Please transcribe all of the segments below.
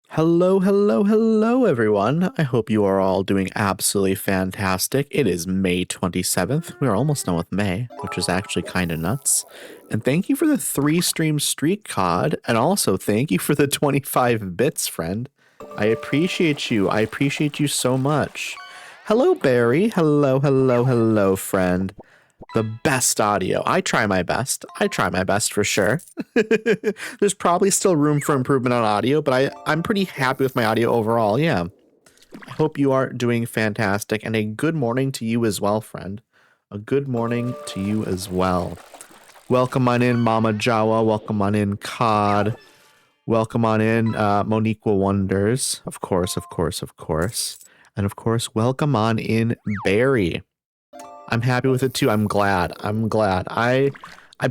Hello, hello, hello, everyone. I hope you are all doing absolutely fantastic. It is May 27th. We are almost done with May, which is actually kind of nuts. And thank you for the 3-stream streak, COD. And also thank you for the 25 bits, friend. I appreciate you. I appreciate you so much. Hello, Barry. Hello, hello, hello, friend. The best audio. I try my best. I try my best for sure. There's probably still room for improvement on audio, but I'm pretty happy with my audio overall. Yeah. I hope you are doing fantastic, and a good morning to you as well, friend. A good morning to you as well. Welcome on in, Mama Jawa. Welcome on in, COD. Welcome on in, Monique Wonders. Of course, of course, of course. And of course, welcome on in, Barry. I'm happy with it too. I'm glad. I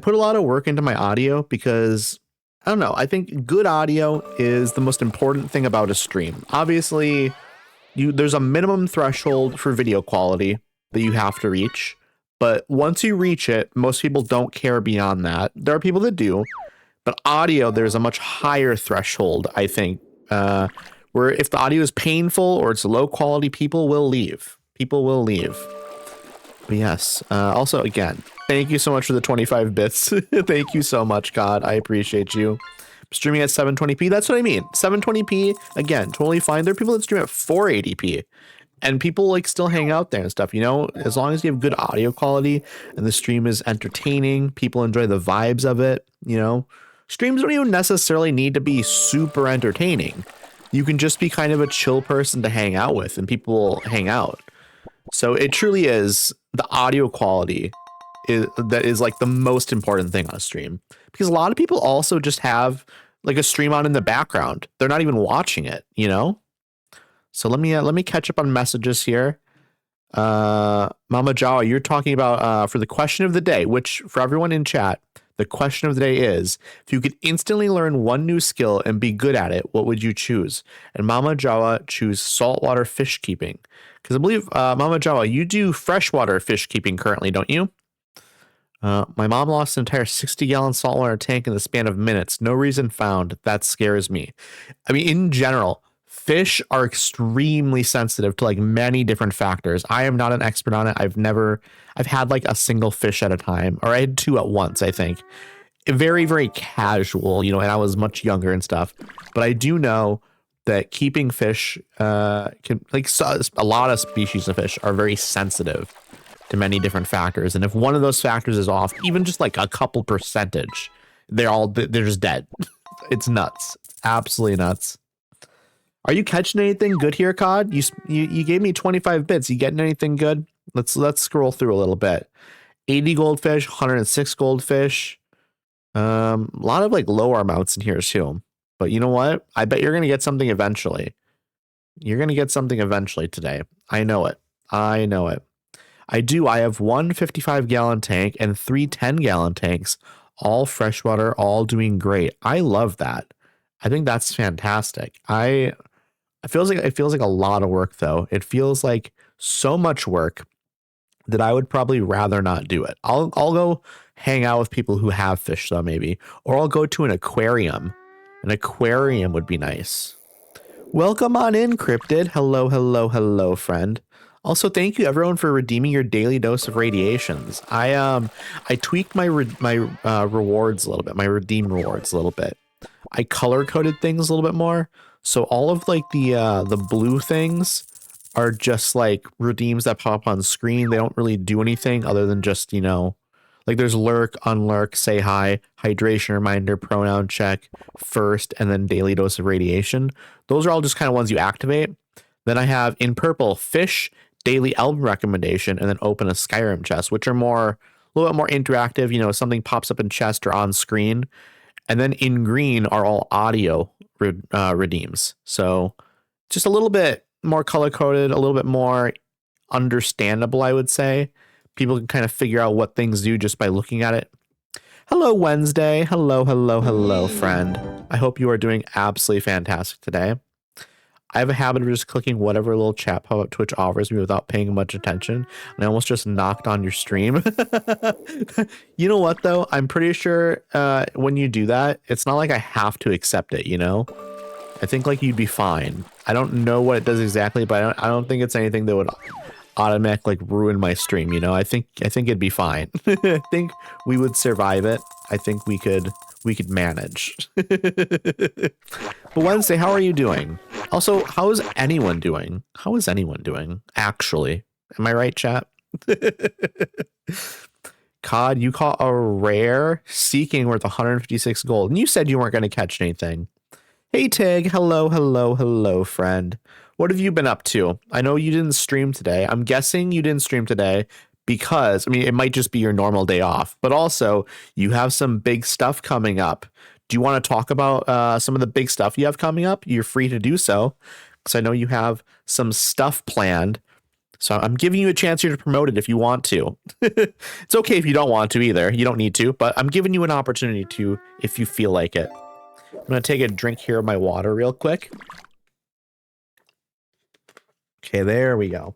put a lot of work into my audio because, I don't know, I think good audio is the most important thing about a stream. Obviously, there's a minimum threshold for video quality that you have to reach, but once you reach it, most people don't care beyond that. There are people that do, but audio, there's a much higher threshold, I think, where if the audio is painful or it's low quality, people will leave. People will leave. But yes, also, again, thank you so much for the 25 bits. Thank you so much, God. I appreciate you. I'm streaming at 720p. That's what I mean. 720p, again, totally fine. There are people that stream at 480p. And people like still hang out there and stuff, you know, as long as you have good audio quality and the stream is entertaining, people enjoy the vibes of it, you know. Streams don't even necessarily need to be super entertaining. You can just be kind of a chill person to hang out with, and people will hang out. So it truly is the audio quality that is like the most important thing on a stream, because a lot of people also just have like a stream on in the background. They're not even watching it, you know? So let me catch up on messages here. Mama Jawa, you're talking about for the question of the day, which for everyone in chat, the question of the day is, if you could instantly learn one new skill and be good at it, what would you choose? And Mama Jawa choose saltwater fish keeping. Because I believe, Mama Jawa, you do freshwater fish keeping currently, don't you? My mom lost an entire 60-gallon saltwater tank in the span of minutes. No reason found. That scares me. I mean, in general, fish are extremely sensitive to like many different factors. I am not an expert on it. I've had like a single fish at a time, or I had 2 at once, I think. Very, very casual, you know, and I was much younger and stuff. But I do know that keeping fish can, like, a lot of species of fish are very sensitive to many different factors, and if one of those factors is off, even just like a couple percentage, they're just dead. It's nuts. Absolutely nuts. Are you catching anything good here, COD? You gave me 25 bits. You getting anything good? Let's scroll through a little bit. 80 goldfish, 106 goldfish. A lot of like lower amounts in here too. But you know what? I bet you're going to get something eventually. You're going to get something eventually today. I know it. I know it. I do. I have one 55-gallon tank and 3 10-gallon tanks, all freshwater, all doing great. I love that. I think that's fantastic. It feels like a lot of work though. It feels like so much work that I would probably rather not do it. I'll go hang out with people who have fish though, maybe, or I'll go to an aquarium. An aquarium would be nice. Welcome on in, Cryptid. Hello, hello, hello, friend. Also, thank you everyone for redeeming your daily dose of radiations. I tweaked my rewards a little bit, my redeem rewards a little bit. I color coded things a little bit more. So all of like the blue things are just like redeems that pop on screen. They don't really do anything other than just, you know, like there's lurk, unlurk, say hi, hydration reminder, pronoun check, first, and then daily dose of radiation. Those are all just kind of ones you activate. Then I have in purple, fish, daily album recommendation, and then open a Skyrim chest, which are more, a little bit more interactive. You know, something pops up in chest or on screen. And then in green are all audio redeems. So just a little bit more color coded, a little bit more understandable, I would say. People can kind of figure out what things do just by looking at it. Hello, Wednesday. Hello, hello, hello, friend. I hope you are doing absolutely fantastic today. I have a habit of just clicking whatever little chat pop-up Twitch offers me without paying much attention, and I almost just knocked on your stream. You know what, though? I'm pretty sure when you do that, it's not like I have to accept it, you know? I think like you'd be fine. I don't know what it does exactly, but I don't think it's anything that would automatically like ruin my stream, you know? I think it'd be fine. I think we would survive it. I think we could manage. But Wednesday, how are you doing? Also, how is anyone doing? How is anyone doing? Actually, am I right, chat? COD, you caught a rare seeking worth 156 gold, and you said you weren't going to catch anything. Hey, Tig. Hello, hello, hello, friend. What have you been up to? I know you didn't stream today. I'm guessing you didn't stream today because, I mean, it might just be your normal day off, but also you have some big stuff coming up. Do you want to talk about some of the big stuff you have coming up? You're free to do so, because I know you have some stuff planned. So I'm giving you a chance here to promote it if you want to. It's okay if you don't want to either. You don't need to, but I'm giving you an opportunity to if you feel like it. I'm going to take a drink here of my water real quick. Okay, there we go.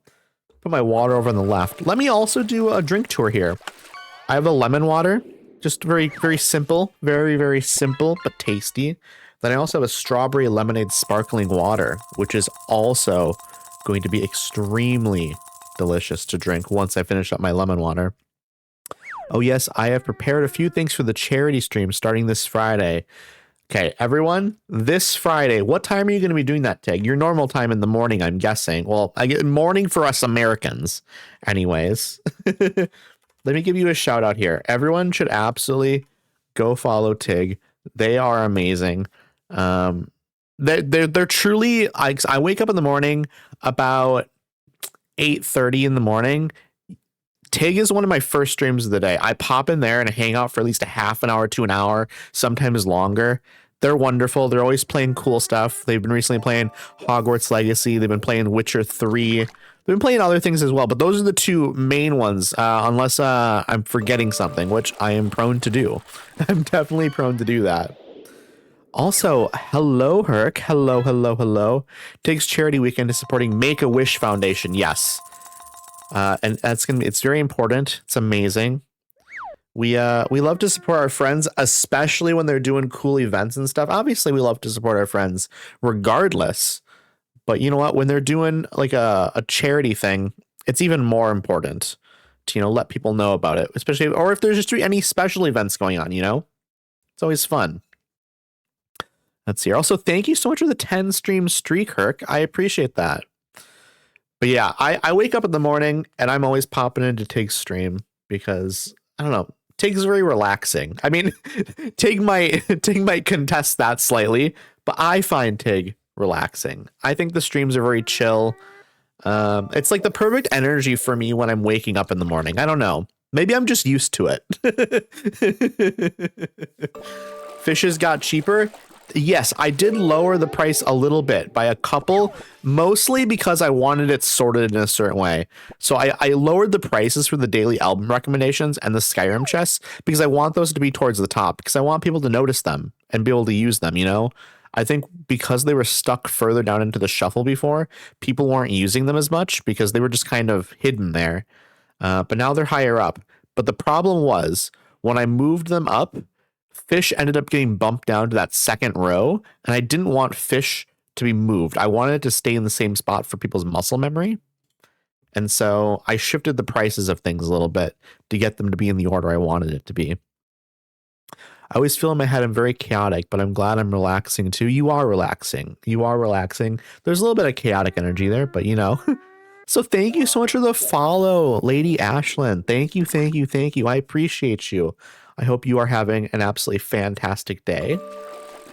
Put my water over on the left. Let me also do a drink tour here. I have a lemon water. Just very, very simple. Very, very simple, but tasty. Then I also have a strawberry lemonade sparkling water, which is also going to be extremely delicious to drink once I finish up my lemon water. Oh yes, I have prepared a few things for the charity stream starting this Friday. Okay, everyone, this Friday, what time are you going to be doing that, Tig? Your normal time in the morning, I'm guessing. Well, I get morning for us Americans. Anyways. Let me give you a shout out here. Everyone should absolutely go follow Tig. They are amazing. They're truly. I wake up in the morning about 8:30 in the morning. Tig is one of my first streams of the day. I pop in there and hang out for at least a half an hour to an hour, sometimes longer. They're wonderful. They're always playing cool stuff. They've been recently playing Hogwarts Legacy. They've been playing Witcher 3. They've been playing other things as well, but those are the two main ones, unless I'm forgetting something, which I am prone to do. I'm definitely prone to do that. Also, hello, Herc. Hello, hello, hello. Tig's charity weekend is supporting Make-A-Wish Foundation. Yes. And that's gonna be, it's very important. It's amazing. We love to support our friends, especially when they're doing cool events and stuff. Obviously, we love to support our friends regardless. But you know what? When they're doing like a charity thing, it's even more important to, you know, let people know about it, especially, or if there's just any special events going on, you know, it's always fun. Let's see. Also, thank you so much for the 10 stream streak, Herc. I appreciate that. But yeah, I wake up in the morning and I'm always popping into Tig's stream because I don't know. Tig's very relaxing. I mean, Tig might contest that slightly, but I find Tig relaxing. I think the streams are very chill. It's like the perfect energy for me when I'm waking up in the morning. I don't know. Maybe I'm just used to it. Fishes got cheaper. Yes, I did lower the price a little bit by a couple, mostly because I wanted it sorted in a certain way. So I lowered the prices for the daily album recommendations and the Skyrim chests because I want those to be towards the top because I want people to notice them and be able to use them, you know? I think because they were stuck further down into the shuffle before, people weren't using them as much because they were just kind of hidden there. But now they're higher up. But the problem was when I moved them up, fish ended up getting bumped down to that second row, and I didn't want fish to be moved. I wanted it to stay in the same spot for people's muscle memory. And so I shifted the prices of things a little bit to get them to be in the order I wanted it to be. I always feel in my head I'm very chaotic, but I'm glad I'm relaxing too. You are relaxing. You are relaxing. There's a little bit of chaotic energy there, but you know. So thank you so much for the follow, Lady Ashlyn. Thank you, thank you, thank you. I appreciate you. I hope you are having an absolutely fantastic day.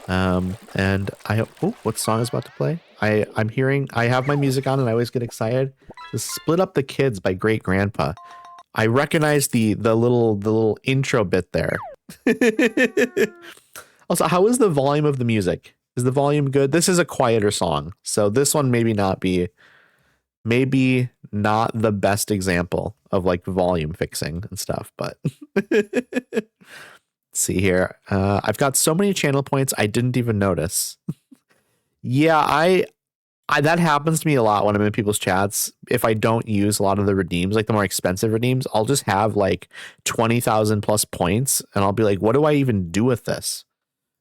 And I hope, oh, what song is about to play? I'm hearing, I have my music on and I always get excited. The Split Up the Kids by Great Grandpa. I recognize the little intro bit there. Also, how is the volume of the music? Is the volume good? This is a quieter song, so this one maybe not the best example of like volume fixing and stuff, but let's see here. I've got so many channel points I didn't even notice. Yeah, I that happens to me a lot when I'm in people's chats. If I don't use a lot of the redeems, like the more expensive redeems, I'll just have like 20,000 plus points and I'll be like, what do I even do with this?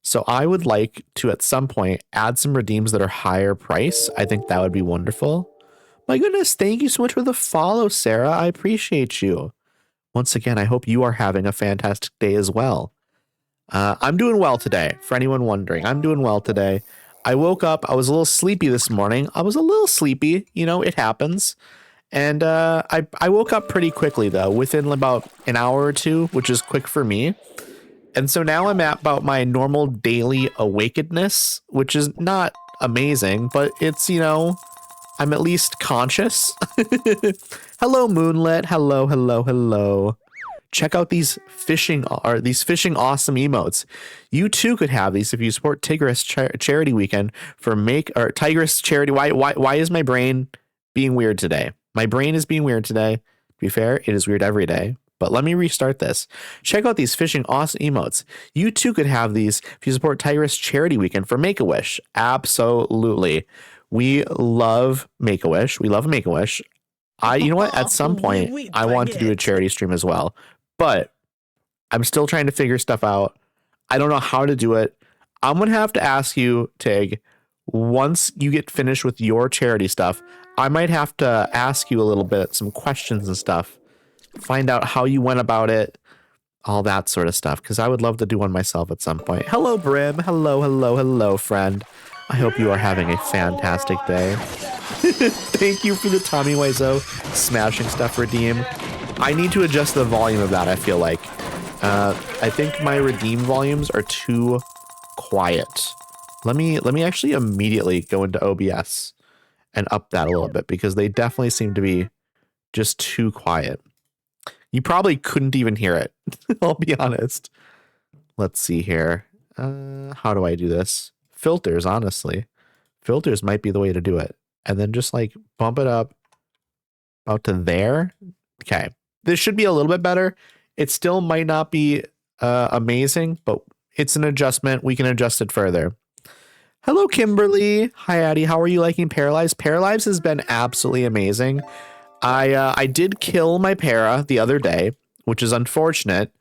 So I would like to at some point add some redeems that are higher price. I think that would be wonderful. My goodness, thank you so much for the follow, Sarah. I appreciate you. Once again, I hope you are having a fantastic day as well. I'm doing well today. For anyone wondering, I'm doing well today. I woke up, I was a little sleepy this morning. I was a little sleepy, you know, it happens. And I woke up pretty quickly though, within about an hour or two, which is quick for me. And so now I'm at about my normal daily awakenedness, which is not amazing, but it's, you know, I'm at least conscious. Hello, Moonlit. Hello, hello, hello. Check out these fishing awesome emotes. You too could have these if you support Tigress Charity Weekend for Tigress Charity. Why is my brain being weird today? My brain is being weird today. To be fair, it is weird every day. But let me restart this. Check out these fishing awesome emotes. You too could have these if you support Tigress Charity Weekend for Make-A-Wish. Absolutely. We love Make-A-Wish. We love Make-A-Wish. You know what? At some point, I want to do a charity stream as well. But I'm still trying to figure stuff out. I don't know how to do it. I'm going to have to ask you, Tig, once you get finished with your charity stuff, I might have to ask you a little bit, some questions and stuff. Find out how you went about it, all that sort of stuff, because I would love to do one myself at some point. Hello, Brim. Hello, hello, hello, friend. I hope you are having a fantastic day. Thank you for the Tommy Wiseau smashing stuff redeem. I need to adjust the volume of that, I feel like. I think my redeem volumes are too quiet. Let me actually immediately go into OBS and up that a little bit, because they definitely seem to be just too quiet. You probably couldn't even hear it. I'll be honest. Let's see here. How do I do this? Filters, honestly. Filters might be the way to do it. And then just like bump it up about to there. Okay. This should be a little bit better. It still might not be amazing, but it's an adjustment. We can adjust it further. Hello, Kimberly. Hi, Addie. How are you liking Paralives? Paralives has been absolutely amazing. I did kill my para the other day, which is unfortunate.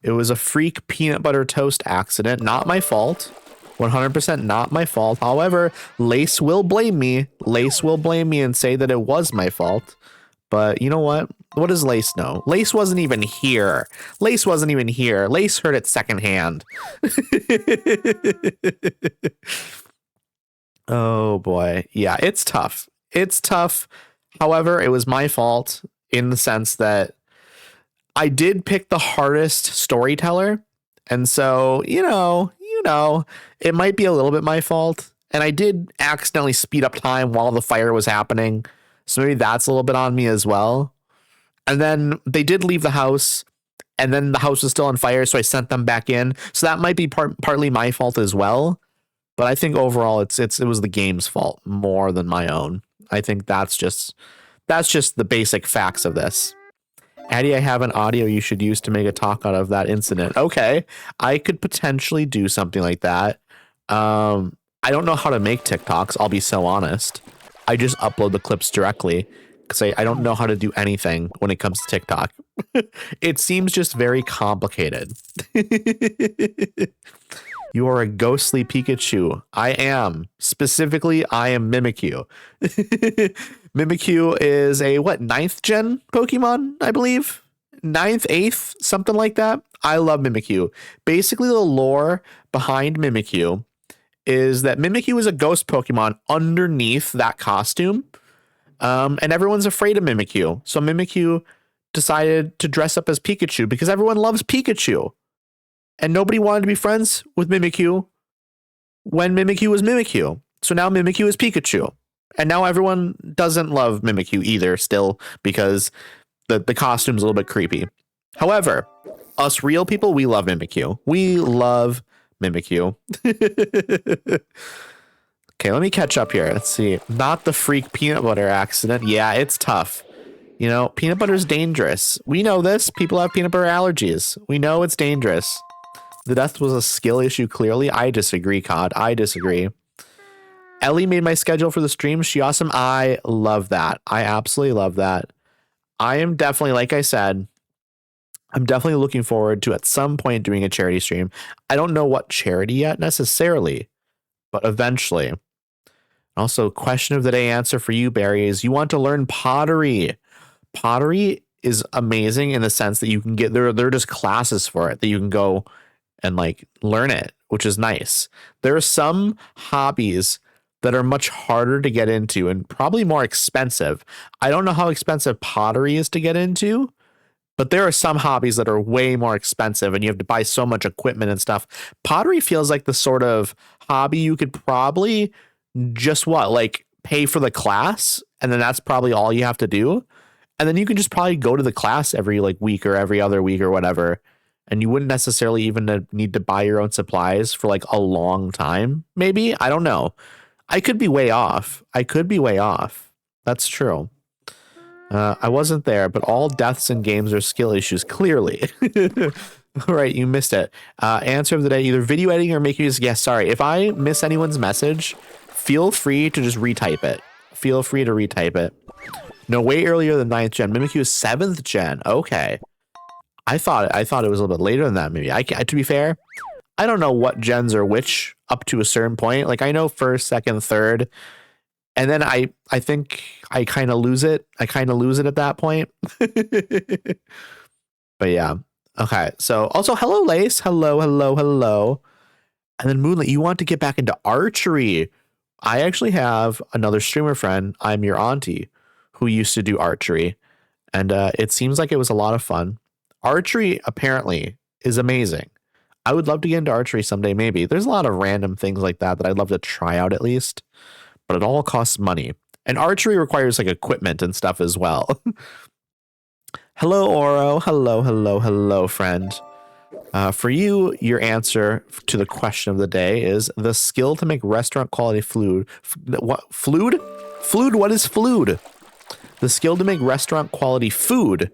It was a freak peanut butter toast accident. Not my fault. 100% not my fault. However, Lace will blame me. Lace will blame me and say that it was my fault. But you know what? What does Lace know? Lace wasn't even here. Lace wasn't even here. Lace heard it secondhand. Oh boy. Yeah, it's tough. It's tough. However, it was my fault in the sense that I did pick the hardest storyteller. And so, you know, it might be a little bit my fault. And I did accidentally speed up time while the fire was happening. So maybe that's a little bit on me as well. And then they did leave the house, and then the house was still on fire, so I sent them back in. So that might be partly my fault as well. But I think overall it was the game's fault more than my own. I think that's just the basic facts of this. Addie, I have an audio you should use to make a talk out of that incident. Okay, I could potentially do something like that. I don't know how to make TikToks, I'll be so honest. I just upload the clips directly because I don't know how to do anything when it comes to TikTok. It seems just very complicated. You are a ghostly Pikachu. I am. Specifically, I am Mimikyu. Mimikyu is a, what, 9th gen Pokemon, I believe? 9th, 8th, something like that. I love Mimikyu. Basically, the lore behind Mimikyu is that Mimikyu is a ghost Pokemon underneath that costume. And everyone's afraid of Mimikyu. So Mimikyu decided to dress up as Pikachu because everyone loves Pikachu. And nobody wanted to be friends with Mimikyu when Mimikyu was Mimikyu. So now Mimikyu is Pikachu. And now everyone doesn't love Mimikyu either still because the costume's a little bit creepy. However, us real people, we love Mimikyu. We love Mimikyu. Okay, let me catch up here. Let's see. Not the freak peanut butter accident. Yeah, it's tough. You know, peanut butter is dangerous. We know this. People have peanut butter allergies. We know it's dangerous. The death was a skill issue, clearly. I disagree, COD. I disagree. Ellie made my schedule for the stream. She awesome. I love that. I absolutely love that. I am definitely, like I said, I'm definitely looking forward to at some point doing a charity stream. I don't know what charity yet necessarily, but eventually. Also, question of the day answer for you, Barry, is you want to learn pottery. Pottery is amazing in the sense that you can get there are just classes for it that you can go and like learn it, which is nice. There are some hobbies that are much harder to get into and probably more expensive. I don't know how expensive pottery is to get into, but there are some hobbies that are way more expensive and you have to buy so much equipment and stuff. Pottery feels like the sort of hobby you could probably just like pay for the class and then that's probably all you have to do. And then you can just probably go to the class every like week or every other week or whatever. And you wouldn't necessarily even need to buy your own supplies for like a long time. Maybe. I don't know. I could be way off. That's true. I wasn't there, but all deaths in games are skill issues, clearly. All right, you missed it. Answer of the day, either video editing or making music. Yes, sorry. If I miss anyone's message, feel free to just retype it. Feel free to retype it. No, way earlier than 9th gen. Mimikyu is 7th gen. Okay. I thought it was a little bit later than that, maybe. To be fair, I don't know what gens are which up to a certain point. Like I know 1st, 2nd, 3rd, and then I think I kind of lose it. at that point. But yeah. Okay. So also hello Lace. Hello. And then Moonlit, you want to get back into archery. I actually have another streamer friend, I'm Your Auntie, who used to do archery. And it seems like it was a lot of fun. Archery apparently is amazing. I would love to get into archery someday, maybe. There's a lot of random things like that I'd love to try out at least, but it all costs money. And archery requires like equipment and stuff as well. Hello, Oro. Hello, friend. For you, your answer to the question of the day is the skill to make restaurant quality food. What? Fluid? Fluid? What is fluid? The skill to make restaurant quality food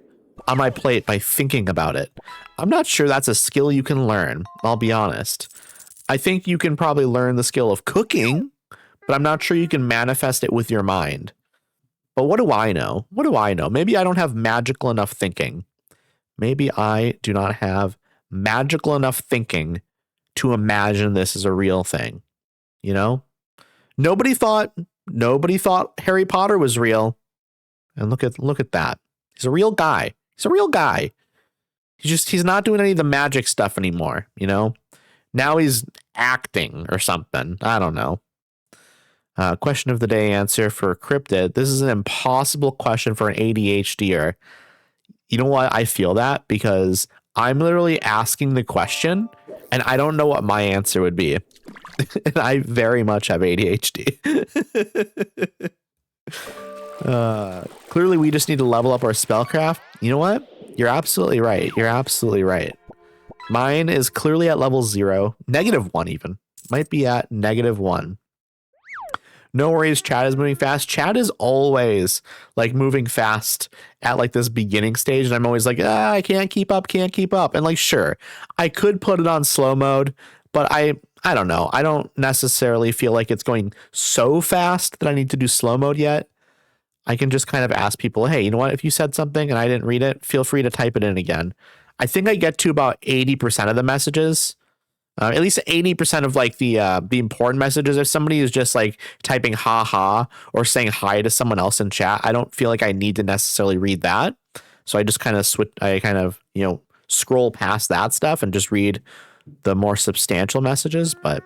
on my plate by thinking about it. I'm not sure that's a skill you can learn. I'll be honest. I think you can probably learn the skill of cooking, but I'm not sure you can manifest it with your mind. But what do I know? Maybe I don't have magical enough thinking. Maybe I do not have magical enough thinking to imagine this as a real thing. You know? Nobody thought Harry Potter was real. And look at that. He's a real guy. He's not doing any of the magic stuff anymore, you know? Now he's acting or something. I don't know. Question of the day answer for Cryptid. This is an impossible question for an ADHDer. You know why I feel that? Because I'm literally asking the question and I don't know what my answer would be. And I very much have ADHD. Clearly we just need to level up our spellcraft. You know what? You're absolutely right. Mine is clearly at level 0, -1 even. Might be at -1. No worries, Chad is moving fast. Chad is always like moving fast at like this beginning stage. And I'm always like, I can't keep up. And like, sure, I could put it on slow mode, but I don't know. I don't necessarily feel like it's going so fast that I need to do slow mode yet. I can just kind of ask people, hey, you know what? If you said something and I didn't read it, feel free to type it in again. I think I get to about 80% of the messages. At least 80% of like the important messages, if somebody is just like typing ha ha or saying hi to someone else in chat, I don't feel like I need to necessarily read that. So I just kind of scroll past that stuff and just read the more substantial messages. But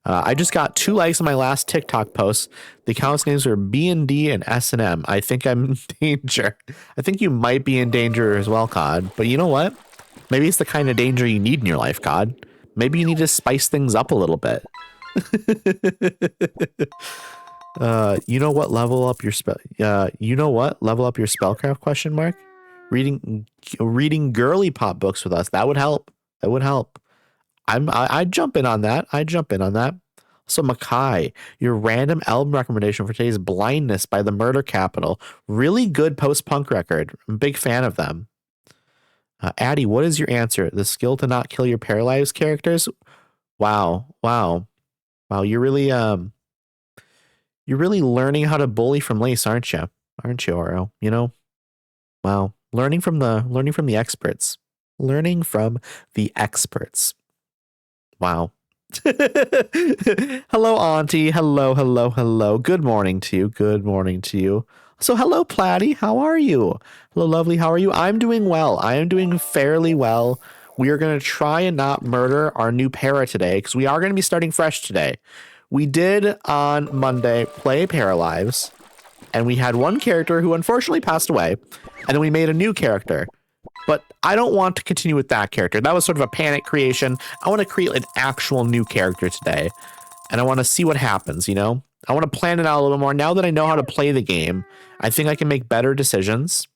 I just got 2 likes on my last TikTok post. The accounts names are B&D and S&M. I think I'm in danger. I think you might be in danger as well, COD. But you know what? Maybe it's the kind of danger you need in your life, COD. Maybe you need to spice things up a little bit. You know what? Level up your spell. You know what? Level up your spellcraft ? Reading girly pop books with us. That would help. That would help. I'd jump in on that. I'd jump in on that. So Makai, your random album recommendation for today's Blindness by the Murder Capital. Really good post-punk record. I'm a big fan of them. Addy, what is your answer? The skill to not kill your Paralives characters? Wow. You're really learning how to bully from Lace, aren't you? Aren't you, Oro? You know? Wow. Learning from the experts. Learning from the experts. Wow. Hello, Auntie. Hello. Good morning to you. So hello, Platty. How are you? Hello, lovely. How are you? I'm doing well. I am doing fairly well. We are going to try and not murder our new para today because we are going to be starting fresh today. We did on Monday play Paralives, and we had one character who unfortunately passed away, and then we made a new character. But I don't want to continue with that character. That was sort of a panic creation. I want to create an actual new character today, and I want to see what happens, you know? I want to plan it out a little more. Now that I know how to play the game, I think I can make better decisions.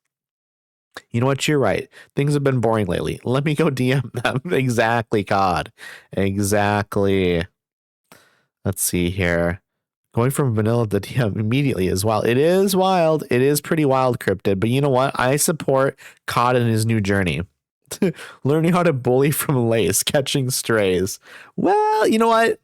You know what? You're right. Things have been boring lately. Let me go DM them. Exactly, COD. Exactly. Let's see here. Going from vanilla to DM immediately is wild. It is wild. It is pretty wild, Cryptid. But you know what? I support COD in his new journey. Learning how to bully from Lace, catching strays. Well, you know what?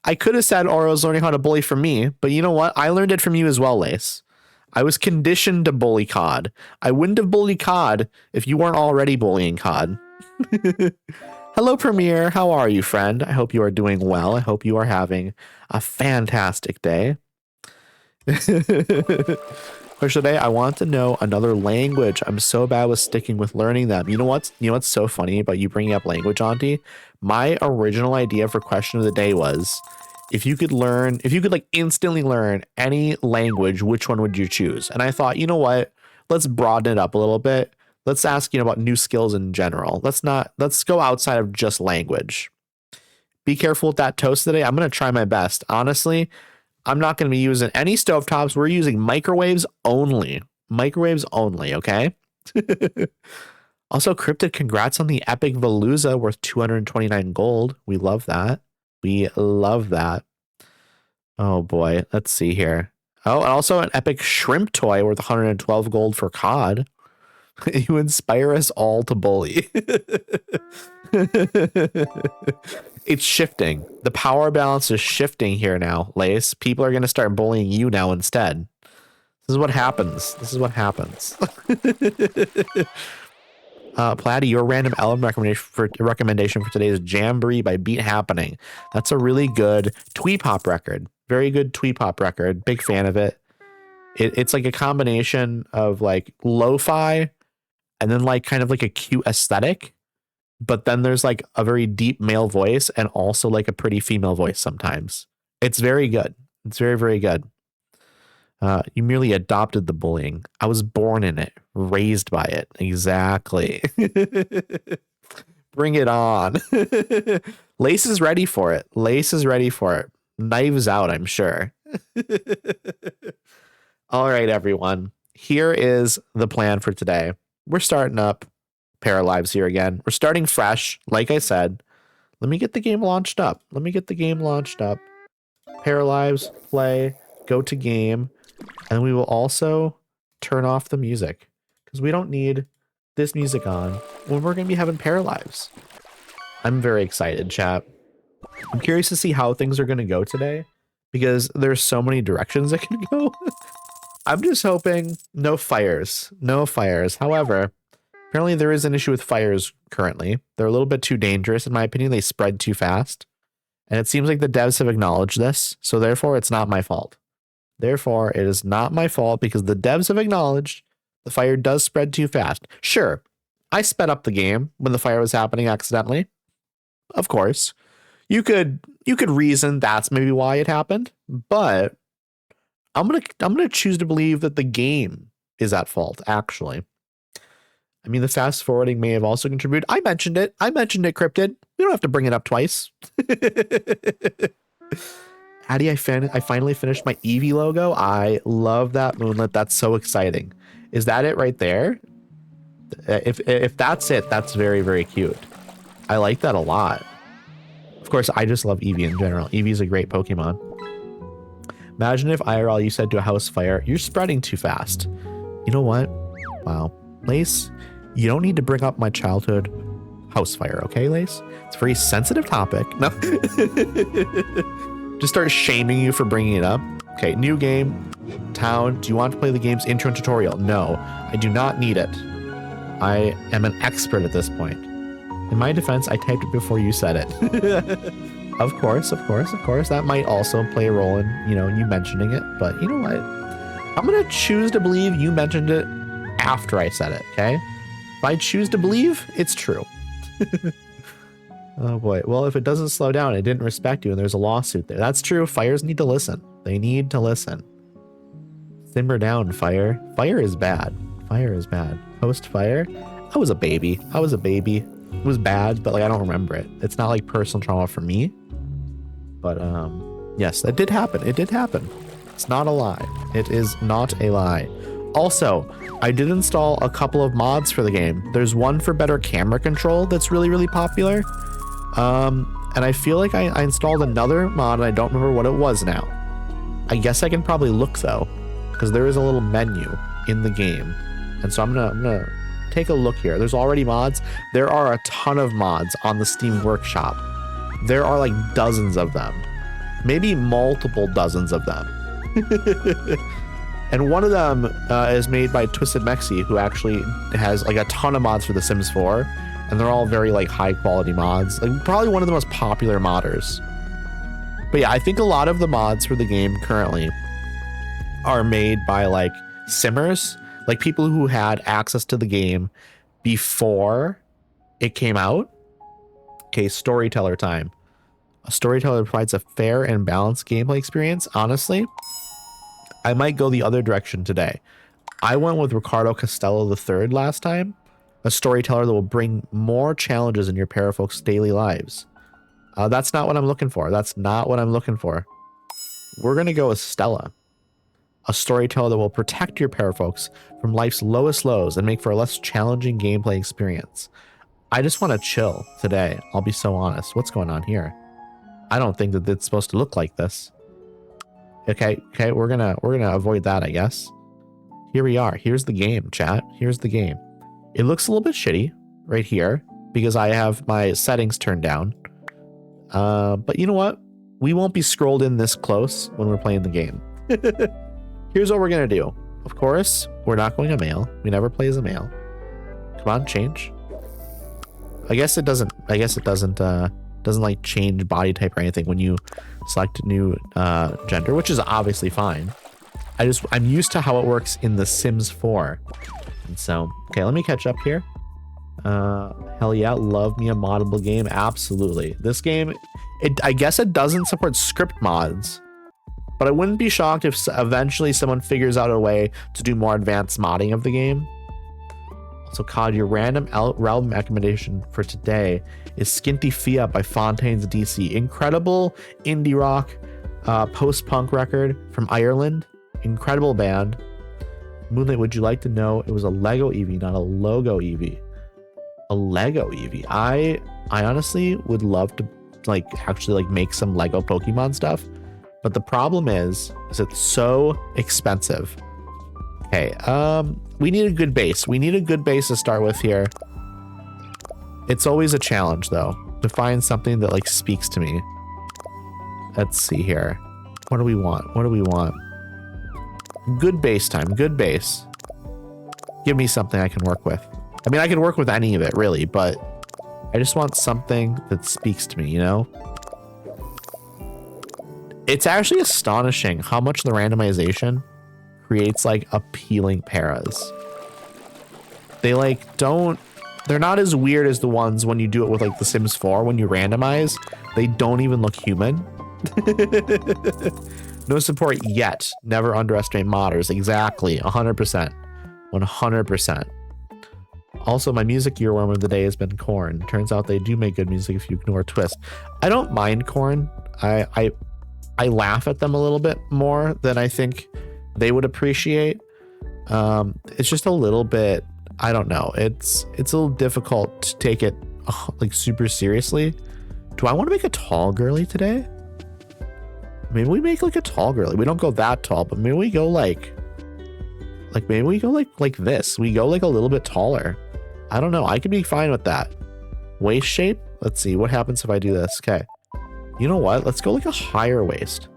I could have said Oro's learning how to bully from me, but you know what? I learned it from you as well, Lace. I was conditioned to bully COD. I wouldn't have bullied COD if you weren't already bullying COD. Hello, Premiere. How are you, friend? I hope you are doing well. I hope you are having a fantastic day. For today, I want to know another language. I'm so bad with sticking with learning them. You know what's so funny about you bringing up language, Auntie? My original idea for question of the day was, if you could like instantly learn any language, which one would you choose? And I thought, you know what? Let's broaden it up a little bit. Let's ask, about new skills in general. Let's go outside of just language. Be careful with that toast today. I'm going to try my best. Honestly, I'm not going to be using any stovetops. We're using microwaves only. Microwaves only, okay? Also, Cryptid, congrats on the epic Veluza worth 229 gold. We love that. We love that. Oh boy, let's see here. Oh, and also an epic shrimp toy worth 112 gold for COD. You inspire us all to bully. It's shifting. The power balance is shifting here now, Lace. People are going to start bullying you now instead. This is what happens. Platty, your random album recommendation for today is Jamboree by Beat Happening. That's a really good twee pop record. Very good twee pop record. Big fan of it. It's like a combination of like lo-fi and then like kind of like a cute aesthetic. But then there's like a very deep male voice and also like a pretty female voice sometimes. It's very good. It's very, very good. You merely adopted the bullying. I was born in it, raised by it. Exactly. Bring it on. Lace is ready for it. Knives out, I'm sure. All right, everyone. Here is the plan for today. We're starting up Paralives here again. We're starting fresh, like I said. Let me get the game launched up. Paralives, play, go to game. And we will also turn off the music because we don't need this music on when we're going to be having Paralives. I'm very excited, chat. I'm curious to see how things are going to go today because there's so many directions it can go. I'm just hoping no fires. However, Apparently there is an issue with fires currently. They're a little bit too dangerous, in my opinion. They spread too fast. And it seems like the devs have acknowledged this. So therefore, it's not my fault. Therefore, it is not my fault because the devs have acknowledged the fire does spread too fast. Sure, I sped up the game when the fire was happening accidentally. Of course. You could reason that's maybe why it happened, but I'm gonna choose to believe that the game is at fault, actually. I mean, the fast forwarding may have also contributed. I mentioned it, Cryptid. We don't have to bring it up twice. Addy, I finally finished my Eevee logo. I love that moonlit. That's so exciting. Is that it right there? If that's it, that's very, very cute. I like that a lot. Of course, I just love Eevee in general. Eevee's a great Pokemon. Imagine if IRL you said to a house fire, you're spreading too fast. You know what? Wow. Lace, you don't need to bring up my childhood house fire, okay, Lace? It's a very sensitive topic. No. Just start shaming you for bringing it up. Okay, new game. Town. Do you want to play the game's intro and tutorial? No, I do not need it. I am an expert at this point. In my defense, I typed it before you said it. Of course. That might also play a role in, you know, you mentioning it. But you know what? I'm going to choose to believe you mentioned it after I said it, okay? If I choose to believe, it's true. Oh boy. Well, if it doesn't slow down, it didn't respect you and there's a lawsuit there. That's true. Fires need to listen. They need to listen. Simmer down, fire. Fire is bad. Fire is bad. Post fire. I was a baby. It was bad, but like I don't remember it. It's not like personal trauma for me. But yes, that did happen. It did happen. It's not a lie. It is not a lie. Also, I did install a couple of mods for the game. There's one for better camera control that's really, really popular. And I feel like I installed another mod and I don't remember what it was now. I guess I can probably look though, because there is a little menu in the game. And so I'm gonna take a look here. There's already mods. There are a ton of mods on the Steam Workshop. There are like dozens of them, maybe multiple dozens of them. And one of them is made by Twisted Mexi, who actually has like a ton of mods for The Sims 4. And they're all very like high quality mods, like probably one of the most popular modders. But yeah, I think a lot of the mods for the game currently are made by like simmers, like people who had access to the game before it came out. Okay, storyteller time. A storyteller provides a fair and balanced gameplay experience. Honestly, I might go the other direction today. I went with Ricardo Costello III last time. A storyteller that will bring more challenges in your parafolks' daily lives. That's not what I'm looking for. That's not what I'm looking for. We're going to go with Stella. A storyteller that will protect your parafolks from life's lowest lows and make for a less challenging gameplay experience. I just want to chill today. I'll be so honest. What's going on here? I don't think that it's supposed to look like this. Okay, we're gonna avoid that, I guess. Here we are. Here's the game, chat. Here's the game. It looks a little bit shitty right here because I have my settings turned down. But you know what? We won't be scrolled in this close when we're playing the game. Here's what we're going to do. Of course, we're not going a male. We never play as a male. Come on, change. I guess it doesn't like change body type or anything when you select a new gender, which is obviously fine. I'm used to how it works in The Sims 4. And so, okay, let me catch up here. Hell yeah, love me a moddable game. Absolutely. This game, I guess it doesn't support script mods, but I wouldn't be shocked if eventually someone figures out a way to do more advanced modding of the game. Also, COD, your random realm recommendation for today is Skinty Fia by Fontaines DC. Incredible indie rock, post-punk record from Ireland. Incredible band. Moonlight, would you like to know it was a Lego Eevee, not a logo Eevee? A Lego Eevee. I honestly would love to actually make some Lego Pokemon stuff, but the problem is it's so expensive. Okay, we need a good base. We need a good base to start with here. It's always a challenge though to find something that speaks to me. Let's see here. What do we want? What do we want? Good base time. Good base. Give me something I can work with. I mean, I could work with any of it really, but I just want something that speaks to me, you know? It's actually astonishing how much the randomization creates like appealing paras. They like they're not as weird as the ones when you do it with like The Sims 4 when you randomize. They don't even look human. No support yet. Never underestimate modders. Exactly. 100%. 100%. Also, my music earworm of the day has been Korn. Turns out they do make good music if you ignore Twist. I don't mind Korn. I laugh at them a little bit more than I think they would appreciate. It's just a little bit, I don't know. It's a little difficult to take it like super seriously. Do I want to make a tall girly today? Maybe we make like a tall girly. We don't go that tall, but maybe we go like maybe we go like this. We go like a little bit taller. I don't know. I could be fine with that. Waist shape. Let's see what happens if I do this. Okay. You know what? Let's go like a higher waist.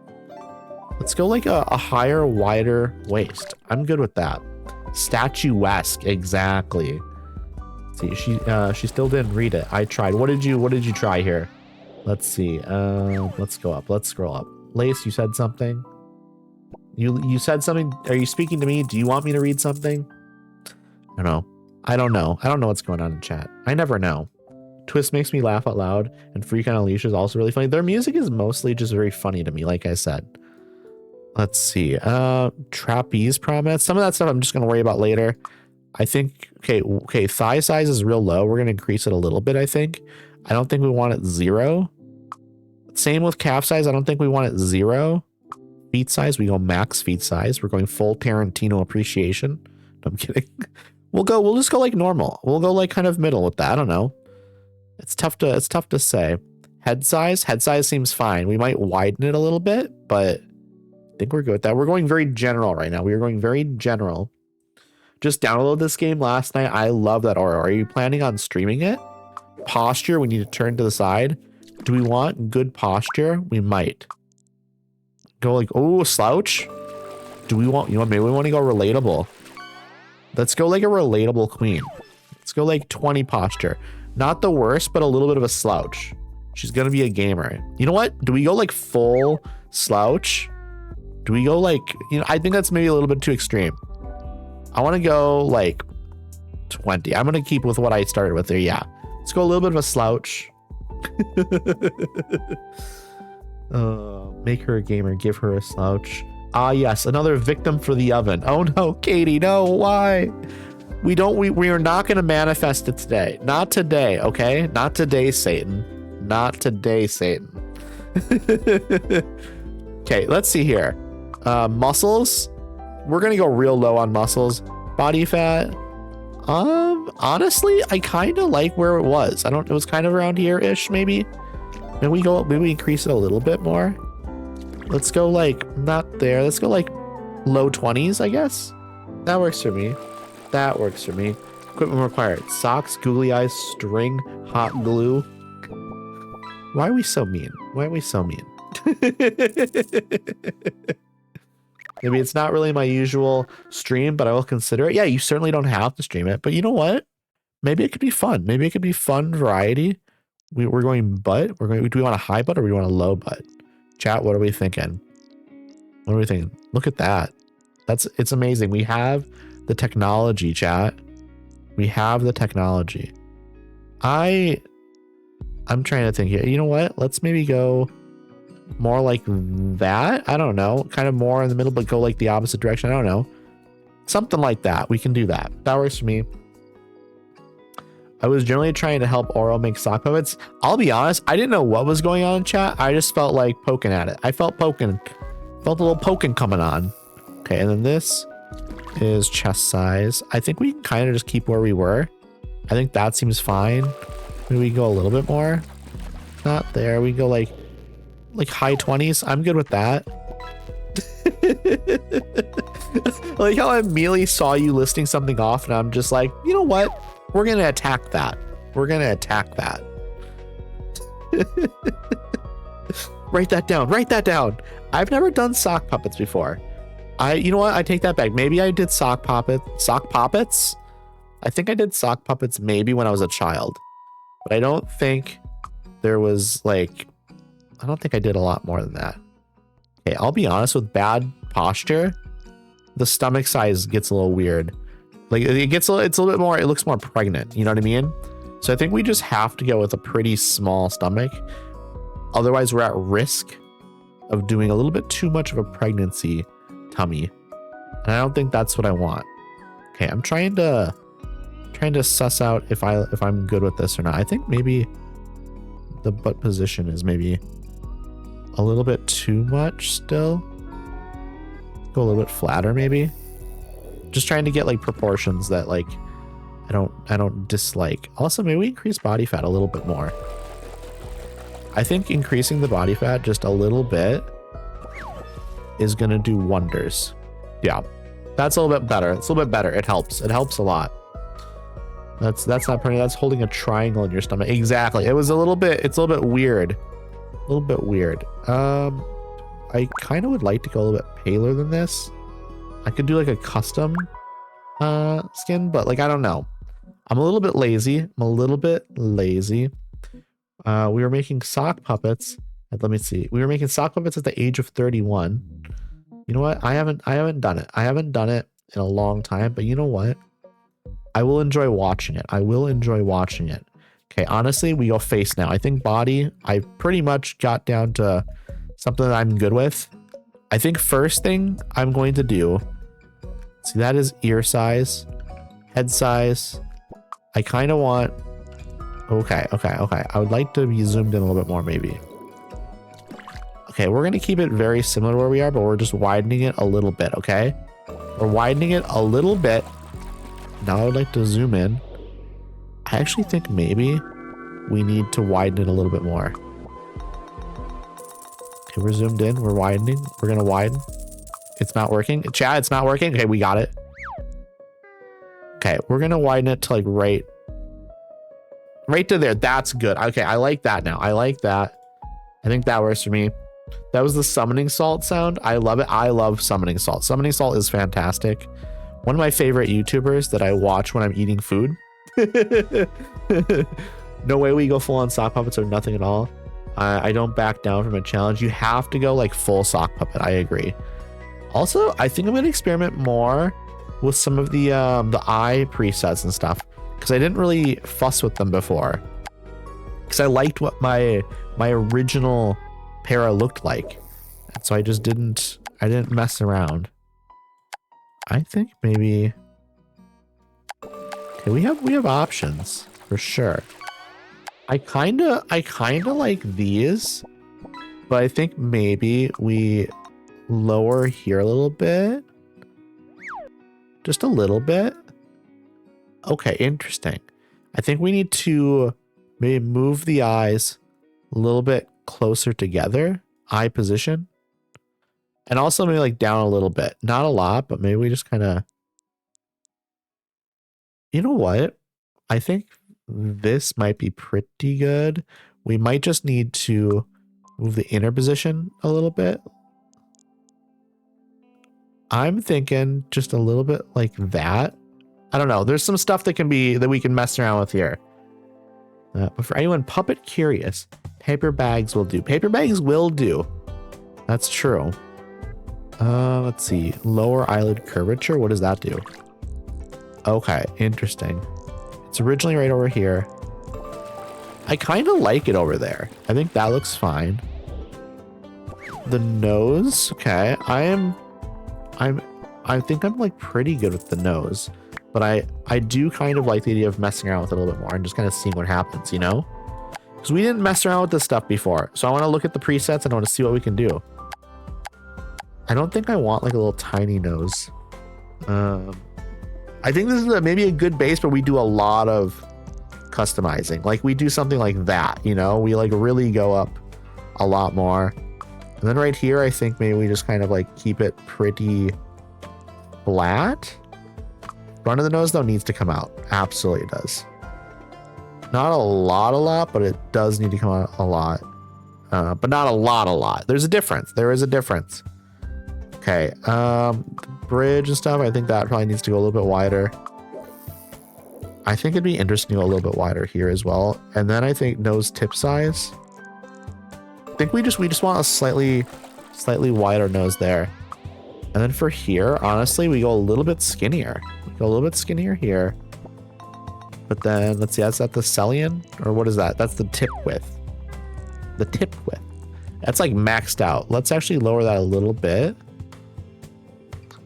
Let's go like a higher, wider waist. I'm good with that. Statuesque. Exactly. Let's see, she still didn't read it. I tried. What did you try here? Let's see. Let's go up. Let's scroll up. Lace, you said something. You said something. Are you speaking to me? Do you want me to read something? I don't know. I don't know what's going on in chat. I never know. Twist makes me laugh out loud, and Freak on a Leash is also really funny. Their music is mostly just very funny to me, like I said. Let's see. Trapeze promise. Some of that stuff I'm just gonna worry about later. I think okay, thigh size is real low. We're gonna increase it a little bit, I think. I don't think we want it 0. Same with calf size. I don't think we want it 0. Feet size, we go max feet size. We're going full Tarantino appreciation. No, I'm kidding. We'll just go like normal. We'll go like kind of middle with that. I don't know. It's tough to say. Head size seems fine. We might widen it a little bit, but I think we're good with that. We're going very general right now. We are going very general. Just downloaded this game last night. I love that aura. Are you planning on streaming it? Posture, we need to turn to the side. Do we want good posture? We might. Go like, oh, slouch. Do we want, maybe we want to go relatable. Let's go like a relatable queen. Let's go like 20 posture. Not the worst, but a little bit of a slouch. She's going to be a gamer. You know what? Do we go like full slouch? Do we go like, I think that's maybe a little bit too extreme. I want to go like 20. I'm going to keep with what I started with there. Yeah. Let's go a little bit of a slouch. Make her a gamer, give her a slouch. Ah, yes, another victim for the oven. Oh no, Katie, no, why? We are not going to manifest it today. Not today, okay? Not today, Satan. Not today, Satan. Okay, let's see here. Muscles. We're going to go real low on muscles. Body fat. Honestly, I kind of like where it was. It was kind of around here-ish, maybe. Maybe we increase it a little bit more. Let's go like, not there. Let's go like low 20s, I guess. That works for me. That works for me. Equipment required. Socks, googly eyes, string, hot glue. Why are we so mean? Why are we so mean? Maybe it's not really my usual stream, but I will consider it. Yeah, you certainly don't have to stream it, but you know what? Maybe it could be fun. Maybe it could be fun variety. We're going butt. Do we want a high butt or do we want a low butt? Chat, what are we thinking? What are we thinking? Look at that. It's amazing. We have the technology, chat. We have the technology. I'm trying to think here. You know what? Let's maybe go more like that. I don't know. Kind of more in the middle, but go like the opposite direction. I don't know. Something like that. We can do that. That works for me. I was generally trying to help Oro make sock puppets. I'll be honest, I didn't know what was going on in chat. I just felt like poking at it. I felt a little poking coming on. Okay, and then this is chest size. I think we can kind of just keep where we were. I think that seems fine. Maybe we go a little bit more. Not there. We go like high 20s. I'm good with that. Like how I immediately saw you listing something off and I'm just like, you know what? We're going to attack that. We're going to attack that. Write that down. Write that down. I've never done sock puppets before. You know what? I take that back. Maybe I did sock puppets. I think I did sock puppets maybe when I was a child, but I don't think there was like, I don't think I did a lot more than that. Okay, I'll be honest, with bad posture, the stomach size gets a little weird. Like it's a little bit more, it looks more pregnant, you know what I mean? So I think we just have to go with a pretty small stomach. Otherwise we're at risk of doing a little bit too much of a pregnancy tummy. And I don't think that's what I want. Okay, I'm trying to suss out if I'm good with this or not. I think maybe the butt position is maybe a little bit too much still. Go a little bit flatter maybe. Just trying to get like proportions that like I don't dislike. Also, maybe we increase body fat a little bit more. I think increasing the body fat just a little bit is gonna do wonders. Yeah, that's a little bit better. It's a little bit better. It helps. It helps a lot. That's not pretty. That's holding a triangle in your stomach. Exactly. It was a little bit. It's a little bit weird. A little bit weird. I kind of would like to go a little bit paler than this. I could do like a custom skin, but like I don't know. I'm a little bit lazy. We were making sock puppets. Let me see. We were making sock puppets at the age of 31. You know what? I haven't done it. I haven't done it in a long time, but you know what? I will enjoy watching it. Okay, honestly, we go face now. I think body, I pretty much got down to something that I'm good with. I think first thing I'm going to do, see, that is ear size, head size. I kind of want, okay. I would like to be zoomed in a little bit more maybe. Okay, we're going to keep it very similar to where we are, but we're just widening it a little bit, okay? We're widening it a little bit. Now I would like to zoom in. I actually think maybe we need to widen it a little bit more. Okay, we're zoomed in. We're widening. We're going to widen. It's not working. Chat, it's not working. Okay, we got it. Okay, we're going to widen it to like right to there. That's good. Okay, I like that now. I like that. I think that works for me. That was the summoning salt sound. I love it. I love summoning salt. Summoning salt is fantastic. One of my favorite YouTubers that I watch when I'm eating food. No way we go full on sock puppets or nothing at all. I don't back down from a challenge. You have to go like full sock puppet. I agree. Also, I think I'm going to experiment more with some of the eye presets and stuff, because I didn't really fuss with them before. Because I liked what my original para looked like, and so I didn't mess around. I think maybe, okay, we have options for sure. I kinda like these, but I think maybe we lower here a little bit, just a little bit. Okay, interesting. I think we need to maybe move the eyes a little bit closer together, eye position. And also maybe like down a little bit. Not a lot, but maybe we just kind of... You know what? I think this might be pretty good. We might just need to move the inner position a little bit. I'm thinking just a little bit like that. I don't know. There's some stuff that we can mess around with here. But for anyone puppet curious, paper bags will do. Paper bags will do. That's true. Let's see. Lower eyelid curvature. What does that do? Okay, interesting. It's originally right over here. I kind of like it over there. I think that looks fine. The nose. Okay, I think I'm like pretty good with the nose, but I do kind of like the idea of messing around with it a little bit more and just kind of seeing what happens, you know? Because we didn't mess around with this stuff before. So I want to look at the presets and I want to see what we can do. I don't think I want like a little tiny nose. I think this is maybe a good base, but we do a lot of customizing. Like we do something like that, you know? We like really go up a lot more. And then right here, I think maybe we just kind of like keep it pretty flat. Front of the nose though needs to come out. Absolutely does. Not a lot, but it does need to come out a lot. But not a lot. There's a difference. There is a difference. Okay, bridge and stuff, I think that probably needs to go a little bit wider. I think it'd be interesting to go a little bit wider here as well. And then I think nose tip size. I think we just want a slightly wider nose there. And then for here, honestly, we go a little bit skinnier. We go a little bit skinnier here. But then let's see, that's at the Celian, or what is that? That's the tip width. The tip width. That's like maxed out. Let's actually lower that a little bit.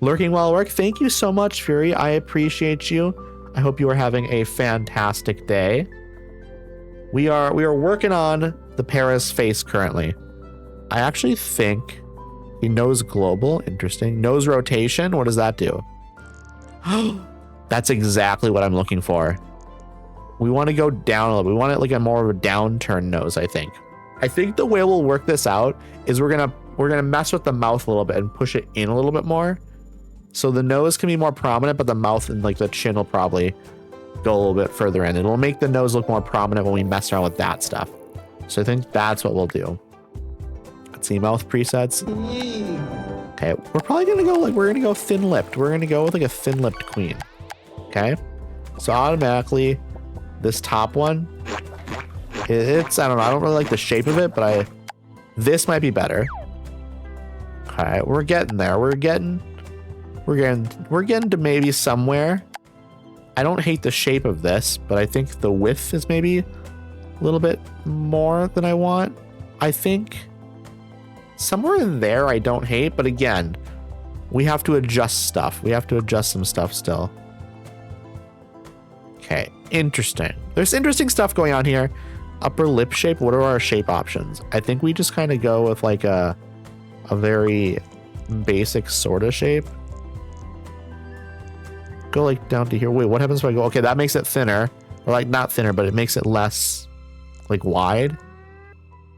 Lurking while at work. Thank you so much, Fury. I appreciate you. I hope you are having a fantastic day. We are working on the Paris face currently. I actually think the nose global, interesting. Nose rotation, what does that do? That's exactly what I'm looking for. We want to go down a little bit. We want it like a more of a downturn nose, I think. I think the way we'll work this out is we're gonna mess with the mouth a little bit and push it in a little bit more. So the nose can be more prominent, but the mouth and like the chin will probably go a little bit further in. It'll make the nose look more prominent when we mess around with that stuff. So I think that's what we'll do. Let's see, mouth presets. Okay, we're probably gonna go like, we're gonna go thin-lipped. We're gonna go with like a thin-lipped queen. Okay, so automatically this top one, it's, I don't know, I don't really like the shape of it, but this might be better. Okay, we're getting there. We're getting to maybe somewhere. I don't hate the shape of this, but I think the width is maybe a little bit more than I want. I think somewhere in there I don't hate, but again, we have to adjust stuff. We have to adjust some stuff still. Okay, interesting. There's interesting stuff going on here. Upper lip shape, what are our shape options? I think we just kind of go with like a very basic sort of shape. Go like down to here. Wait, what happens if I go? Okay, that makes it thinner, or like not thinner, but it makes it less like wide.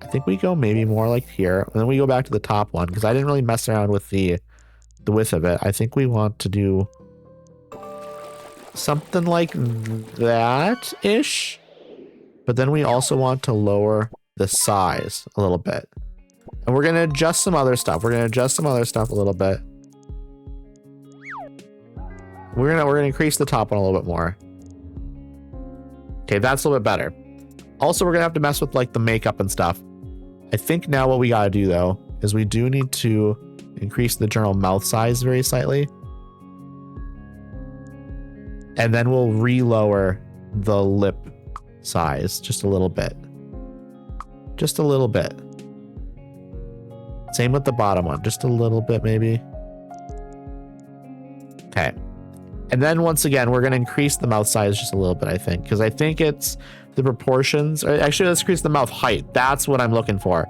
I think we go maybe more like here, and then we go back to the top one because I didn't really mess around with the width of it. I think we want to do something like that ish, but then we also want to lower the size a little bit, and we're gonna adjust some other stuff. We're gonna adjust some other stuff a little bit. We're gonna increase the top one a little bit more. Okay, that's a little bit better. Also, we're gonna have to mess with like the makeup and stuff. I think now what we gotta do though is we do need to increase the general mouth size very slightly, and then we'll re-lower the lip size just a little bit. Just a little bit. Same with the bottom one, just a little bit maybe. Okay. And then once again, we're going to increase the mouth size just a little bit, I think, because I think it's the proportions. Actually, let's increase the mouth height. That's what I'm looking for.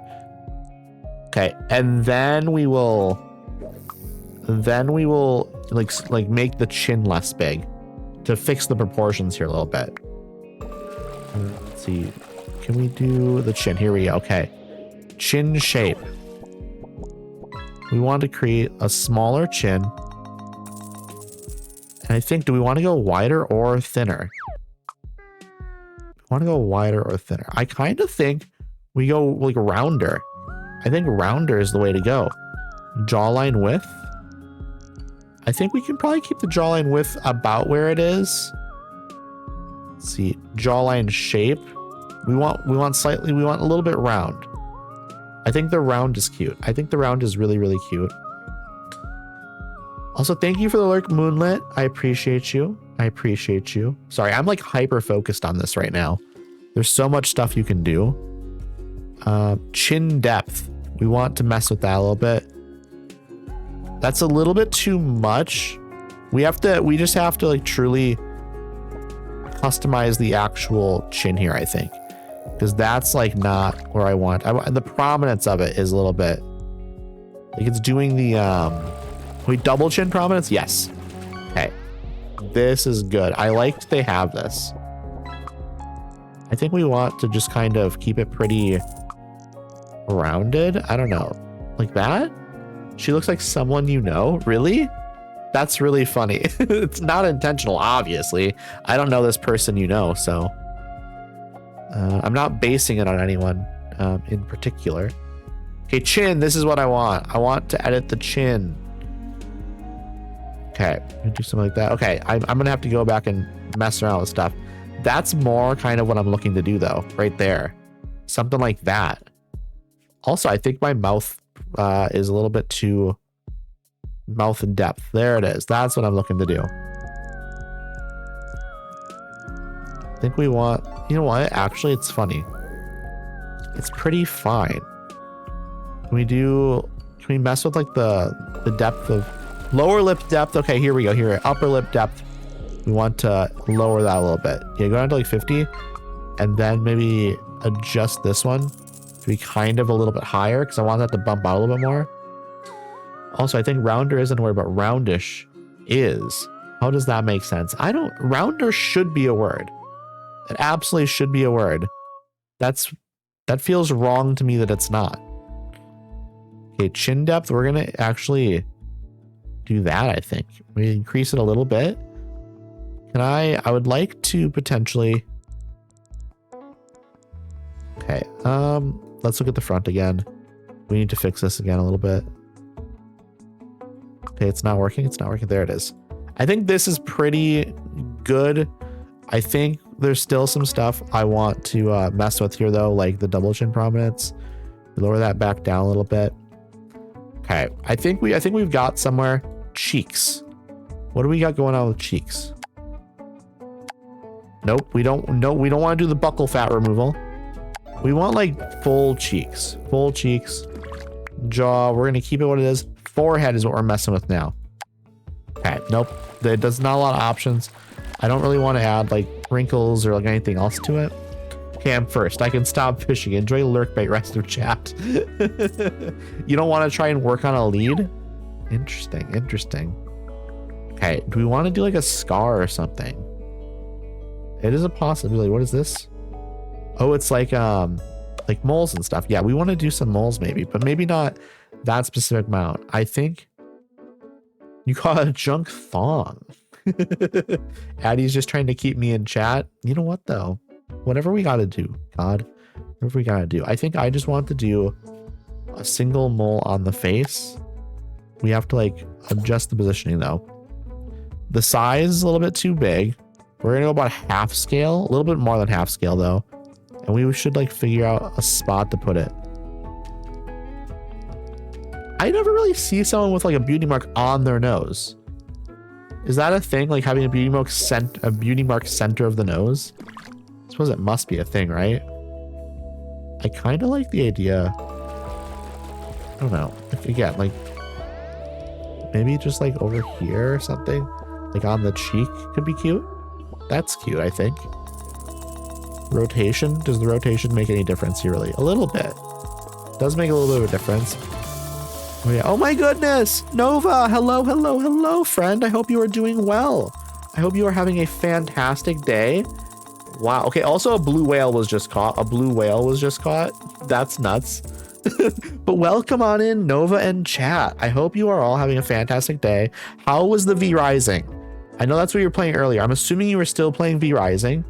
Okay. And then we will like make the chin less big to fix the proportions here a little bit. Let's see. Can we do the chin? Here we go. Okay. Chin shape. We want to create a smaller chin. And I think, do we want to go wider or thinner? We want to go wider or thinner. I kind of think we go like rounder. I think rounder is the way to go. Jawline width. I think we can probably keep the jawline width about where it is. Let's see, jawline shape. We want a little bit round. I think the round is cute. I think the round is really, really cute. Also, thank you for the lurk, Moonlit. I appreciate you. I appreciate you. Sorry, I'm like hyper focused on this right now. There's so much stuff you can do. Chin depth. We want to mess with that a little bit. That's a little bit too much. We just have to like truly customize the actual chin here, I think. Because that's like not where I want. The prominence of it is a little bit like it's doing the wait, double chin prominence? Yes. Okay. This is good. I liked they have this. I think we want to just kind of keep it pretty rounded. I don't know. Like that? She looks like someone you know. Really? That's really funny. It's not intentional, obviously. I don't know this person you know, so I'm not basing it on anyone in particular. Okay, chin. This is what I want. I want to edit the chin. Okay, do something like that. Okay, I'm gonna have to go back and mess around with stuff. That's more kind of what I'm looking to do though, right there. Something like that. Also, I think my mouth is a little bit too mouth in depth. There it is. That's what I'm looking to do. I think we want, you know what? Actually, it's funny. It's pretty fine. Can we mess with like the depth of lower lip depth? Okay, here we go. Here, upper lip depth. We want to lower that a little bit. Yeah, go down to like 50 and then maybe adjust this one to be kind of a little bit higher because I want that to bump out a little bit more. Also, I think rounder isn't a word, but roundish is. How does that make sense? Rounder should be a word. It absolutely should be a word. That feels wrong to me that it's not. Okay, chin depth, we're gonna actually do that, I think. We increase it a little bit. I would like to potentially. Okay, let's look at the front again. We need to fix this again a little bit. Okay, it's not working. It's not working. There it is. I think this is pretty good. I think there's still some stuff I want to mess with here though, like the double chin prominence. Lower that back down a little bit. Okay, I think we've got somewhere. Cheeks. What do we got going on with cheeks? Nope, we don't want to do the buccal fat removal. We want like full cheeks. Full cheeks. Jaw, we're gonna keep it what it is. Forehead is what we're messing with now. Okay, nope. There's not a lot of options. I don't really want to add like wrinkles or like anything else to it. Okay, I'm first. I can stop fishing. Enjoy lurkbait, rest of chat. You don't want to try and work on a lead? Interesting, interesting. Okay, do we want to do like a scar or something? It is a possibility. What is this? Oh, it's like moles and stuff. Yeah, we want to do some moles maybe, but maybe not that specific amount. I think you call it a junk thong. Addie's just trying to keep me in chat. You know what though? Whatever we gotta do, God. Whatever we gotta do. I think I just want to do a single mole on the face. We have to like adjust the positioning though. The size is a little bit too big. We're gonna go about half scale, a little bit more than half scale though. And we should like figure out a spot to put it. I never really see someone with like a beauty mark on their nose. Is that a thing? Like having a beauty mark center of the nose? I suppose it must be a thing, right? I kind of like the idea. I don't know. Again, like maybe just like over here or something, like on the cheek could be cute. That's cute, I think. Rotation. Does the rotation make any difference here? Really? A little bit. Does make a little bit of a difference. Oh yeah. Oh my goodness, Nova. Hello, hello, hello, friend. I hope you are doing well. I hope you are having a fantastic day. Wow. Okay. Also, a blue whale was just caught. That's nuts. But welcome on in, Nova and chat. I hope you are all having a fantastic day. How was the V Rising? I know that's what you were playing earlier. I'm assuming you were still playing V Rising.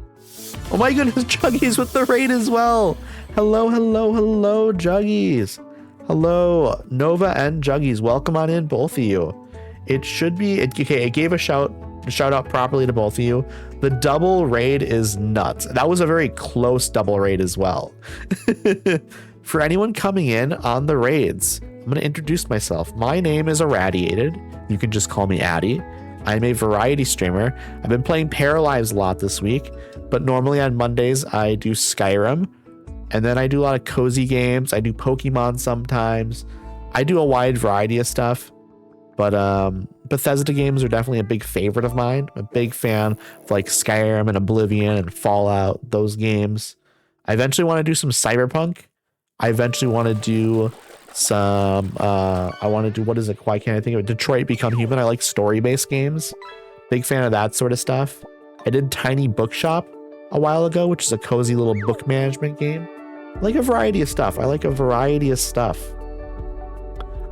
Oh my goodness, Juggies with the raid as well. Hello, hello, hello, Juggies. Hello, Nova and Juggies. Welcome on in, both of you. It should be, okay, it gave a shout out properly to both of you. The double raid is nuts. That was a very close double raid as well. For anyone coming in on the raids, I'm going to introduce myself. My name is Irradiated. You can just call me Addy. I'm a variety streamer. I've been playing Paralives a lot this week, but normally on Mondays I do Skyrim, and then I do a lot of cozy games. I do Pokemon sometimes. I do a wide variety of stuff, but Bethesda games are definitely a big favorite of mine. I'm a big fan of like Skyrim and Oblivion and Fallout, those games. I eventually want to do some Cyberpunk. I eventually want to do some what is it? Why can't I think of it? Detroit Become Human. I like story-based games. Big fan of that sort of stuff. I did Tiny Bookshop a while ago, which is a cozy little book management game. I like a variety of stuff. I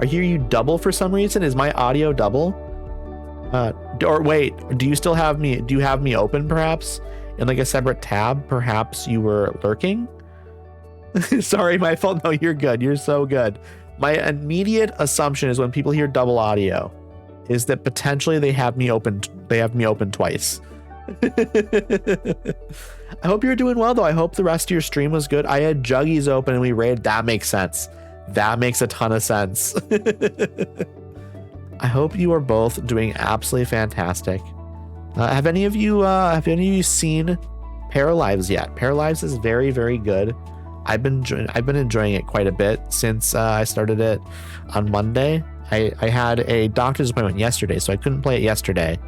hear you double for some reason. Is my audio double? Or wait, do you still have me? Do you have me open perhaps in like a separate tab? Perhaps you were lurking? Sorry, my fault. No, you're good. You're so good. My immediate assumption is when people hear double audio is that potentially they have me open twice. I hope you're doing well though. I hope the rest of your stream was good. I had Juggies open and we raided. That makes sense. That makes a ton of sense. I hope you are both doing absolutely fantastic. Have any of you seen Paralives yet? Paralives is very, very good. I've been enjoying it quite a bit since I started it on Monday. I had a doctor's appointment yesterday, so I couldn't play it yesterday.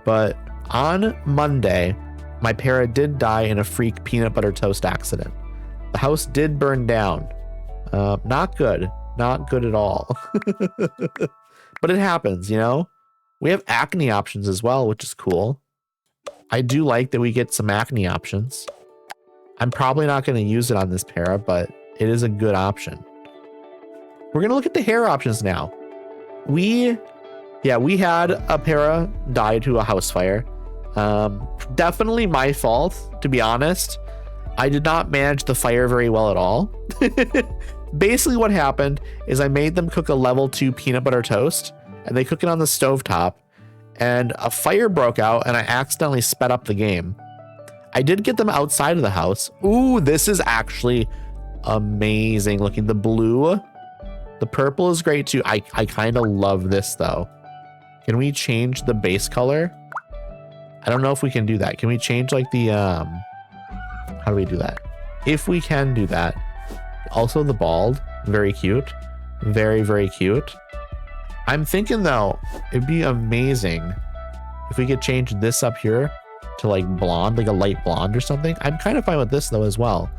But on Monday, my para did die in a freak peanut butter toast accident. The house did burn down. Not good. Not good at all. But it happens, you know? We have acne options as well, which is cool. I do like that we get some acne options. I'm probably not going to use it on this para, but it is a good option. We're going to look at the hair options now. We had a para die to a house fire. Definitely my fault, to be honest. I did not manage the fire very well at all. Basically what happened is I made them cook a level 2 peanut butter toast, and they cook it on the stovetop, and a fire broke out and I accidentally sped up the game. I did get them outside of the house. Ooh, this is actually amazing looking. The blue, the purple is great too. I kind of love this though. Can we change the base color? I don't know if we can do that. Can we change like the, how do we do that? If we can do that. Also the bald, very cute. Very, very cute. I'm thinking though, it'd be amazing if we could change this up here to like blonde, like a light blonde or something. I'm kind of fine with this though as well.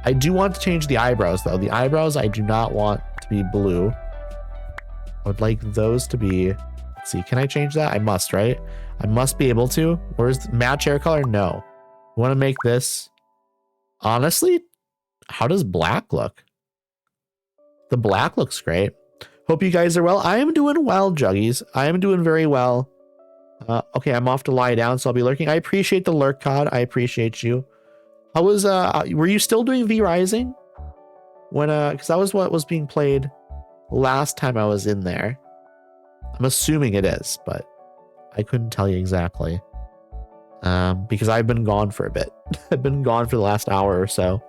I do want to change the eyebrows though. The eyebrows I do not want to be blue. I would like those to be, let's see, can I change that? I must, right? I must be able to. Where's the match hair color? No. I want to make this, honestly, how does black look? The black looks great. Hope you guys are well. I am doing well, Juggies. I am doing very well. Okay, I'm off to lie down, so I'll be lurking. I appreciate the lurk, COD. I appreciate you. How was, were you still doing V Rising? When, because that was what was being played last time I was in there. I'm assuming it is, but I couldn't tell you exactly. Because I've been gone for a bit. I've been gone for the last hour or so.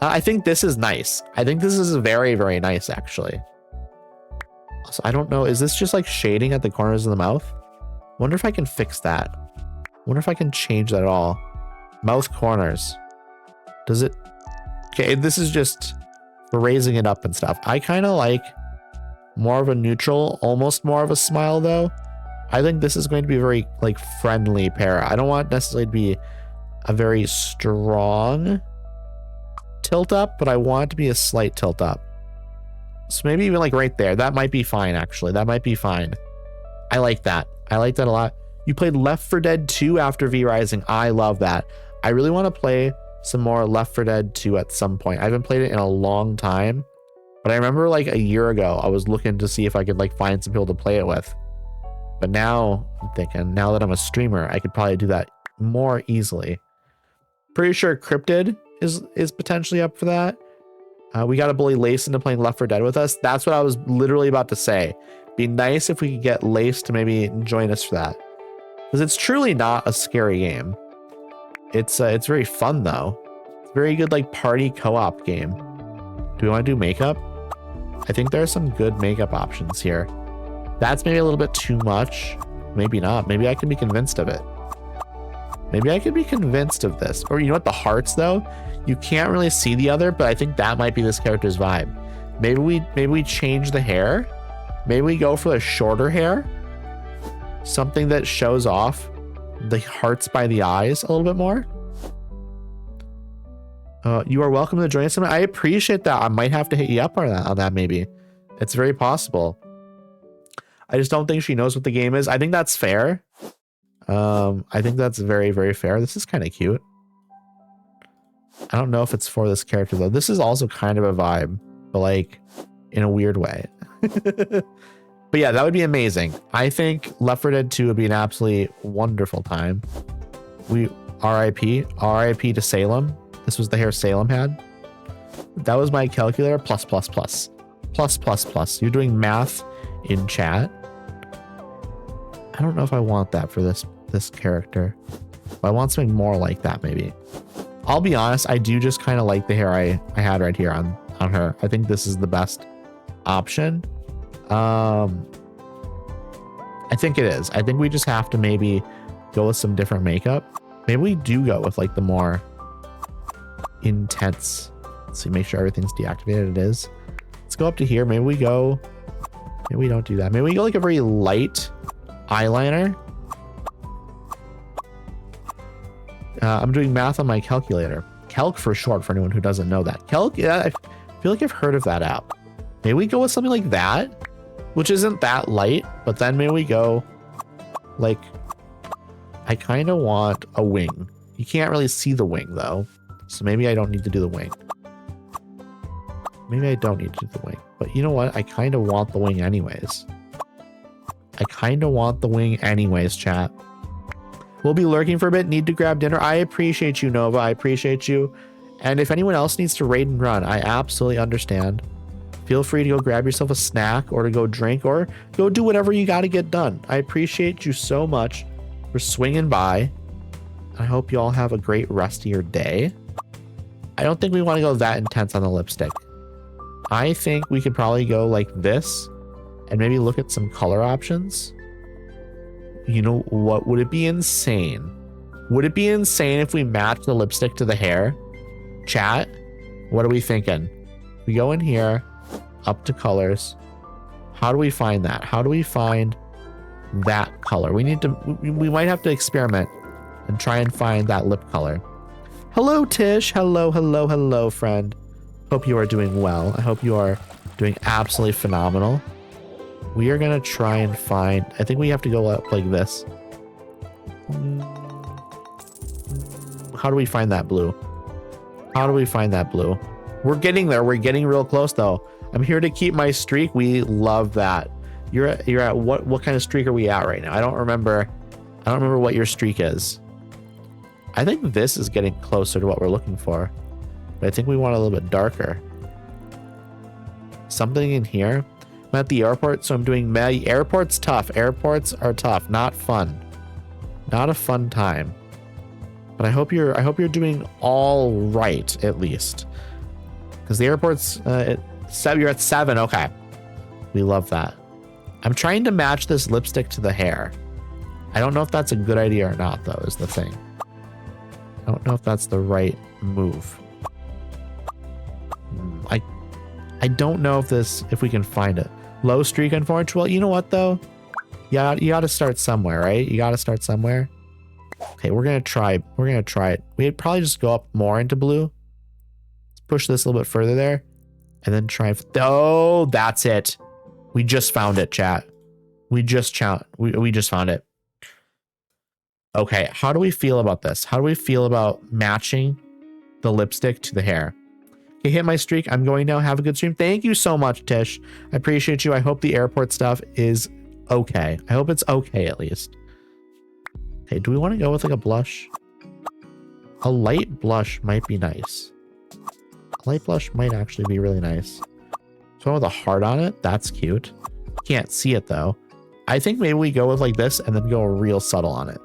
I think this is nice. I think this is very, very nice, actually. So I don't know. Is this just like shading at the corners of the mouth? Wonder if I can fix that. Wonder if I can change that at all. Mouth corners. Does it? Okay, this is just for raising it up and stuff. I kind of like more of a neutral, almost more of a smile though. I think this is going to be very like friendly para. I don't want it necessarily to be a very strong tilt up, but I want it to be a slight tilt up. So maybe even like right there. That might be fine, actually. That might be fine. I like that. I like that a lot. You played Left 4 Dead 2 after V Rising. I love that. I really want to play some more Left 4 Dead 2 at some point. I haven't played it in a long time, but I remember like a year ago, I was looking to see if I could like find some people to play it with. But now I'm thinking, now that I'm a streamer, I could probably do that more easily. Pretty sure Cryptid is potentially up for that. We got to bully Lace into playing Left 4 Dead with us. That's what I was literally about to say. Be nice if we could get Lace to maybe join us for that. Because it's truly not a scary game. It's very fun though. It's a very good like party co-op game. Do we want to do makeup? I think there are some good makeup options here. That's maybe a little bit too much. Maybe not. Maybe I can be convinced of it. Maybe I could be convinced of this. Or you know what? The hearts though, you can't really see the other, but I think that might be this character's vibe. Maybe we change the hair. Maybe we go for the shorter hair. Something that shows off the hearts by the eyes a little bit more. You are welcome to join us. I appreciate that. I might have to hit you up on that maybe. It's very possible. I just don't think she knows what the game is. I think that's fair. I think that's very, very fair. This is kind of cute. I don't know if it's for this character though. This is also kind of a vibe, but like in a weird way. But yeah, that would be amazing. I think Left 4 Dead 2 would be an absolutely wonderful time. We RIP to Salem. This was the hair Salem had. That was my calculator. Plus. You're doing math in chat. I don't know if I want that for this character. I want something more like that maybe. I'll be honest, I do just kind of like the hair I had right here on her. I think this is the best option. I think it is. I think we just have to maybe go with some different makeup. Maybe we do go with like the more intense. Let's see, make sure everything's deactivated. It is. Let's go up to here. Maybe we go, maybe we don't do that. Maybe we go like a very light eyeliner. I'm doing math on my calculator. Calc for short, for anyone who doesn't know that. Calc, yeah, I feel like I've heard of that app. Maybe we go with something like that, which isn't that light, but then maybe we go like, I kind of want a wing. You can't really see the wing though. So maybe I don't need to do the wing. Maybe I don't need to do the wing, but you know what? I kind of want the wing anyways. I kind of want the wing anyways, chat. We'll be lurking for a bit. Need to grab dinner. I appreciate you, Nova. I appreciate you. And if anyone else needs to raid and run, I absolutely understand. Feel free to go grab yourself a snack or to go drink or go do whatever you got to get done. I appreciate you so much for swinging by. I hope you all have a great rest of your day. I don't think we want to go that intense on the lipstick. I think we could probably go like this and maybe look at some color options. You know what? Would it be insane? Would it be insane if we match the lipstick to the hair? Chat, what are we thinking? We go in here, up to colors. How do we find that? How do we find that color? We need to, we might have to experiment and try and find that lip color. Hello, Tish. Hello, hello, hello, friend. Hope you are doing well. I hope you are doing absolutely phenomenal. We are going to try and find, I think we have to go up like this. How do we find that blue? How do we find that blue? We're getting there. We're getting real close though. I'm here to keep my streak. We love that. You're at what kind of streak are we at right now? I don't remember what your streak is. I think this is getting closer to what we're looking for. But I think we want a little bit darker. Something in here. I'm at the airport, so I'm doing airport's tough. Airports are tough, not fun. Not a fun time. But I hope you're doing all right at least. Because the airport's you're at 7. Okay. We love that. I'm trying to match this lipstick to the hair. I don't know if that's a good idea or not though, is the thing. I don't know if that's the right move. I don't know if we can find it. Low streak, unfortunately. Well, you know what though? Yeah, you got to start somewhere, right? You got to start somewhere. Okay, we're gonna try it. We'd probably just go up more into blue. Let's push this a little bit further there, and then try. Oh, that's it. We just found it, chat. We just found it. Okay, how do we feel about this? How do we feel about matching the lipstick to the hair? Okay, hit my streak. I'm going now. Have a good stream. Thank you so much, Tish. I appreciate you. I hope the airport stuff is okay. I hope it's okay at least. Okay, do we want to go with like a blush? A light blush might be nice. A light blush might actually be really nice. So with a heart on it, that's cute. Can't see it though. I think maybe we go with like this and then go real subtle on it.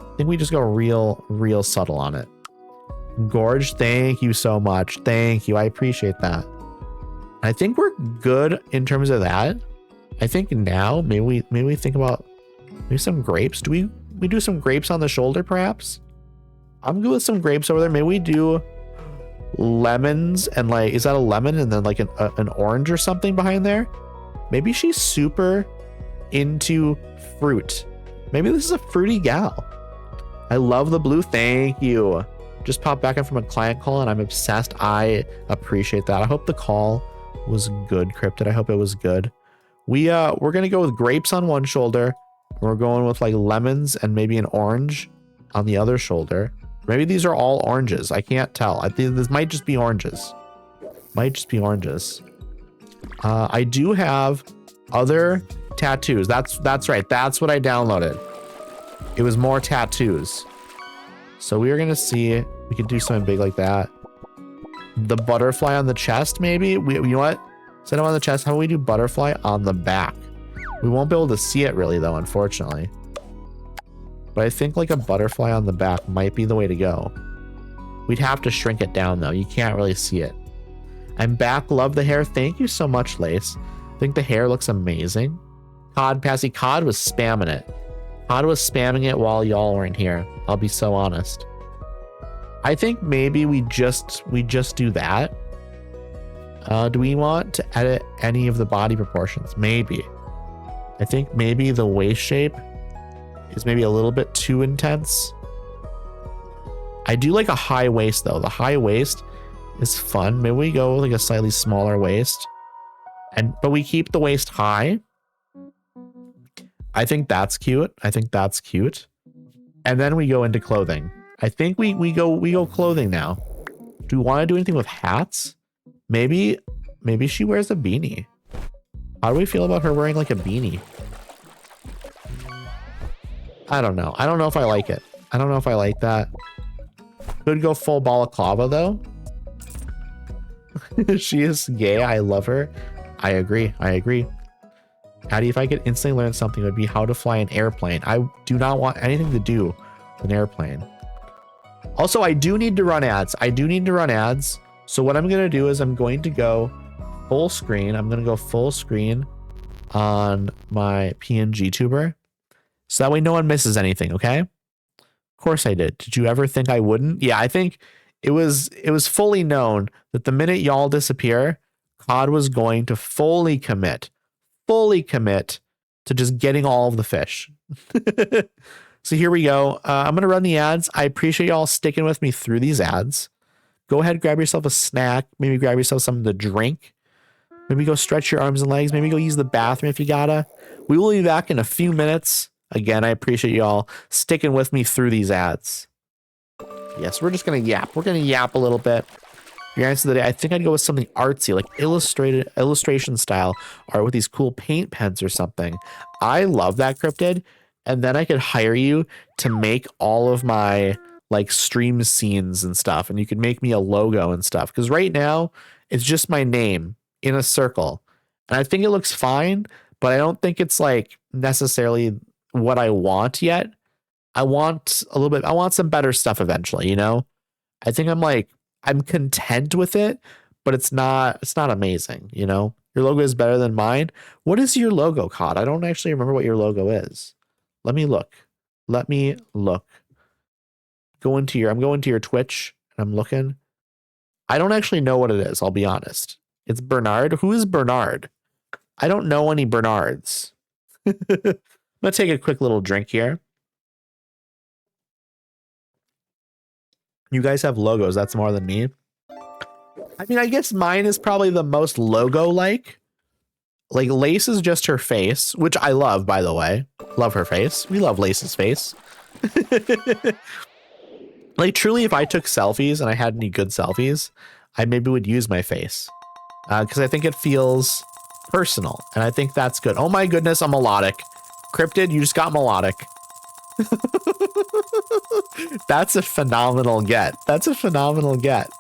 I think we just go real subtle on it. Gorge, thank you so much. Thank you. I appreciate that. I think we're good in terms of that. I think now maybe we think about maybe some grapes. Do we do some grapes on the shoulder perhaps? I'm good with some grapes over there. Maybe we do lemons and like, is that a lemon and then like an orange or something behind there? Maybe she's super into fruit. Maybe this is a fruity gal. I love the blue. Thank you. Just popped back in from a client call and I'm obsessed. I appreciate that. I hope the call was good, Cryptid. I hope it was good. We're gonna go with grapes on one shoulder. We're going with like lemons and maybe an orange on the other shoulder. Maybe these are all oranges. I can't tell. I think this might just be oranges. Might just be oranges. I do have other tattoos. That's right. That's what I downloaded. It was more tattoos. So we are gonna see. We could do something big like that. The butterfly on the chest, maybe. You know what? Instead of on the chest, how do we do butterfly on the back? We won't be able to see it really though, unfortunately. But I think like a butterfly on the back might be the way to go. We'd have to shrink it down though. You can't really see it. I'm back. Love the hair. Thank you so much, Lace. I think the hair looks amazing. Cod Passy. Cod was spamming it. Cod was spamming it while y'all weren't here. I'll be so honest. I think maybe we just do that. Do we want to edit any of the body proportions? Maybe. I think maybe the waist shape is maybe a little bit too intense. I do like a high waist though. The high waist is fun. Maybe we go with like a slightly smaller waist, but we keep the waist high. I think that's cute. I think that's cute. And then we go into clothing. I think we go clothing now. Do we want to do anything with hats? Maybe she wears a beanie. How do we feel about her wearing like a beanie? I don't know. I don't know if I like it. I don't know if I like that. Could go full balaclava though. She is gay. I love her. I agree. I agree. Addy, if I could instantly learn something, it would be how to fly an airplane. I do not want anything to do with an airplane. Also, I do need to run ads. I do need to run ads. So what I'm going to do is I'm going to go full screen. I'm going to go full screen on my PNG tuber. So that way no one misses anything, okay? Of course I did. Did you ever think I wouldn't? Yeah, I think it was fully known that the minute y'all disappear, COD was going to fully commit to just getting all of the fish. So here we go. I'm going to run the ads. I appreciate y'all sticking with me through these ads. Go ahead, grab yourself a snack. Maybe grab yourself something to drink. Maybe go stretch your arms and legs. Maybe go use the bathroom if you gotta. We will be back in a few minutes. Again, I appreciate y'all sticking with me through these ads. Yes, we're just going to yap. We're going to yap a little bit. Your answer of the day, I think I'd go with something artsy, like illustration style art with these cool paint pens or something. I love that, Cryptid. And then I could hire you to make all of my like stream scenes and stuff. And you could make me a logo and stuff. Because right now it's just my name in a circle. And I think it looks fine, but I don't think it's like necessarily what I want yet. I want a little bit, I want some better stuff eventually, you know? I think I'm content with it, but it's not amazing, you know? Your logo is better than mine. What is your logo, COD? I don't actually remember what your logo is. Let me look. I'm going to your Twitch and I'm looking. I don't actually know what it is, I'll be honest. It's Bernard. Who is Bernard? I don't know any Bernards. I'm gonna take a quick little drink here. You guys have logos. That's more than me. I mean, I guess mine is probably the most logo-like. Like, Lace is just her face, which I love, by the way. Love her face. We love Lace's face. Like, truly, if I took selfies and I had any good selfies, I maybe would use my face. Because I think it feels personal. And I think that's good. Oh my goodness, a melodic. Cryptid, you just got melodic. That's a phenomenal get. That's a phenomenal get.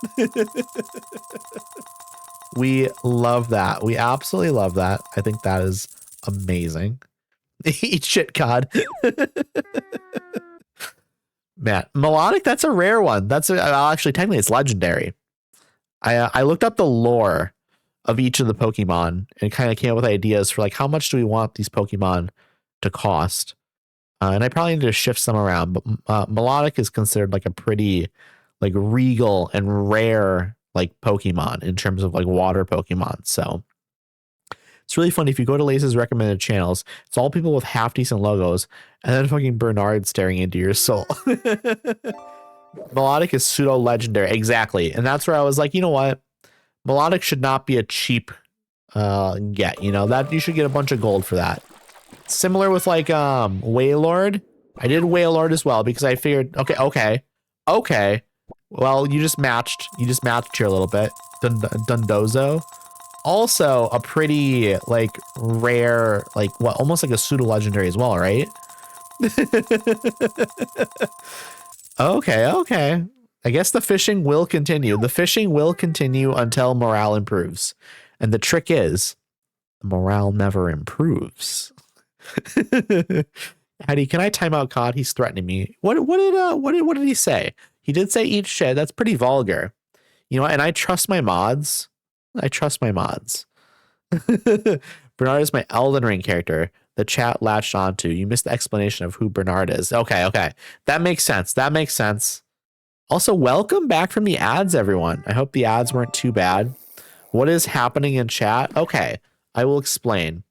We love that. We absolutely love that. I think that is amazing. Eat shit, COD. Man, melodic, that's a rare one. Actually, technically it's legendary. I looked up the lore of each of the Pokemon and kind of came up with ideas for like how much do we want these Pokemon to cost. And I probably need to shift some around, but melodic is considered like a pretty like regal and rare like Pokemon in terms of like water Pokemon. So it's really funny if you go to Lace's recommended channels, it's all people with half decent logos and then fucking Bernard staring into your soul. Melodic is pseudo legendary. Exactly. And that's where I was like, you know what? Melodic should not be a cheap get, you know, that you should get a bunch of gold for that. Similar with like Wailord. I did Wailord as well because I figured okay. Well, you just matched here a little bit. Dundozo. Also a pretty like rare, like what, almost like a pseudo legendary as well, right? Okay. I guess the fishing will continue. The fishing will continue until morale improves. And the trick is morale never improves. Hattie, can I time out COD? He's threatening me. What did he say? He did say eat shit. That's pretty vulgar. You know, and I trust my mods. I trust my mods. Bernard is my Elden Ring character. The chat latched onto. You missed the explanation of who Bernard is. Okay, okay. That makes sense. That makes sense. Also, welcome back from the ads, everyone. I hope the ads weren't too bad. What is happening in chat? Okay, I will explain.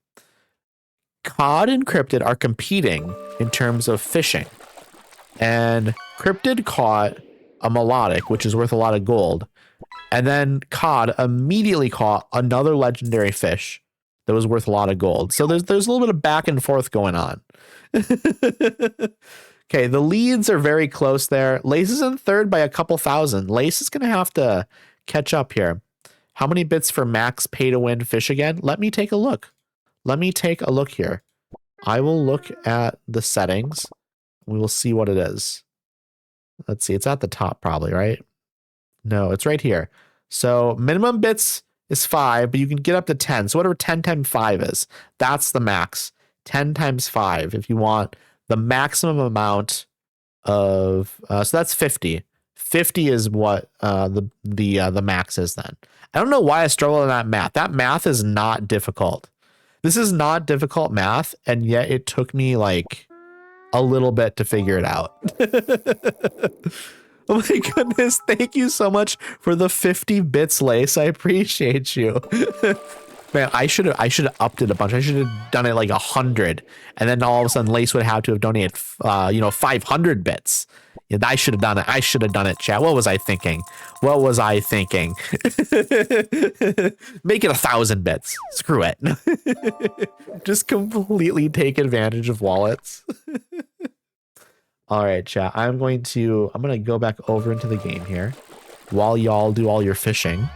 COD and Cryptid are competing in terms of fishing. And Cryptid caught a melodic, which is worth a lot of gold. And then COD immediately caught another legendary fish that was worth a lot of gold. So there's a little bit of back and forth going on. Okay, the leads are very close there. Lace is in third by a couple thousand. Lace is going to have to catch up here. How many bits for max pay to win fish again? Let me take a look. Let me take a look here. I will look at the settings. We will see what it is. Let's see. It's at the top probably, right? No, it's right here. So minimum bits is 5, but you can get up to 10. So whatever 10 times 5 is, that's the max. 10 times 5 if you want the maximum amount of so that's 50. 50 is what the max is then. I don't know why I struggle with that math. That math is not difficult. This is not difficult math, and yet it took me like a little bit to figure it out. Oh my goodness, thank you so much for the 50 bits, Lace. I appreciate you. Man, I should have upped it a bunch. I should have done it like 100, and then all of a sudden Lace would have to have donated 500 bits. Yeah, I should have done it. I should have done it, chat. What was I thinking? What was I thinking? Make it 1,000 bits. Screw it. Just completely take advantage of wallets. All right, chat. I'm gonna go back over into the game here while y'all do all your fishing.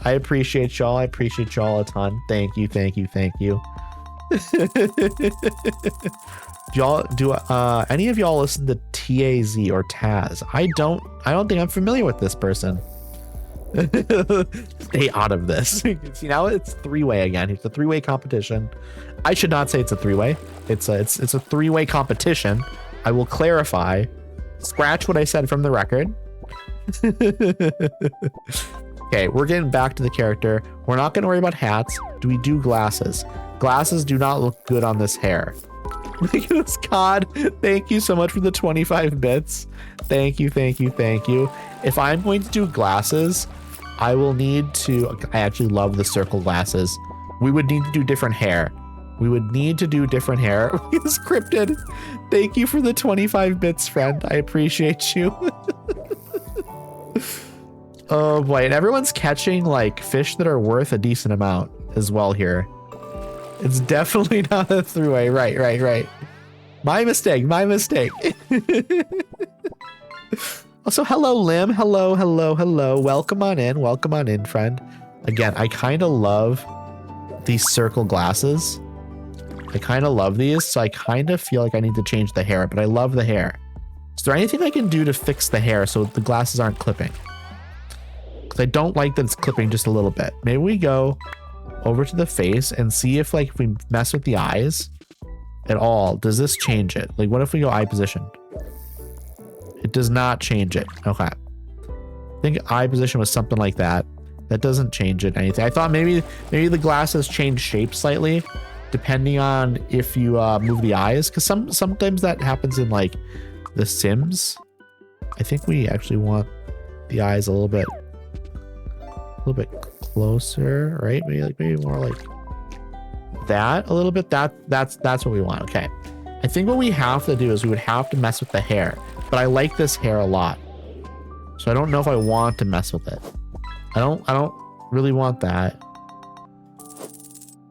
I appreciate y'all. I appreciate y'all a ton. Thank you. Thank you. Thank you. Do any of y'all listen to TAZ or Taz? I don't think I'm familiar with this person. Stay out of this. See, now it's three-way again. It's a three-way competition. I should not say it's a three-way. It's a three-way competition. I will clarify. Scratch what I said from the record. Okay, we're getting back to the character. We're not going to worry about hats. Do we do glasses? Glasses do not look good on this hair. Look at this COD. Thank you so much for the 25 bits. Thank you, thank you, thank you. If I'm going to do glasses, I will need to... I actually love the circle glasses. We would need to do different hair. We would need to do different hair. It's Cryptid. Thank you for the 25 bits, friend. I appreciate you. Oh boy, and everyone's catching like fish that are worth a decent amount as well here. It's definitely not a three-way. Right. My mistake. Also, hello, Lim. Hello. Welcome on in, friend. Again, I kind of love these circle glasses. I kind of love these, so I kind of feel like I need to change the hair, but I love the hair. Is there anything I can do to fix the hair so the glasses aren't clipping? Because I don't like that it's clipping just a little bit. Maybe we go over to the face and see if like if we mess with the eyes at all, does this change it? Like what if we go eye position? It does not change it. Okay. I think eye position was something like that. That doesn't change it anything. I thought maybe the glasses change shape slightly depending on if you move the eyes, because sometimes that happens in like the Sims. I think we actually want the eyes a little bit closer, right? Maybe more like that a little bit. That's what we want. Okay. I think what we have to do is we would have to mess with the hair, but I like this hair a lot. So I don't know if I want to mess with it. I don't really want that.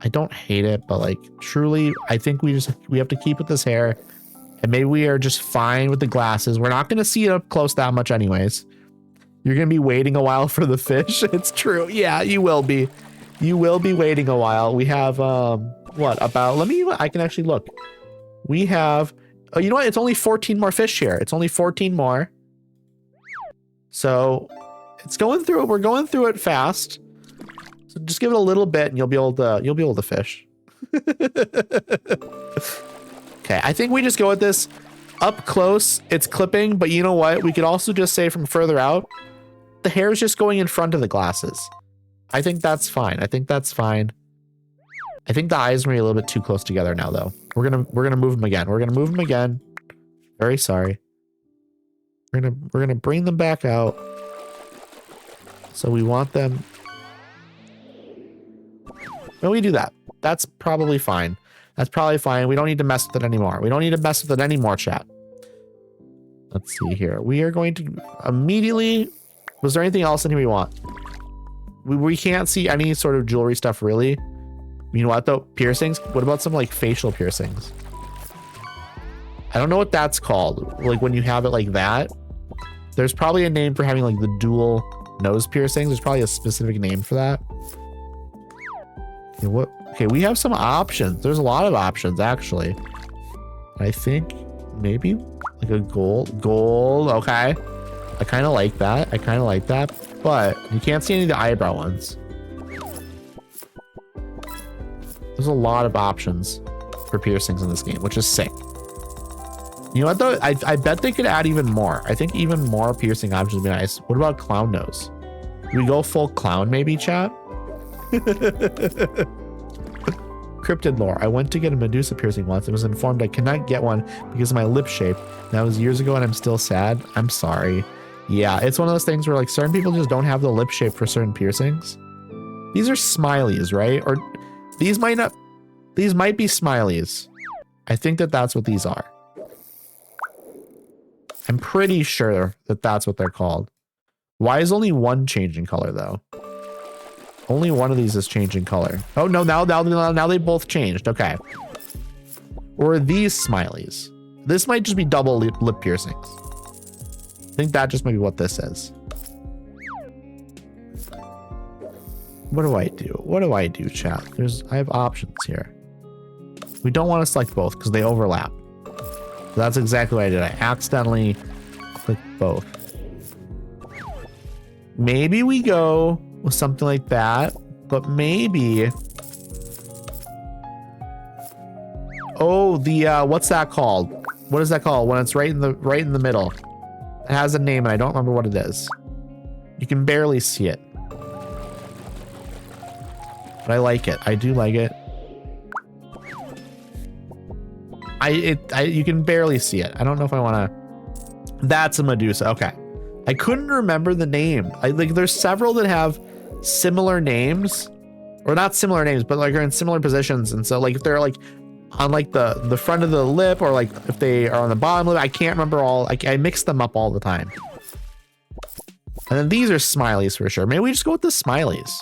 I don't hate it, but like truly, I think we have to keep with this hair, and maybe we are just fine with the glasses. We're not going to see it up close that much anyways. You're going to be waiting a while for the fish. It's true. Yeah, you will be. You will be waiting a while. We have, what about, I can actually look. We have, oh, you know what? It's only 14 more fish here. It's only 14 more. So it's going through it. We're going through it fast. So just give it a little bit and you'll be able to fish. Okay, I think we just go with this. Up close, it's clipping, but you know what? We could also just say from further out, the hair is just going in front of the glasses. I think that's fine. I think that's fine. I think the eyes are a little bit too close together now, though. We're gonna move them again. We're gonna move them again. Very sorry. We're gonna bring them back out. So we want them. When we do that, that's probably fine. That's probably fine. We don't need to mess with it anymore. We don't need to mess with it anymore, chat. Let's see here. We are going to immediately. Was there anything else in here we want? We can't see any sort of jewelry stuff, really. You know what, though? Piercings? What about some, like, facial piercings? I don't know what that's called. Like, when you have it like that. There's probably a name for having, like, the dual nose piercings. There's probably a specific name for that. Okay, what? Okay, we have some options. There's a lot of options, actually. I think maybe, like, a gold. Gold, okay. I kind of like that. I kind of like that. But you can't see any of the eyebrow ones. There's a lot of options for piercings in this game, which is sick. You know what, though? I bet they could add even more. I think even more piercing options would be nice. What about clown nose? Do we go full clown, maybe, chat? Cryptid lore. I went to get a Medusa piercing once. I was informed I cannot get one because of my lip shape. That was years ago and I'm still sad. I'm sorry. Yeah, it's one of those things where, like, certain people just don't have the lip shape for certain piercings. These are smileys, right? Or these might not. These might be smileys. I think that that's what these are. I'm pretty sure that that's what they're called. Why is only one changing color, though? Only one of these is changing color. Oh, no, now they both changed. Okay. Or are these smileys? This might just be double lip piercings. I think that just might be what this is. What do I do? What do I do, chat? I have options here. We don't want to select both because they overlap. So that's exactly what I did. I accidentally clicked both. Maybe we go with something like that, but maybe. Oh, the what's that called? What is that called when it's right in the middle? It has a name and I don't remember what it is. You can barely see it. But I like it. I do like it. You can barely see it. I don't know if I want to. That's a Medusa. Okay. I couldn't remember the name. There's several that have similar names, or not similar names, but like are in similar positions. And so, like, if they're like on like the front of the lip, or like if they are on the bottom lip, I can't remember all. I mix them up all the time. And then these are smileys for sure. Maybe we just go with the smileys.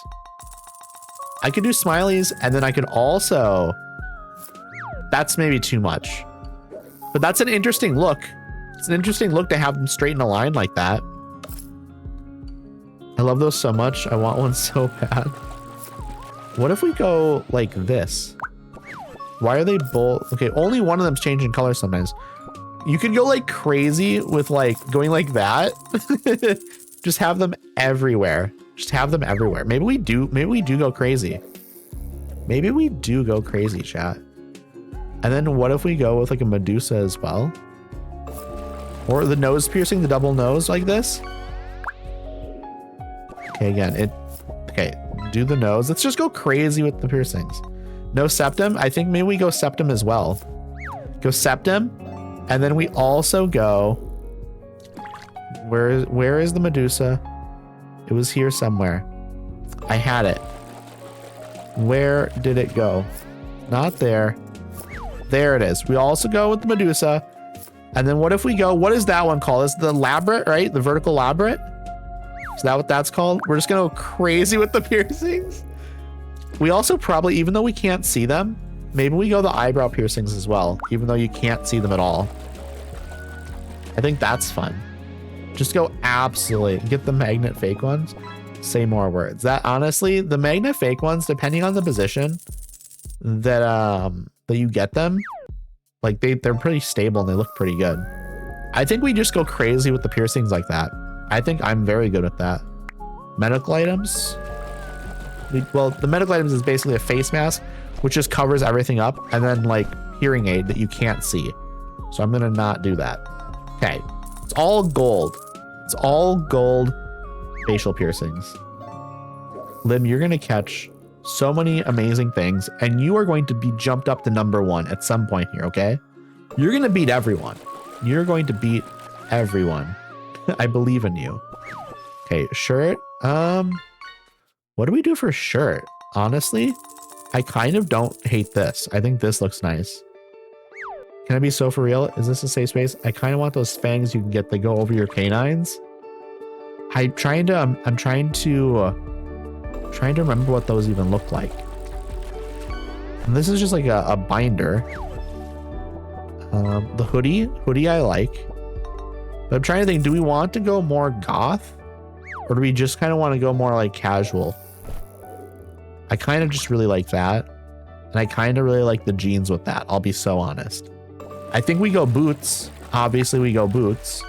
I could do smileys, and then I could also. That's maybe too much, but that's an interesting look. It's an interesting look to have them straight in a line like that. I love those so much. I want one so bad. What if we go like this? Why are they both? Okay, only one of them's changing color sometimes. You could go like crazy with like going like that. Just have them everywhere. Just have them everywhere. Maybe we do go crazy. Maybe we do go crazy, chat. And then what if we go with like a Medusa as well? Or the nose piercing, the double nose like this? Okay, again, okay, do the nose. Let's just go crazy with the piercings. No septum? I think maybe we go septum as well. Go septum, and then we also go... Where is the Medusa? It was here somewhere. I had it. Where did it go? Not there. There it is. We also go with the Medusa. And then what if we go, what is that one called? It's the labret, right? The vertical labret? Is that what that's called? We're just gonna go crazy with the piercings. We also probably, even though we can't see them, maybe we go the eyebrow piercings as well, even though you can't see them at all. I think that's fun. Just go absolutely, get the magnet fake ones. Say more words. That honestly, the magnet fake ones, depending on the position that you get them, like they're pretty stable and they look pretty good. I think we just go crazy with the piercings like that. I think I'm very good at that. Medical items. Well, the medical items is basically a face mask. which just covers everything up, and then like hearing aid that you can't see. So I'm gonna not do that. Okay, it's all gold. It's all gold facial piercings. Lim, you're gonna catch so many amazing things, and you are going to be jumped up to #1 at some point here, okay? You're gonna beat everyone. You're going to beat everyone. I believe in you. Okay, shirt. What do we do for shirt? Honestly, I kind of don't hate this. I think this looks nice. Can I be so for real? Is this a safe space? I kind of want those fangs you can get that go over your canines. I'm trying to remember what those even look like. And this is just like a binder. The hoodie I like. But I'm trying to think, do we want to go more goth? Or do we just kind of want to go more like casual? I kind of just really like that. And I kind of really like the jeans with that. I'll be so honest. I think we go boots. Obviously we go boots.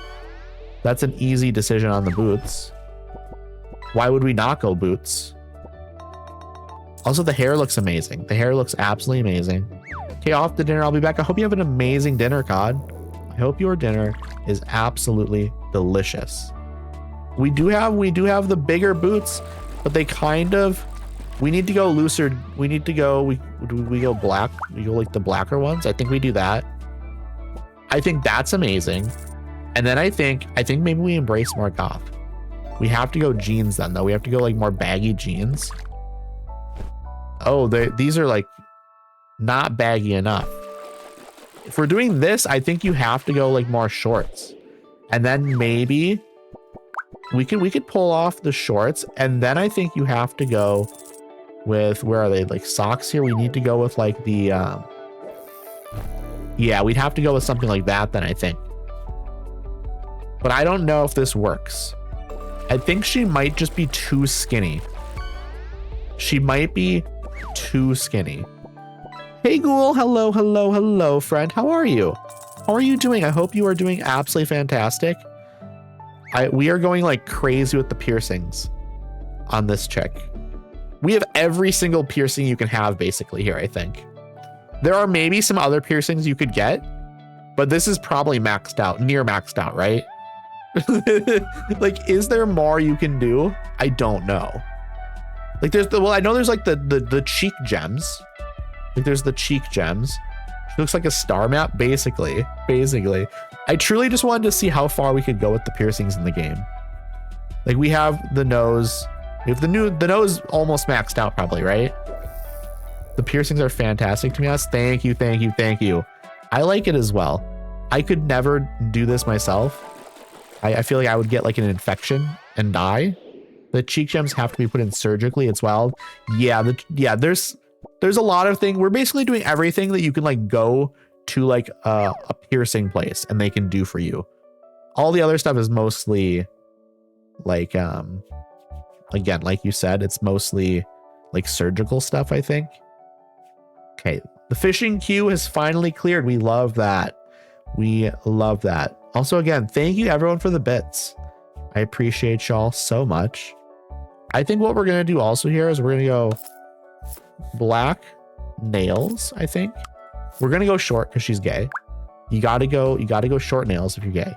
That's an easy decision on the boots. Why would we not go boots? Also, the hair looks amazing. The hair looks absolutely amazing. Okay, off to dinner. I'll be back. I hope you have an amazing dinner, Cod. I hope your dinner is absolutely delicious. We do have the bigger boots, but they kind of, we need to go looser. We need to go, we go black. We go like the blacker ones. I think we do that. I think that's amazing. And then I think maybe we embrace more goth. We have to go jeans then though. We have to go like more baggy jeans. Oh, these are like not baggy enough. If we're doing this, I think you have to go like more shorts. And then maybe we could pull off the shorts, and then I think you have to go with, where are they, like socks here? We need to go with like the yeah, we'd have to go with something like that then, I think. But I don't know if this works. I think she might just be too skinny. She might be too skinny. Hey Ghoul, hello friend. How are you? How are you doing? I hope you are doing absolutely fantastic. We are going like crazy with the piercings on this chick. We have every single piercing you can have basically here, I think. There are maybe some other piercings you could get, but this is probably maxed out, near maxed out, right? Like, is there more you can do? I don't know. Like there's the, well, I know there's like the cheek gems. Like there's the cheek gems. She looks like a star map, basically. I truly just wanted to see how far we could go with the piercings in the game. Like we have the nose. We have the nose almost maxed out probably, right? The piercings are fantastic to be honest. Thank you. I like it as well. I could never do this myself. I feel like I would get like an infection and die. The cheek gems have to be put in surgically. It's wild. Yeah, there's a lot of things. We're basically doing everything that you can like go to like a piercing place and they can do for you. All the other stuff is mostly like again, like you said, it's mostly like surgical stuff, I think. Okay, the fishing queue has finally cleared. We love that. Also, again, thank you everyone for the bits. I appreciate y'all so much. I think what we're gonna do also here is we're gonna go black nails. I think we're gonna go short because she's gay. You gotta go short nails if you're gay.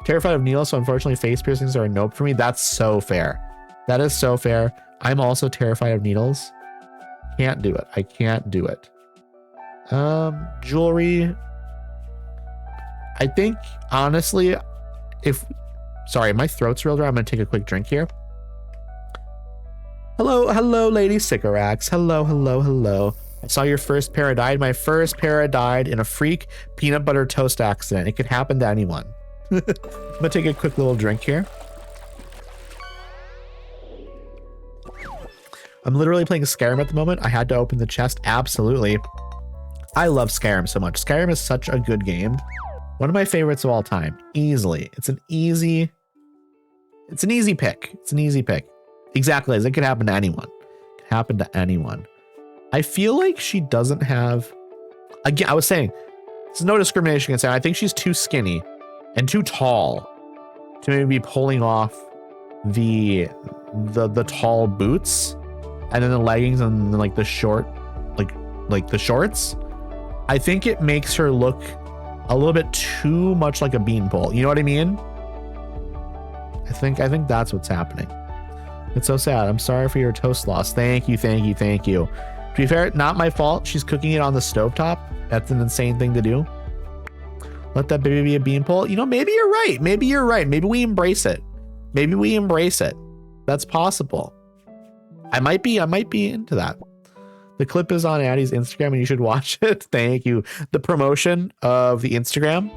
Terrified of needles, so unfortunately face piercings are a nope for me. That's so fair. That is so fair. I'm also terrified of needles. Can't do it. I can't do it. Jewelry. I think honestly, sorry, my throat's real dry. I'm gonna take a quick drink here. Hello, Lady Sycorax. Hello. I saw your first para died. My first para died in a freak peanut butter toast accident. It could happen to anyone. I'm gonna take a quick little drink here. I'm literally playing Skyrim at the moment. I had to open the chest. Absolutely. I love Skyrim so much. Skyrim is such a good game. One of my favorites of all time. Easily. It's an easy pick. Exactly. As it could happen to anyone. I feel like she doesn't have, again, I was saying, there's no discrimination against her. I think she's too skinny and too tall to maybe be pulling off the tall boots and then the leggings and then like the short like the shorts, I think it makes her look a little bit too much like a beanpole. You know what I mean? I think that's what's happening. It's so sad. I'm sorry for your toast loss. Thank you. To be fair, not my fault. She's cooking it on the stovetop. That's an insane thing to do. Let that baby be a beanpole. You know, maybe you're right. Maybe we embrace it. That's possible. I might be into that. The clip is on Addie's Instagram and you should watch it. Thank you. The promotion of the Instagram.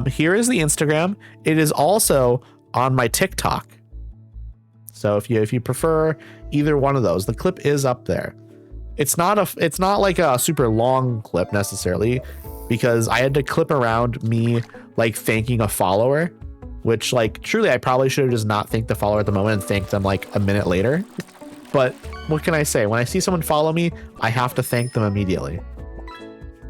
Here is the Instagram. It is also on my TikTok. So if you prefer either one of those, the clip is up there. It's not like a super long clip necessarily, because I had to clip around me like thanking a follower, which like truly I probably should have just not thanked the follower at the moment and thanked them like a minute later. But what can I say? When I see someone follow me, I have to thank them immediately.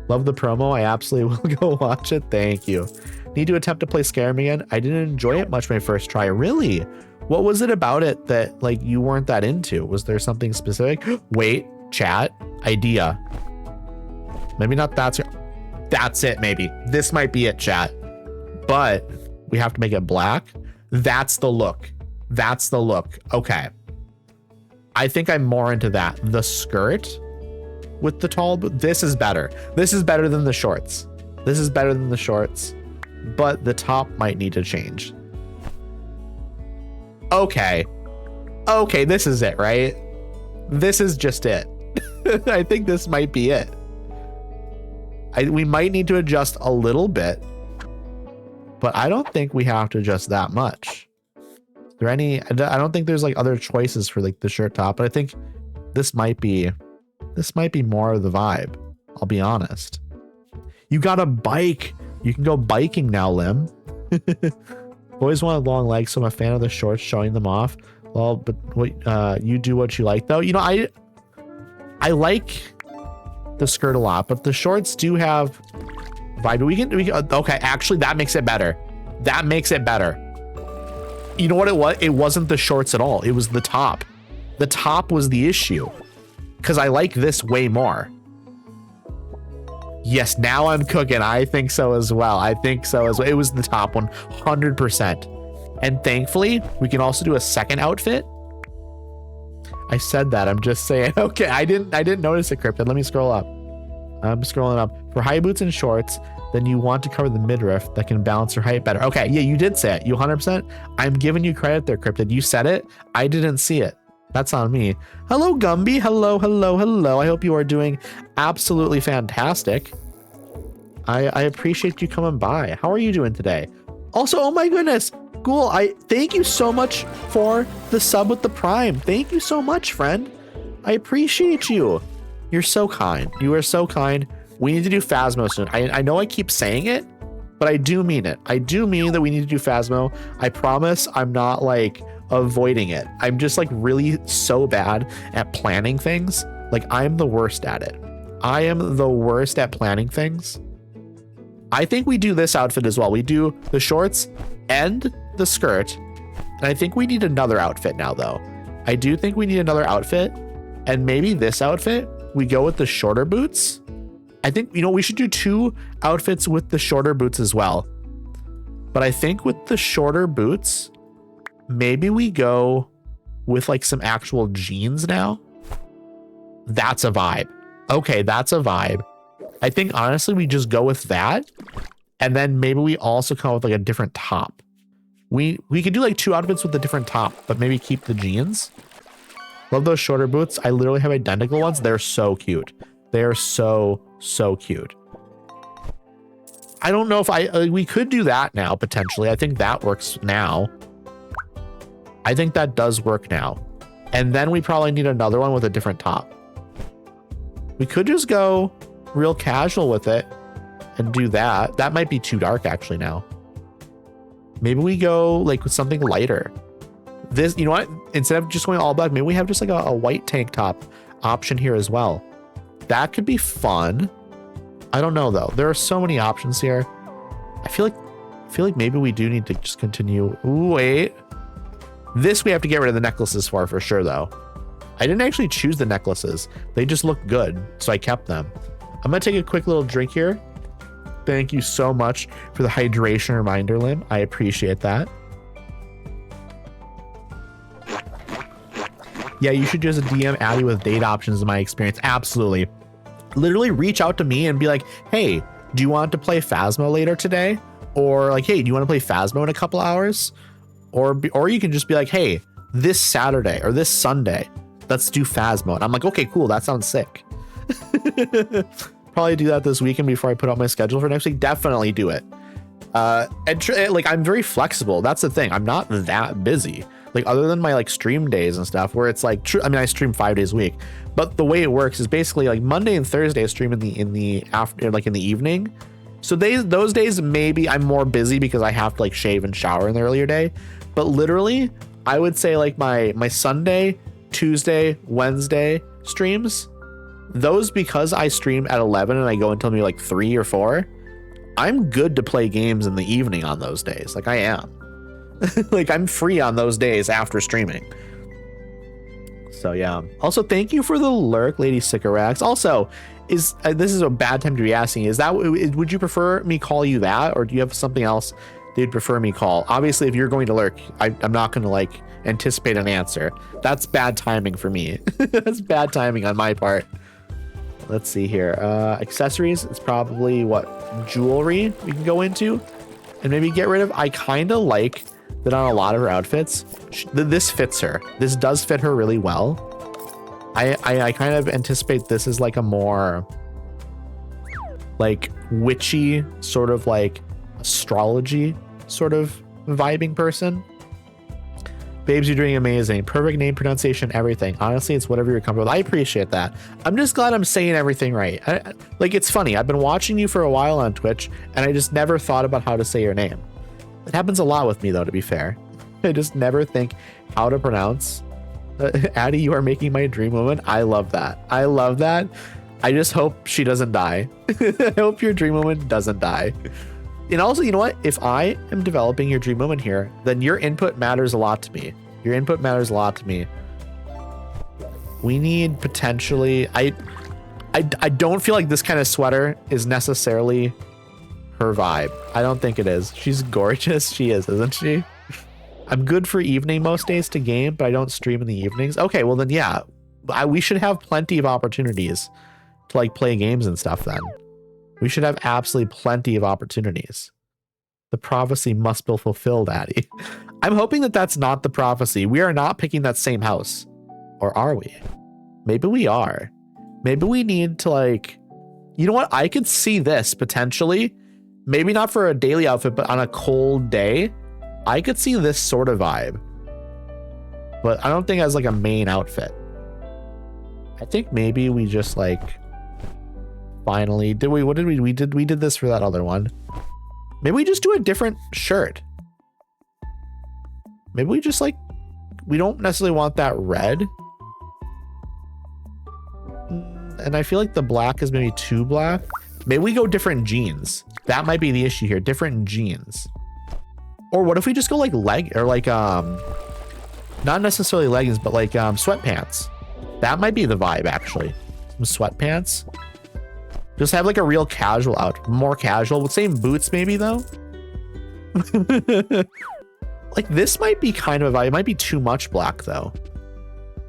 Love the promo. I absolutely will go watch it. Thank you. Need to attempt to play Skyrim again. I didn't enjoy it much my first try. Really? What was it about it that like you weren't that into? Was there something specific? Wait, chat idea. Maybe not that's it. Maybe this might be it, chat. But we have to make it black. That's the look. Okay. I think I'm more into that. The skirt with the tall boot. This is better. This is better than the shorts. But the top might need to change. Okay, this is it, right? This is just it. I think this might be it. We might need to adjust a little bit, but I don't think we have to adjust that much. Is there any? I don't think there's like other choices for like the shirt top, but I think this might be more of the vibe. I'll be honest. You got a bike. You can go biking now, Lim. Always wanted long legs, so I'm a fan of the shorts, showing them off. Well, but what you do what you like though. You know, I like the skirt a lot, but the shorts do have vibe. We can okay, actually that makes it better. You know what it was? It wasn't the shorts at all. It was the top. The top was the issue, because I like this way more. Yes, now I'm cooking. I think so as well. It was the top 100%. And thankfully, we can also do a second outfit. I said that. I'm just saying. Okay, I didn't notice it, Cryptid. Let me scroll up. I'm scrolling up. For high boots and shorts, then you want to cover the midriff that can balance your height better. Okay, yeah, you did say it. You 100%. I'm giving you credit there, Cryptid. You said it. I didn't see it. That's on me. Hello, Gumby. Hello. I hope you are doing absolutely fantastic. I appreciate you coming by. How are you doing today? Also, oh my goodness, Ghoul, I thank you so much for the sub with the Prime. Thank you so much, friend. I appreciate you. You're so kind. You are so kind. We need to do Phasmo soon. I know I keep saying it, but I do mean it. I do mean that we need to do Phasmo. I promise I'm not like avoiding it. I'm just like really so bad at planning things. Like I'm the worst at it. I am the worst at planning things. I think we do this outfit as well. We do the shorts and the skirt. And I think we need another outfit now though. I do think we need another outfit, and maybe this outfit, we go with the shorter boots. I think, you know, we should do 2 outfits with the shorter boots as well. But I think with the shorter boots, maybe we go with like some actual jeans now. That's a vibe. Okay, that's a vibe. I think honestly, we just go with that. And then maybe we also come up with like a different top. We could do like 2 outfits with a different top, but maybe keep the jeans. Love those shorter boots. I literally have identical ones. They're so cute. They are so cute. I don't know if we could do that now, potentially. I think that works now. I think that does work now. And then we probably need another one with a different top. We could just go real casual with it and do that. That might be too dark actually now. Maybe we go like with something lighter. This, you know what? Instead of just going all black, maybe we have just like a white tank top option here as well. That could be fun. I don't know though. There are so many options here. I feel like maybe we do need to just continue. Ooh, wait. This we have to get rid of the necklaces for sure though. I didn't actually choose the necklaces. They just looked good, so I kept them. I'm gonna take a quick little drink here. Thank you so much for the hydration reminder, Lim. I appreciate that. Yeah, you should just DM Addie with date options in my experience. Absolutely. Literally reach out to me and be like, hey, do you want to play Phasmo later today? Or like, hey, do you want to play Phasmo in a couple hours? Or you can just be like, hey, this Saturday or this Sunday, let's do Phasmo. And I'm like, okay, cool. That sounds sick. Probably do that this weekend before I put out my schedule for next week. Definitely do it. Like, I'm very flexible. That's the thing. I'm not that busy. Like, other than my like stream days and stuff where it's like, I mean, I stream 5 days a week, but the way it works is basically like Monday and Thursday I stream in the after, like in the evening. So those days, maybe I'm more busy because I have to like shave and shower in the earlier day. But literally, I would say like my Sunday, Tuesday, Wednesday streams, those, because I stream at 11 and I go until maybe like 3 or 4, I'm good to play games in the evening on those days. Like I am. Like I'm free on those days after streaming. So yeah. Also, thank you for the lurk, Lady Sycorax. Also, this is a bad time to be asking. Would you prefer me call you that, or do you have something else that you'd prefer me call? Obviously, if you're going to lurk, I'm not going to like anticipate an answer. That's bad timing for me. That's bad timing on my part. Let's see here. Accessories. It's probably what jewelry we can go into and maybe get rid of. I kind of like that on a lot of her outfits. This fits her. This does fit her really well. I kind of anticipate this is like a more like witchy sort of like astrology sort of vibing person. Babes, you're doing amazing. Perfect name, pronunciation, everything. Honestly, it's whatever you're comfortable with. I appreciate that. I'm just glad I'm saying everything right. Like, it's funny. I've been watching you for a while on Twitch, and I just never thought about how to say your name. It happens a lot with me, though, to be fair. I just never think how to pronounce. Addie, you are making my dream woman. I love that. I love that. I just hope she doesn't die. I hope your dream woman doesn't die. And also, you know what? If I am developing your dream woman here, then your input matters a lot to me. Your input matters a lot to me. We need potentially... I don't feel like this kind of sweater is necessarily her vibe. I don't think it is. She's gorgeous. She is, isn't she? I'm good for evening most days to game, but I don't stream in the evenings. Okay, well then, yeah. We should have plenty of opportunities to like play games and stuff then. We should have absolutely plenty of opportunities. The prophecy must be fulfilled, Addie. I'm hoping that that's not the prophecy. We are not picking that same house. Or are we? Maybe we are. Maybe we need to like... You know what? I could see this potentially. Maybe not for a daily outfit, but on a cold day. I could see this sort of vibe. But I don't think as like a main outfit. I think maybe we just like... Finally, we did this for that other one. Maybe we just do a different shirt. Maybe we just like, we don't necessarily want that red. And I feel like the black is maybe too black. Maybe we go different jeans. That might be the issue here. Different jeans. Or what if we just go like not necessarily leggings, but like sweatpants. That might be the vibe actually. Some sweatpants. Just have like a real casual out, more casual with same boots maybe though. Like this might be kind of a vibe. It might be too much black though.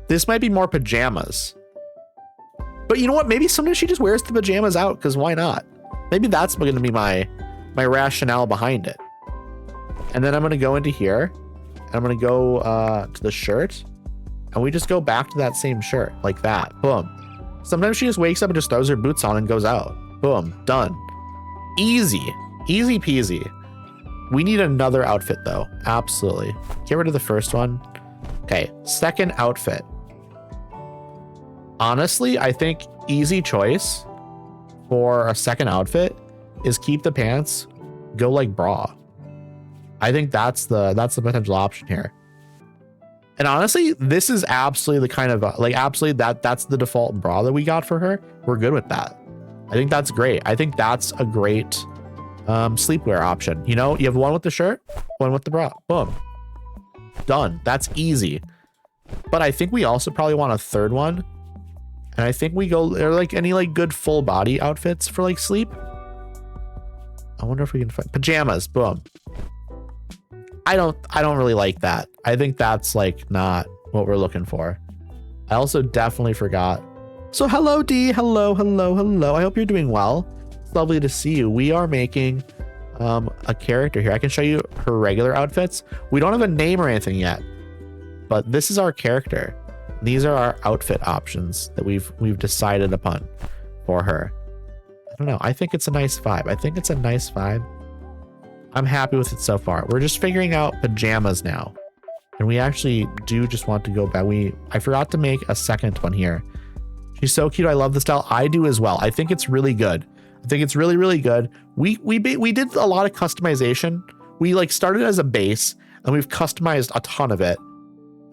This might be more pajamas. But you know what? Maybe sometimes she just wears the pajamas out because why not? Maybe that's going to be my rationale behind it. And then I'm going to go into here and I'm going to go to the shirt and we just go back to that same shirt like that. Boom. Sometimes she just wakes up and just throws her boots on and goes out. Boom, done. Easy, easy peasy. We need another outfit though. Absolutely. Get rid of the first one. Okay, second outfit. Honestly, I think easy choice for a second outfit is keep the pants, go like bra. I think that's the potential option here. And honestly, this is absolutely the kind of like absolutely that's the default bra that we got for her. We're good with that. I think that's great. I think that's a great sleepwear option. You know, you have one with the shirt, one with the bra. Boom. Done. That's easy. but I think we also probably want a third one. And I think we go, are like any like good full body outfits for like sleep? I wonder if we can find pajamas. Boom. I don't really like that. I think that's like not what we're looking for. I also definitely forgot. So hello, D. Hello. I hope you're doing well. It's lovely to see you. We are making a character here. I can show you her regular outfits. We don't have a name or anything yet, but this is our character. These are our outfit options that we've decided upon for her. I don't know. I think it's a nice vibe. I'm happy with it so far. We're just figuring out pajamas now. And we actually do just want to go back. I forgot to make a second one here. She's so cute. I love the style. I do as well. I think it's really good. I think it's really, really good. We did a lot of customization. We like started as a base and we've customized a ton of it.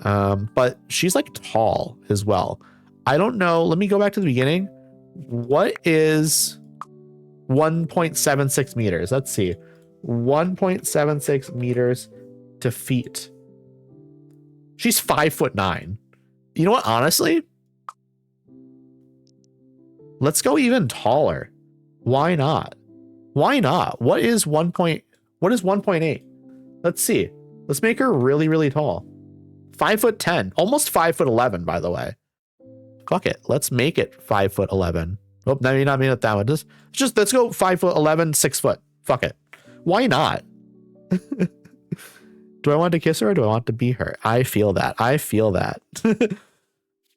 But she's like tall as well. I don't know. Let me go back to the beginning. What is 1.76 meters? Let's see. 1.76 meters to feet. She's 5'9". You know what? Honestly, let's go even taller. Why not? Why not? What is 1.8? Let's see. Let's make her really, really tall. 5'10", almost 5'11", by the way. Fuck it. Let's make it 5'11". Oh, no, you're not mean it that one. Just let's go 5'11", 6 foot. Fuck it. Why not? Do I want to kiss her or do I want to be her? I feel that.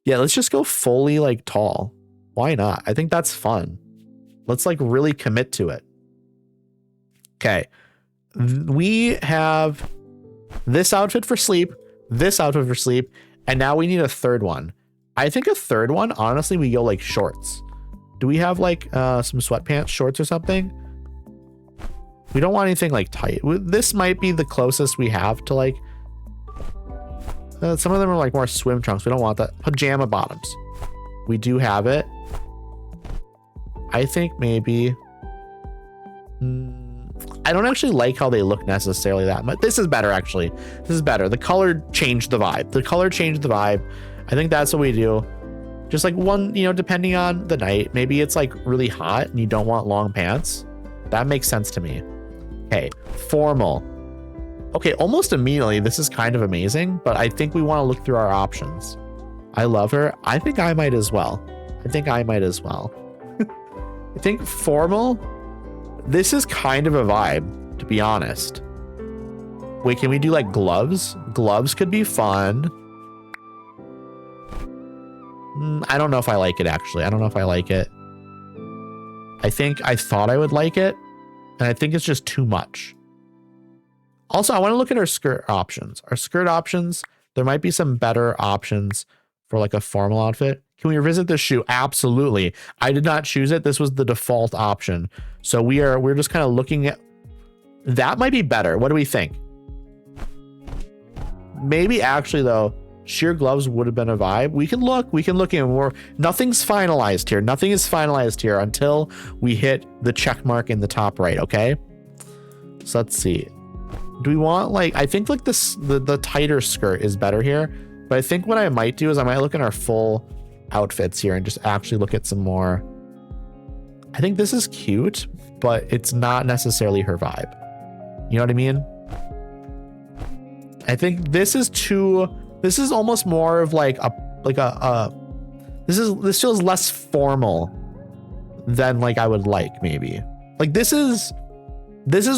Yeah, let's just go fully like tall. Why not? I think that's fun. Let's like really commit to it. Okay. We have this outfit for sleep, and now we need a third one. I think a third one, honestly, we go like shorts. Do we have like some sweatpants, shorts or something? We don't want anything like tight. This might be the closest we have to like, some of them are like more swim trunks. We don't want that. Pajama bottoms. We do have it. I think maybe, I don't actually like how they look necessarily that much. This is better, actually. This is better. The color changed the vibe. I think that's what we do. Just like one, you know, depending on the night, maybe it's like really hot and you don't want long pants. That makes sense to me. Okay, formal. Okay, almost immediately, this is kind of amazing, but I think we want to look through our options. I love her. I think I might as well. I think formal, this is kind of a vibe, to be honest. Wait, can we do like gloves? Gloves could be fun. I don't know if I like it, actually. I thought I would like it, and I think it's just too much. Also, I want to look at our skirt options. There might be some better options for like a formal outfit. Can we revisit this shoe? Absolutely. I did not choose it. This was the default option. So we're just kind of looking at, that might be better. What do we think? Maybe actually though, sheer gloves would have been a vibe. We can look in. Nothing's finalized here. Nothing is finalized here until we hit the check mark in the top right. Okay. So let's see. Do we want like, I think like this, the tighter skirt is better here, but I think what I might do is I might look in our full outfits here and just actually look at some more. I think this is cute, but it's not necessarily her vibe. You know what I mean? I think this is almost more of like this feels less formal than like I would like, maybe. Like this is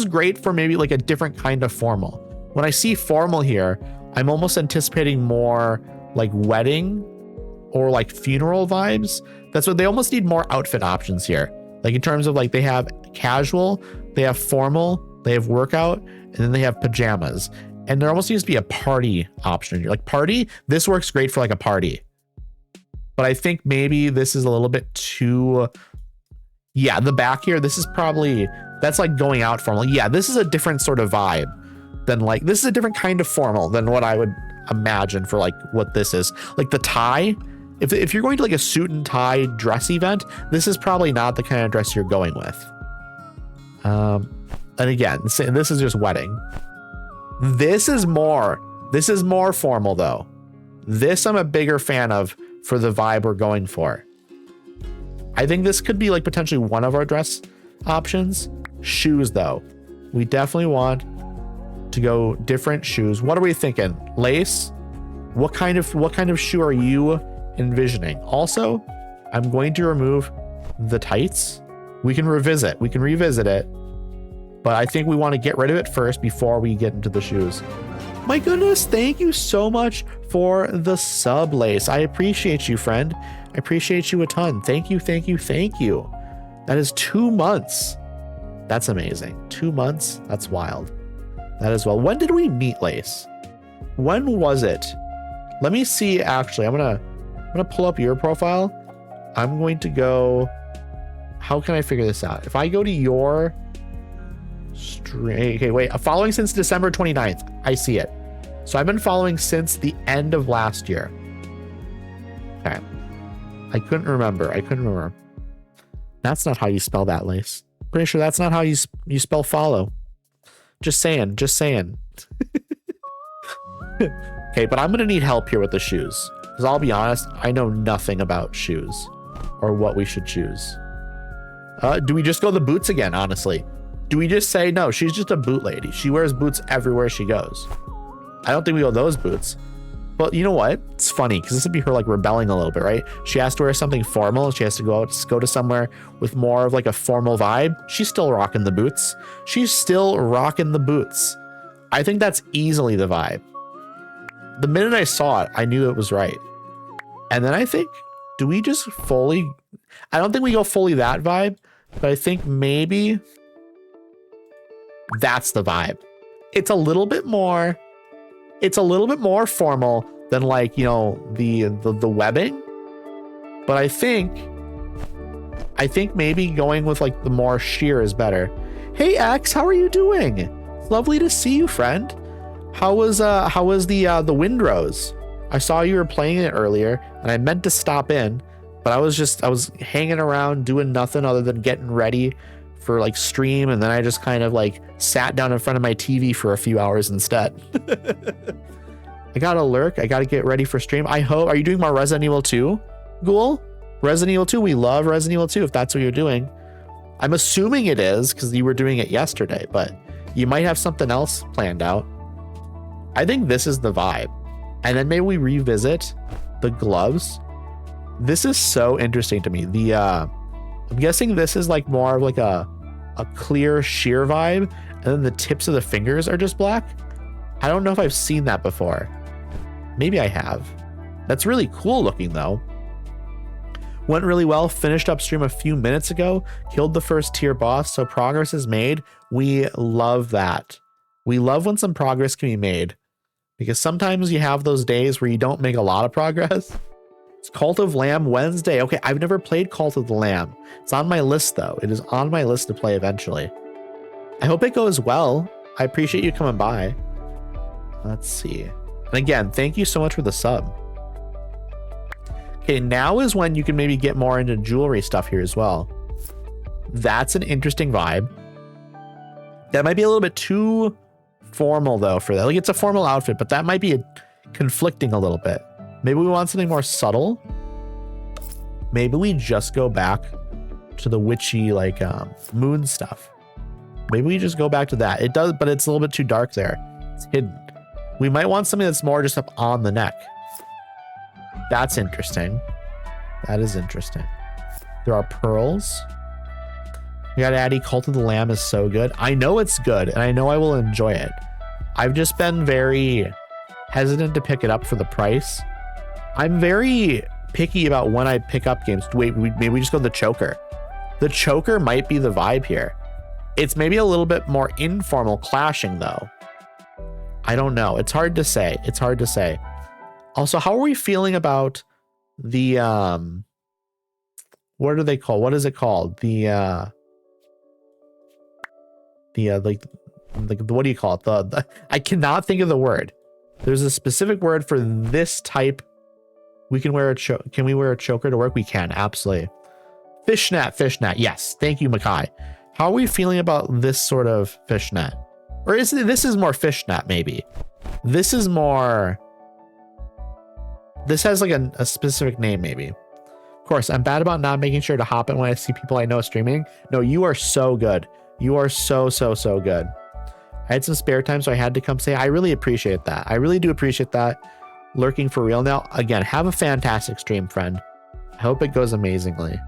great for maybe like a different kind of formal. When I see formal here, I'm almost anticipating more like wedding or like funeral vibes. That's what they almost need, more outfit options here. Like in terms of like they have casual, they have formal, they have workout, and then they have pajamas. And there almost needs to be a party option. You're like party, this works great for like a party. But I think maybe this is a little bit too, yeah, the back here, this is probably, that's like going out formal. Yeah, this is a different sort of vibe than like, this is a different kind of formal than what I would imagine for like what this is. Like the tie, if you're going to like a suit and tie dress event, this is probably not the kind of dress you're going with. And again, this is just wedding. This is more formal though. This I'm a bigger fan of for the vibe we're going for. I think this could be like potentially one of our dress options. Shoes though. We definitely want to go different shoes. What are we thinking? Lace? What kind of shoe are you envisioning? Also, I'm going to remove the tights. We can revisit it, but I think we want to get rid of it first before we get into the shoes. My goodness, thank you so much for the sub, Lace. I appreciate you, friend. I appreciate you a ton. Thank you, thank you, thank you. That is 2 months. That's amazing. 2 months? That's wild. That is well. When did we meet, Lace? When was it? Let me see, actually. I'm gonna pull up your profile. I'm going to go... How can I figure this out? If I go to your stream... Okay, wait. Following since December 29th. I see it. So I've been following since the end of last year. Okay. I couldn't remember. That's not how you spell that, Lace. Pretty sure that's not how you spell follow. Just saying. Okay, but I'm gonna need help here with the shoes. Because I'll be honest, I know nothing about shoes. Or what we should choose. Do we just go the boots again, honestly? Do we just say, no, she's just a boot lady. She wears boots everywhere she goes. I don't think we go those boots. But you know what? It's funny because this would be her like rebelling a little bit, right? She has to wear something formal. She has to go to somewhere with more of like a formal vibe. She's still rocking the boots. I think that's easily the vibe. The minute I saw it, I knew it was right. And then I think, do we just fully... I don't think we go fully that vibe, but I think maybe that's the vibe. It's a little bit more formal than like, you know, the webbing. But I think maybe going with like the more sheer is better. Hey X, how are you doing? It's lovely to see you, friend. How was the Windrose? I saw you were playing it earlier and I meant to stop in, but I was hanging around doing nothing other than getting ready for like stream, and then I just kind of like sat down in front of my TV for a few hours instead. I gotta lurk. I gotta get ready for stream. I hope. Are you doing more Resident Evil 2, Ghoul? Resident Evil 2. We love Resident Evil 2 if that's what you're doing. I'm assuming it is because you were doing it yesterday, but you might have something else planned out. I think this is the vibe. And then maybe we revisit the gloves. This is so interesting to me. I'm guessing this is like more of like a clear sheer vibe, and then the tips of the fingers are just black. I don't know if I've seen that before. Maybe I have. That's really cool looking though. Went really well. Finished up stream a few minutes ago. Killed the first tier boss, so progress is made. We love that. We love when some progress can be made, because sometimes you have those days where you don't make a lot of progress. It's Cult of Lamb Wednesday. Okay, I've never played Cult of the Lamb. It's on my list though. It is on my list to play eventually. I hope it goes well. I appreciate you coming by. Let's see. And again, thank you so much for the sub. Okay, now is when you can maybe get more into jewelry stuff here as well. That's an interesting vibe. That might be a little bit too formal though for that. Like, it's a formal outfit, but that might be conflicting a little bit. Maybe we want something more subtle. Maybe we just go back to the witchy like moon stuff. Maybe we just go back to that. It does, but it's a little bit too dark there. It's hidden. We might want something that's more just up on the neck. That's interesting. That is interesting. There are pearls. We got Addy. Cult of the Lamb is so good. I know it's good, and I know I will enjoy it. I've just been very hesitant to pick it up for the price. I'm very picky about when I pick up games. Wait, maybe we just go the choker. The choker might be the vibe here. It's maybe a little bit more informal clashing though. I don't know. It's hard to say. It's hard to say. Also, how are we feeling about the what are they called? What is it called? The like what do you call it? The I cannot think of the word. There's a specific word for this type. We can wear a can we wear a choker to work? We can, absolutely. Fishnet. Yes, thank you, Makai. How are we feeling about this sort of fishnet? Or this is more fishnet, maybe. This is more This has like a specific name, maybe. Of course, I'm bad about not making sure to hop in when I see people I know streaming. No, you are so good. You are so good. I had some spare time, so I had to come say, I really appreciate that. I really do appreciate that. Lurking for real now. Again, have a fantastic stream, friend. I hope it goes amazingly.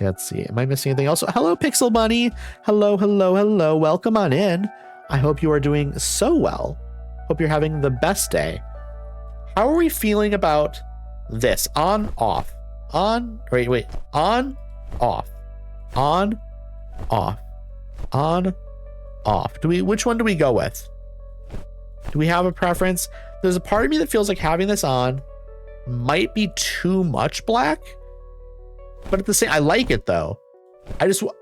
Let's see. Am I missing anything else? Hello, Pixel Bunny. Hello. Welcome on in. I hope you are doing so well. Hope you're having the best day. How are we feeling about this? On, off. On, wait. On, off. On, off. On, off. Which one do we go with? Do we have a preference? There's a part of me that feels like having this on might be too much black, but at the same, I like it though.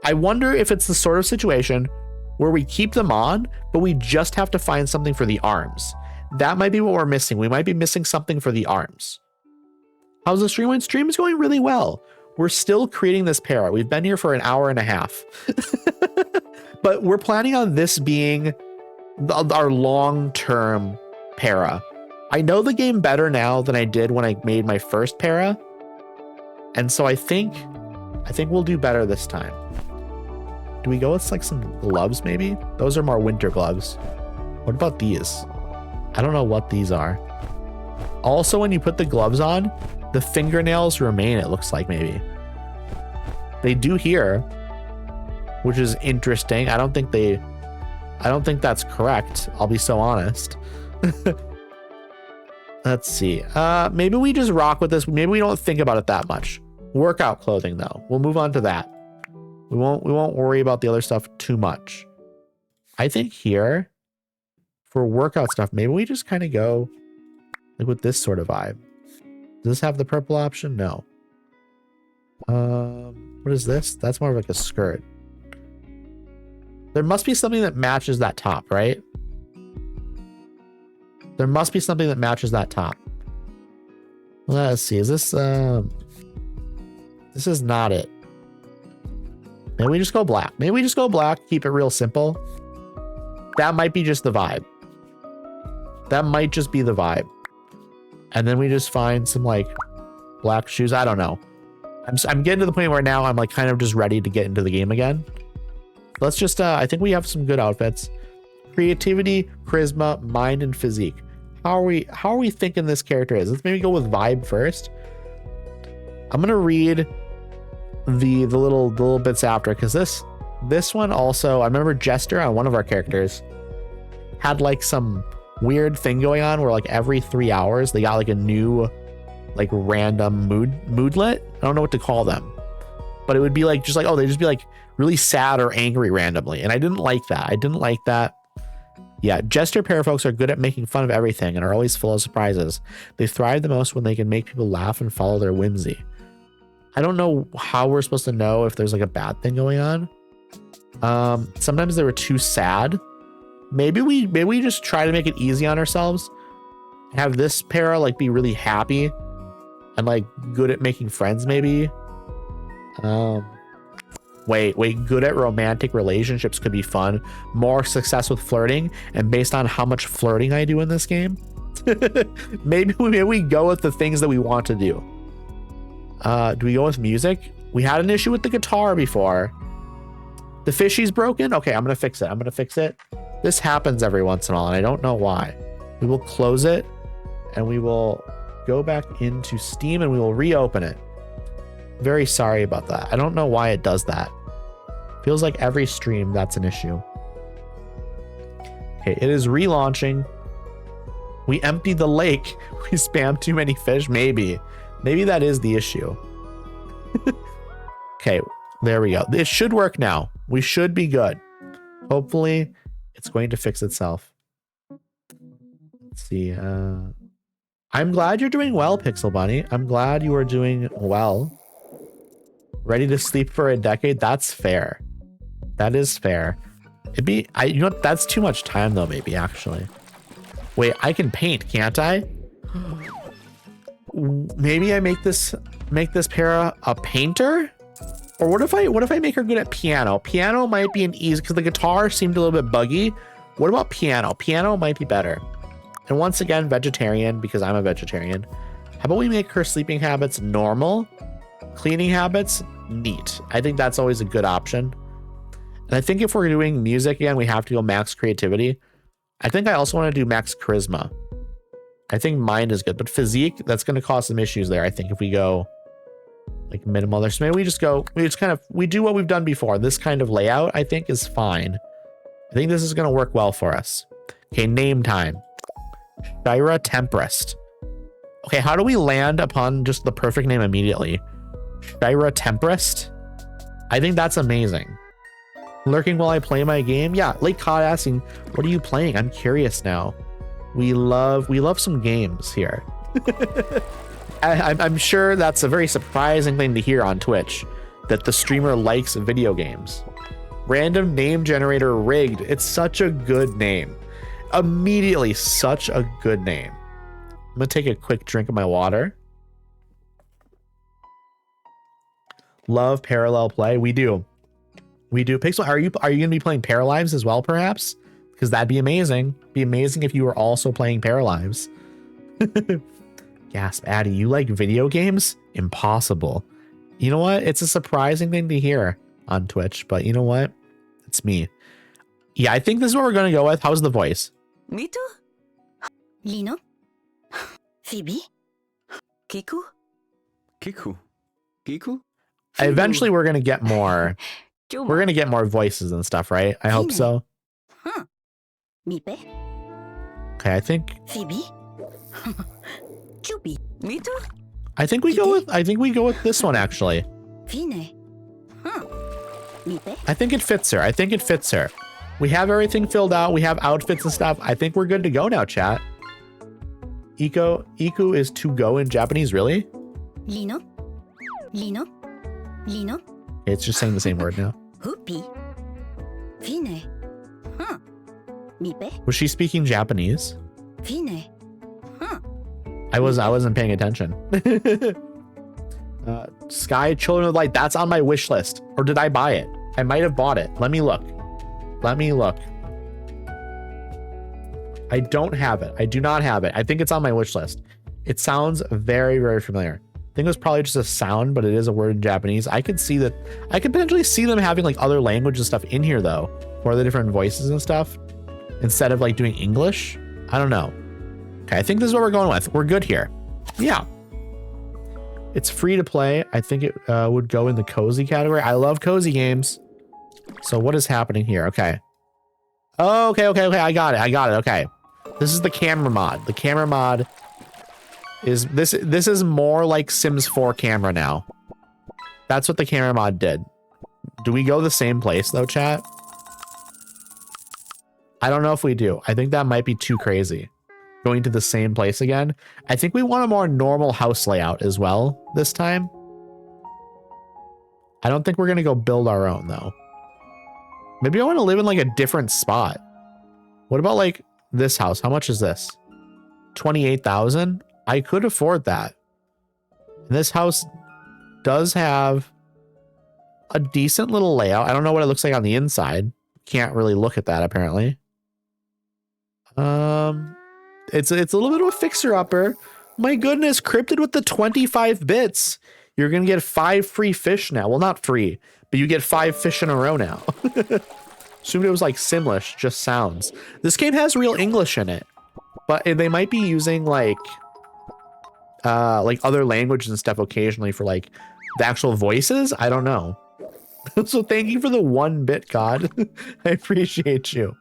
I wonder if it's the sort of situation where we keep them on, but we just have to find something for the arms. That might be what we're missing. We might be missing something for the arms. How's the stream? Stream is going really well. We're still creating this para. We've been here for an hour and a half, but we're planning on this being our long-term para. I know the game better now than I did when I made my first para. And so I think we'll do better this time. Do we go with like some gloves maybe? Those are more winter gloves. What about these? I don't know what these are. Also, when you put the gloves on, the fingernails remain, it looks like maybe. They do here, which is interesting. I don't think that's correct. I'll be so honest. Let's see. Maybe we just rock with this. Maybe we don't think about it that much. Workout clothing though. We'll move on to that. We won't worry about the other stuff too much. I think here for workout stuff, maybe we just kind of go like with this sort of vibe. Does this have the purple option? No. What is this? That's more of like a skirt. There must be something that matches that top, right? There must be something that matches that top. Let's see. Is this this is not it. Maybe we just go black. Maybe we just go black, keep it real simple. That might be just the vibe. That might just be the vibe. And then we just find some like black shoes. I don't know. I'm getting to the point where now I'm like kind of just ready to get into the game again. Let's just, I think we have some good outfits. Creativity, charisma, mind, and physique. How are we thinking this character is? Let's maybe go with vibe first. I'm gonna read the little bits after, because this one also, I remember Jester on one of our characters had like some weird thing going on where like every 3 hours they got like a new like random moodlet. I don't know what to call them, but it would be like just like, oh, they'd just be like really sad or angry randomly, and I didn't like that. Yeah, Jester parafolks are good at making fun of everything and are always full of surprises. They thrive the most when they can make people laugh and follow their whimsy. I don't know how we're supposed to know if there's like a bad thing going on. Sometimes they were too sad. Maybe we just try to make it easy on ourselves. Have this para like be really happy and like good at making friends maybe. Wait, good at romantic relationships could be fun. More success with flirting, and based on how much flirting I do in this game, maybe we go with the things that we want to do. Do we go with music? We had an issue with the guitar before. The fishy's broken? Okay, I'm gonna fix it. This happens every once in a while, and I don't know why. We will close it, and we will go back into Steam, and we will reopen it. Very sorry about that. I don't know why it does that. Feels like every stream that's an issue. Okay, it is relaunching. We emptied the lake. We spammed too many fish. Maybe that is the issue. Okay, there we go. It should work now. We should be good. Hopefully it's going to fix itself. Let's see. I'm glad you're doing well, Pixel Bunny. I'm glad you are doing well. Ready to sleep for a decade? That's fair. That is fair. You know what? That's too much time though, maybe actually. Wait, I can paint, can't I? Maybe I make this para a painter? Or what if I make her good at piano? Piano might be an easy, because the guitar seemed a little bit buggy. What about piano? Piano might be better. And once again, vegetarian, because I'm a vegetarian. How about we make her sleeping habits normal? Cleaning habits, neat. I think that's always a good option. And I think if we're doing music again, we have to go max creativity. I think I also want to do max charisma. I think mind is good, but physique, that's going to cause some issues there. I think if we go like minimal there. So maybe we do what we've done before. This kind of layout, I think, is fine. I think this is going to work well for us. Okay, name time. Shira Tempest. Okay, how do we land upon just the perfect name immediately? Shira Tempest? I think that's amazing. Lurking while I play my game? Yeah, Lake Cod asking, what are you playing? I'm curious now. We love some games here. I'm sure that's a very surprising thing to hear on Twitch, that the streamer likes video games. Random name generator rigged. It's such a good name. Immediately, such a good name. I'm gonna take a quick drink of my water. Love parallel play. We do. Pixel, are you gonna be playing Paralives as well, perhaps? Because that'd be amazing. Be amazing if you were also playing Paralives. Gasp, Addy, you like video games? Impossible. You know what? It's a surprising thing to hear on Twitch, but you know what? It's me. Yeah, I think this is what we're gonna go with. How's the voice? Me too. Lino? Phoebe? Kiku? Kiku? Eventually we're gonna get more. We're gonna get more voices and stuff, right? I hope so. Huh. Mipe? Okay, I think Phoebe? Chupi? Me too. I think we go with this one actually. Fine. Huh. Mipe? I think it fits her. We have everything filled out. We have outfits and stuff. I think we're good to go now, chat. Iku is to go in Japanese, really? Lino? It's just saying the same word now. Hoopy? Fine. Huh. Mipe? Was she speaking Japanese? Fine. Huh. I wasn't paying attention. Sky Children of Light, that's on my wish list. Or did I buy it? I might have bought it. Let me look. I don't have it. I do not have it. I think it's on my wish list. It sounds very, very familiar. I think it was probably just a sound, but it is a word in Japanese. I could see that. I could potentially see them having like other language and stuff in here though, for the different voices and stuff, instead of like doing English. I don't know. Okay, I think this is what we're going with. We're good here. Yeah. It's free to play. I think it would go in the cozy category. I love cozy games. So what is happening here? Okay. Oh, okay. I got it. Okay. This is the camera mod. The camera mod is this is more like Sims 4 camera now. That's what the camera mod did. Do we go the same place though, chat? I don't know if we do. I think that might be too crazy. Going to the same place again. I think we want a more normal house layout as well this time. I don't think we're gonna go build our own though. Maybe I want to live in like a different spot. What about like this house? How much is this? 28,000? I could afford that. And this house does have a decent little layout. I don't know what it looks like on the inside. Can't really look at that apparently. It's a little bit of a fixer-upper. My goodness, cryptid with the 25 bits. You're gonna get 5 free fish now. Well, not free, but you get 5 fish in a row now. Assumed it was like Simlish, just sounds. This game has real English in it, but they might be using like other languages and stuff occasionally for like the actual voices. I don't know. So thank you for the 1-bit God. I appreciate you.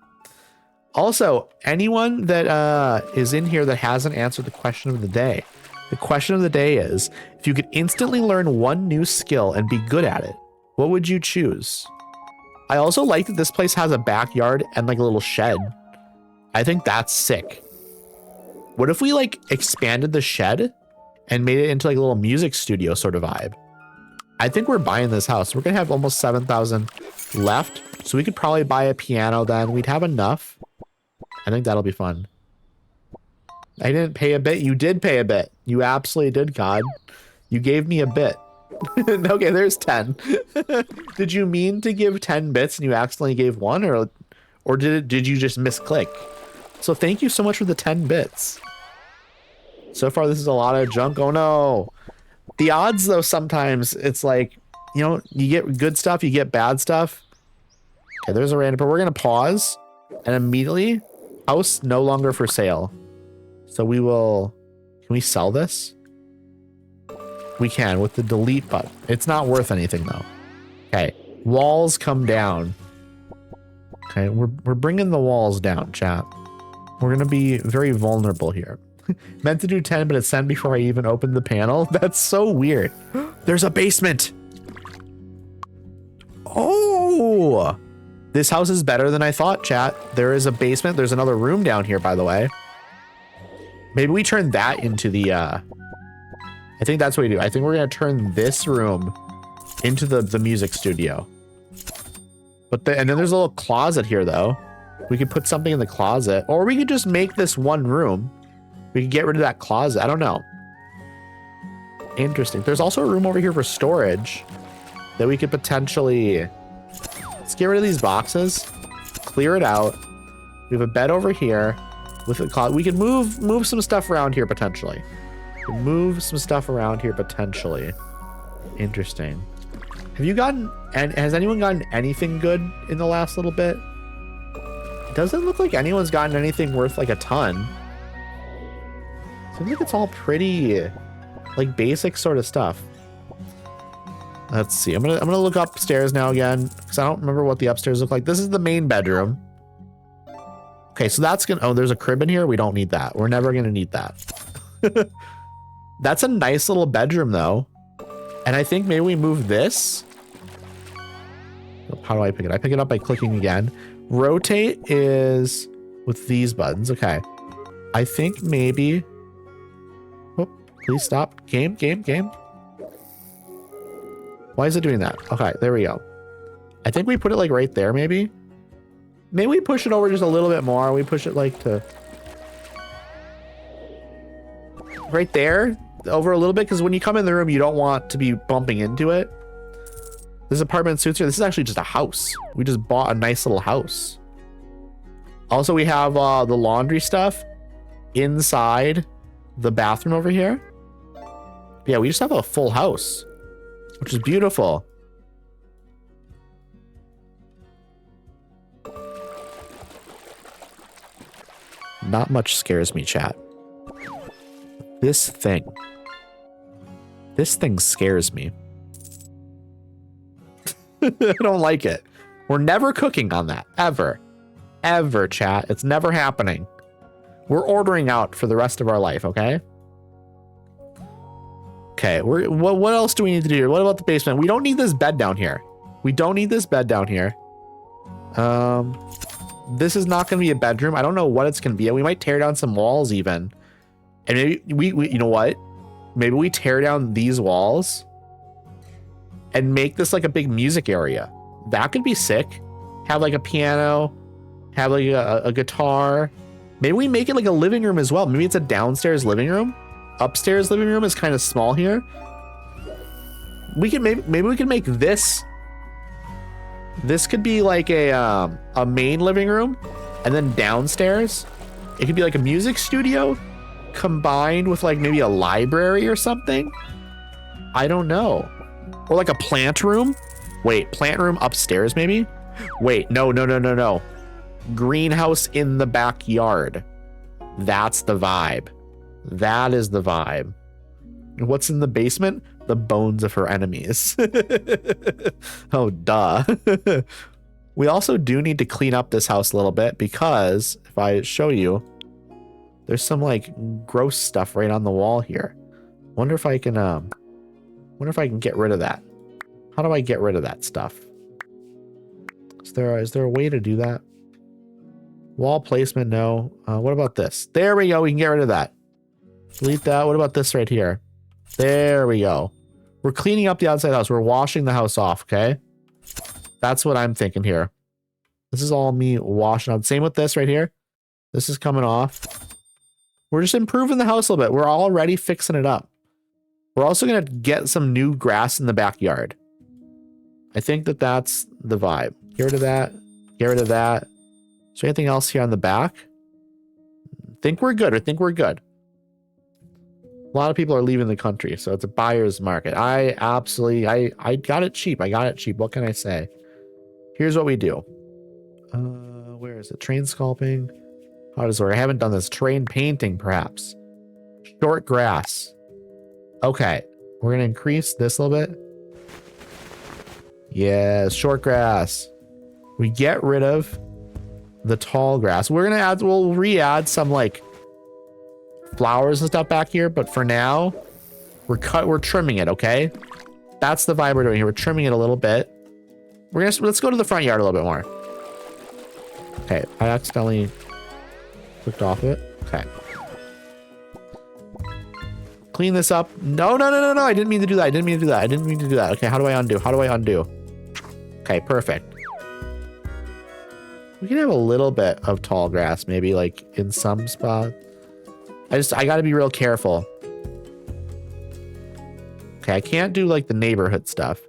Also, anyone that is in here that hasn't answered the question of the day. The question of the day is, if you could instantly learn one new skill and be good at it, what would you choose? I also like that this place has a backyard and like a little shed. I think that's sick. What if we like expanded the shed and made it into like a little music studio sort of vibe? I think we're buying this house. We're gonna have almost 7,000 left. So we could probably buy a piano then. We'd have enough. I think that'll be fun. I didn't pay a bit. You did pay a bit. You absolutely did, God. You gave me a bit. Okay, there's 10. Did you mean to give 10 bits and you accidentally gave 1, or did you just misclick? So thank you so much for the 10 bits. So far, this is a lot of junk. Oh no. The odds though, sometimes it's like, you know, you get good stuff, you get bad stuff. Okay, there's a random, but we're gonna pause and immediately house no longer for sale. So we will, can we sell this? We can with the delete button. It's not worth anything though. Okay, walls come down. Okay, we're bringing the walls down, chat. We're gonna be very vulnerable here. Meant to do 10, but it's 10 before I even opened the panel. That's so weird. There's a basement. Oh, this house is better than I thought, chat. There is a basement. There's another room down here, by the way. Maybe we turn that into the, I think that's what we do. I think we're going to turn this room into the music studio. But and then there's a little closet here, though. We could put something in the closet, or we could just make this one room. We could get rid of that closet. I don't know. Interesting. There's also a room over here for storage that we could potentially... Let's get rid of these boxes. Clear it out. We have a bed over here with a closet. We can move some stuff around here potentially. Move some stuff around here potentially. Interesting. Have you gotten... And has anyone gotten anything good in the last little bit? It doesn't look like anyone's gotten anything worth like a ton. Seems like it's all pretty, like, basic sort of stuff. Let's see. I'm gonna look upstairs now again because I don't remember what the upstairs look like. This is the main bedroom. Okay, so that's gonna. Oh, there's a crib in here. We don't need that. We're never gonna need that. That's a nice little bedroom though, and I think maybe we move this. How do I pick it? I pick it up by clicking again. Rotate is with these buttons. Okay, I think maybe. Please stop. Game. Why is it doing that? Okay, there we go. I think we put it like right there, maybe. Maybe we push it over just a little bit more. We push it like to... right there, over a little bit, because when you come in the room, you don't want to be bumping into it. This apartment suits here. This is actually just a house. We just bought a nice little house. Also, we have the laundry stuff inside the bathroom over here. Yeah, we just have a full house, which is beautiful. Not much scares me, chat. This thing scares me. I don't like it. We're never cooking on that, ever, chat. It's never happening. We're ordering out for the rest of our life, okay? Okay, what else do we need to do? What about the basement? We don't need this bed down here. This is not going to be a bedroom. I don't know what it's going to be. We might tear down some walls even. And maybe we you know what? Maybe we tear down these walls and make this like a big music area. That could be sick. Have like a piano, have like a guitar. Maybe we make it like a living room as well. Maybe it's a downstairs living room. Upstairs living room is kind of small here. We can maybe we can make this. This could be like a main living room, and then downstairs, it could be like a music studio combined with like maybe a library or something. I don't know. Or like a plant room. Wait, plant room upstairs maybe? Wait, no. Greenhouse in the backyard. That's the vibe. That is the vibe. What's in the basement? The bones of her enemies. Oh, duh. We also do need to clean up this house a little bit because if I show you, there's some like gross stuff right on the wall here. Wonder if I can get rid of that. How do I get rid of that stuff? Is there a way to do that? Wall placement, no. What about this? There we go. We can get rid of that. Delete that. What about this right here? There we go. We're cleaning up the outside house. We're washing the house off, okay? That's what I'm thinking here. This is all me washing out. Same with this right here. This is coming off. We're just improving the house a little bit. We're already fixing it up. We're also going to get some new grass in the backyard. I think that's the vibe. Get rid of that. Get rid of that. Is there anything else here on the back? I think we're good. A lot of people are leaving the country, so it's a buyer's market. I got it cheap. I got it cheap. What can I say? Here's what we do. Where is it? Train sculpting. How does it work? I haven't done this. Train painting, perhaps. Short grass. Okay. We're going to increase this a little bit. Yeah, short grass. We get rid of the tall grass. We're going to add, we'll re-add some like flowers and stuff back here, but for now, we're trimming it, okay? That's the vibe we're doing here. We're trimming it a little bit. Let's go to the front yard a little bit more. Okay, I accidentally clicked off it. Okay. Clean this up. No. I didn't mean to do that. I didn't mean to do that. Okay, how do I undo? Okay, perfect. We can have a little bit of tall grass, maybe like in some spot. I gotta be real careful. Okay, I can't do like the neighborhood stuff.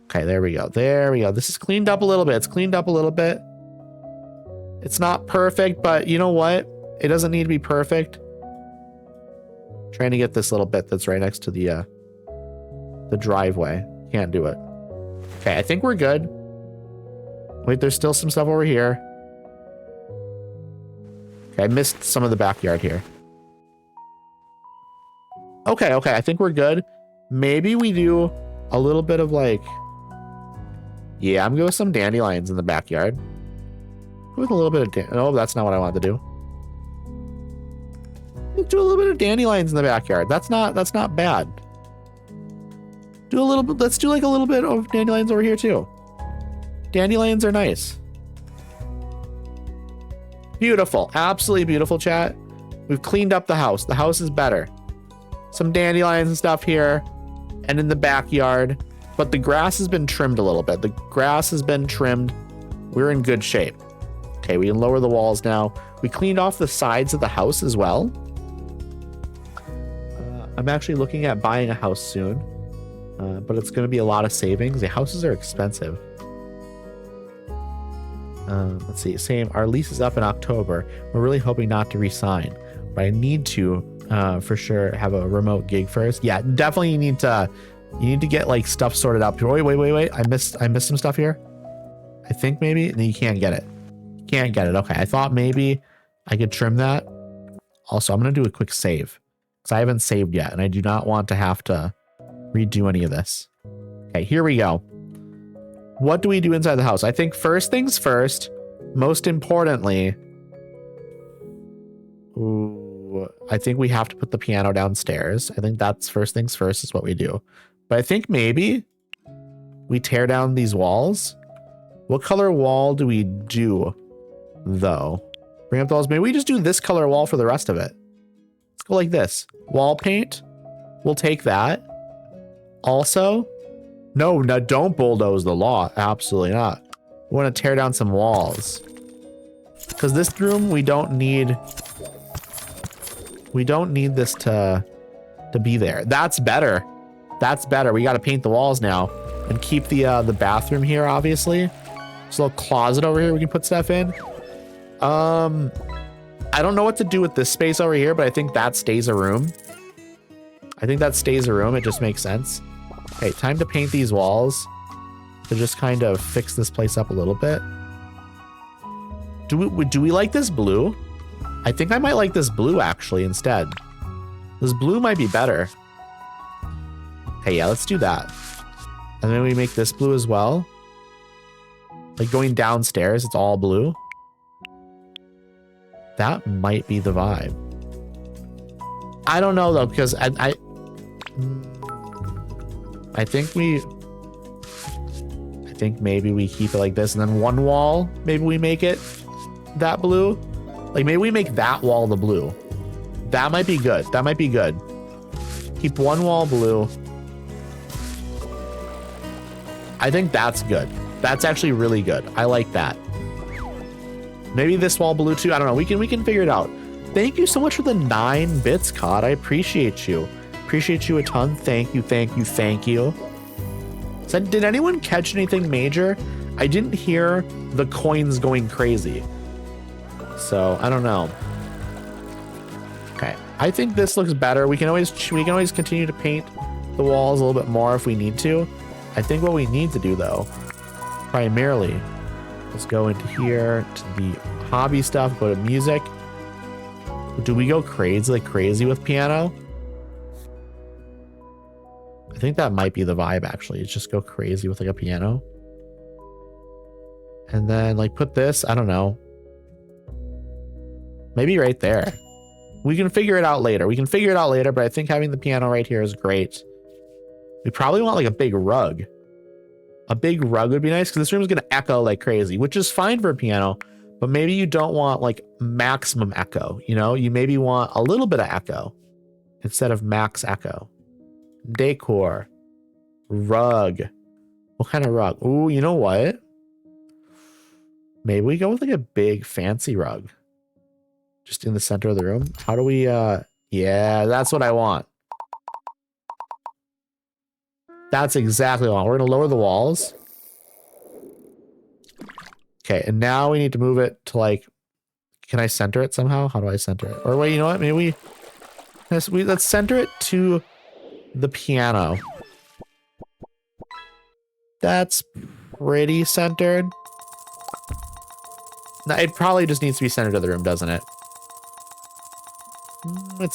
Okay, there we go. This is cleaned up a little bit. It's not perfect, but you know what? It doesn't need to be perfect. Trying to get this little bit that's right next to the driveway. Can't do it. Okay, I think we're good. Wait, there's still some stuff over here. Okay, I missed some of the backyard here. Okay, I think we're good. Maybe we do a little bit of like... Yeah, I'm going with some dandelions in the backyard. With a little bit of... No, that's not what I wanted to do. Let's do a little bit of dandelions in the backyard. That's not bad. Do a little bit... Let's do like a little bit of dandelions over here too. Dandelions are nice. Beautiful. Absolutely beautiful, chat. We've cleaned up the house. The house is better. Some dandelions and stuff here. And in the backyard. But the grass has been trimmed a little bit. The grass has been trimmed. We're in good shape. Okay, we can lower the walls now. We cleaned off the sides of the house as well. I'm actually looking at buying a house soon. But it's going to be a lot of savings. The houses are expensive. Let's see. Same. Our lease is up in October. We're really hoping not to resign, but I need to, for sure, have a remote gig first. Yeah, definitely. You need to get like stuff sorted out. Wait. I missed some stuff here. I think maybe. No, you can't get it. Okay. I thought maybe I could trim that. Also, I'm going to do a quick save because I haven't saved yet and I do not want to have to redo any of this. Okay, here we go. What do we do inside the house? I think first things first, most importantly, I think we have to put the piano downstairs. I think that's first things first is what we do. But I think maybe we tear down these walls. What color wall do we do, though? Bring up the walls. Maybe we just do this color wall for the rest of it. Let's go like this. Wall paint. We'll take that. Also, no, don't bulldoze the law. Absolutely not. We want to tear down some walls. Because this room, we don't need this to be there. That's better. We got to paint the walls now and keep the bathroom here, obviously. There's a little closet over here we can put stuff in. I don't know what to do with this space over here, but I think that stays a room. It just makes sense. Okay, time to paint these walls to just kind of fix this place up a little bit. Do we like this blue? I think I might like this blue actually instead. This blue might be better. Hey, yeah, let's do that. And then we make this blue as well. Like going downstairs, it's all blue. That might be the vibe. I don't know though, because I think maybe we keep it like this, and then one wall, maybe we make it that blue. Like maybe we make that wall the blue. That might be good. Keep one wall blue. I think that's good. That's actually really good. I like that. Maybe this wall blue too. I don't know. We can figure it out. Thank you so much for the 9 bits, COD. I appreciate you. Appreciate you a ton. Thank you. So did anyone catch anything major? I didn't hear the coins going crazy. So I don't know. Okay. I think this looks better. We can always continue to paint the walls a little bit more if we need to. I think what we need to do though, primarily, is go into here to the hobby stuff, go to music. Do we go crazy with piano? I think that might be the vibe actually. It's just go crazy with like a piano. And then like put this, I don't know. Maybe right there. We can figure it out later. But I think having the piano right here is great. We probably want like a big rug. A big rug would be nice because this room is going to echo like crazy, which is fine for a piano, but maybe you don't want like maximum echo, you know? You maybe want a little bit of echo instead of max echo. Decor. Rug. What kind of rug? Ooh, you know what? Maybe we go with like a big fancy rug. Just in the center of the room. How do we, yeah, that's what I want. That's exactly what I want. We're going to lower the walls. Okay, and now we need to move it to like, can I center it somehow? How do I center it? Or wait, you know what? Maybe let's center it to the piano. That's pretty centered. No, it probably just needs to be centered to the room, doesn't it?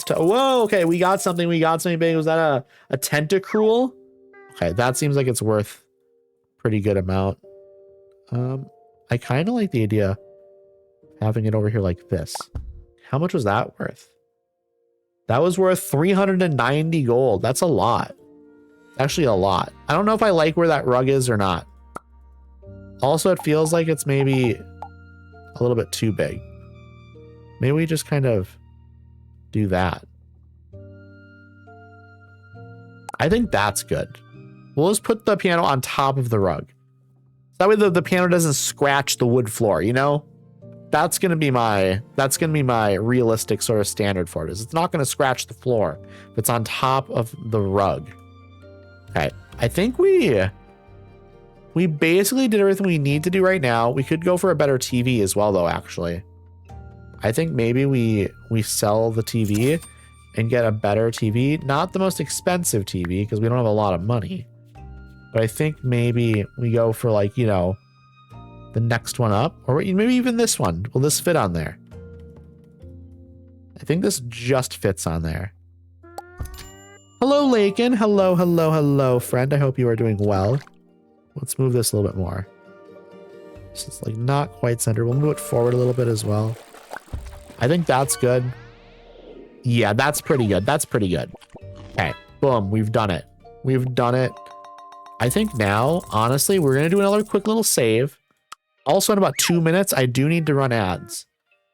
Whoa, okay, we got something big. Was that a tentacruel? Okay, that seems like it's worth a pretty good amount. I kind of like the idea of having it over here like this. How much was that worth? That was worth 390 gold. That's a lot. Actually a lot. I don't know if I like where that rug is or not. Also, it feels like it's maybe a little bit too big. Maybe we just kind of do that. I think that's good. We'll just put the piano on top of the rug. That way the piano doesn't scratch the wood floor, you know? That's gonna be my realistic sort of standard for it. Is it's not gonna scratch the floor if it's on top of the rug. Okay, I think we basically did everything we need to do right now. We could go for a better TV as well though, actually. I think maybe we sell the TV and get a better TV. Not the most expensive TV because we don't have a lot of money. But I think maybe we go for like, you know, the next one up. Or maybe even this one. Will this fit on there? I think this just fits on there. Hello, Lakin. Hello, friend. I hope you are doing well. Let's move this a little bit more. This is like not quite centered. We'll move it forward a little bit as well. I think that's good. Yeah, that's pretty good. Okay, boom, we've done it. I think now, honestly, we're gonna do another quick little save. Also, in about 2 minutes, I do need to run ads.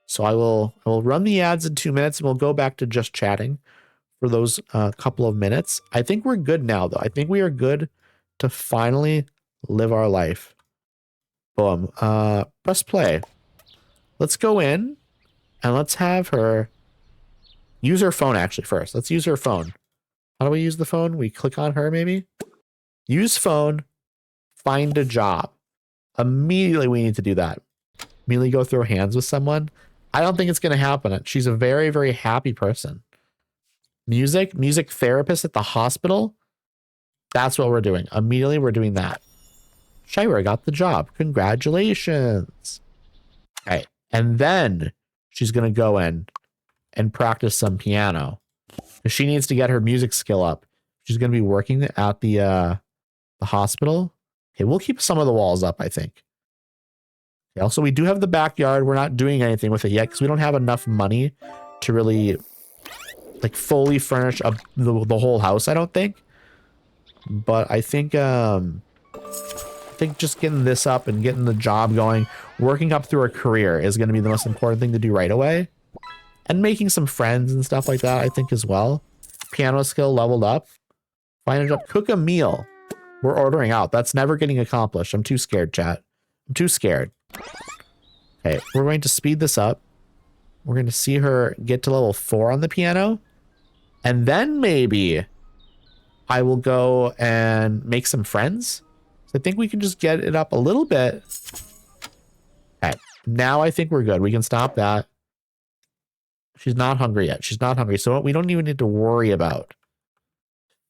So I will run the ads in 2 minutes and we'll go back to just chatting for those couple of minutes. I think we're good now, though. I think we are good to finally live our life. Boom. Press play. Let's go in and let's have her use her phone actually first. Let's use her phone. How do we use the phone? We click on her maybe. Use phone, find a job. Immediately we need to do that. Immediately go throw hands with someone. I don't think it's going to happen. She's a very, very happy person. Music therapist at the hospital. That's what we're doing. Immediately we're doing that. Shira got the job. Congratulations. Okay. And then she's going to go in and practice some piano. She needs to get her music skill up. She's going to be working at the hospital. Okay, we'll keep some of the walls up, I think. Okay, also, we do have the backyard. We're not doing anything with it yet because we don't have enough money to really like fully furnish the whole house, I don't think. But I think just getting this up and getting the job going, working up through our career is going to be the most important thing to do right away. And making some friends and stuff like that, I think, as well. Piano skill leveled up. Find a job. Cook a meal. We're ordering out. That's never getting accomplished. I'm too scared, chat. I'm too scared. Okay, we're going to speed this up. We're going to see her get to level 4 on the piano. And then maybe I will go and make some friends. So I think we can just get it up a little bit. Okay, now I think we're good. We can stop that. She's not hungry yet. She's not hungry. So we don't even need to worry about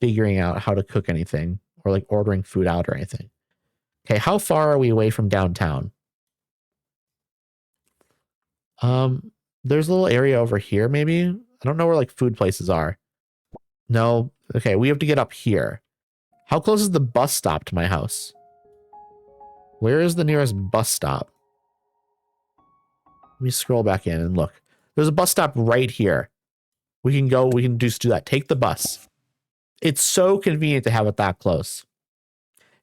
figuring out how to cook anything or like ordering food out or anything. Okay, how far are we away from downtown? There's a little area over here, maybe. I don't know where like food places are. No. Okay, we have to get up here. How close is the bus stop to my house? Where is the nearest bus stop? Let me scroll back in and look. There's a bus stop right here. We can go, we can just do that. Take the bus. It's so convenient to have it that close.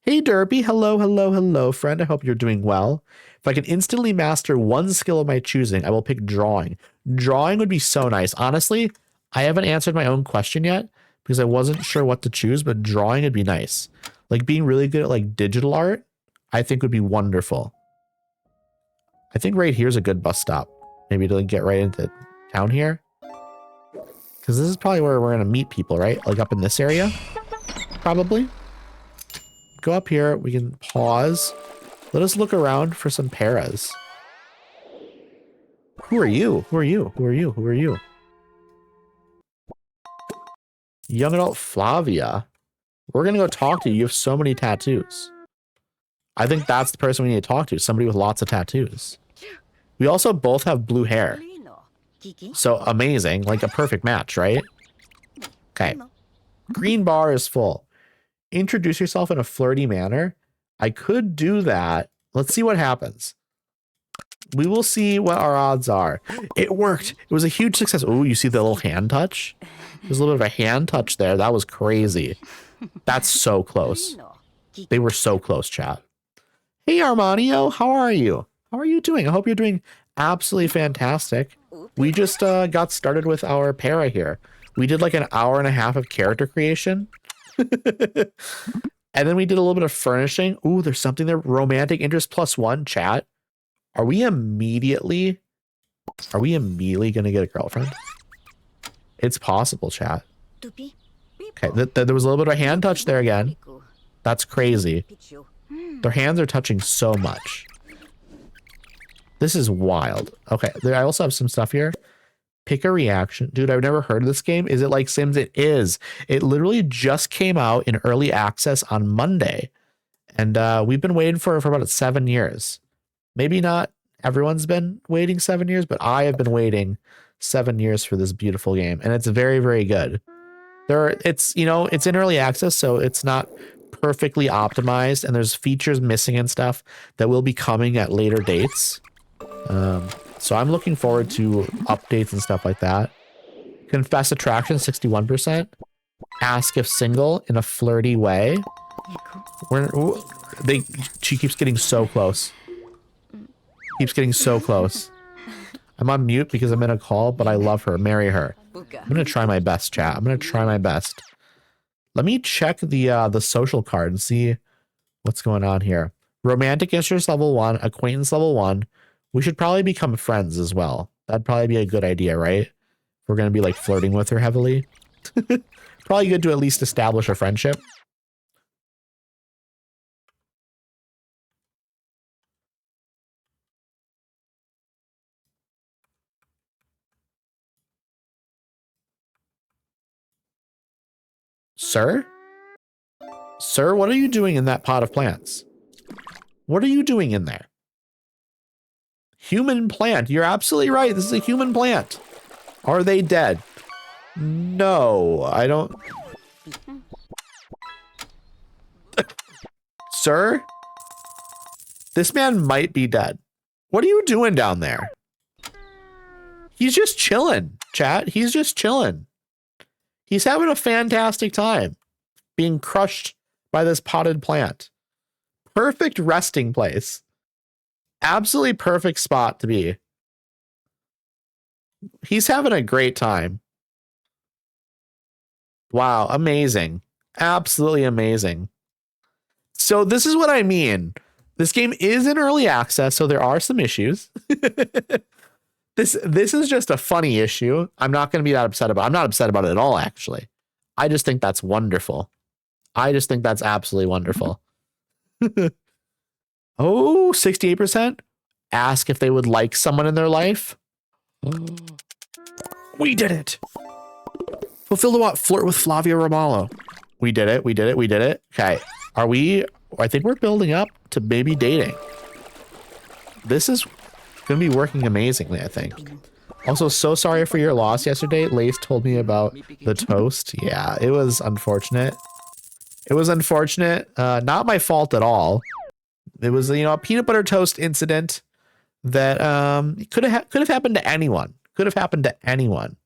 Hey, Derby. Hello, hello, hello, friend. I hope you're doing well. If I can instantly master one skill of my choosing, I will pick drawing. Drawing would be so nice. Honestly, I haven't answered my own question yet because I wasn't sure what to choose, but drawing would be nice. Like being really good at like digital art, I think would be wonderful. I think right here's a good bus stop. Maybe to like get right into town here. Because this is probably where we're going to meet people, right? Like up in this area, probably. Go up here. We can pause. Let us look around for some paras. Who are you? Who are you? Who are you? Who are you? Young adult Flavia. We're going to go talk to you. You have so many tattoos. I think that's the person we need to talk to. Somebody with lots of tattoos. We also both have blue hair. So amazing. Like a perfect match, right? Okay. Green bar is full. Introduce yourself in a flirty manner. I could do that. Let's see what happens. We will see what our odds are. It worked. It was a huge success. Oh, you see the little hand touch? There's a little bit of a hand touch there. That was crazy. That's so close. They were so close, chat. Hey, Armanio. How are you? How are you doing? I hope you're doing absolutely fantastic. We just got started with our para here. We did like an hour and a half of character creation. And then we did a little bit of furnishing. Ooh, there's something there. Romantic interest +1, chat. Are we immediately going to get a girlfriend? It's possible, chat. Okay, there was a little bit of a hand touch there again. That's crazy. Their hands are touching so much. This is wild. Okay, I also have some stuff here. Pick a reaction. Dude, I've never heard of this game. Is it like Sims? It is. It literally just came out in early access on Monday. And we've been waiting for about 7 years. Maybe not everyone's been waiting 7 years, but I have been waiting 7 years for this beautiful game. And it's very, very good. It's in early access, so it's not perfectly optimized. And there's features missing and stuff that will be coming at later dates. So I'm looking forward to updates and stuff like that. Confess attraction, 61%. Ask if single in a flirty way. She keeps getting so close. Keeps getting so close. I'm on mute because I'm in a call, but I love her. Marry her. I'm going to try my best, chat. I'm going to try my best. Let me check the social card and see what's going on here. Romantic interest level 1, acquaintance level 1. We should probably become friends as well. That'd probably be a good idea, right? We're going to be like flirting with her heavily. Probably good to at least establish a friendship. Sir? Sir, what are you doing in that pot of plants? What are you doing in there? Human plant. You're absolutely right. This is a human plant. Are they dead? No, I don't. Sir? This man might be dead. What are you doing down there? He's just chilling, chat. He's just chilling. He's having a fantastic time being crushed by this potted plant. Perfect resting place. Absolutely perfect spot to be. He's having a great time. Wow, amazing. Absolutely amazing. So this is what I mean. This game is in early access, so there are some issues. This is just a funny issue. I'm not going to be that upset about it. I'm not upset about it at all, actually. I just think that's wonderful. I just think that's absolutely wonderful. Oh, 68%. Ask if they would like someone in their life. We did it. Fulfill the what? Flirt with Flavia Romalo. We did it. We did it. We did it. Okay. Are we? I think we're building up to maybe dating. This is going to be working amazingly, I think. Also, so sorry for your loss yesterday. Lace told me about the toast. Yeah, it was unfortunate. It was unfortunate. Not my fault at all. It was, you know, a peanut butter toast incident that could have happened to anyone. Could have happened to anyone.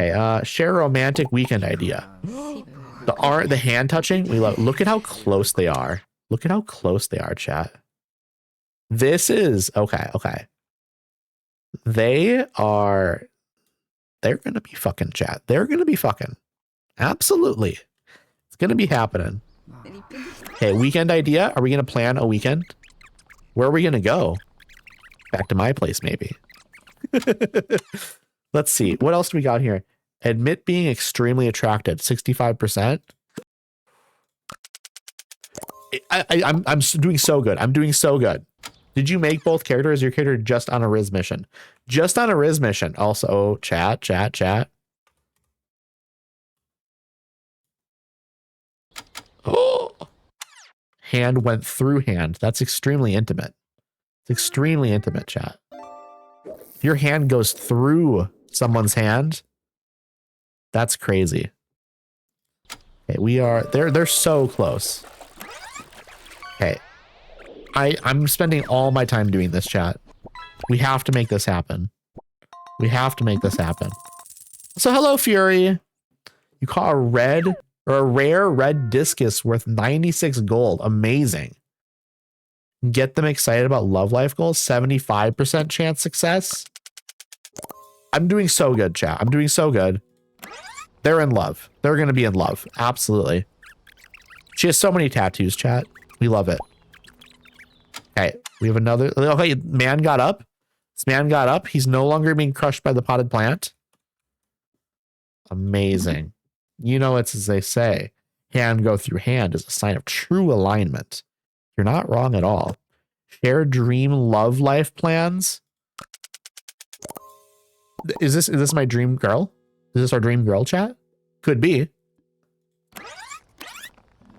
Okay, share a romantic weekend idea. The hand touching. We love. Look at how close they are. Look at how close they are, chat. This is okay. Okay. They're gonna be fucking, chat. They're gonna be fucking. Absolutely. It's gonna be happening. Okay, weekend idea. Are we gonna plan a weekend? Where are we gonna go? Back to my place, maybe. Let's see. What else do we got here? Admit being extremely attracted. 65%. I'm doing so good. I'm doing so good. Did you make both characters? Your character just on a Riz mission? Just on a Riz mission. Also, chat. Oh, hand went through hand. That's extremely intimate. It's extremely intimate, chat. If your hand goes through someone's hand, that's crazy. Okay, they're so close. Okay. I'm spending all my time doing this, chat. We have to make this happen. We have to make this happen. So hello, Fury. You caught a rare red discus worth 96 gold. Amazing. Get them excited about love life goals. 75% chance success. I'm doing so good, chat. I'm doing so good. They're in love. They're going to be in love. Absolutely. She has so many tattoos, chat. We love it. Okay, we have another. Okay, man got up. This man got up. He's no longer being crushed by the potted plant. Amazing. You know, it's as they say, hand go through hand is a sign of true alignment. You're not wrong at all. Share dream love life plans. Is this my dream girl? Is this our dream girl, chat? Could be.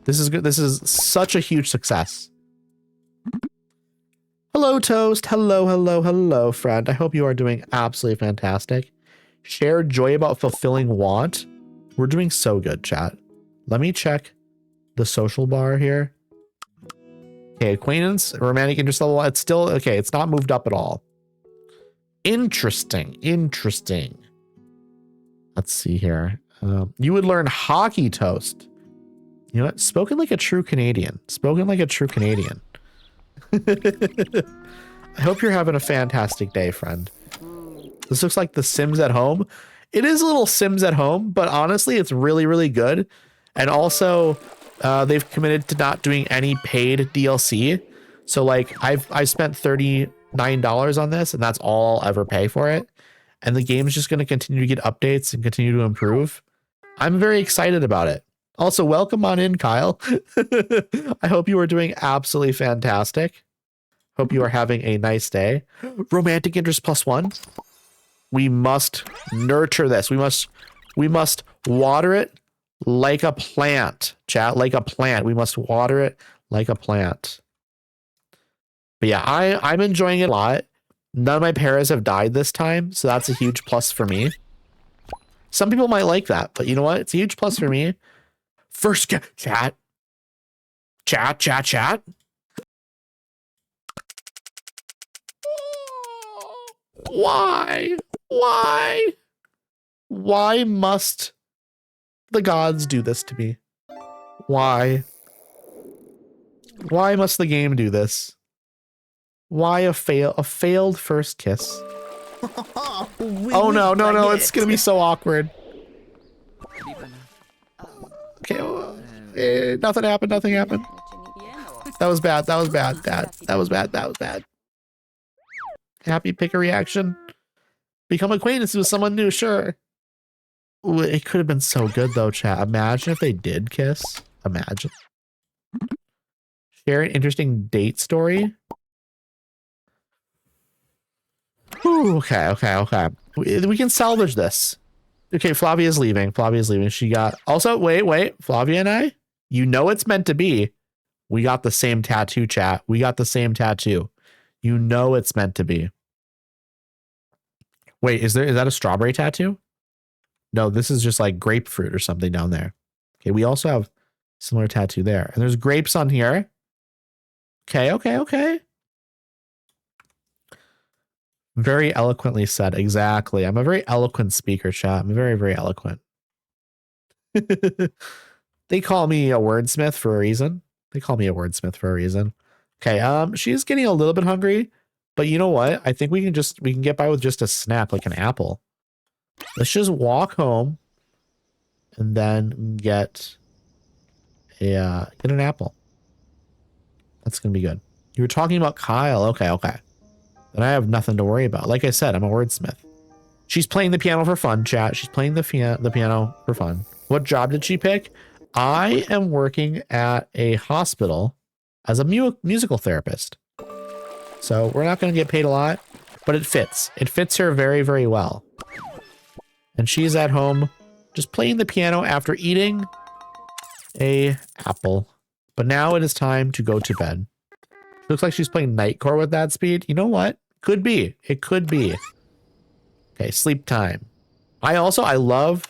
This is good. This is such a huge success. Hello, Toast. Hello, friend. I hope you are doing absolutely fantastic. Share joy about fulfilling want. We're doing so good, chat. Let me check the social bar here. Okay, acquaintance, romantic interest level. It's still okay. It's not moved up at all. Interesting. Let's see here. You would learn hockey, Toast. You know what? Spoken like a true Canadian. I hope you're having a fantastic day, friend. This looks like the Sims at home. It is a little Sims at home, but honestly, it's really, really good. And also, they've committed to not doing any paid DLC. So like I spent $39 on this, and that's all I'll ever pay for it. And the game's just going to continue to get updates and continue to improve. I'm very excited about it. Also, welcome on in, Kyle. I hope you are doing absolutely fantastic. Hope you are having a nice day. Romantic interest +1. We must nurture this. We must water it like a plant, chat, like a plant. We must water it like a plant. But yeah, I'm enjoying it a lot. None of my paras have died this time, so that's a huge plus for me. Some people might like that, but you know what? It's a huge plus for me. First chat. Why must the gods do this to me? Why must the game do this? Why a failed first kiss? Oh no, it's gonna be so awkward. Okay, nothing happened. That was bad. That was bad. Happy pick a reaction. Become acquaintances with someone new, sure. Ooh, it could have been so good though, chat. Imagine if they did kiss. Imagine. Share an interesting date story. Ooh, okay. We can salvage this. Okay, Flavia's leaving. She got... Also, wait. Flavia and I, you know it's meant to be. We got the same tattoo, chat. We got the same tattoo. You know it's meant to be. Wait, is that a strawberry tattoo? No, this is just like grapefruit or something down there. Okay, we also have similar tattoo there. And there's grapes on here. Okay. Very eloquently said. Exactly. I'm a very eloquent speaker, chat. I'm very eloquent. They call me a wordsmith for a reason. Okay, she's getting a little bit hungry, but you know what? I think we can get by with just a snack, like an apple. Let's just walk home and then get an apple. That's gonna be good. You were talking about Kyle. Okay. Then I have nothing to worry about. Like I said, I'm a wordsmith. She's playing the piano for fun, chat. She's playing the piano for fun. What job did she pick? I am working at a hospital as a musical therapist. So we're not going to get paid a lot, but it fits. It fits her very well. And she's at home just playing the piano after eating a apple. But now it is time to go to bed. Looks like she's playing Nightcore with that speed. You know what? Could be. It could be. Okay, sleep time. I love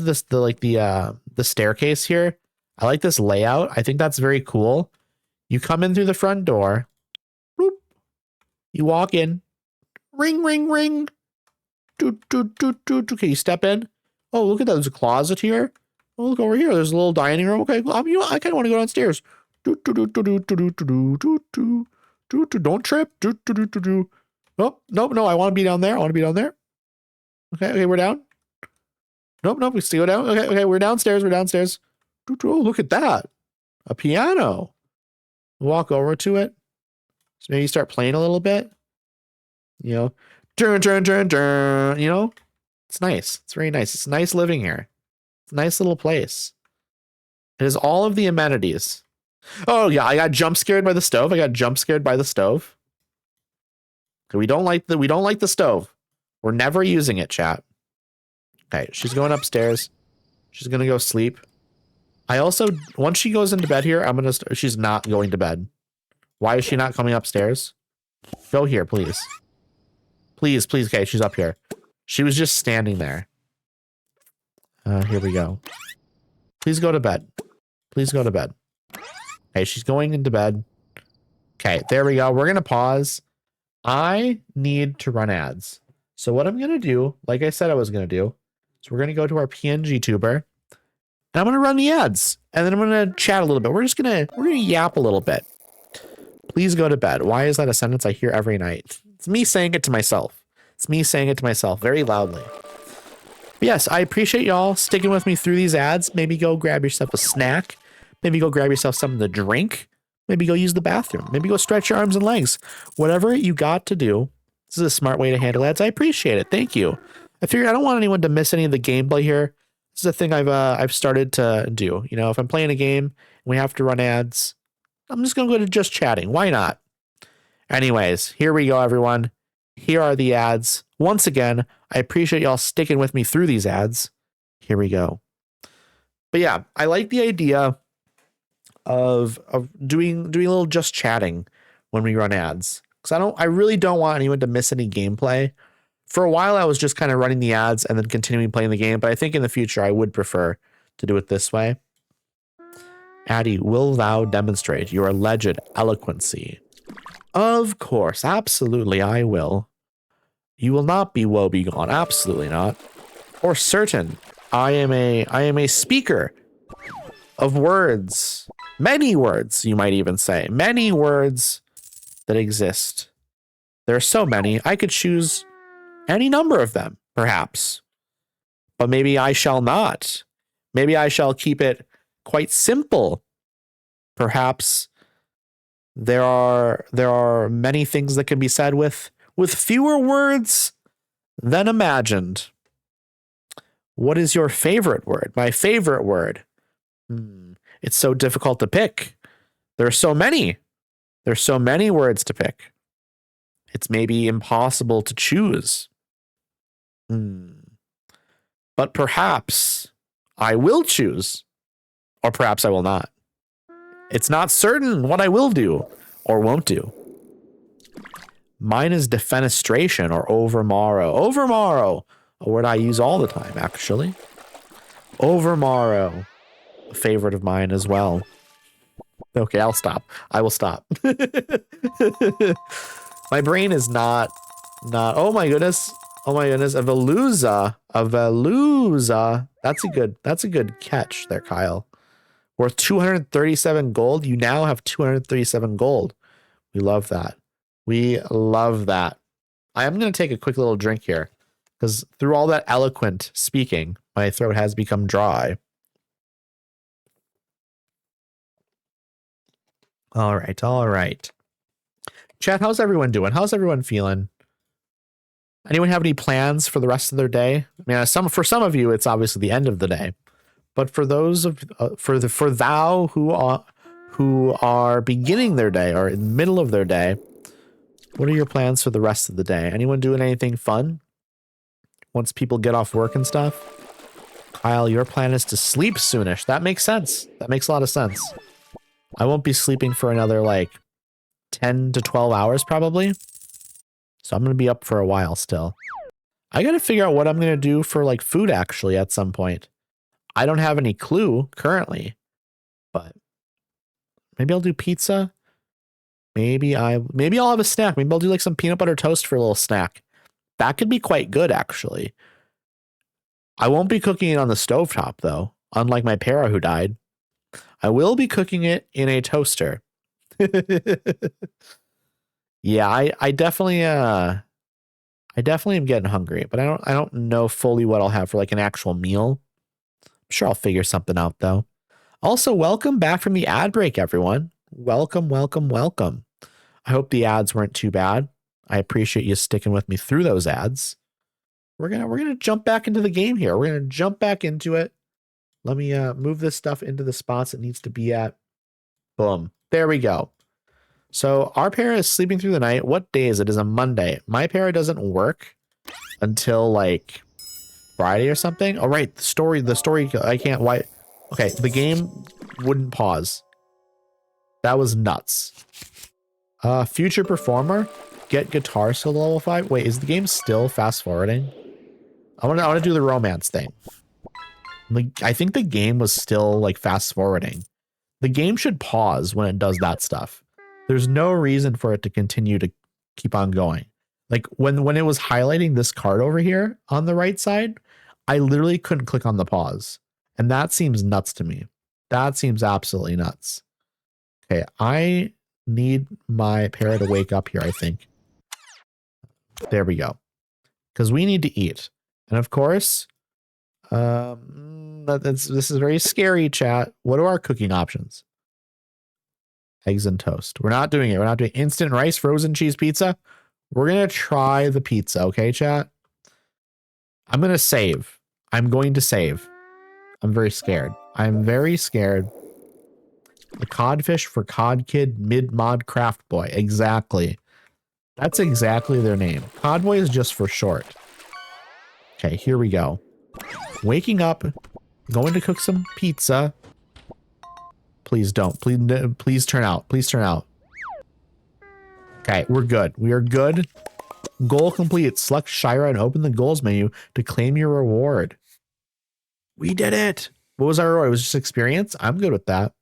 this, the staircase here. I like this layout. I think that's very cool. You come in through the front door. Boop. You walk in. Ring. Doot. Okay, you step in. Oh, look at that. There's a closet here. Oh, look over here. There's a little dining room. Okay, I kind of want to go downstairs. Don't trip. Oh, no, I want to be down there. Okay, we're down. Nope, we still go down. Okay, we're downstairs. Oh, look at that. A piano. Walk over to it. So maybe start playing a little bit. You know, turn. You know, it's nice. It's very nice. It's nice living here. It's a nice little place. It has all of the amenities. Oh yeah, I got jump scared by the stove. Okay, we don't like the stove. We're never using it, chat. Okay, she's going upstairs. She's gonna go sleep. I also, once she goes into bed here, she's not going to bed. Why is she not coming upstairs? Go here, please. Please. Okay, she's up here. She was just standing there. Here we go. Please go to bed. Okay, she's going into bed. Okay, there we go. We're gonna pause. I need to run ads. So what I'm gonna do, like I said I was gonna do, is we're gonna go to our PNG tuber. And I'm going to run the ads. And then I'm going to chat a little bit. We're going to yap a little bit. Please go to bed. Why is that a sentence I hear every night? It's me saying it to myself. Very loudly. But yes, I appreciate y'all sticking with me through these ads. Maybe go grab yourself a snack. Maybe go grab yourself something to drink. Maybe go use the bathroom. Maybe go stretch your arms and legs. Whatever you got to do. This is a smart way to handle ads. I appreciate it. Thank you. I figured I don't want anyone to miss any of the gameplay here. This is a thing I've started to do. You know, if I'm playing a game and we have to run ads, I'm just going to go to just chatting. Why not? Anyways, here we go, everyone. Here are the ads. Once again, I appreciate y'all sticking with me through these ads. Here we go. But yeah, I like the idea of doing a little just chatting when we run ads. Because I really don't want anyone to miss any gameplay. For a while, I was just kind of running the ads and then continuing playing the game, but I think in the future, I would prefer to do it this way. Addy, will thou demonstrate your alleged eloquency? Of course, absolutely, I will. You will not be woebegone, absolutely not. For certain, I am a speaker of words. Many words, you might even say. Many words that exist. There are so many, I could choose any number of them, perhaps. But maybe I shall not. Maybe I shall keep it quite simple. Perhaps there are many things that can be said with fewer words than imagined. What is your favorite word? My favorite word. It's so difficult to pick. There are so many. There's so many words to pick. It's maybe impossible to choose. But perhaps I will choose, or perhaps I will not. It's not certain what I will do or won't do. Mine is defenestration or overmorrow. Overmorrow, a word I use all the time, actually. Overmorrow, a favorite of mine as well. Okay, I'll stop. I will stop. My brain is not. Oh my goodness. Oh my goodness. A Veluza. That's a good catch there, Kyle. Worth 237 gold. You now have 237 gold. We love that. We love that. I am going to take a quick little drink here because through all that eloquent speaking, my throat has become dry. All right. All right. Chat, how's everyone doing? How's everyone feeling? Anyone have any plans for the rest of their day? I mean, for some of you, it's obviously the end of the day, but for those of for thou who are beginning their day or in the middle of their day, what are your plans for the rest of the day? Anyone doing anything fun? Once people get off work and stuff? Kyle, your plan is to sleep soonish. That makes sense. That makes a lot of sense. I won't be sleeping for another like 10 to 12 hours probably. So I'm going to be up for a while still. I got to figure out what I'm going to do for like food actually at some point. I don't have any clue currently, but maybe I'll do pizza. Maybe I'll have a snack. Maybe I'll do like some peanut butter toast for a little snack. That could be quite good actually. I won't be cooking it on the stovetop though, unlike my para who died. I will be cooking it in a toaster. Yeah, I definitely am getting hungry, but I don't know fully what I'll have for like an actual meal. I'm sure I'll figure something out though. Also, welcome back from the ad break, everyone. Welcome, welcome, welcome. I hope the ads weren't too bad. I appreciate you sticking with me through those ads. We're gonna jump back into the game here. We're gonna jump back into it. Let me move this stuff into the spots it needs to be at. Boom. There we go. So our para is sleeping through the night. What day is it? It is a Monday. My para doesn't work until like Friday or something. Oh, right. The story, I can't, why? Okay. The game wouldn't pause. That was nuts. Future performer, get guitar skill level 5. Wait, is the game still fast forwarding? I want to do the romance thing. Like, I think the game was still like fast forwarding. The game should pause when it does that stuff. There's no reason for it to continue to keep on going. Like when it was highlighting this card over here on the right side, I literally couldn't click on the pause. And that seems nuts to me. That seems absolutely nuts. Okay, I need my para to wake up here, I think. There we go. Because we need to eat. And of course, this is very scary, chat. What are our cooking options? Eggs and toast. We're not doing it. We're not doing instant rice, frozen cheese pizza. We're going to try the pizza. Okay, chat? I'm going to save. I'm going to save. I'm very scared. I'm very scared. The codfish for cod kid mid-mod craft boy. Exactly. That's exactly their name. Cod boy is just for short. Okay, here we go. Waking up. Going to cook some pizza. Please don't. Please turn out. Please turn out. Okay, we're good. We are good. Goal complete. Select Shira and open the goals menu to claim your reward. We did it. What was our reward? It was just experience. I'm good with that.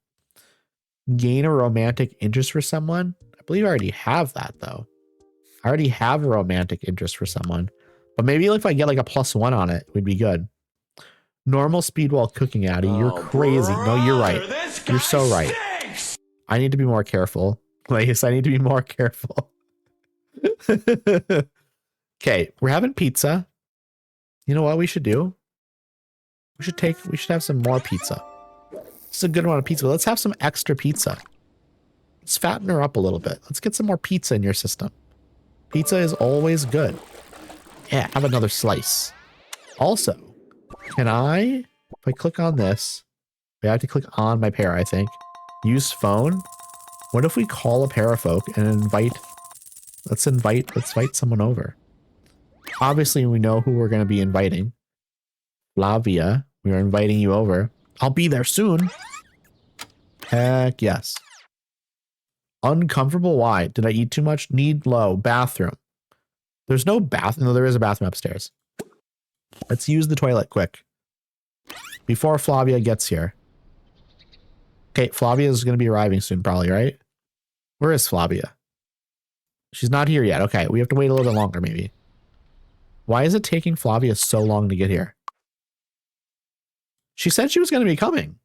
Gain a romantic interest for someone. I believe I already have that though. I already have a romantic interest for someone. But maybe if I get like a +1 on it, we'd be good. Normal speed while cooking, Addy. You're crazy. No, you're right. You're so right. I need to be more careful. Like, I need to be more careful. Okay, we're having pizza. You know what we should do? We should have some more pizza. This is a good amount of pizza. Let's have some extra pizza. Let's fatten her up a little bit. Let's get some more pizza in your system. Pizza is always good. Yeah, have another slice. Also, can if I click on this, I have to click on my para, I think. Use phone. What if we call a parafolk and invite Let's invite someone over. Obviously, we know who we're going to be inviting. Flavia, we are inviting you over. I'll be there soon. Heck yes. Uncomfortable? Why? Did I eat too much? Need low. Bathroom. There's no bathroom. No, there is a bathroom upstairs. Let's use the toilet quick. Before Flavia gets here. Okay, Flavia is going to be arriving soon, probably, right? Where is Flavia? She's not here yet. Okay, we have to wait a little bit longer, maybe. Why is it taking Flavia so long to get here? She said she was going to be coming.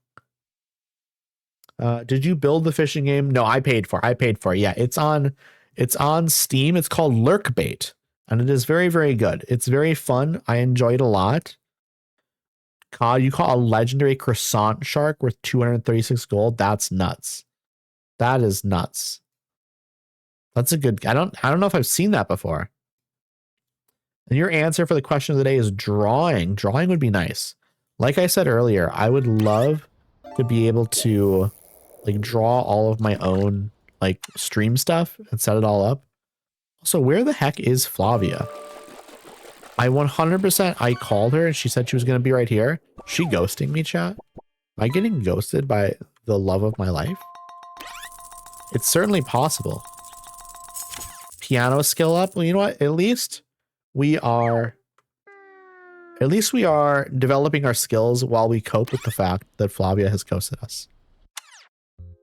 Did you build the fishing game? No, I paid for it. Yeah, it's on Steam. It's called Lurkbait, and it is very, very good. It's very fun. I enjoyed it a lot. You call a legendary croissant shark worth 236 gold? That's nuts. That is nuts. That's a good. I don't know if I've seen that before. And your answer for the question of the day is drawing. Drawing would be nice. Like I said earlier, I would love to be able to like draw all of my own like stream stuff and set it all up. So where the heck is Flavia? I 100% I called her and she said she was going to be right here. She ghosting me, chat? Am I getting ghosted by the love of my life? It's certainly possible. Piano skill up. Well, you know what? At least we are developing our skills while we cope with the fact that Flavia has ghosted us.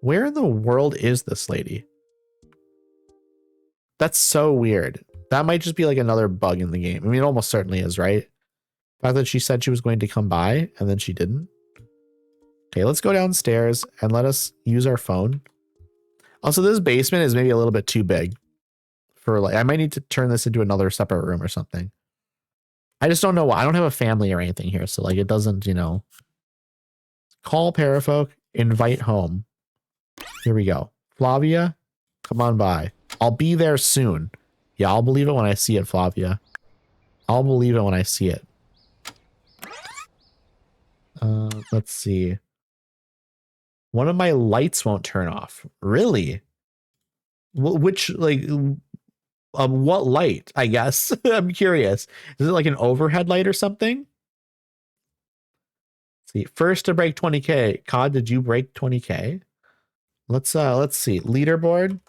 Where in the world is this lady? That's so weird. That might just be like another bug in the game. I mean, it almost certainly is, right? The fact that she said she was going to come by and then she didn't. Okay, let's go downstairs and let us use our phone. Also, this basement is maybe a little bit too big for like, I might need to turn this into another separate room or something. I just don't know why. I don't have a family or anything here. So like it doesn't, you know, call Parafolk, invite home. Here we go. Flavia, come on by. I'll be there soon. Yeah, I'll believe it when I see it, Flavia. I'll believe it when I see it. Let's see. One of my lights won't turn off. Really? Which, like, what light, I guess? I'm curious. Is it like an overhead light or something? Let's see. First to break 20K. COD, did you break 20K? Let's see. Leaderboard.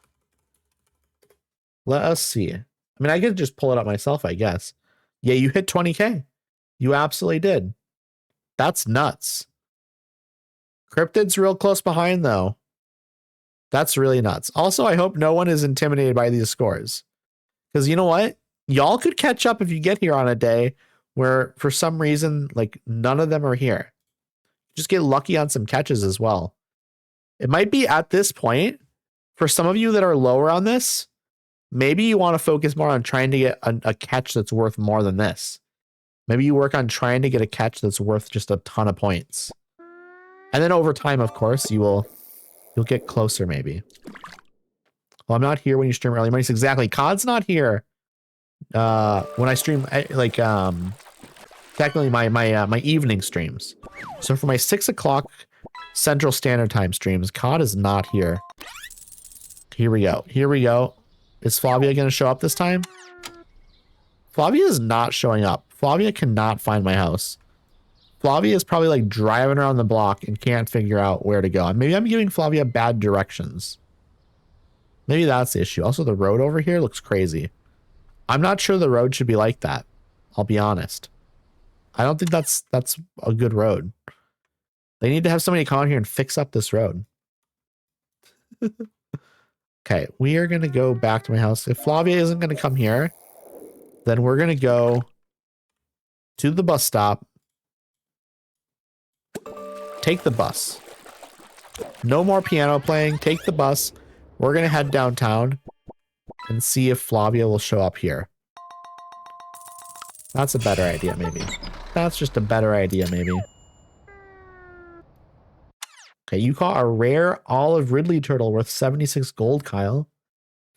Let us see. I mean, I could just pull it up myself, I guess. Yeah, you hit 20K. You absolutely did. That's nuts. Cryptid's real close behind, though. That's really nuts. Also, I hope no one is intimidated by these scores. Because you know what? Y'all could catch up if you get here on a day where, for some reason, like, none of them are here. Just get lucky on some catches as well. It might be at this point, for some of you that are lower on this, maybe you want to focus more on trying to get a catch that's worth more than this. Maybe you work on trying to get a catch that's worth just a ton of points. And then over time, of course, you'll get closer maybe. Well, I'm not here when you stream early mornings. Exactly. COD's not here. When I stream like technically my evening streams. So for my 6 o'clock Central Standard Time streams, COD is not here. Here we go. Here we go. Is Flavia going to show up this time? Flavia is not showing up. Flavia cannot find my house. Flavia is probably like driving around the block and can't figure out where to go. Maybe I'm giving Flavia bad directions. Maybe that's the issue. Also, the road over here looks crazy. I'm not sure the road should be like that. I'll be honest. I don't think that's a good road. They need to have somebody come out here and fix up this road. Okay, we are going to go back to my house. If Flavia isn't going to come here, then we're going to go to the bus stop. Take the bus. No more piano playing. Take the bus. We're going to head downtown and see if Flavia will show up here. That's a better idea, maybe. That's just a better idea, maybe. Okay, you caught a rare olive Ridley turtle worth 76 gold, Kyle.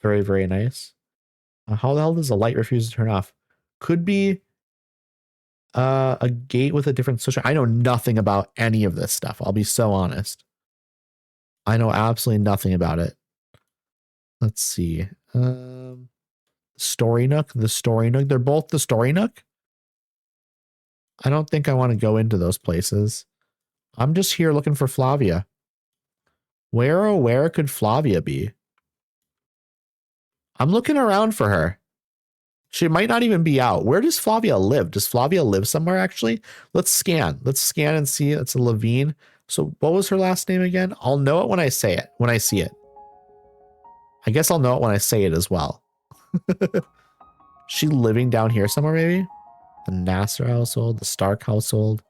Very, very nice. How the hell does the light refuse to turn off? Could be a gate with a different switch. I know nothing about any of this stuff. I'll be so honest. I know absolutely nothing about it. Let's see. Story Nook, the Story Nook. They're both the Story Nook. I don't think I want to go into those places. I'm just here looking for Flavia. Where could Flavia be? I'm looking around for her. She might not even be out. Where does Flavia live? Does Flavia live somewhere, actually? Let's scan. Let's scan and see. It's a Levine. So what was her last name again? I'll know it when I say it, when I see it. I guess I'll know it when I say it as well. She living down here somewhere, maybe? The Nasser household, the Stark household,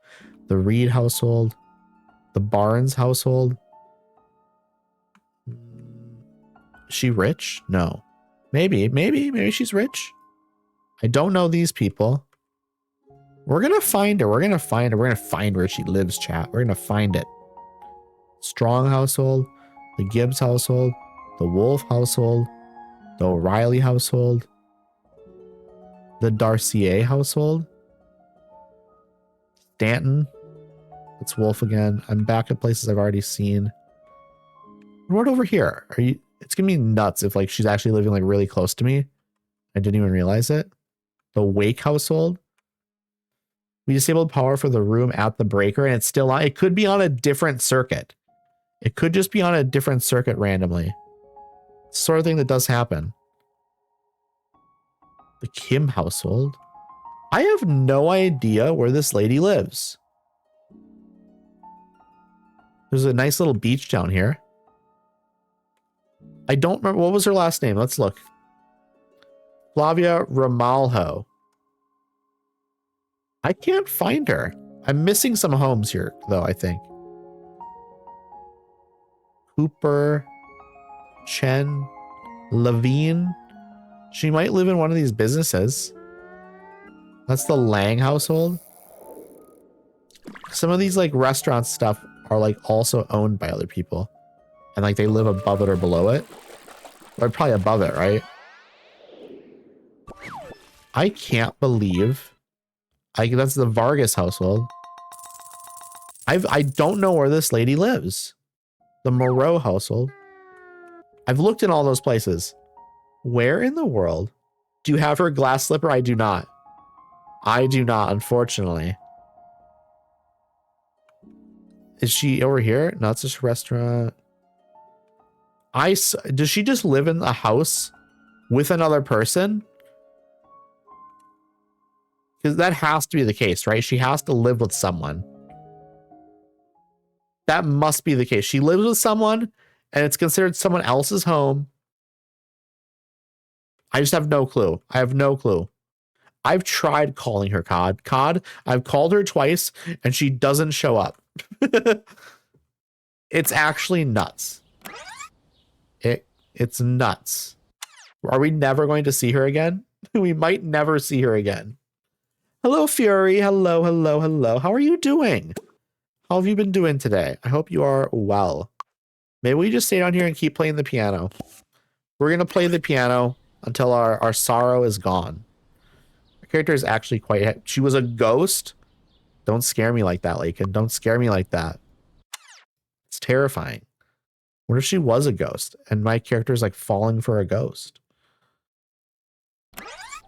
the Reed household, the Barnes household. Is she rich? No. Maybe she's rich. I don't know these people. We're going to find her. We're going to find her. We're going to find where she lives, chat. We're going to find it. Strong household, the Gibbs household, the Wolf household, the O'Reilly household, the Darcier household, Stanton. It's Wolf again. I'm back at places I've already seen. What over here? Are you? It's gonna be nuts if like she's actually living like really close to me. I didn't even realize it. The Wake household. We disabled power for the room at the breaker, and it's still on. It could be on a different circuit. It could just be on a different circuit randomly. It's the sort of thing that does happen. The Kim household. I have no idea where this lady lives. There's a nice little beach down here. I don't remember. What was her last name? Let's look. Flavia Ramalho. I can't find her. I'm missing some homes here, though, I think. Cooper, Chen, Levine. She might live in one of these businesses. That's the Lang household. Some of these like restaurant stuff are like also owned by other people. And like they live above it or below it. Or probably above it, right? I can't believe that's the Vargas household. I don't know where this lady lives. The Moreau household. I've looked in all those places. Where in the world? Do you have her glass slipper? I do not. I do not, unfortunately. Is she over here? No, it's just a restaurant. Does she just live in a house with another person? Because that has to be the case, right? She has to live with someone. That must be the case. She lives with someone and it's considered someone else's home. I just have no clue. I have no clue. I've tried calling her, COD. COD, I've called her twice and she doesn't show up. It's actually nuts. It's nuts. Are we never going to see her again? We might never see her again. Hello, Fury. Hello, hello, hello. How are you doing? How have you been doing today? I hope you are well. Maybe we just stay down here and keep playing the piano. We're going to play the piano until our sorrow is gone. Our character is actually quite... She was a ghost? Don't scare me like that, Lakin. Don't scare me like that. It's terrifying. What if she was a ghost and my character is like falling for a ghost?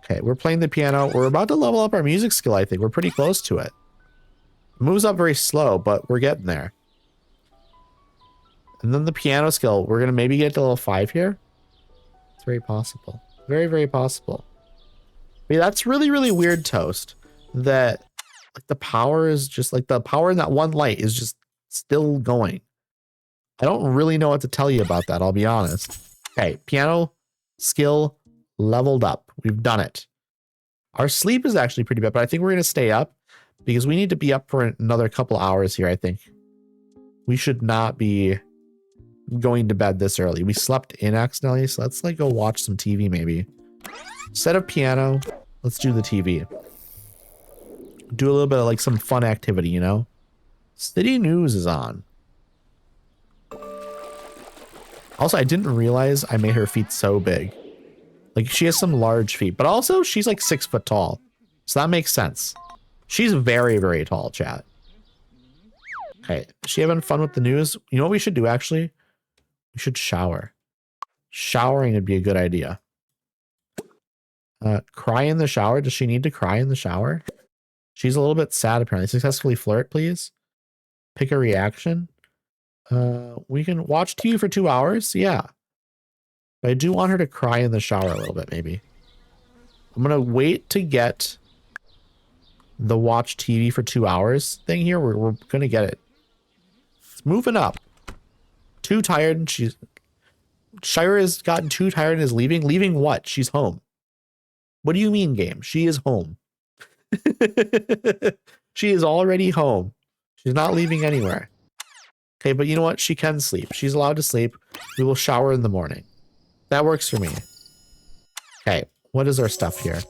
Okay, we're playing the piano. We're about to level up our music skill, I think. We're pretty close to it. It moves up very slow, but we're getting there. And then the piano skill, we're going to maybe get to level 5 here. It's very possible. Very, very possible. I mean, that's really, really weird, Toast. That like the power is just like the power in that one light is just still going. I don't really know what to tell you about that, I'll be honest. Okay, piano skill leveled up. We've done it. Our sleep is actually pretty bad, but I think we're going to stay up because we need to be up for another couple hours here, I think. We should not be going to bed this early. We slept in accidentally, so let's like go watch some TV maybe. Instead of piano, let's do the TV. Do a little bit of like some fun activity, you know? City News is on. Also, I didn't realize I made her feet so big. Like, she has some large feet, but also she's like 6 foot tall. So that makes sense. She's very, very tall, chat. Okay, is she having fun with the news? You know what we should do, actually? We should shower. Showering would be a good idea. Cry in the shower. Does she need to cry in the shower? She's a little bit sad apparently. Successfully flirt, please. Pick a reaction. We can watch TV for 2 hours. Yeah. But I do want her to cry in the shower a little bit, maybe. I'm going to wait to get the watch TV for 2 hours thing here. We're going to get it. It's moving up. Too tired and she's... Shira has gotten too tired and is leaving. Leaving what? She's home. What do you mean, game? She is home. She is already home. She's not leaving anywhere. Okay, but you know what? She can sleep. She's allowed to sleep. We will shower in the morning. That works for me. Okay, what is our stuff here?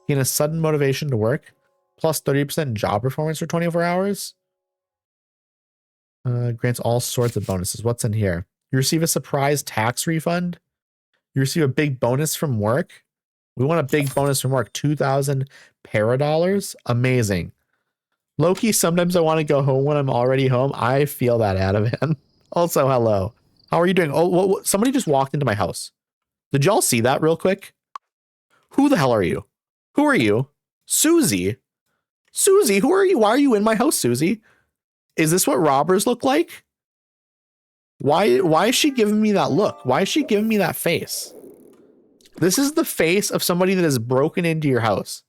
Gain a sudden motivation to work. Plus 30% job performance for 24 hours. Grants all sorts of bonuses. What's in here? You receive a surprise tax refund. You receive a big bonus from work. We want a big bonus from work. 2,000 paradollars. Amazing. Loki, sometimes I want to go home when I'm already home. I feel that, Adavan. Also, hello. How are you doing? Oh, somebody just walked into my house. Did y'all see that real quick? Who the hell are you? Who are you? Susie? Susie, who are you? Why are you in my house, Susie? Is this what robbers look like? Why is she giving me that look? Why is she giving me that face? This is the face of somebody that has broken into your house.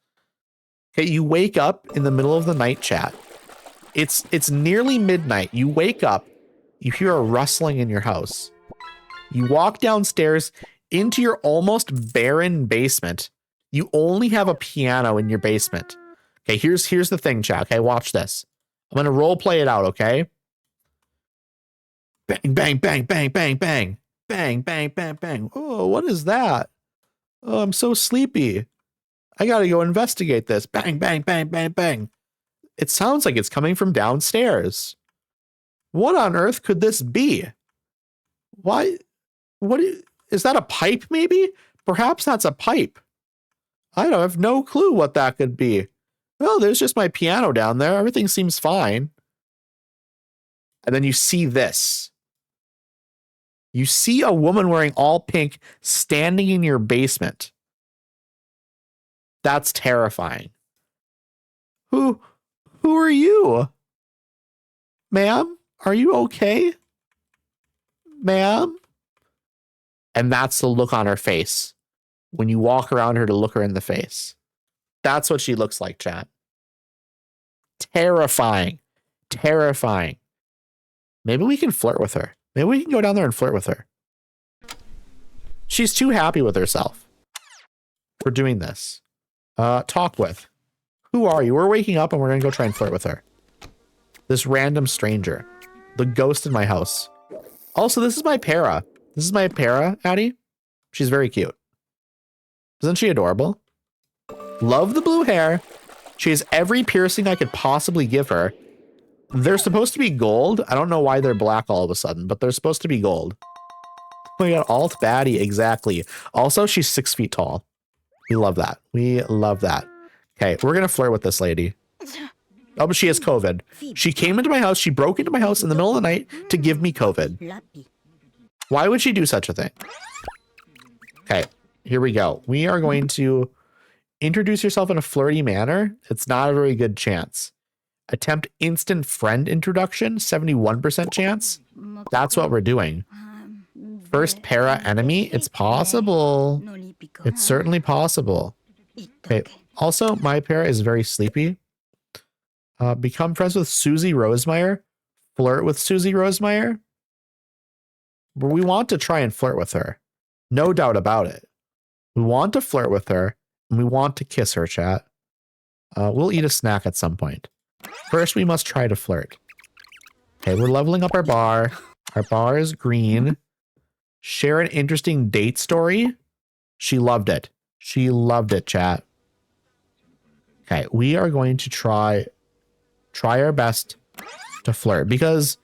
Okay, you wake up in the middle of the night, chat. It's nearly midnight. You wake up, you hear a rustling in your house. You walk downstairs into your almost barren basement. You only have a piano in your basement. Okay, here's the thing, chat. Okay, watch this. I'm gonna role play it out, okay? Bang, bang, bang, bang, bang, bang. Bang, bang, bang, bang. Oh, what is that? Oh, I'm so sleepy. I gotta go investigate this. Bang, bang, bang, bang, bang. It sounds like it's coming from downstairs. What on earth could this be? Why? Is that a pipe maybe? Perhaps that's a pipe. I don't have no clue what that could be. Well, there's just my piano down there. Everything seems fine. And then you see this. You see a woman wearing all pink standing in your basement. That's terrifying. Who are you? Ma'am, are you okay? Ma'am? And that's the look on her face when you walk around her to look her in the face. That's what she looks like, chat. Terrifying. Terrifying. Maybe we can flirt with her. Maybe we can go down there and flirt with her. She's too happy with herself for doing this. Talk with. Who are you? We're waking up and we're going to go try and flirt with her. This random stranger. The ghost in my house. Also, this is my para. This is my para, Addie. She's very cute. Isn't she adorable? Love the blue hair. She has every piercing I could possibly give her. They're supposed to be gold. I don't know why they're black all of a sudden, but they're supposed to be gold. We got alt baddie, exactly. Also, she's 6 feet tall. We love that. We love that. Okay, we're gonna flirt with this lady. Oh, but she has COVID. She came into my house. She broke into my house in the middle of the night to give me COVID. Why would she do such a thing? Okay, here we go. We are going to introduce yourself in a flirty manner. It's not a very good chance. Attempt instant friend introduction, 71% chance. That's what we're doing. First para enemy, it's possible. It's certainly possible. Okay, also, my para is very sleepy. Become friends with Susie Rosemeyer. Flirt with Susie Rosemeyer. But we want to try and flirt with her. No doubt about it. We want to flirt with her, and we want to kiss her, chat. We'll eat a snack at some point. First, we must try to flirt. Okay, we're leveling up our bar. Our bar is green. Share an interesting date story. She loved it. She loved it, chat. Okay, we are going to try our best to flirt because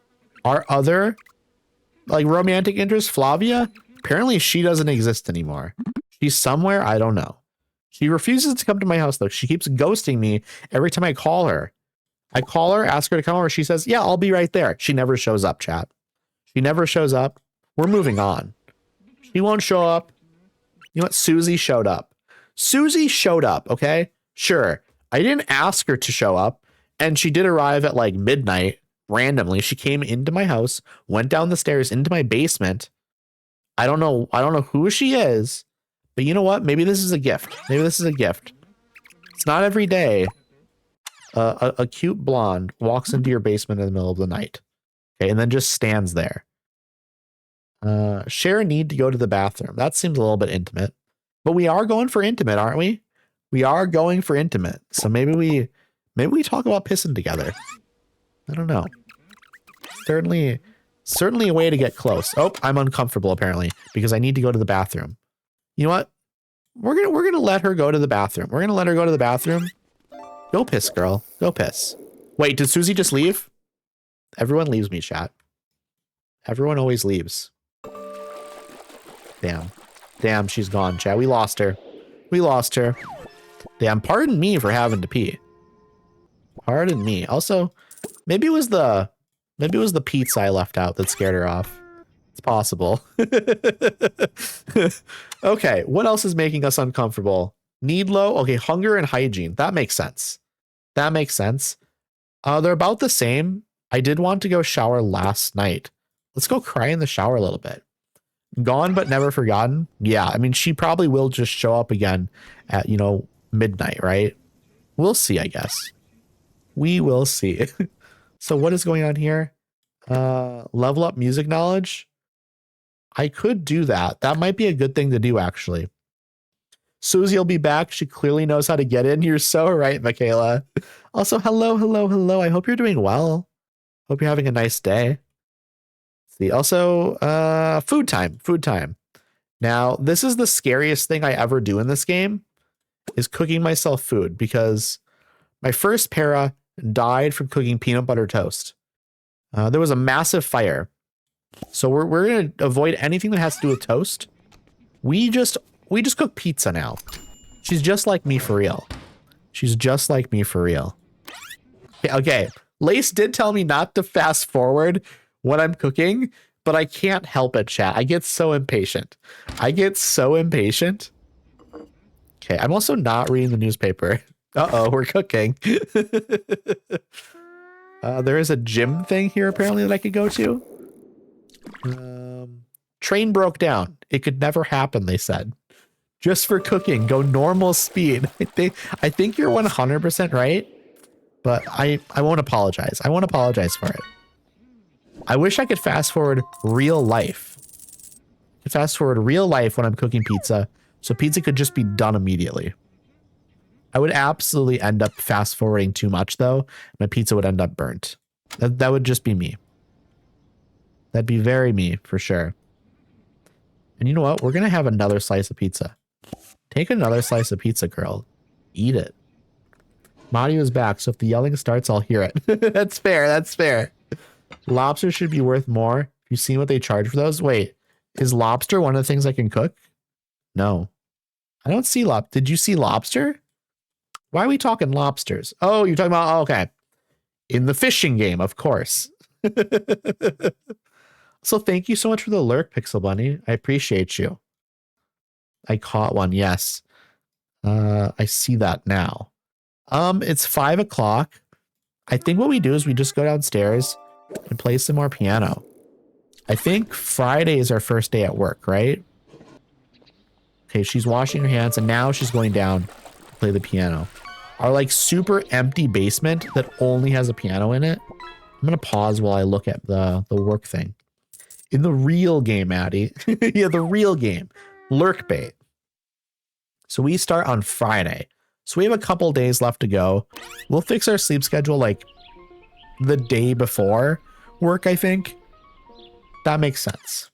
our other like romantic interest, Flavia, apparently she doesn't exist anymore. She's somewhere, I don't know. She refuses to come to my house though. She keeps ghosting me every time I call her. I call her, ask her to come over. She says, yeah, I'll be right there. She never shows up, chat. She never shows up. We're moving on. She won't show up. You know what? Susie showed up. Susie showed up, okay? Sure. I didn't ask her to show up, and she did arrive at like midnight randomly. She came into my house, went down the stairs into my basement. I don't know who she is, but you know what? Maybe this is a gift. Maybe this is a gift. It's not every day a cute blonde walks into your basement in the middle of the night, okay, and then just stands there. Share a need to go to the bathroom. That seems a little bit intimate, but we are going for intimate, aren't we? We are going for intimate. So maybe we talk about pissing together. I don't know. Certainly a way to get close. Oh, I'm uncomfortable apparently because I need to go to the bathroom. You know what? We're gonna let her go to the bathroom. We're gonna let her go to the bathroom. Go piss, girl. Go piss. Wait, did Susie just leave? Everyone leaves me, chat. Everyone always leaves. Damn. Damn, she's gone, chat. We lost her. We lost her. Damn, pardon me for having to pee. Pardon me. Also, maybe it was the pizza I left out that scared her off. It's possible. Okay, what else is making us uncomfortable? Need low? Okay, hunger and hygiene. That makes sense. That makes sense. They're about the same. I did want to go shower last night. Let's go cry in the shower a little bit. Gone but never forgotten. Yeah, I mean, she probably will just show up again at, you know, midnight, right? We'll see, I guess. We will see. So what is going on here? Level up music knowledge. I could do that. That might be a good thing to do, actually. Susie will be back. She clearly knows how to get in. You're so right, Michaela. Also, hello. I hope you're doing well. Hope you're having a nice day. See, also, food time. Now, this is the scariest thing I ever do in this game, is cooking myself food, because my first para died from cooking peanut butter toast. There was a massive fire. So we're going to avoid anything that has to do with toast. We just cook pizza now. She's just like me for real. She's just like me for real. Okay. Lace did tell me not to fast forward when I'm cooking, but I can't help it, chat. I get so impatient. Okay, I'm also not reading the newspaper. Uh-oh, we're cooking. There is a gym thing here apparently that I could go to. Train broke down. It could never happen, they said. Just for cooking, go normal speed. I think you're 100% right, but I won't apologize. I won't apologize for it. I wish I could fast forward real life. Fast forward real life when I'm cooking pizza, so pizza could just be done immediately. I would absolutely end up fast forwarding too much though. My pizza would end up burnt. That would just be me. That'd be very me for sure. And you know what? We're going to have another slice of pizza. Take another slice of pizza, girl. Eat it. Mario is back, so if the yelling starts, I'll hear it. That's fair. That's fair. Lobster should be worth more. Have you seen what they charge for those? Wait, is lobster one of the things I can cook? No. I don't see lobster. Did you see lobster? Why are we talking lobsters? Oh, you're talking about, oh, okay. In the fishing game, of course. So thank you so much for the lurk, Pixel Bunny. I appreciate you. I caught one, yes. I see that now. It's 5 o'clock. I think what we do is we just go downstairs and play some more piano. I think Friday is our first day at work, right? Okay, she's washing her hands and now she's going down to play the piano. Our like super empty basement that only has a piano in it. I'm gonna pause while I look at the work thing. In the real game, Addie. Yeah, the real game. Lurk bait. So we start on Friday. So we have a couple days left to go. We'll fix our sleep schedule like the day before work, I think. That makes sense.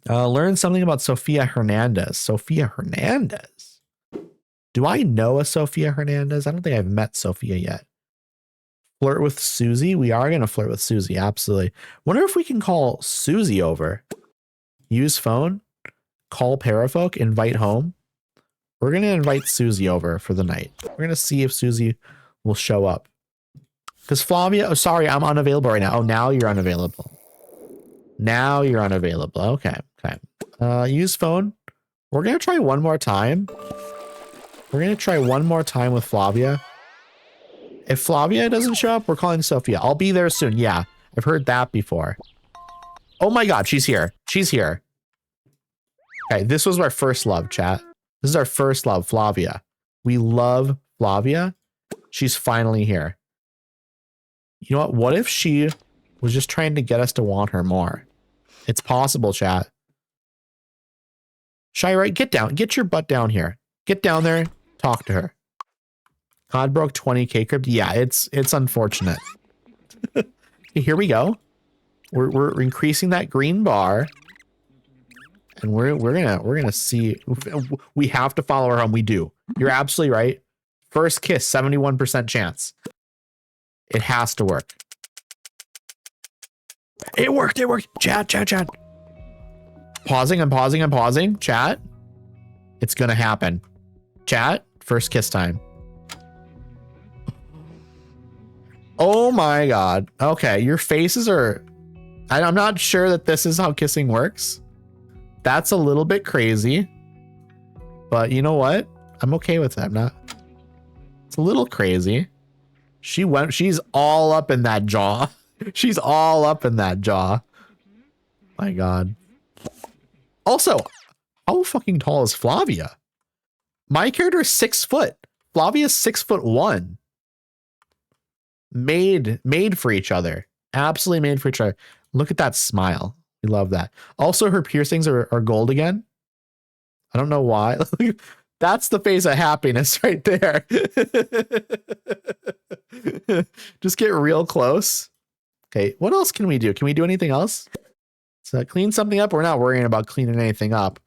Learn something about Sofia Hernandez. Sofia Hernandez? Do I know a Sofia Hernandez? I don't think I've met Sofia yet. Flirt with Susie? We are going to flirt with Susie, absolutely. Wonder if we can call Susie over. Use phone. Call Parafolk. Invite home. We're going to invite Susie over for the night. We're going to see if Susie will show up. Because Flavia... Oh, sorry, I'm unavailable right now. Oh, now you're unavailable. Now you're unavailable. Okay, okay. Use phone. We're going to try one more time. We're going to try one more time with Flavia. If Flavia doesn't show up, we're calling Sophia. I'll be there soon. Yeah, I've heard that before. Oh my God, she's here. She's here. Okay, this was our first love, chat. This is our first love, Flavia. We love Flavia. She's finally here. You know what? What if she was just trying to get us to want her more? It's possible, chat. Shira, get down. Get your butt down here. Get down there. Talk to her. COD broke 20k crypt. Yeah, it's unfortunate. Here we go. We're increasing that green bar. And we're gonna see. We have to follow her home. We do. You're absolutely right. First kiss, 71% chance. It has to work. It worked. It worked. Chat. Pausing. I'm pausing. Chat. It's gonna happen. Chat. First kiss time. Oh my God. Okay, your faces are. I'm not sure that this is how kissing works. That's a little bit crazy, but you know what? I'm okay with that. I'm not. It's a little crazy. She's all up in that jaw. She's all up in that jaw. My God. Also, how fucking tall is Flavia? My character is 6 foot. Flavia's 6'1". Made for each other. Absolutely made for each other. Look at that smile. We love that. Also, her piercings are gold again. I don't know why. That's the face of happiness right there. Just get real close. Okay, what else can we do? Can we do anything else? So clean something up. We're not worrying about cleaning anything up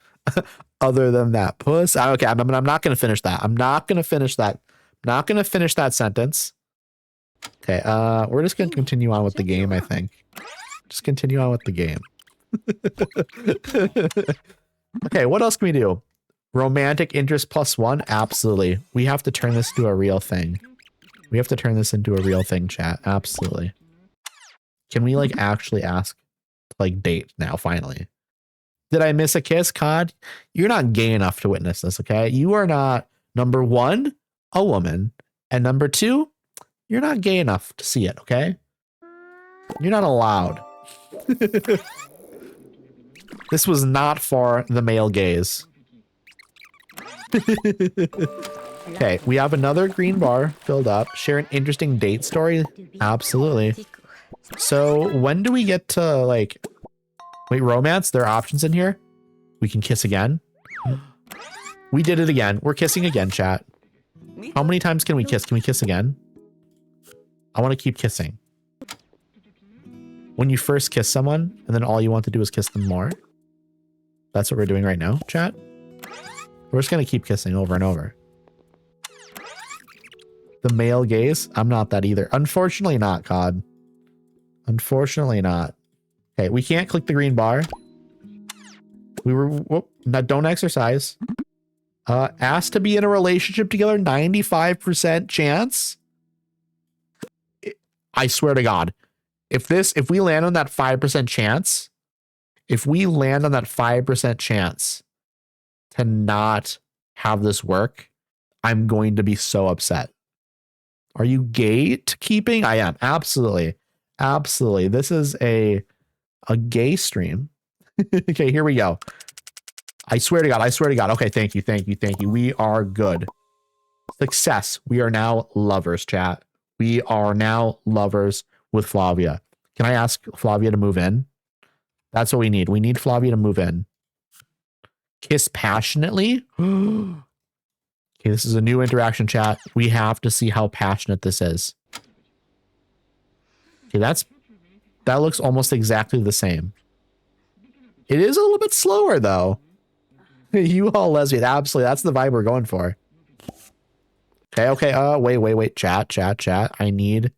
other than that. Puss. Okay, I'm not going to finish that. I'm not going to finish that. Not going to finish that sentence. Okay, we're just going to continue on with the game, I think. Just continue on with the game. Okay, what else can we do? Romantic interest +1? Absolutely. We have to turn this into a real thing. We have to turn this into a real thing, chat. Absolutely. Can we like actually ask to like date now, finally? Did I miss a kiss, COD? You're not gay enough to witness this, okay? You are not, number one, a woman. And number two, you're not gay enough to see it, okay? You're not allowed. This was not for the male gaze. Okay, we have another green bar filled up. Share an interesting date story? Absolutely. So when do we get to like... Wait, romance? There are options in here? We can kiss again? We did it again. We're kissing again, chat. How many times can we kiss? Can we kiss again? I want to keep kissing. When you first kiss someone, and then all you want to do is kiss them more. That's what we're doing right now, chat. We're just going to keep kissing over and over. The male gaze? I'm not that either. Unfortunately not, COD. Unfortunately not. Okay, we can't click the green bar. We were... Whoop, don't exercise. Asked to be in a relationship together, 95% chance. I swear to God. If we land on that 5% chance, if we land on that 5% chance to not have this work, I'm going to be so upset. Are you gatekeeping? I am. Absolutely. Absolutely. This is a gay stream. Okay, here we go. I swear to God. I swear to God. Okay, thank you. Thank you. Thank you. We are good. Success. We are now lovers, chat. We are now lovers with Flavia. Can I ask Flavia to move in? That's what we need. We need Flavia to move in. Kiss passionately? Okay, this is a new interaction, chat. We have to see how passionate this is. Okay, that looks almost exactly the same. It is a little bit slower, though. You all lesbian. Absolutely. That's the vibe we're going for. Okay. Wait. Chat. I need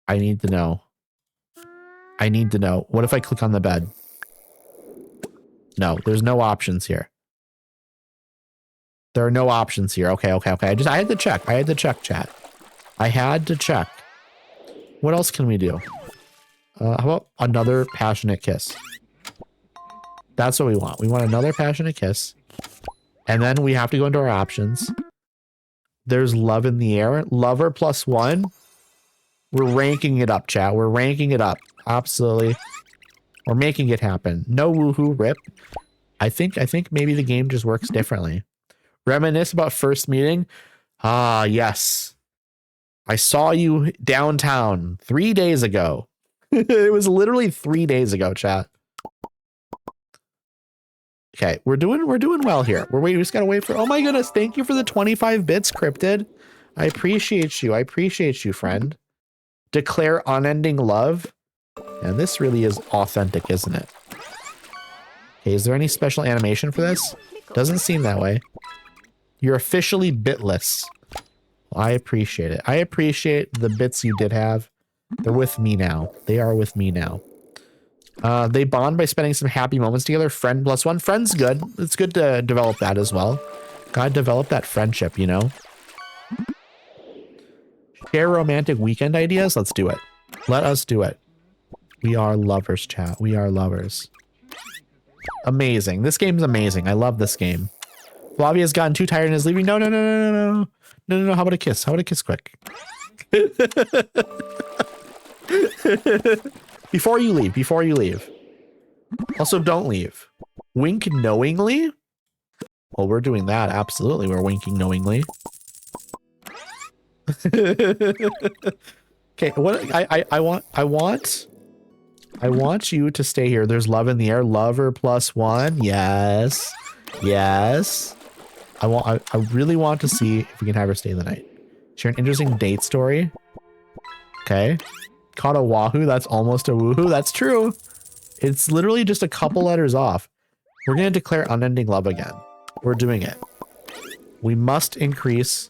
to know. I need to know. What if I click on the bed? No, there's no options here. There are no options here. Okay. I had to check, chat. I had to check. What else can we do? How about another passionate kiss? That's what we want. We want another passionate kiss. And then we have to go into our options. There's love in the air. Lover +1. We're ranking it up, chat. We're ranking it up. Absolutely. We're making it happen. No woohoo rip. I think maybe the game just works differently. Reminisce about first meeting. Ah, yes. I saw you downtown 3 days ago. It was literally 3 days ago, chat. Okay, we're doing well here. We just gotta wait for. Oh my goodness! Thank you for the 25 bits, Cryptid. I appreciate you. I appreciate you, friend. Declare unending love, and this really is authentic, isn't it? Okay, is there any special animation for this? Doesn't seem that way. You're officially bitless. Well, I appreciate it. I appreciate the bits you did have. They're with me now. They are with me now. They bond by spending some happy moments together. Friend +1. Friend's good. It's good to develop that as well. Gotta develop that friendship, you know? Share romantic weekend ideas? Let's do it. Let us do it. We are lovers, chat. We are lovers. Amazing. This game's amazing. I love this game. Flavia's gotten too tired and is leaving. No. No. How about a kiss? How about a kiss quick? Before you leave. Also, don't leave. Wink knowingly? Well, we're doing that. Absolutely. We're winking knowingly. Okay, what I want you to stay here. There's love in the air. Lover +1. Yes. Yes. I really want to see if we can have her stay the night. Share an interesting date story. Okay. Caught a wahoo. That's almost a woohoo. That's true. It's literally just a couple letters off. We're going to declare unending love again. We're doing it. We must increase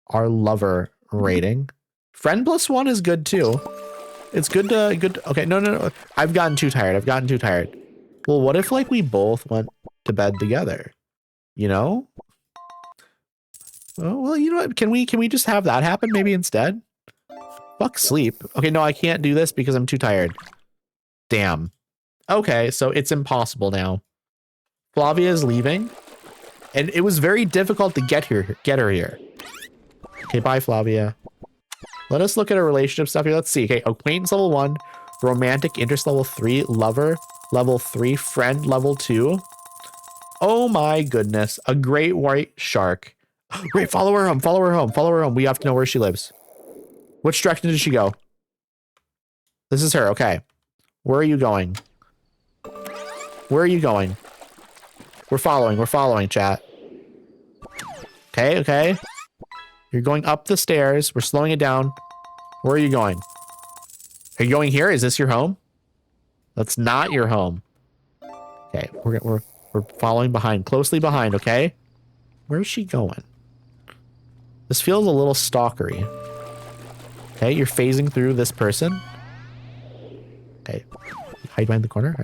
our lover rating. Friend +1 is good too. It's good to okay, no. I've gotten too tired. Well, what if like we both went to bed together? You know? Well, you know what? Can we just have that happen maybe instead? Fuck sleep. Okay, no, I can't do this because I'm too tired. Damn. Okay, so it's impossible now. Flavia is leaving. And it was very difficult to get her here. Okay, bye, Flavia. Let us look at our relationship stuff here. Let's see. Okay, acquaintance level 1, romantic interest level 3, lover level 3, friend level 2. Oh my goodness. A great white shark. Great, follow her home. We have to know where she lives. Which direction did she go? This is her. Okay. Where are you going? We're following, chat. Okay. You're going up the stairs. We're slowing it down. Where are you going? Are you going here? Is this your home? That's not your home. Okay, we're following behind, closely behind, okay? Where's she going? This feels a little stalkery. Okay, you're phasing through this person. Okay, hide behind the corner.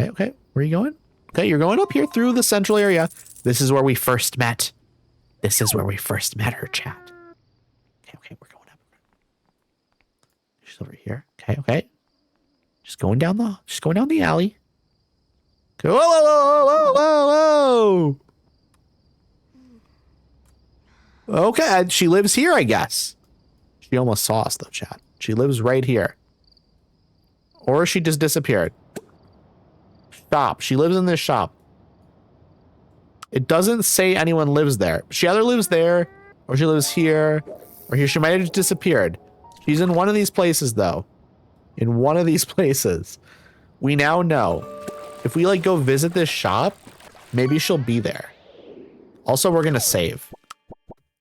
Okay, where are you going? Okay, you're going up here through the central area. This is where we first met. This is where we first met her, chat. Okay, we're going up. She's over here. Okay. Just going down the alley. Whoa. Okay, she lives here, I guess. She almost saw us though, chat. She lives right here. Or she just disappeared. Shop. She lives in this shop. It doesn't say anyone lives there. She either lives there, or she lives here, or here. She might have just disappeared. She's in one of these places, though. In one of these places. We now know. If we, like, go visit this shop, maybe she'll be there. Also, we're gonna save.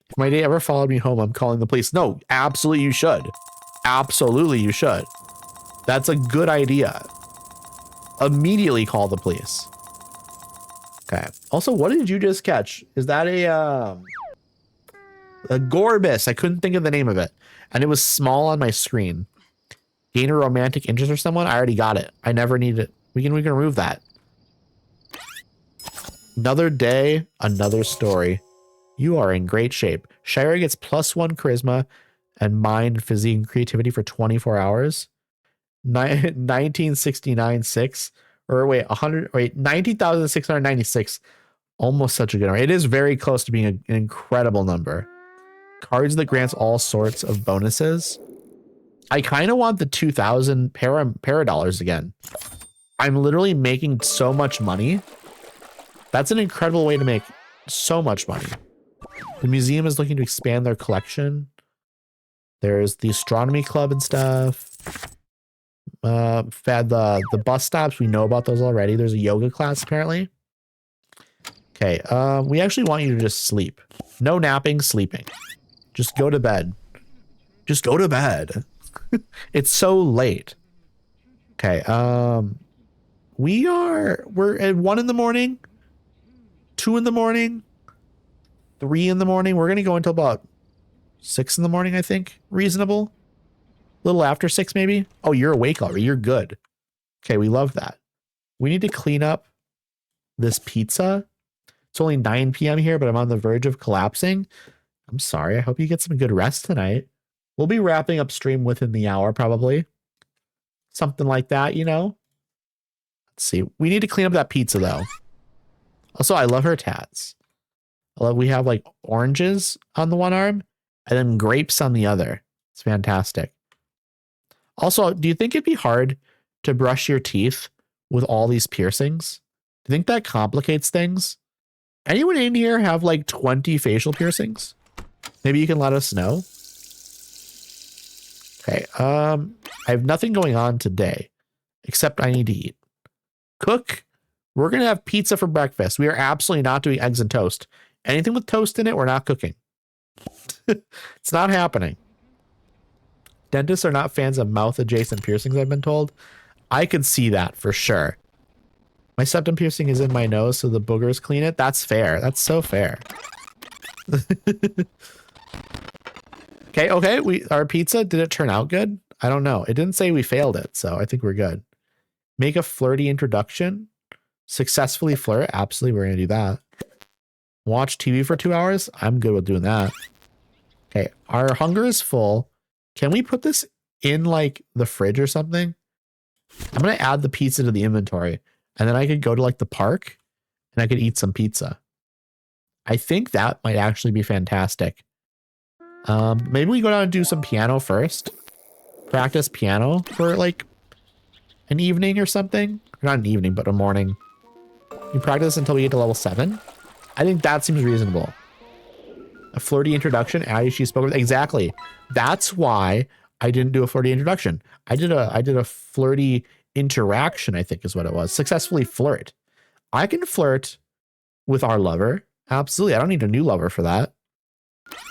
If my date ever followed me home, I'm calling the police. No, absolutely you should. Absolutely you should. That's a good idea. Immediately call the police. Okay. Also, what did you just catch? Is that a Gorbis? I couldn't think of the name of it. And it was small on my screen. Gain a romantic interest or someone? I already got it. I never need it. We can remove that. Another day, another story. You are in great shape. Shira gets +1 charisma and mind, physique, and creativity for 24 hours. 1969 6. Or wait, 90,696 Almost such a good number. It is very close to being an incredible number. Cards that grants all sorts of bonuses. I kind of want the 2,000 paradollars again. I'm literally making so much money. That's an incredible way to make so much money. The museum is looking to expand their collection. There's the astronomy club and stuff. The bus stops, we know about those already. There's a yoga class apparently. Okay, we actually want you to just sleep. No napping, sleeping. Just go to bed. Just go to bed. It's so late. Okay, we're at 1 in the morning, 2 in the morning, 3 in the morning. We're gonna go until about 6 in the morning, I think. Reasonable. A little after 6 maybe. Oh, you're awake already. You're good. Okay, we love that. We need to clean up this pizza. It's only 9 p.m. here, but I'm on the verge of collapsing. I'm sorry. I hope you get some good rest tonight. We'll be wrapping up stream within the hour, probably. Something like that, you know? Let's see. We need to clean up that pizza, though. Also, I love her tats. I love we have, like, oranges on the one arm and then grapes on the other. It's fantastic. Also, do you think it'd be hard to brush your teeth with all these piercings? Do you think that complicates things? Anyone in here have like 20 facial piercings? Maybe you can let us know. Okay, I have nothing going on today, except I need to eat. Cook, we're gonna have pizza for breakfast. We are absolutely not doing eggs and toast. Anything with toast in it, we're not cooking. It's not happening. Dentists are not fans of mouth-adjacent piercings, I've been told. I could see that for sure. My septum piercing is in my nose, so the boogers clean it. That's fair. That's so fair. Okay. Our pizza, did it turn out good? I don't know. It didn't say we failed it, so I think we're good. Make a flirty introduction. Successfully flirt. Absolutely, we're going to do that. Watch TV for 2 hours. I'm good with doing that. Okay, our hunger is full. Can we put this in like the fridge or something? I'm going to add the pizza to the inventory. And then I could go to like the park and I could eat some pizza. I think that might actually be fantastic. Maybe we go down and do some piano first. Practice piano for like an evening or something. Not an evening, but a morning. You practice until we get to level 7. I think that seems reasonable. A flirty introduction. Addie, she spoke with exactly. That's why I didn't do a flirty introduction. I did a flirty interaction, I think is what it was. Successfully flirt. I can flirt with our lover. Absolutely. I don't need a new lover for that.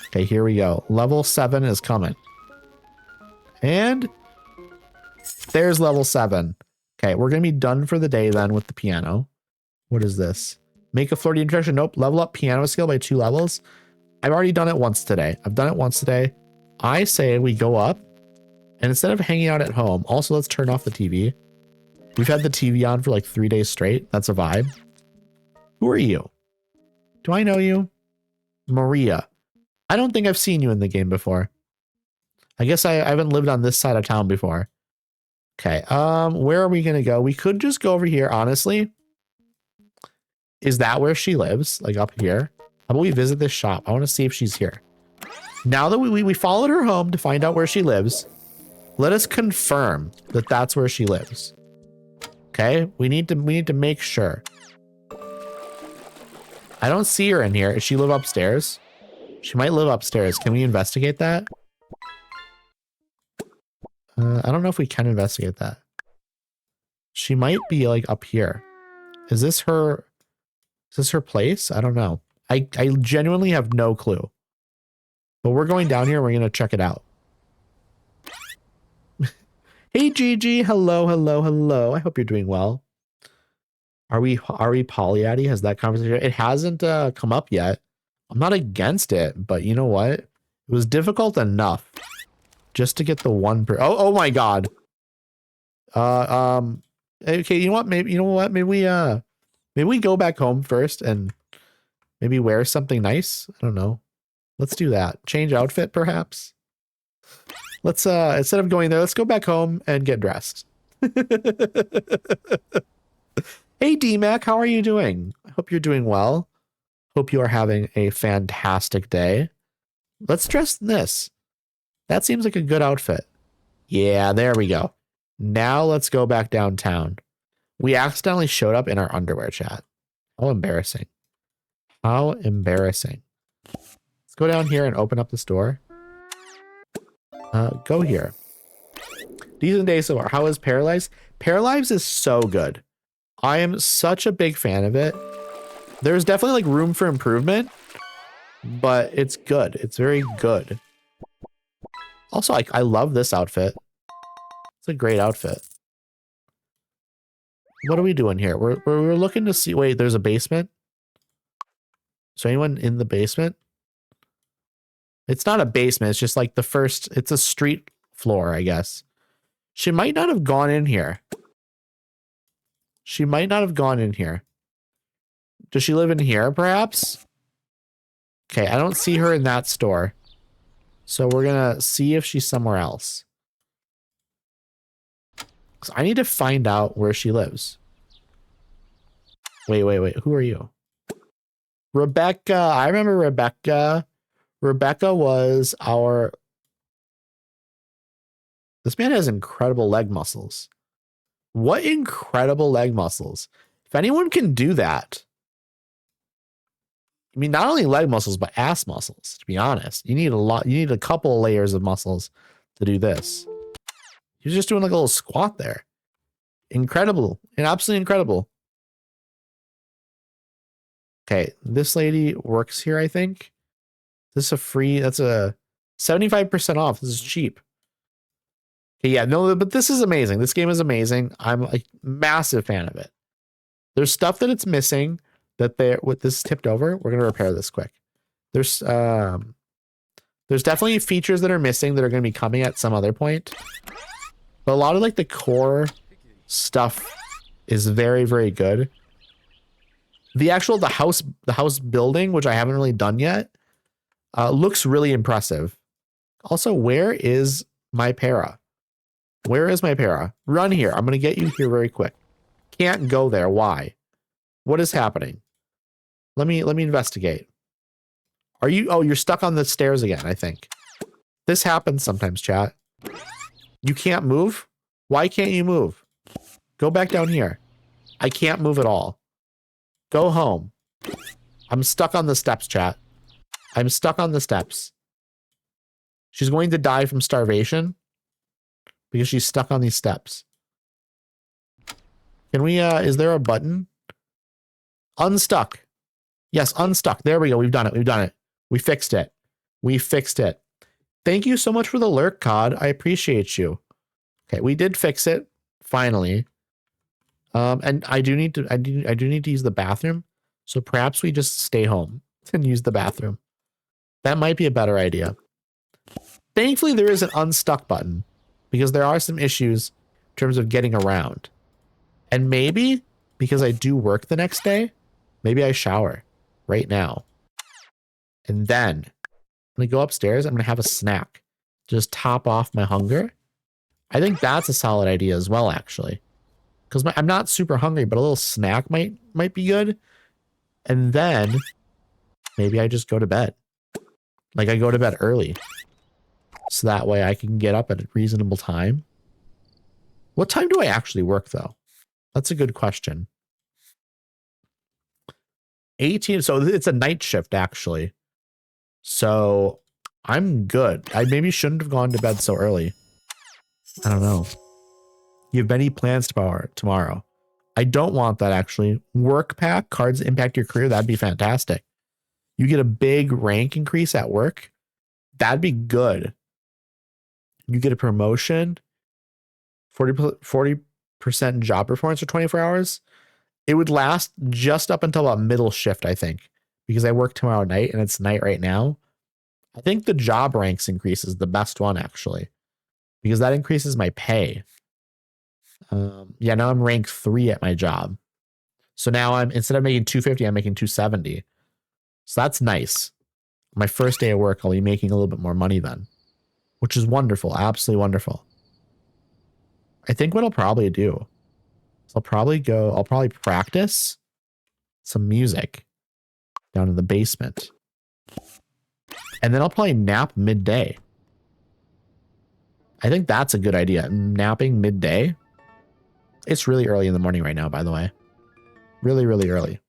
Okay, here we go. Level 7 is coming. And there's level 7. Okay, we're going to be done for the day then with the piano. What is this? Make a flirty introduction. Nope. Level up piano skill by 2 levels. I've already done it once today. I say we go up and instead of hanging out at home, also let's turn off the TV. We've had the TV on for like 3 days straight. That's a vibe. Who are you? Do I know you? Maria. I don't think I've seen you in the game before. I guess I haven't lived on this side of town before. Okay, where are we gonna go? We could just go over here, honestly. Is that where she lives? Like up here? How about we visit this shop? I want to see if she's here. Now that we followed her home to find out where she lives, let us confirm that that's where she lives. Okay, we need to make sure. I don't see her in here. Does she live upstairs? She might live upstairs. Can we investigate that? I don't know if we can investigate that. She might be like up here. Is this her place? I don't know. I genuinely have no clue. But we're going down here and we're going to check it out. Hey Gigi, hello. I hope you're doing well. Are we polyaddy? Has that conversation? It hasn't come up yet. I'm not against it, but you know what? It was difficult enough just to get the one per. Oh my god. Okay, you know what? Maybe we go back home first and maybe wear something nice. I don't know. Let's do that. Change outfit, perhaps. Let's instead of going there, let's go back home and get dressed. Hey D-Mac, how are you doing? I hope you're doing well. Hope you are having a fantastic day. Let's dress in this. That seems like a good outfit. Yeah, there we go. Now let's go back downtown. We accidentally showed up in our underwear, chat. How embarrassing. How embarrassing. Let's go down here and open up this door. Go here. Decent day so far. How is Paralives? Paralives is so good. I am such a big fan of it. There's definitely like room for improvement, but it's good. It's very good. Also, I love this outfit. It's a great outfit. What are we doing here? We're looking to see. Wait, there's a basement. Is there anyone in the basement? It's not a basement. It's just like the first. It's a street floor, I guess. She might not have gone in here. She might not have gone in here. Does she live in here, perhaps? Okay, I don't see her in that store. So we're gonna see if she's somewhere else. So I need to find out where she lives. Wait. Who are you? Rebecca. I remember Rebecca. Rebecca was our... This man has incredible leg muscles. What incredible leg muscles. If anyone can do that... I mean, not only leg muscles, but ass muscles, to be honest. You need a lot. You need a couple layers of muscles to do this. He was just doing like a little squat there. Incredible. And absolutely incredible. Okay, this lady works here, I think. This is a free, that's a 75% off. This is cheap. Okay, yeah, no, but this is amazing. This game is amazing. I'm a massive fan of it. There's stuff that it's missing that with this tipped over. We're going to repair this quick. There's definitely features that are missing that are going to be coming at some other point. But a lot of like the core stuff is very, very good. The house building, which I haven't really done yet, looks really impressive. Also, where is my para? Where is my para? Run here. I'm going to get you here very quick. Can't go there. Why? What is happening? Let me investigate. Are you... Oh, you're stuck on the stairs again, I think. This happens sometimes, chat. You can't move? Why can't you move? Go back down here. I can't move at all. Go home. I'm stuck on the steps, chat. I'm stuck on the steps. She's going to die from starvation because she's stuck on these steps. Can we, is there a button? Unstuck. Yes, unstuck. There we go. We've done it. We've done it. We fixed it. We fixed it. Thank you so much for the lurk, COD. I appreciate you. Okay, we did fix it. Finally. And I do need to use the bathroom. So perhaps we just stay home and use the bathroom. That might be a better idea. Thankfully, there is an unstuck button because there are some issues in terms of getting around. And maybe because I do work the next day, maybe I shower right now. And then I'm going to go upstairs. I'm going to have a snack. Just top off my hunger. I think that's a solid idea as well, actually. Because I'm not super hungry, but a little snack might be good. And then maybe I just go to bed. Like I go to bed early. So that way I can get up at a reasonable time. What time do I actually work, though? That's a good question. 18. So it's a night shift, actually. So I'm good. I maybe shouldn't have gone to bed so early. I don't know. You have many plans tomorrow. I don't want that, actually. Work pack, cards that impact your career. That'd be fantastic. You get a big rank increase at work. That'd be good. You get a promotion. 40% job performance for 24 hours. It would last just up until a middle shift, I think. Because I work tomorrow night and it's night right now. I think the job ranks increase is the best one, actually. Because that increases my pay. Yeah, now I'm rank 3 at my job. So now I'm, instead of making 250, I'm making 270. So that's nice. My first day of work, I'll be making a little bit more money then. Which is wonderful. Absolutely wonderful. I think what I'll probably do is I'll probably practice some music down in the basement. And then I'll probably nap midday. I think that's a good idea. Napping midday. It's really early in the morning right now, by the way. Really, really early.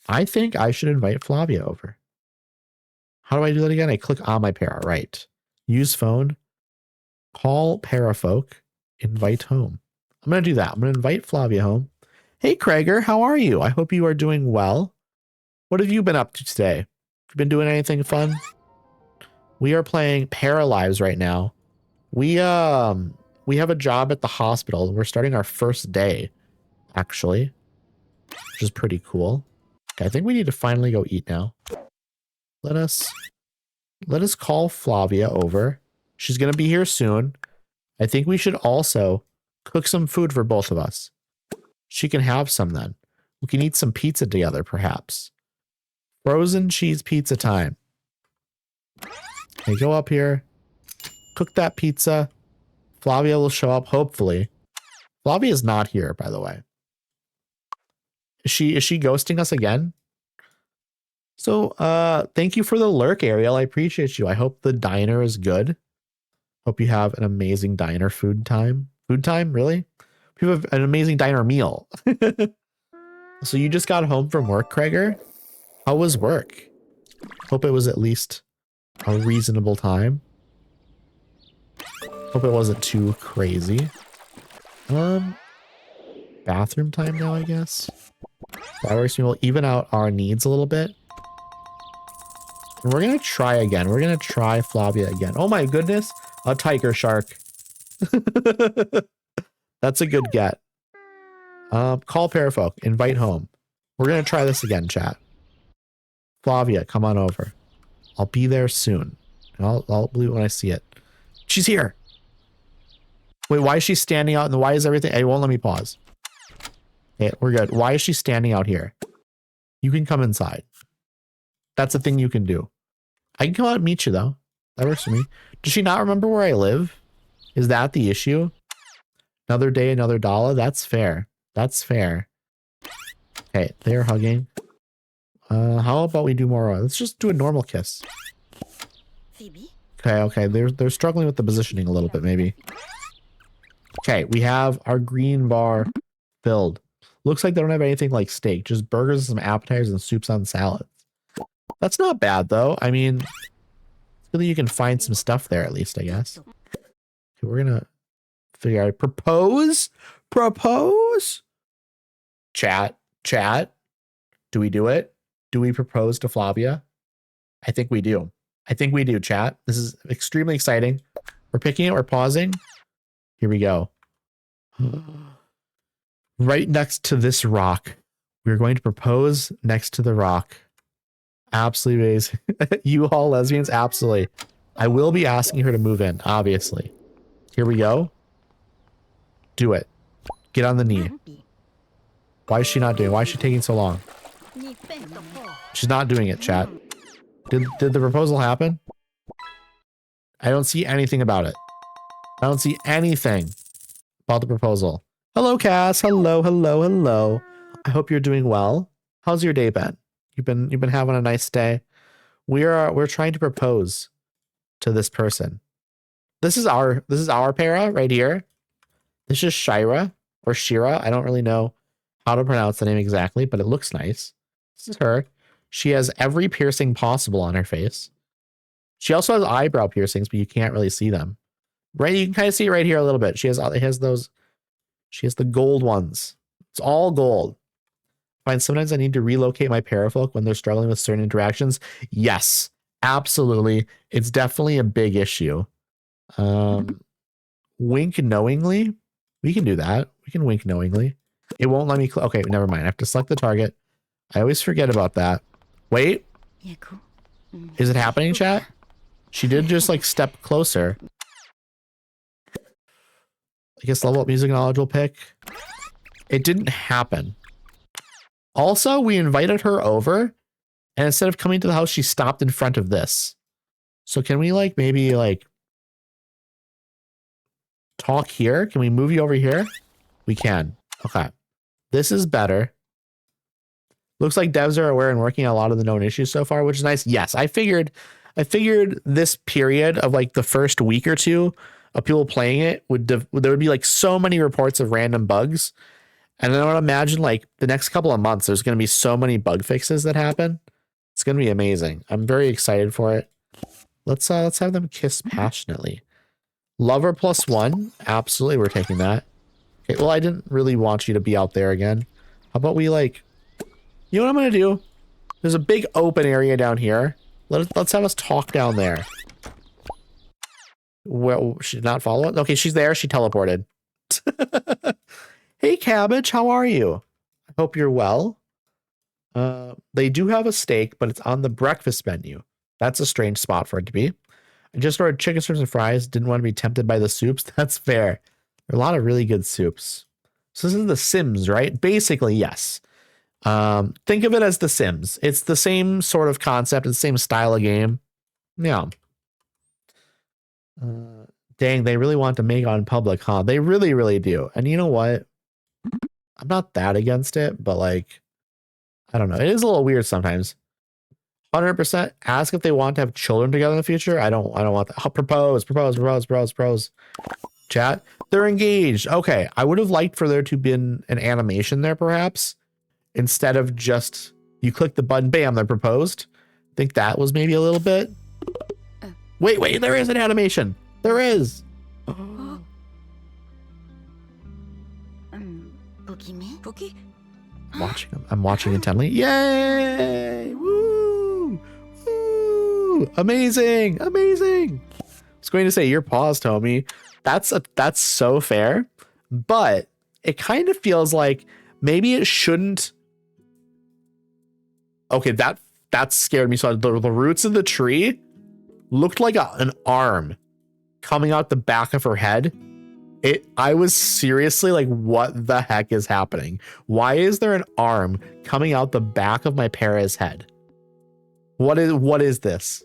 I think I should invite Flavia over. How do I do that again? I click on my para, right? Use phone. Call parafolk. Invite home. I'm going to do that. I'm going to invite Flavia home. Hey, Krager, how are you? I hope you are doing well. What have you been up to today? Have you been doing anything fun? We are playing Paralives right now. We have a job at the hospital. We're starting our first day, actually, which is pretty cool. Okay, I think we need to finally go eat now. Let us call Flavia over. She's going to be here soon. I think we should also cook some food for both of us. She can have some then. We can eat some pizza together, perhaps. Frozen cheese pizza time. Okay, go up here. Cook that pizza. Flavia will show up, hopefully. Flavia is not here, by the way. Is she ghosting us again? So, thank you for the lurk, Ariel. I appreciate you. I hope the diner is good. Hope you have an amazing diner food time. Food time, really? You have an amazing diner meal. So you just got home from work, Krager? How was work? Hope it was at least a reasonable time. Hope it wasn't too crazy. Bathroom time now, I guess. That works. We'll even out our needs a little bit. And we're going to try again. We're going to try Flavia again. Oh my goodness. A tiger shark. That's a good get. Call parafolk. Invite home. We're going to try this again, chat. Flavia, come on over. I'll be there soon. I'll believe it when I see it. She's here. Wait, why is she standing out? And why is everything? It won't let me pause. Okay, we're good. Why is she standing out here? You can come inside. That's a thing you can do. I can come out and meet you, though. That works for me. Does she not remember where I live? Is that the issue? Another day, another dollar? That's fair. That's fair. Okay, they're hugging. How about we do more? Let's just do a normal kiss. Phoebe? Okay. They're struggling with the positioning a little bit, maybe. Okay, we have our green bar filled. Looks like they don't have anything like steak. Just burgers, some appetizers, and soups on salads. That's not bad, though. I mean, it's good that you can find some stuff there, at least, I guess. Okay, we're gonna figure out... Propose? Chat. Do we do it? Do we propose to Flavia? I think we do. Chat. This is extremely exciting. We're picking it. We're pausing. Here we go. Right next to this rock. We're going to propose next to the rock. Absolutely amazing. You all lesbians, absolutely. I will be asking her to move in, obviously. Here we go. Do it. Get on the knee. Why is she not doing it? Why is she taking so long? She's not doing it, chat. Did the proposal happen? I don't see anything about it. I don't see anything about the proposal. Hello, Cass. Hello. I hope you're doing well. How's your day been? You've been having a nice day. We're trying to propose to this person. This is our para right here. This is Shira or Shira. I don't really know how to pronounce the name exactly, but it looks nice. This is her. She has every piercing possible on her face. She also has eyebrow piercings, but you can't really see them. Right, you can kind of see it right here a little bit. She has those. She has the gold ones. It's all gold. Fine. Sometimes I need to relocate my parafolk when they're struggling with certain interactions. Yes, absolutely. It's definitely a big issue. Wink knowingly. We can do that. We can wink knowingly. It won't let me. Okay, never mind. I have to select the target. I always forget about that. Wait. Is it happening, chat? She did just like step closer. I guess level up music knowledge will pick. It didn't happen. Also, we invited her over, and instead of coming to the house, she stopped in front of this. So can we like maybe like talk here? Can we move you over here? We can. Okay. This is better. Looks like devs are aware and working on a lot of the known issues so far, which is nice. Yes, I figured this period of like the first week or two of people playing it there would be like so many reports of random bugs. And then I would imagine like the next couple of months, there's going to be so many bug fixes that happen. It's going to be amazing. I'm very excited for it. Let's have them kiss passionately. Lover +1. Absolutely. We're taking that. Okay. Well, I didn't really want you to be out there again. How about we like, you know what I'm going to do? There's a big open area down here. Let's have us talk down there. Well, she did not follow it. Okay. She's there. She teleported. Hey, Cabbage, how are you? I hope you're well. They do have a steak, but it's on the breakfast menu. That's a strange spot for it to be. I just ordered chicken strips and fries. Didn't want to be tempted by the soups. That's fair. There are a lot of really good soups. So this is The Sims, right? Basically, yes. Think of it as The Sims. It's the same sort of concept, the same style of game. Yeah. Dang, they really want to make on public, huh? They really, really do. And you know what? I'm not that against it, but like, I don't know. It is a little weird sometimes. 100% ask if they want to have children together in the future. I don't want that. Propose. Chat. They're engaged. Okay. I would have liked for there to been an animation there, perhaps, instead of just you click the button, bam, they're proposed. I think that was maybe a little bit. Wait, there is an animation. There is. I'm watching intently. Yay! Woo! Woo! Amazing! I was going to say you're paused, homie. That's so fair, but it kind of feels like maybe it shouldn't. Okay, that scared me. So the roots of the tree looked like an arm coming out the back of her head. I was seriously like, what the heck is happening? Why is there an arm coming out the back of my Para's head? What is this?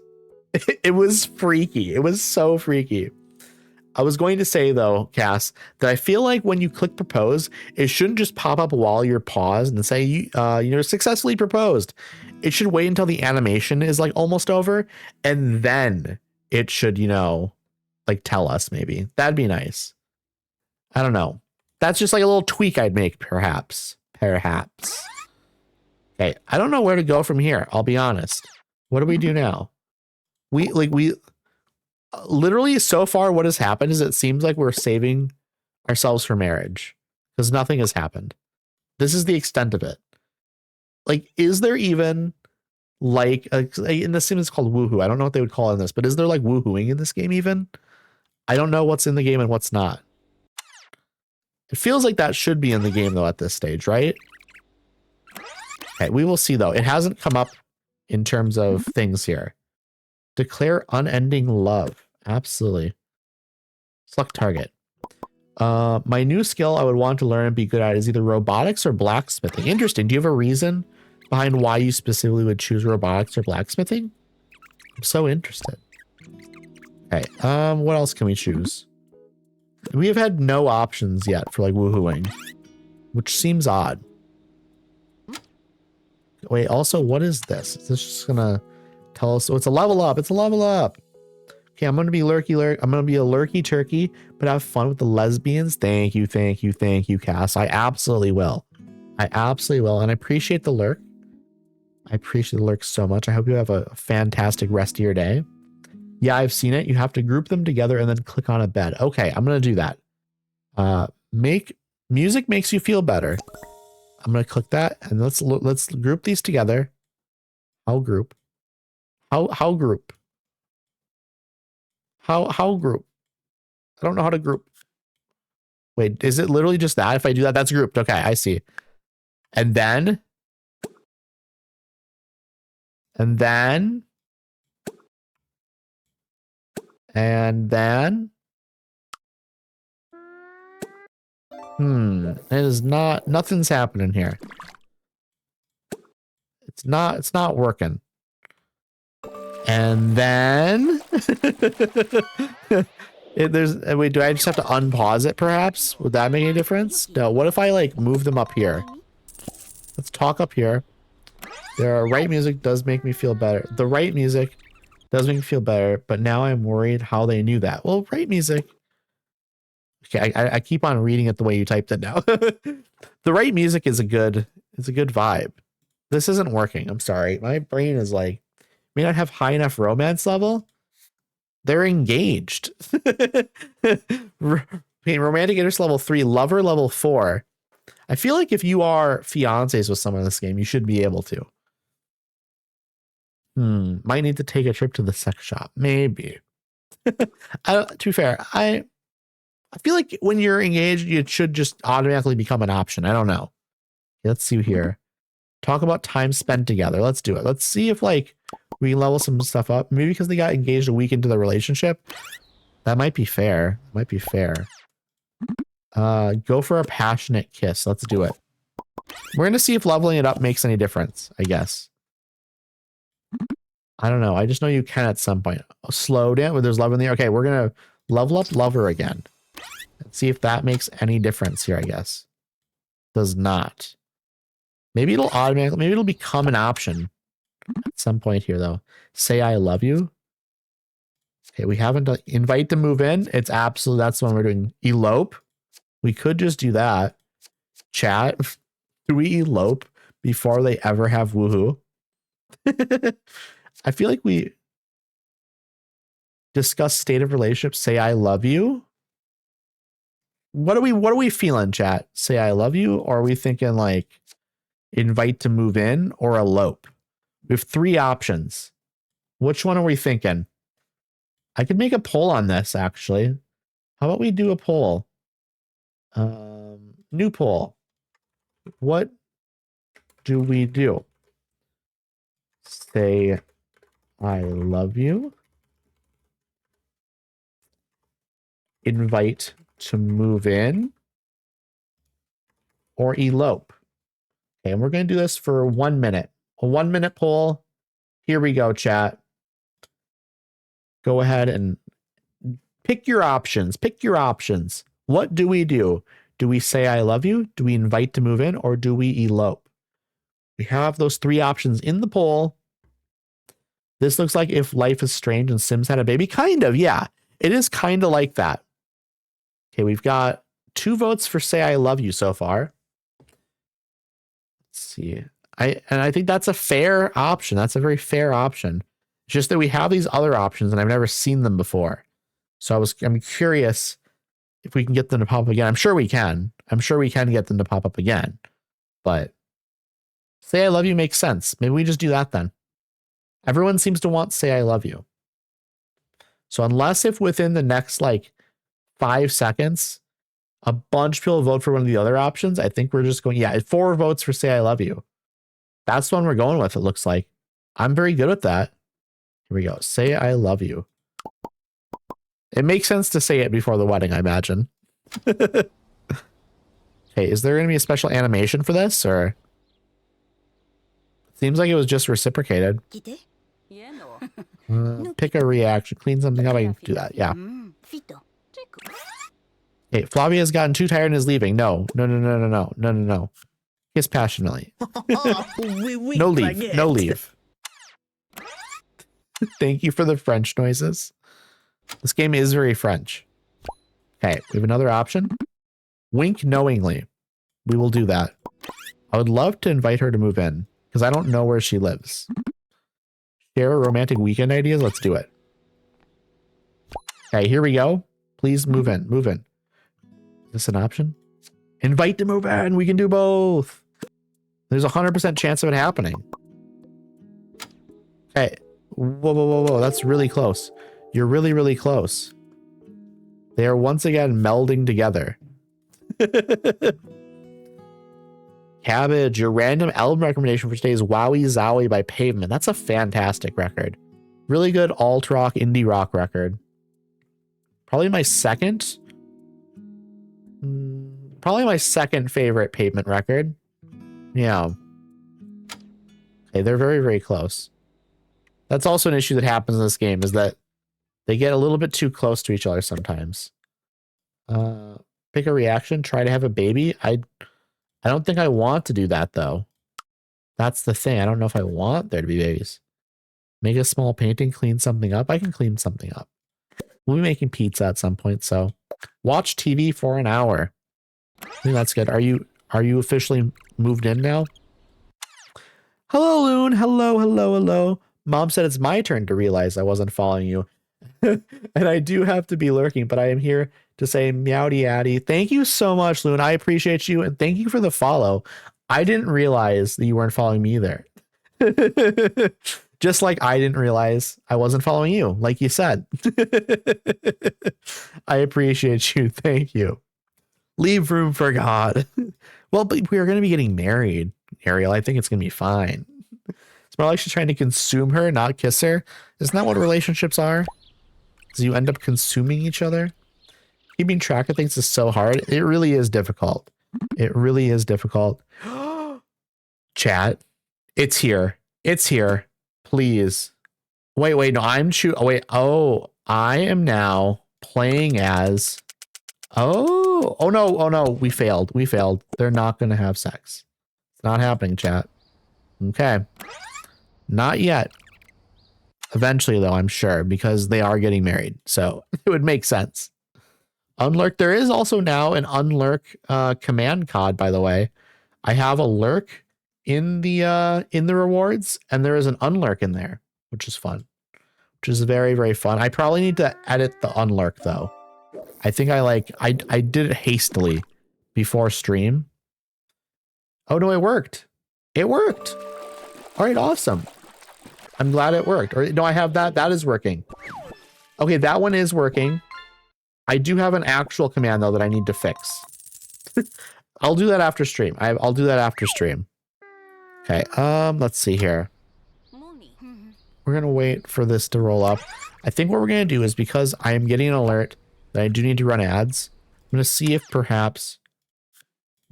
It was freaky. It was so freaky. I was going to say though, Cass, that I feel like when you click propose, it shouldn't just pop up while you're paused and say, you're successfully proposed. It should wait until the animation is like almost over. And then it should, like tell us maybe. That'd be nice. I don't know. That's just like a little tweak I'd make, perhaps. Okay, I don't know where to go from here. I'll be honest. What do we do now? We literally so far what has happened is it seems like we're saving ourselves for marriage because nothing has happened. This is the extent of it. Like, is there even like in the Sims it's called woohoo? I don't know what they would call it in this, but is there like woohooing in this game even? I don't know what's in the game and what's not. It feels like that should be in the game though at this stage, right? Okay, we will see though. It hasn't come up in terms of things here. Declare unending love. Absolutely. Select target. My new skill I would want to learn and be good at is either robotics or blacksmithing. Interesting. Do you have a reason behind why you specifically would choose robotics or blacksmithing? I'm so interested. Okay. What else can we choose? We have had no options yet for like woohooing, which seems odd. Wait, also, what is this? Is this just gonna tell us? Oh, it's a level up. It's a level up. Okay, I'm gonna be lurky. I'm gonna be a lurky turkey, but have fun with the lesbians. Thank you, Cass. I absolutely will. And I appreciate the lurk. I appreciate the lurk so much. I hope you have a fantastic rest of your day. Yeah, I've seen it. You have to group them together and then click on a bed. Okay, I'm gonna do that. Make music makes you feel better. I'm gonna click that and let's group these together. How group? How group? How group? I don't know how to group. Wait, is it literally just that? If I do that, that's grouped. Okay, I see. And then it is not, nothing's happening here. It's not working. And then wait, do I just have to unpause it perhaps? Would that make any difference? No, what if I like move them up here? Let's talk up here. The right music does make me feel better. The right music does make me feel better, but now I'm worried how they knew that. Well, right music. Okay, I keep on reading it the way you typed it now. The right music is a good vibe. This isn't working. I'm sorry. My brain is like, may not have high enough romance level. They're engaged. Romantic interest level 3, lover level 4. I feel like if you are fiancés with someone in this game, you should be able to. Might need to take a trip to the sex shop. Maybe. To be fair, I feel like when you're engaged, it should just automatically become an option. I don't know. Let's see here. Talk about time spent together. Let's do it. Let's see if like we can level some stuff up. Maybe because they got engaged a week into the relationship. That might be fair. Might be fair. Go for a passionate kiss. Let's do it. We're going to see if leveling it up makes any difference, I guess. I don't know. I just know you can at some point. Slow down where there's love in the air. Okay, we're going to level up lover again. Let's see if that makes any difference here, I guess. Does not. Maybe it'll automatically, maybe it'll become an option at some point here, though. Say I love you. Okay, we haven't done invite to move in. It's absolutely, that's the one we're doing. Elope. We could just do that. Chat. Do we elope before they ever have woohoo? I feel like we discuss state of relationship. Say I love you. What are we feeling, chat? Say I love you, or are we thinking like invite to move in or elope? We have 3 options. Which one are we thinking? I could make a poll on this actually. How about we do a poll? New poll. What do we do? Say I love you. Invite to move in or elope. Okay, and we're going to do this for 1 minute. A 1 minute poll. Here we go, chat. Go ahead and pick your options. Pick your options. What do we do? Do we say I love you? Do we invite to move in? Or do we elope? We have those 3 options in the poll. This looks like If Life is Strange and Sims Had a Baby. Kind of, yeah. It is kind of like that. Okay, we've got 2 votes for Say I Love You so far. Let's see. I think that's a fair option. That's a very fair option. It's just that we have these other options and I've never seen them before. So I'm curious if we can get them to pop up again. I'm sure we can. I'm sure we can get them to pop up again. But Say I Love You makes sense. Maybe we just do that then. Everyone seems to want Say I Love You. So unless if within the next like 5 seconds, a bunch of people vote for one of the other options, I think we're just going, yeah, 4 votes for Say I Love You. That's the one we're going with, it looks like. I'm very good at that. Here we go. Say I love you. It makes sense to say it before the wedding, I imagine. Okay, is there going to be a special animation for this, or? Seems like it was just reciprocated. Pick a reaction. Clean something up. I can do that. Yeah. Hey, Flavia's gotten too tired and is leaving. No. Kiss passionately. No leave. No leave. Thank you for the French noises. This game is very French. Okay, we have another option. Wink knowingly. We will do that. I would love to invite her to move in because I don't know where she lives. Share romantic weekend ideas. Let's do it. Okay, here we go. Please move in. Move in. Is this an option? Invite to move in. We can do both. There's a 100% chance of it happening. Okay. Whoa. That's really close. You're really, really close. They are once again melding together. Cabbage, your random album recommendation for today is Wowie Zowie by Pavement. That's a fantastic record. Really good alt rock, indie rock record. Probably my second favorite Pavement record. Yeah. Okay, they're very, very close. That's also an issue that happens in this game, is that they get a little bit too close to each other sometimes. Pick a reaction, try to have a baby. I don't think I want to do that, though. That's the thing. I don't know if I want there to be babies. Make a small painting, clean something up. I can clean something up. We'll be making pizza at some point, so watch TV for an hour. I think that's good. Are you officially moved in now? Hello, Loon. Hello, hello, hello. Mom said it's my turn to realize I wasn't following you. And I do have to be lurking, but I am here to say meowdy addy. Thank you so much, Loon. I appreciate you, and thank you for the follow. I didn't realize that you weren't following me either. Just like I didn't realize I wasn't following you, like you said. I appreciate you. Thank you. Leave room for God. Well, but we are going to be getting married, Ariel. I think it's going to be fine. It's more like she's trying to consume her, not kiss her. Isn't that what relationships are? So you end up consuming each other. Keeping track of things is so hard. It really is difficult. It really is difficult. Chat. It's here. It's here. Please. Wait, no, I am now playing as... Oh no, we failed. They're not going to have sex. It's not happening, chat. Okay. Not yet. Eventually, though, I'm sure, because they are getting married. So it would make sense. Unlurk. There is also now an unlurk command cod, by the way. I have a lurk in the rewards, and there is an unlurk in there, which is fun. Which is very, very fun. I probably need to edit the unlurk, though. I think I did it hastily before stream. Oh no, it worked. It worked. All right, awesome. I'm glad it worked. Or no, I have that. That is working. Okay, that one is working. I do have an actual command though that I need to fix. I'll do that after stream. I'll do that after stream. Okay, let's see here. We're gonna wait for this to roll up. I think what we're gonna do is, because I am getting an alert that I do need to run ads, I'm gonna see if perhaps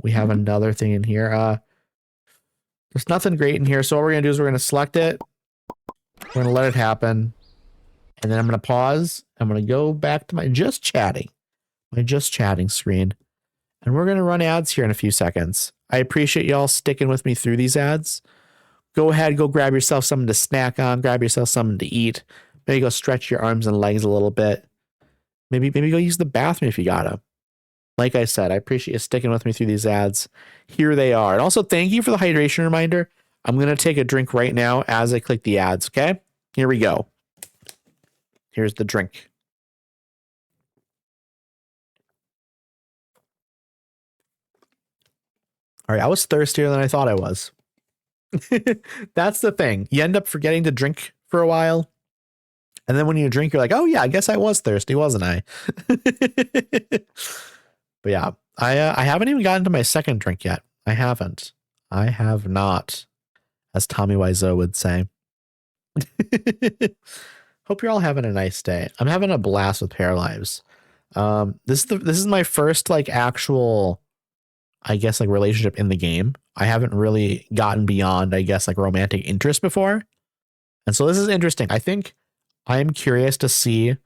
we have another thing in here. There's nothing great in here, so what we're gonna do is we're gonna select it. We're gonna let it happen, and then I'm gonna pause. I'm gonna go back to my just chatting screen, and we're gonna run ads here in a few seconds. I appreciate y'all sticking with me through these ads. Go ahead, go grab yourself something to snack on, grab yourself something to eat. Maybe go stretch your arms and legs a little bit. Maybe go use the bathroom if you gotta. Like I said, I appreciate you sticking with me through these ads. Here they are. And also thank you for the hydration reminder. I'm going to take a drink right now as I click the ads, okay? Here we go. Here's the drink. All right, I was thirstier than I thought I was. That's the thing. You end up forgetting to drink for a while. And then when you drink, you're like, oh yeah, I guess I was thirsty, wasn't I? But yeah, I haven't even gotten to my second drink yet. I haven't. I have not, as Tommy Wiseau would say. Hope you're all having a nice day. I'm having a blast with Paralives. This is my first like actual, I guess, like relationship in the game. I haven't really gotten beyond, I guess, like romantic interest before. And so this is interesting. I think I am curious to see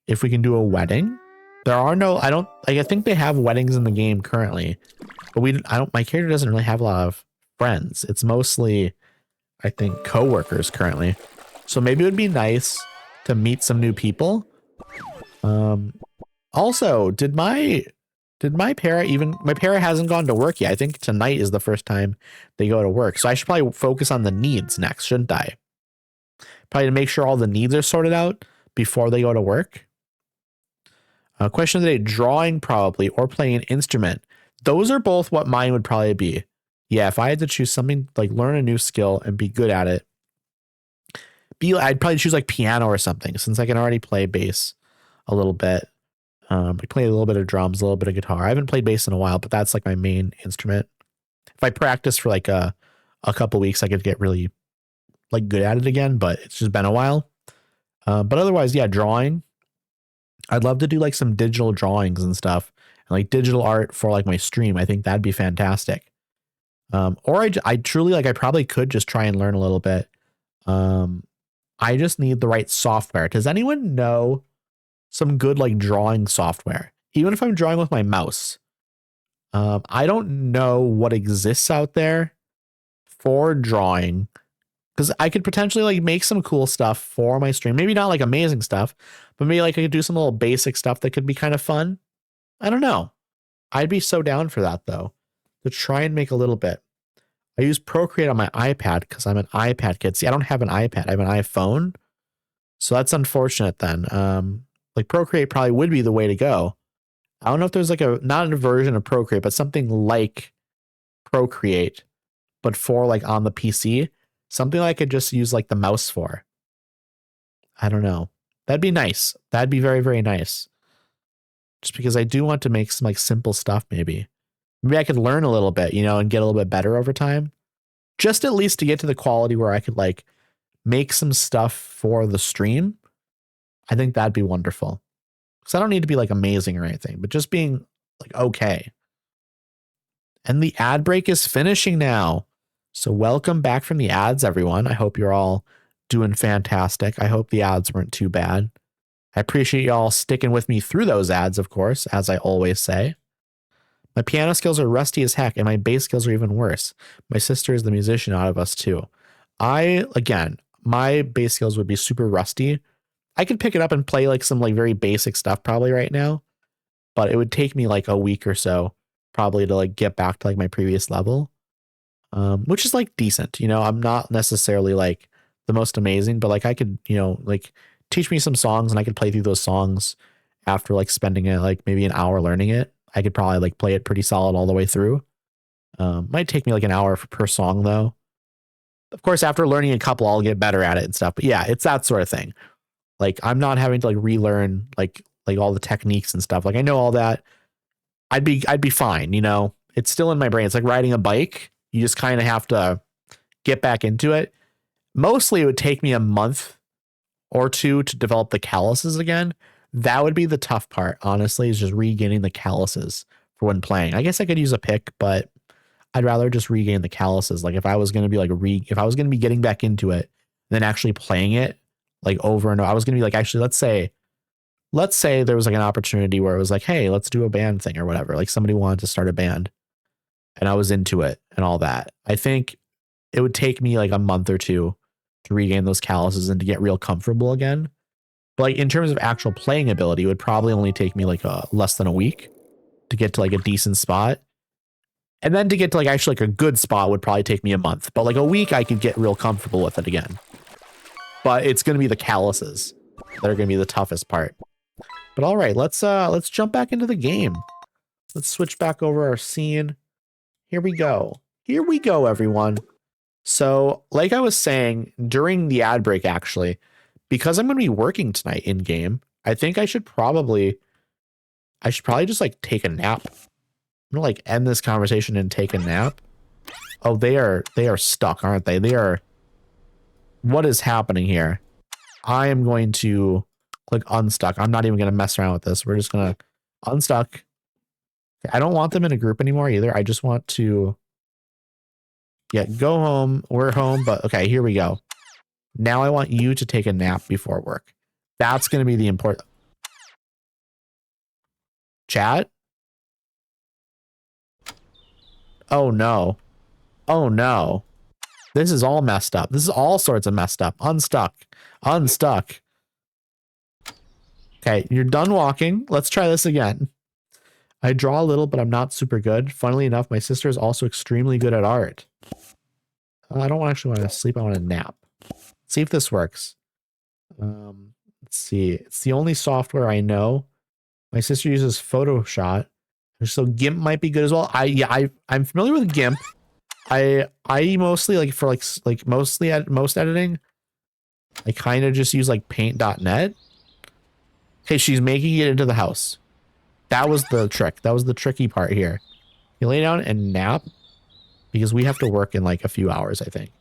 if we can do a wedding. There are no, I think they have weddings in the game currently, but my character doesn't really have a lot of friends. It's mostly, I think, coworkers currently. So maybe it would be nice to meet some new people. Also, did my para hasn't gone to work yet. I think tonight is the first time they go to work. So I should probably focus on the needs next, shouldn't I? Probably to make sure all the needs are sorted out before they go to work. Question of the day, drawing probably, or playing an instrument. Those are both what mine would probably be. Yeah, if I had to choose something, like learn a new skill and be good at it, I'd probably choose like piano or something, since I can already play bass a little bit. I play a little bit of drums, a little bit of guitar. I haven't played bass in a while, but that's like my main instrument. If I practice for like a couple weeks, I could get really like good at it again, but it's just been a while. But otherwise, yeah, drawing. I'd love to do like some digital drawings and stuff, and like digital art for like my stream. I think that'd be fantastic. Or I truly, like, I probably could just try and learn a little bit. I just need the right software. Does anyone know some good like drawing software? Even if I'm drawing with my mouse. I don't know what exists out there for drawing, because I could potentially like make some cool stuff for my stream. Maybe not like amazing stuff, but maybe like I could do some little basic stuff that could be kind of fun. I don't know. I'd be so down for that though, to try and make a little bit. I use Procreate on my iPad because I'm an iPad kid. See, I don't have an iPad. I have an iPhone. So that's unfortunate then. Like Procreate probably would be the way to go. I don't know if there's like not a version of Procreate, but something like Procreate, but for like on the PC, something I could just use like the mouse for. I don't know. That'd be nice. That'd be very, very nice. Just because I do want to make some like simple stuff maybe. Maybe I could learn a little bit, and get a little bit better over time. Just at least to get to the quality where I could like make some stuff for the stream. I think that'd be wonderful. Because I don't need to be like amazing or anything, but just being like okay. And the ad break is finishing now. So welcome back from the ads, everyone. I hope you're all doing fantastic. I hope the ads weren't too bad. I appreciate y'all sticking with me through those ads, of course, as I always say. My piano skills are rusty as heck, and my bass skills are even worse. My sister is the musician out of us, too. My bass skills would be super rusty. I could pick it up and play like some like very basic stuff probably right now, but it would take me like a week or so probably to like get back to like my previous level, which is like decent. I'm not necessarily like the most amazing, but like I could, like teach me some songs and I could play through those songs after like spending it like maybe an hour learning it. I could probably like play it pretty solid all the way through. Might take me like an hour per song though. Of course, after learning a couple, I'll get better at it and stuff. But yeah, it's that sort of thing. Like I'm not having to like relearn like all the techniques and stuff. Like I know all that. I'd be fine. It's still in my brain. It's like riding a bike. You just kind of have to get back into it. Mostly it would take me a month or two to develop the calluses again. That would be the tough part, honestly, is just regaining the calluses for when playing. I guess I could use a pick, but I'd rather just regain the calluses. Like if I was going to be like if I was going to be getting back into it, then actually playing it like over and over, I was going to be like, actually, let's say there was like an opportunity where it was like, hey, let's do a band thing or whatever. Like somebody wanted to start a band and I was into it and all that. I think it would take me like a month or two to regain those calluses and to get real comfortable again. But like in terms of actual playing ability, it would probably only take me like less than a week to get to like a decent spot. And then to get to like actually like a good spot would probably take me a month. But like a week, I could get real comfortable with it again. But it's going to be the calluses that are going to be the toughest part. But all right, let's jump back into the game. Let's switch back over our scene. Here we go. Here we go, everyone. So like I was saying during the ad break, actually, because I'm going to be working tonight in game, I think I should probably just like take a nap. I'm going to like end this conversation and take a nap. Oh, they are stuck, aren't they? What is happening here? I am going to click unstuck. I'm not even going to mess around with this. We're just going to unstuck. I don't want them in a group anymore either. I just want to, go home. We're home, but okay, here we go. Now I want you to take a nap before work. That's going to be the important. Chat? Oh no. Oh no. This is all messed up. This is all sorts of messed up. Unstuck. Unstuck. Okay, you're done walking. Let's try this again. I draw a little, but I'm not super good. Funnily enough, my sister is also extremely good at art. I don't actually want to sleep. I want to nap. Let's see if this works. Let's see. It's the only software I know. My sister uses Photoshop, so GIMP might be good as well. I'm familiar with GIMP. I mostly like for like mostly at most editing, I kind of just use like paint.net. Okay, she's making it into the house. That was the trick. That was the tricky part here. You lay down and nap because we have to work in like a few hours, I think.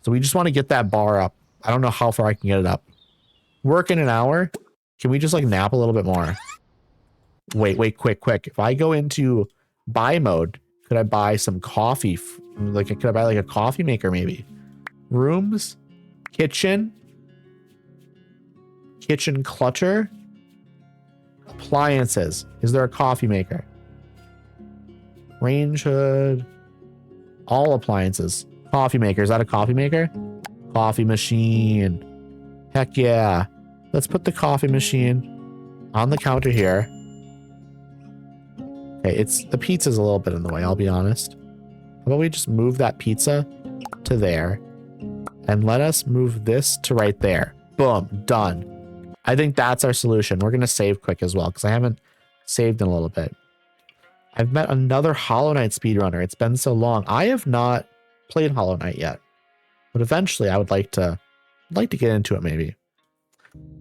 So we just want to get that bar up. I don't know how far I can get it up. Work in an hour. Can we just like nap a little bit more? Wait, quick. If I go into buy mode, could I buy some coffee? Could I buy like a coffee maker maybe? Rooms, kitchen clutter, appliances. Is there a coffee maker? Range hood, all appliances. Coffee maker. Is that a coffee maker? Coffee machine. Heck yeah. Let's put the coffee machine on the counter here. Okay, the pizza's a little bit in the way, I'll be honest. How about we just move that pizza to there and let us move this to right there. Boom, done. I think that's our solution. We're going to save quick as well because I haven't saved in a little bit. I've met another Hollow Knight speedrunner. It's been so long. I have not played Hollow Knight yet, but eventually I would like to get into it maybe.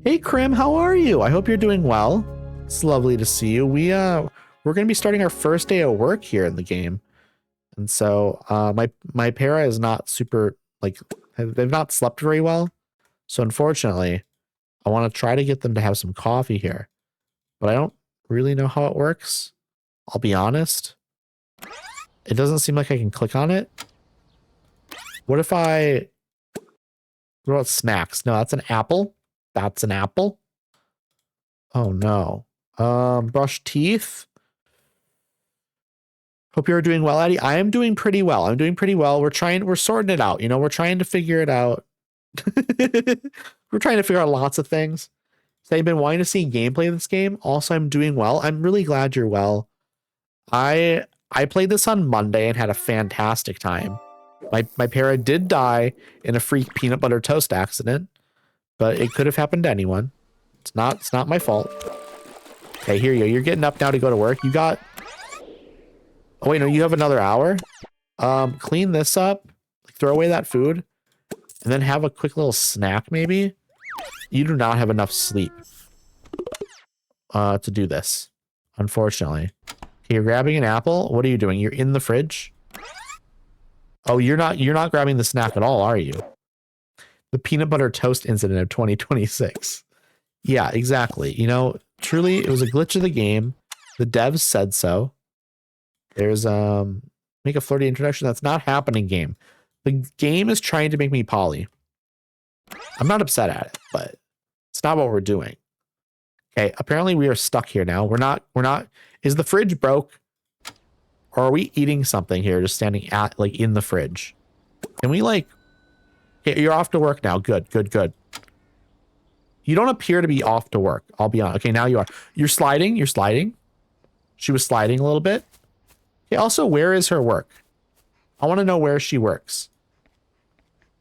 Hey Krim, how are you? I hope you're doing well. It's lovely to see you. We're going to be starting our first day of work here in the game. And so my para is not super, like, they've not slept very well. So unfortunately, I want to try to get them to have some coffee here. But I don't really know how it works. I'll be honest. It doesn't seem like I can click on it. What about snacks? No, that's an apple. That's an apple. Oh no. Brush teeth. Hope you're doing well, Eddie. I am doing pretty well. I'm doing pretty well. We're sorting it out. You know, we're trying to figure it out. We're trying to figure out lots of things. So I've been wanting to see gameplay of this game. Also, I'm doing well. I'm really glad you're well. I played this on Monday and had a fantastic time. My para did die in a freak peanut butter toast accident, but it could have happened to anyone. It's not my fault. Okay, here you go. You're getting up now to go to work. You got... Oh, wait, no, you have another hour? Clean this up. Throw away that food. And then have a quick little snack, maybe? You do not have enough sleep to do this, unfortunately. Okay, you're grabbing an apple. What are you doing? You're in the fridge? Oh, you're not grabbing the snack at all, are you? The peanut butter toast incident of 2026. Yeah, exactly. You know, truly, it was a glitch of the game. The devs said so. There's make a flirty introduction. That's not happening, game. The game is trying to make me poly. I'm not upset at it, but it's not what we're doing. Okay, apparently we are stuck here now. We're not. Is the fridge broke? Or are we eating something here, just standing at, like, in the fridge? Can we, like... Okay, you're off to work now. Good. You don't appear to be off to work. I'll be honest. Okay, now you are. You're sliding. She was sliding a little bit. Okay, also, where is her work? I want to know where she works.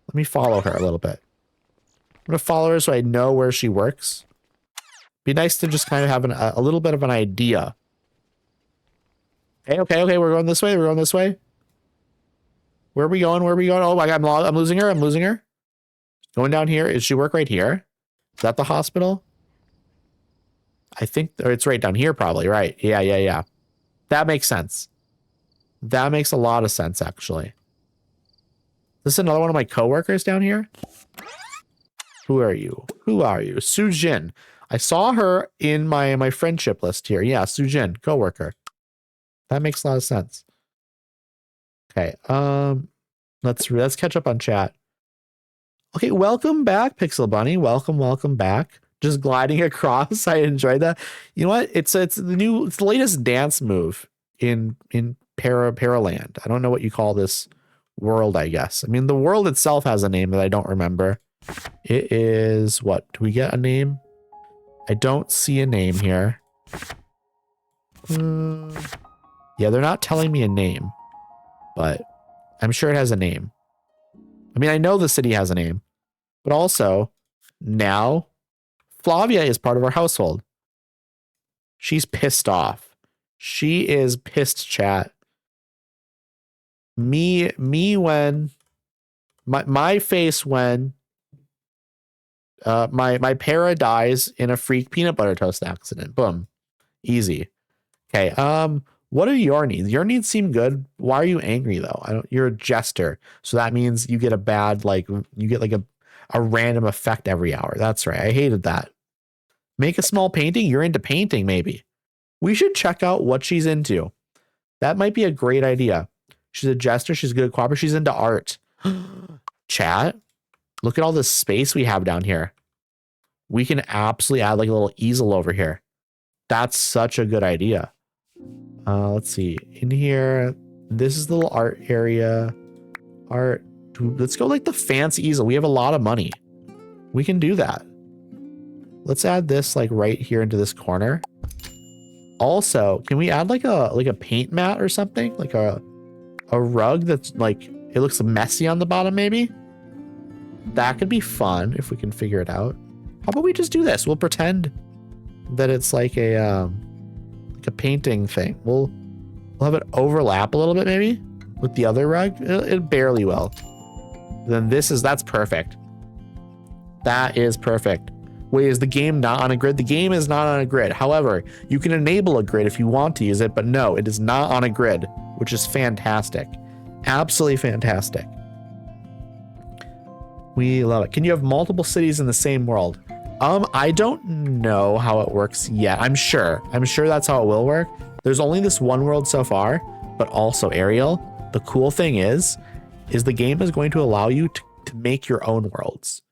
Let me follow her a little bit. I'm going to follow her so I know where she works. Be nice to just kind of have a little bit of an idea. Okay, we're going this way. Where are we going? Oh my God, I'm losing her. Going down here. Is she work right here? Is that the hospital? I think it's right down here probably, right? Yeah. That makes sense. That makes a lot of sense, actually. This is another one of my coworkers down here. Who are you? Sujin. I saw her in my friendship list here. Yeah, Sujin, coworker. That makes a lot of sense. Okay, let's catch up on chat. Okay, welcome back, Pixel Bunny. Welcome back. Just gliding across. I enjoyed that. You know what? It's the latest dance move in Paraland. I don't know what you call this world, I guess. I mean, the world itself has a name that I don't remember. It is what? Do we get a name? I don't see a name here. Yeah, they're not telling me a name, but I'm sure it has a name. I mean, I know the city has a name, but also now Flavia is part of our household. She's pissed off. She is pissed, chat. Me when my face when my para dies in a freak peanut butter toast accident. Boom. Easy. Okay. What are your needs? Your needs seem good. Why are you angry though? You're a jester. So that means you get a bad, like, you get like a random effect every hour. That's right. I hated that. Make a small painting. You're into painting, maybe. We should check out what she's into. That might be a great idea. She's a jester. She's good at cooperating. She's into art. Chat. Look at all this space we have down here. We can absolutely add like a little easel over here. That's such a good idea. Let's see. In here, this is the little art area. Art. let's go like the fancy easel. We have a lot of money. We can do that. Let's add this like right here into this corner. Also, can we add like a paint mat or something? Like a rug that's like, it looks messy on the bottom maybe? That could be fun if we can figure it out. How about we just do this? We'll pretend that it's like a painting thing. We'll have it overlap a little bit maybe with the other rug. It barely will. Then that's perfect. That is perfect. Wait, is the game not on a grid? The game is not on a grid. However, you can enable a grid if you want to use it, but no, it is not on a grid, which is fantastic. Absolutely fantastic. We love it. Can you have multiple cities in the same world? I don't know how it works yet. I'm sure that's how it will work. There's only this one world so far, but also Ariel. The cool thing is the game is going to allow you to make your own worlds.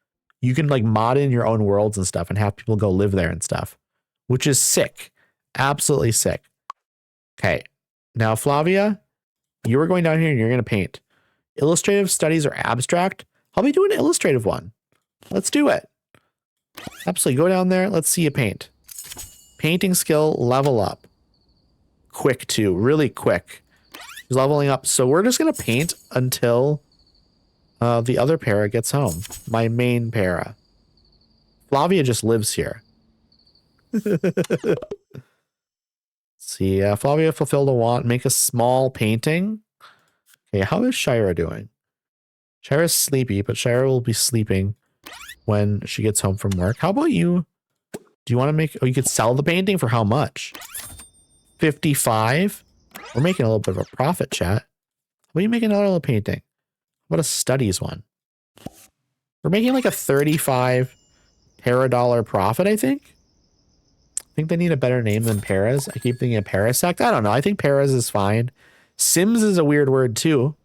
You can like mod in your own worlds and stuff and have people go live there and stuff, which is sick. Absolutely sick. Okay. Now, Flavia, you are going down here and you're going to paint. Illustrative studies or abstract. How about we do an illustrative one? Let's do it. Absolutely. Go down there. Let's see you paint. Painting skill, level up. Quick too. Really quick. He's leveling up. So we're just going to paint until the other para gets home. My main para. Flavia just lives here. See, Flavia fulfilled a want. Make a small painting. Okay, how is Shira doing? Shira's sleepy, but Shira will be sleeping when she gets home from work. How about you? Do you want to make... Oh, you could sell the painting for how much? 55? We're making a little bit of a profit, chat. What are you making another little painting? What a studies one. We're making like a 35 $dollar profit, I think. I think they need a better name than Paras. I keep thinking of Parasect. I don't know. I think Paras is fine. Sims is a weird word too.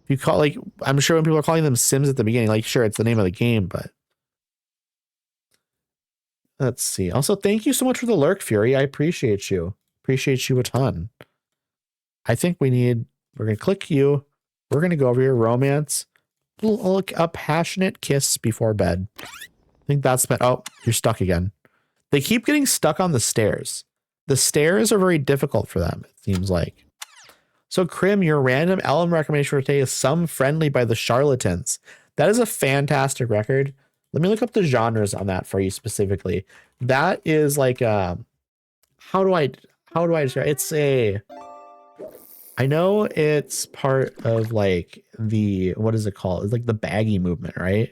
If you call like, I'm sure when people are calling them Sims at the beginning, like sure, it's the name of the game, but let's see. Also, thank you so much for the lurk, Fury. I appreciate you. Appreciate you a ton. I think we're going to click you. We're going to go over here, romance. Look, a passionate kiss before bed. I think that's been, oh, you're stuck again. They keep getting stuck on the stairs. The stairs are very difficult for them, it seems like. So, Krim, your random album recommendation for today is Some Friendly by the Charlatans. That is a fantastic record. Let me look up the genres on that for you specifically. That is like, how do I describe it? It's a... I know it's part of like the, what is it called? It's like the baggy movement, right?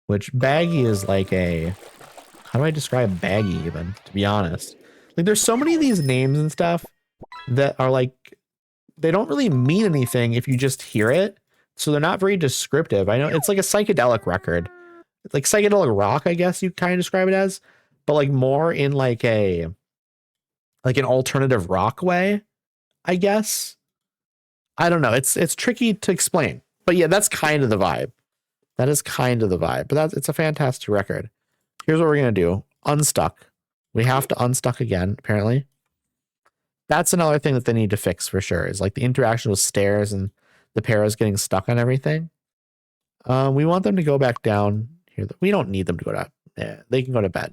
Which baggy is like a, how do I describe baggy even, to be honest? Like there's so many of these names and stuff that are like, they don't really mean anything if you just hear it. So they're not very descriptive. I know it's like a psychedelic record. It's like psychedelic rock, I guess you kind of describe it as, but like more in like an alternative rock way, I guess. I don't know. It's tricky to explain, but yeah, that's kind of the vibe. That is kind of the vibe, but it's a fantastic record. Here's what we're going to do. Unstuck. We have to unstuck again, apparently. That's another thing that they need to fix for sure, is like the interaction with stairs and the paras getting stuck on everything. We want them to go back down here. We don't need them to go to, yeah, they can go to bed.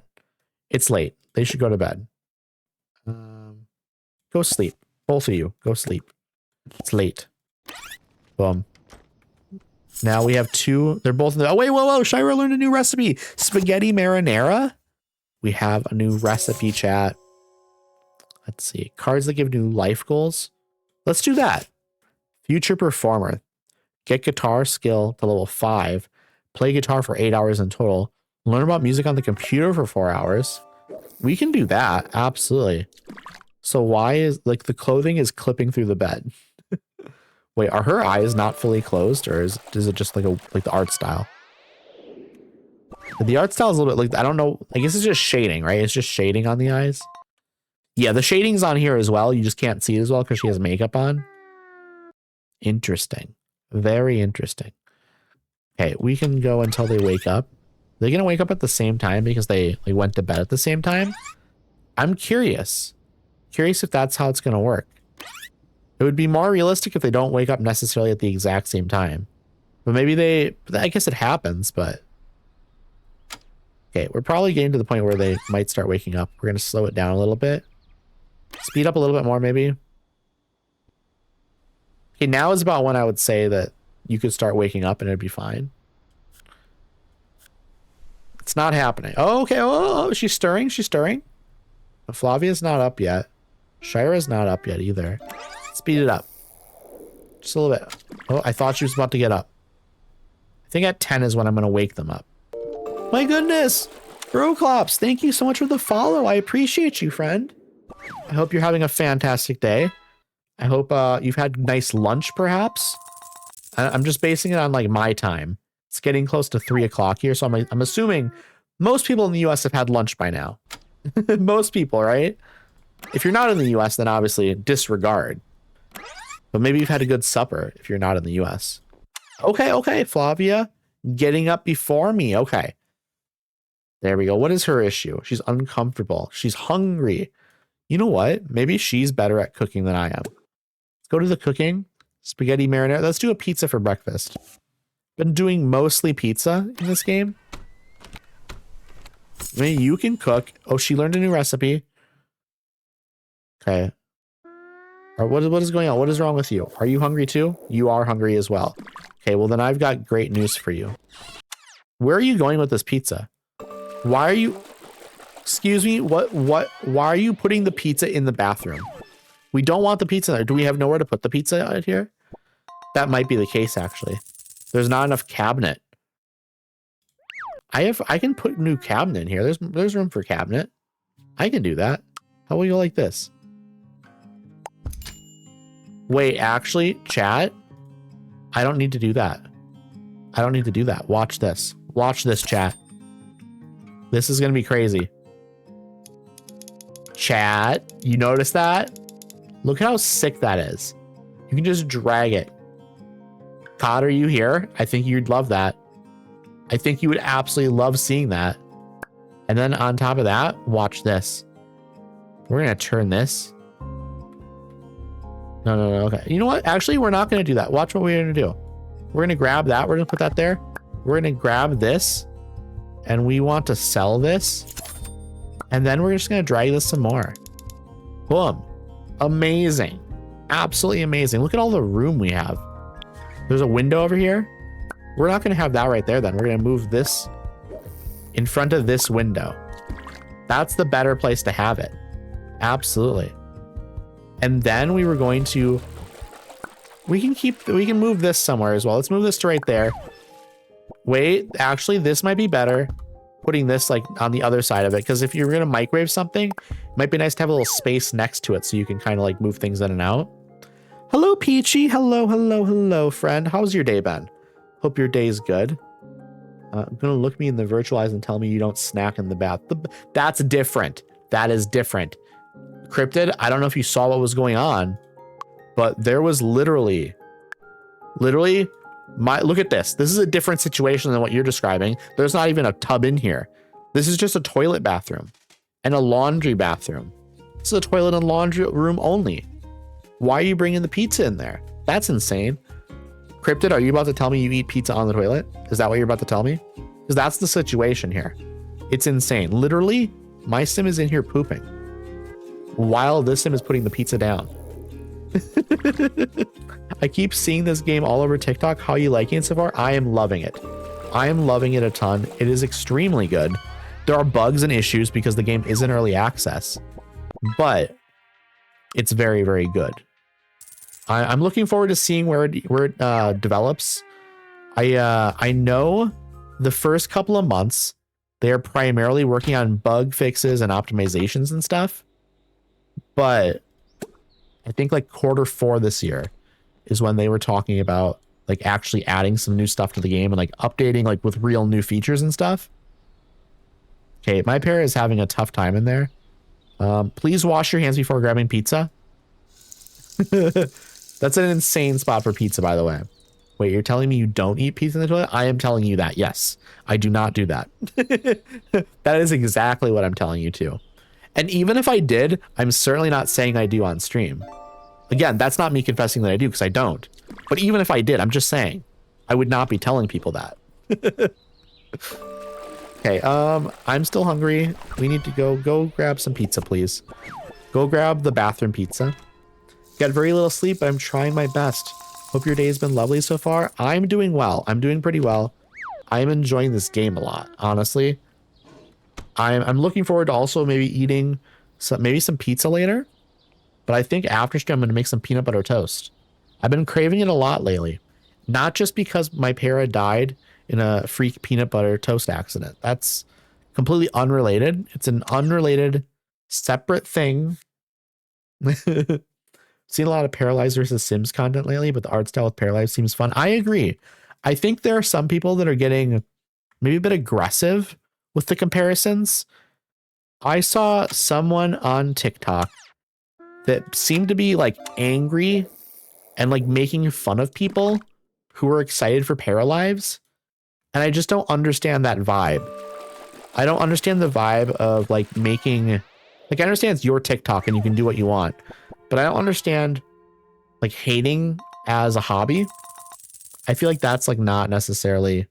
It's late. They should go to bed. Go sleep. Both of you, go sleep. It's late. Boom. Now we have two. They're both in the... Oh, wait, whoa. Shira learned a new recipe. Spaghetti marinara. We have a new recipe, chat. Let's see. Cards that give new life goals. Let's do that. Future performer. Get guitar skill to level 5. Play guitar for 8 hours in total. Learn about music on the computer for 4 hours. We can do that. Absolutely. So why is... Like, the clothing is clipping through the bed. Wait, are her eyes not fully closed, or is it just like the art style? The art style is a little bit like, I don't know. I guess it's just shading, right? It's just shading on the eyes. Yeah, the shading's on here as well. You just can't see it as well because she has makeup on. Interesting. Very interesting. Okay, we can go until they wake up. They're gonna wake up at the same time because they like went to bed at the same time. I'm curious. Curious if that's how it's gonna work. It would be more realistic if they don't wake up necessarily at the exact same time. But maybe I guess it happens, but. Okay, we're probably getting to the point where they might start waking up. We're going to slow it down a little bit. Speed up a little bit more, maybe. Okay, now is about when I would say that you could start waking up and it'd be fine. It's not happening. Oh, okay. Oh, she's stirring. She's stirring. But Flavia's not up yet. Shira's not up yet either. Speed it up. Just a little bit. Oh, I thought she was about to get up. I think at 10 is when I'm going to wake them up. My goodness. Broclops, thank you so much for the follow. I appreciate you, friend. I hope you're having a fantastic day. I hope you've had nice lunch, perhaps. I'm just basing it on like my time. It's getting close to 3 o'clock here, so I'm assuming most people in the US have had lunch by now. Most people, right? If you're not in the US, then obviously disregard. But maybe you've had a good supper if you're not in the US. Okay, Flavia. Getting up before me. Okay. There we go. What is her issue? She's uncomfortable. She's hungry. You know what? Maybe she's better at cooking than I am. Let's go to the cooking. Spaghetti marinara. Let's do a pizza for breakfast. Been doing mostly pizza in this game. I mean, you can cook. Oh, she learned a new recipe. Okay. What is going on? What is wrong with you? Are you hungry too? You are hungry as well. Okay, well then I've got great news for you. Where are you going with this pizza? Why are you... Excuse me? Why are you putting the pizza in the bathroom? We don't want the pizza there. Do we have nowhere to put the pizza out here? That might be the case, actually. There's not enough cabinet. I can put new cabinet in here. There's room for cabinet. I can do that. How will you go like this? Wait, actually, chat? I don't need to do that. I don't need to do that. Watch this. Watch this, chat. This is going to be crazy. Chat, you notice that? Look how sick that is. You can just drag it. Cod, are you here? I think you'd love that. I think you would absolutely love seeing that. And then on top of that, watch this. We're going to turn this. No. Okay. You know what? Actually, we're not going to do that. Watch what we're going to do. We're going to grab that. We're going to put that there. We're going to grab this. And we want to sell this. And then we're just going to drag this some more. Boom. Amazing. Absolutely amazing. Look at all the room we have. There's a window over here. We're not going to have that right there then. We're going to move this in front of this window. That's the better place to have it. Absolutely. And then we were going to... We can move this somewhere as well. Let's move this to right there. Wait, actually, this might be better. Putting this like on the other side of it. Because if you're going to microwave something, it might be nice to have a little space next to it so you can kind of like move things in and out. Hello, Peachy. Hello, friend. How's your day been? Hope your day's good. I'm going to look me in the virtual eyes and tell me you don't snack in the bath. That's different. That is different. Cryptid, I don't know if you saw what was going on, but there was literally, look at this. This is a different situation than what you're describing. There's not even a tub in here. This is just a toilet bathroom and a laundry bathroom. This is a toilet and laundry room only. Why are you bringing the pizza in there? That's insane. Cryptid, are you about to tell me you eat pizza on the toilet? Is that what you're about to tell me? Because that's the situation here. It's insane. Literally, my sim is in here pooping while this sim is putting the pizza down. I keep seeing this game all over TikTok. How are you liking it so far? I am loving it. I am loving it a ton. It is extremely good. There are bugs and issues because the game is in early access, but it's very, very good. I'm looking forward to seeing where it develops. I know the first couple of months they are primarily working on bug fixes and optimizations and stuff, but I think like Q4 this year is when they were talking about like actually adding some new stuff to the game and like updating like with real new features and stuff. Okay, my pair is having a tough time in there. Please wash your hands before grabbing pizza. That's an insane spot for pizza, by the way. Wait, you're telling me you don't eat pizza in the toilet? I am telling you that. Yes, I do not do that. That is exactly what I'm telling you too. And even if I did, I'm certainly not saying I do on stream. Again, that's not me confessing that I do because I don't. But even if I did, I'm just saying I would not be telling people that. Okay, I'm still hungry. We need to go grab some pizza, please. Go grab the bathroom pizza. Got very little sleep, but I'm trying my best. Hope your day has been lovely so far. I'm doing well. I'm doing pretty well. I'm enjoying this game a lot, honestly. I'm looking forward to also maybe eating some pizza later. But I think after stream I'm gonna make some peanut butter toast. I've been craving it a lot lately. Not just because my para died in a freak peanut butter toast accident. That's completely unrelated. It's an unrelated, separate thing. Seen a lot of Paralives versus Sims content lately, but the art style with Paralives seems fun. I agree. I think there are some people that are getting maybe a bit aggressive with the comparisons. I saw someone on TikTok that seemed to be like angry and like making fun of people who were excited for Paralives. And I just don't understand that vibe. I don't understand the vibe of like making, like I understand it's your TikTok and you can do what you want, but I don't understand like hating as a hobby. I feel like that's like not necessarily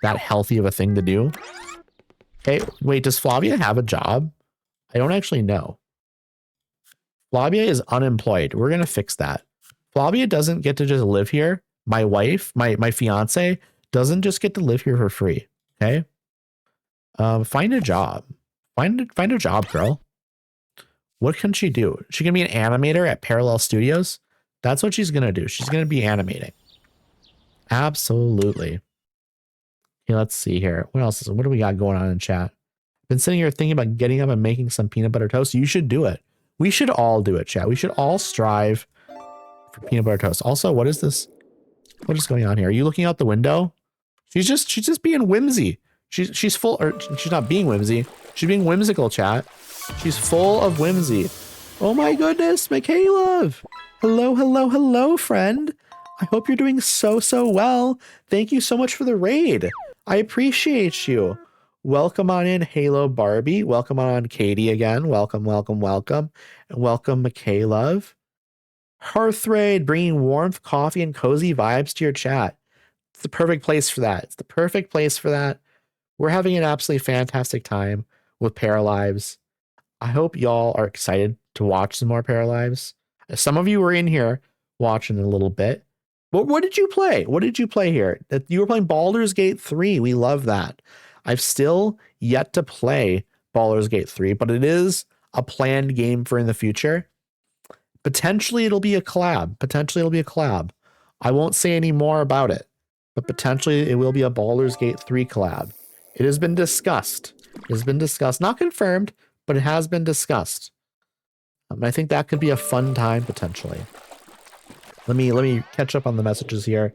that healthy of a thing to do. Okay, wait, does Flavia have a job? I don't actually know. Flavia is unemployed. We're gonna fix that. Flavia doesn't get to just live here. My wife, my fiance, doesn't just get to live here for free. Okay. Find a job. Find a job, girl. What can she do? She can be an animator at Parallel Studios. That's what she's gonna do. She's gonna be animating. Absolutely. Okay, let's see here. What do we got going on in chat? Been sitting here thinking about getting up and making some peanut butter toast. You should do it. We should all do it, chat. We should all strive for peanut butter toast. Also, what is this? What is going on here? Are you looking out the window? She's just being whimsy. She's full, or she's not being whimsy. She's being whimsical, chat. She's full of whimsy. Oh my goodness, Michaela. Hello, hello, hello, friend. I hope you're doing so well. Thank you so much for the raid. I appreciate you. Welcome on in, Halo Barbie. Welcome on Katie again. Welcome, welcome, welcome. And welcome, Michaela. Hearth Raid, bringing warmth, coffee, and cozy vibes to your chat. It's the perfect place for that. It's the perfect place for that. We're having an absolutely fantastic time with Paralives. I hope y'all are excited to watch some more Paralives. Some of you were in here watching a little bit. But what did you play? What did you play here? That you were playing Baldur's Gate 3. We love that. I've still yet to play Baldur's Gate 3, but it is a planned game for in the future. Potentially it'll be a collab. I won't say any more about it, but potentially it will be a Baldur's Gate 3 collab. It has been discussed. Not confirmed, but it has been discussed. I think that could be a fun time potentially. Let me catch up on the messages here.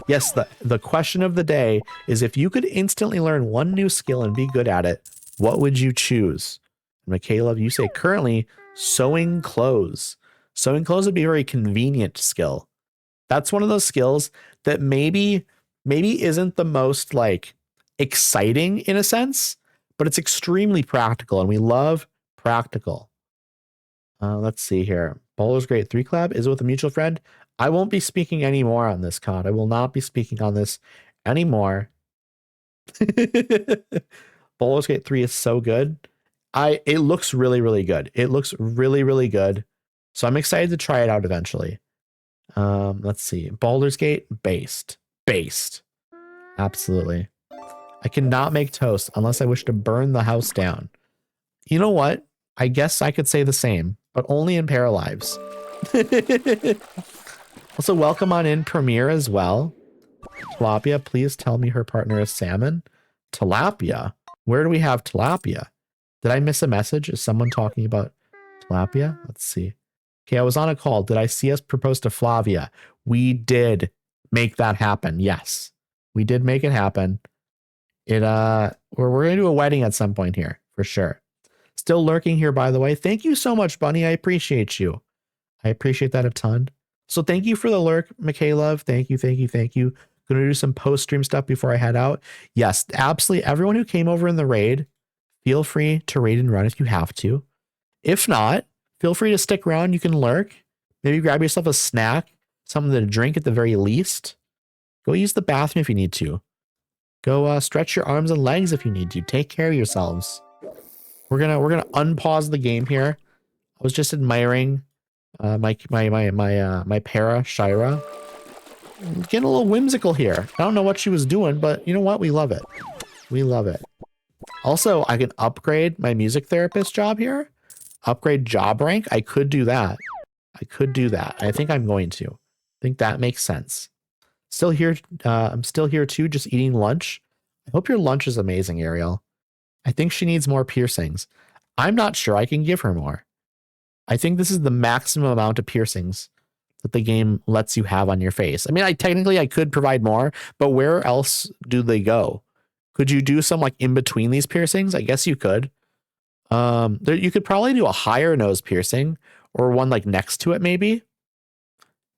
Yes, the question of the day is, if you could instantly learn one new skill and be good at it, what would you choose? Michaela, you say currently sewing clothes. Sewing clothes would be a very convenient skill. That's one of those skills that maybe isn't the most like exciting in a sense, but it's extremely practical, and we love practical. Let's see here. Baldur's Gate 3 collab is with a mutual friend. I won't be speaking anymore on this, COD. I will not be speaking on this anymore. Baldur's Gate 3 is so good. It looks really, really good. It looks really, really good. So I'm excited to try it out eventually. Let's see. Baldur's Gate based. Absolutely. I cannot make toast unless I wish to burn the house down. You know what? I guess I could say the same, but only in Paralives. Also, welcome on in Premiere as well. Tilapia, please tell me her partner is salmon. Tilapia? Where do we have tilapia? Did I miss a message? Is someone talking about tilapia? Let's see. Okay, I was on a call. Did I see us propose to Flavia? We did make that happen. Yes, we did make it happen. We're gonna do a wedding at some point here for sure. Still lurking here, by the way. Thank you so much, Bunny. I appreciate you. I appreciate that a ton. So thank you for the lurk, Michaela. Thank you. Gonna do some post-stream stuff before I head out. Yes, absolutely. Everyone who came over in the raid, feel free to raid and run if you have to. If not, feel free to stick around. You can lurk. Maybe grab yourself a snack, something to drink at the very least. Go use the bathroom if you need to. Go stretch your arms and legs if you need to. Take care of yourselves. We're gonna unpause the game here. I was just admiring my para Shira. Getting a little whimsical here. I don't know what she was doing, but you know what? We love it. We love it. Also, I can upgrade my music therapist job here. Upgrade job rank. I could do that. I could do that. I think I'm going to. I think that makes sense. Still here. I'm still here too, just eating lunch. I hope your lunch is amazing, Ariel. I think she needs more piercings. I'm not sure I can give her more. I think this is the maximum amount of piercings that the game lets you have on your face. I mean, technically I could provide more, but where else do they go? Could you do some like in between these piercings? I guess you could. You could probably do a higher nose piercing or one like next to it maybe.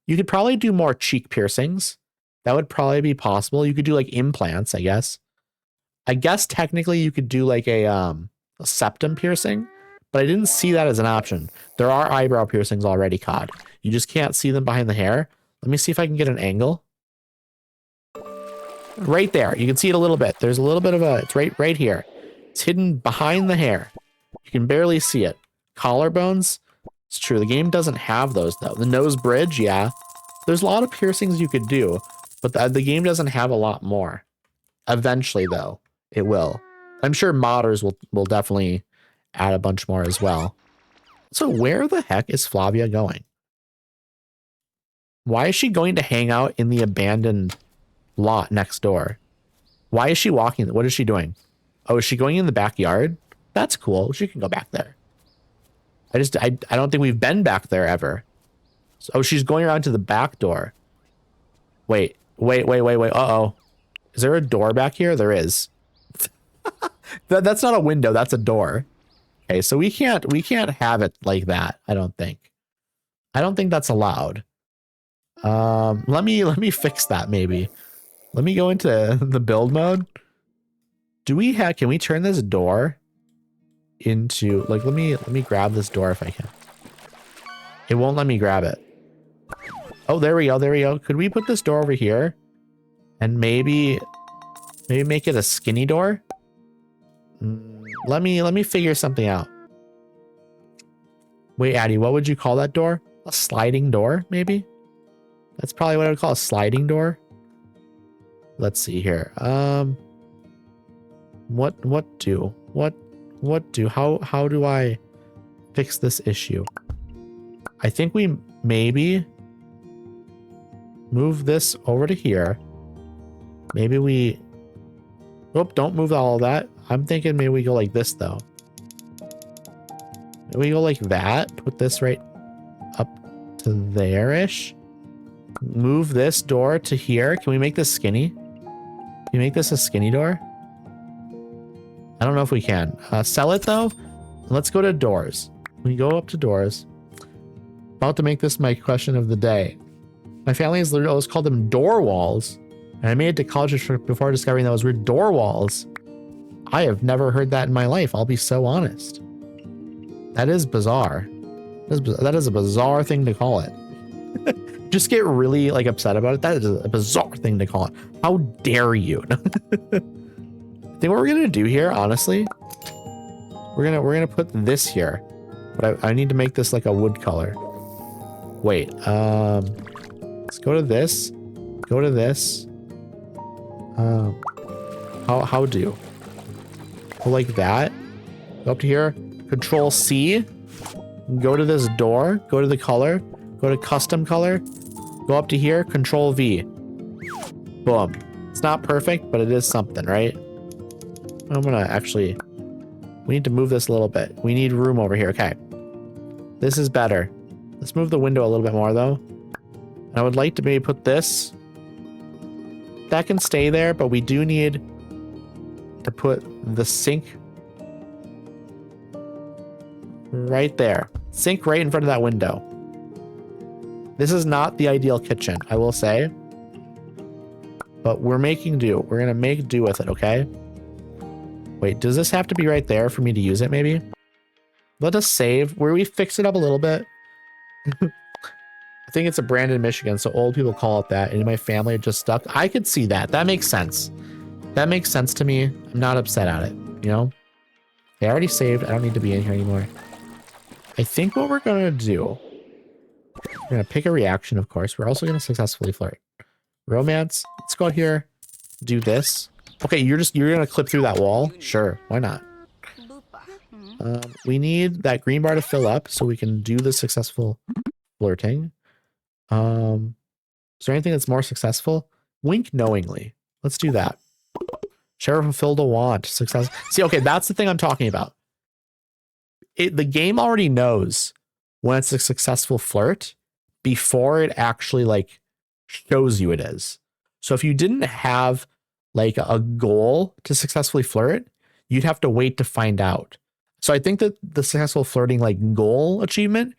You could probably do more cheek piercings. That would probably be possible. You could do like implants, I guess. I guess technically you could do like a septum piercing, but I didn't see that as an option. There are eyebrow piercings already, COD. You just can't see them behind the hair. Let me see if I can get an angle. Right there. You can see it a little bit. There's a little bit of it's right here. It's hidden behind the hair. You can barely see it. Collarbones. It's true. The game doesn't have those though. The nose bridge, yeah. There's a lot of piercings you could do, but the game doesn't have a lot more. Eventually though, it will. I'm sure modders will definitely add a bunch more as well. So where the heck is Flavia going? Why is she going to hang out in the abandoned lot next door? Why is she walking? What is she doing? Oh, is she going in the backyard? That's cool. She can go back there. I don't think we've been back there ever. So, oh, she's going around to the back door. Wait. Uh-oh. Is there a door back here? There is. That's not a window. That's a door. Okay, so we can't have it like that. I don't think that's allowed. Let me fix that maybe. Let me go into the build mode. Can we turn this door into like, let me grab this door if I can. It won't let me grab it. Oh, there we go. Could we put this door over here and maybe make it a skinny door? Let me figure something out. Wait, Addie, what would you call that door? A sliding door, maybe? That's probably what I would call a sliding door. Let's see here. What do? How do I fix this issue? I think we maybe move this over to here. Maybe we... Oh, don't move all of that. I'm thinking maybe we go like this, though. Maybe we go like that. Put this right up to there-ish. Move this door to here. Can we make this skinny? Can you make this a skinny door? I don't know if we can. Sell it, though. Let's go to doors. We go up to doors. About to make this my question of the day. My family has always called them door walls. And I made it to college before discovering those were door walls. I have never heard that in my life. I'll be so honest. That is bizarre. That is a bizarre thing to call it. Just get really like upset about it. That is a bizarre thing to call it. How dare you? I think what we're gonna do here, honestly, we're gonna put this here, but I need to make this like a wood color. Wait, let's go to this. Go to this. How do? Go like that. Go up to here. Control C. Go to this door. Go to the color. Go to custom color. Go up to here. Control V. Boom. It's not perfect, but it is something, right? I'm gonna actually... We need to move this a little bit. We need room over here. Okay. This is better. Let's move the window a little bit more, though. And I would like to maybe put this... That can stay there, but we do need to put the sink right there. Sink right in front of that window. This is not the ideal kitchen, I will say. But we're making do. We're going to make do with it, okay? Wait, does this have to be right there for me to use it, maybe? Let us save. Where we fix it up a little bit. I think it's a brand in Michigan, so old people call it that. And my family are just stuck. I could see that. That makes sense. That makes sense to me. I'm not upset at it, you know? Okay, I already saved. I don't need to be in here anymore. I think what we're going to do, we're going to pick a reaction, of course. We're also going to successfully flirt. Romance. Let's go out here. Do this. Okay, you're going to clip through that wall? Sure. Why not? We need that green bar to fill up so we can do the successful flirting. Is there anything that's more successful? Wink knowingly. Let's do that. Sheriff fulfilled a want. Success. See, okay, that's the thing I'm talking about. The game already knows when it's a successful flirt before it actually like shows you it is. So if you didn't have like a goal to successfully flirt, you'd have to wait to find out. So I think that the successful flirting like goal achievement,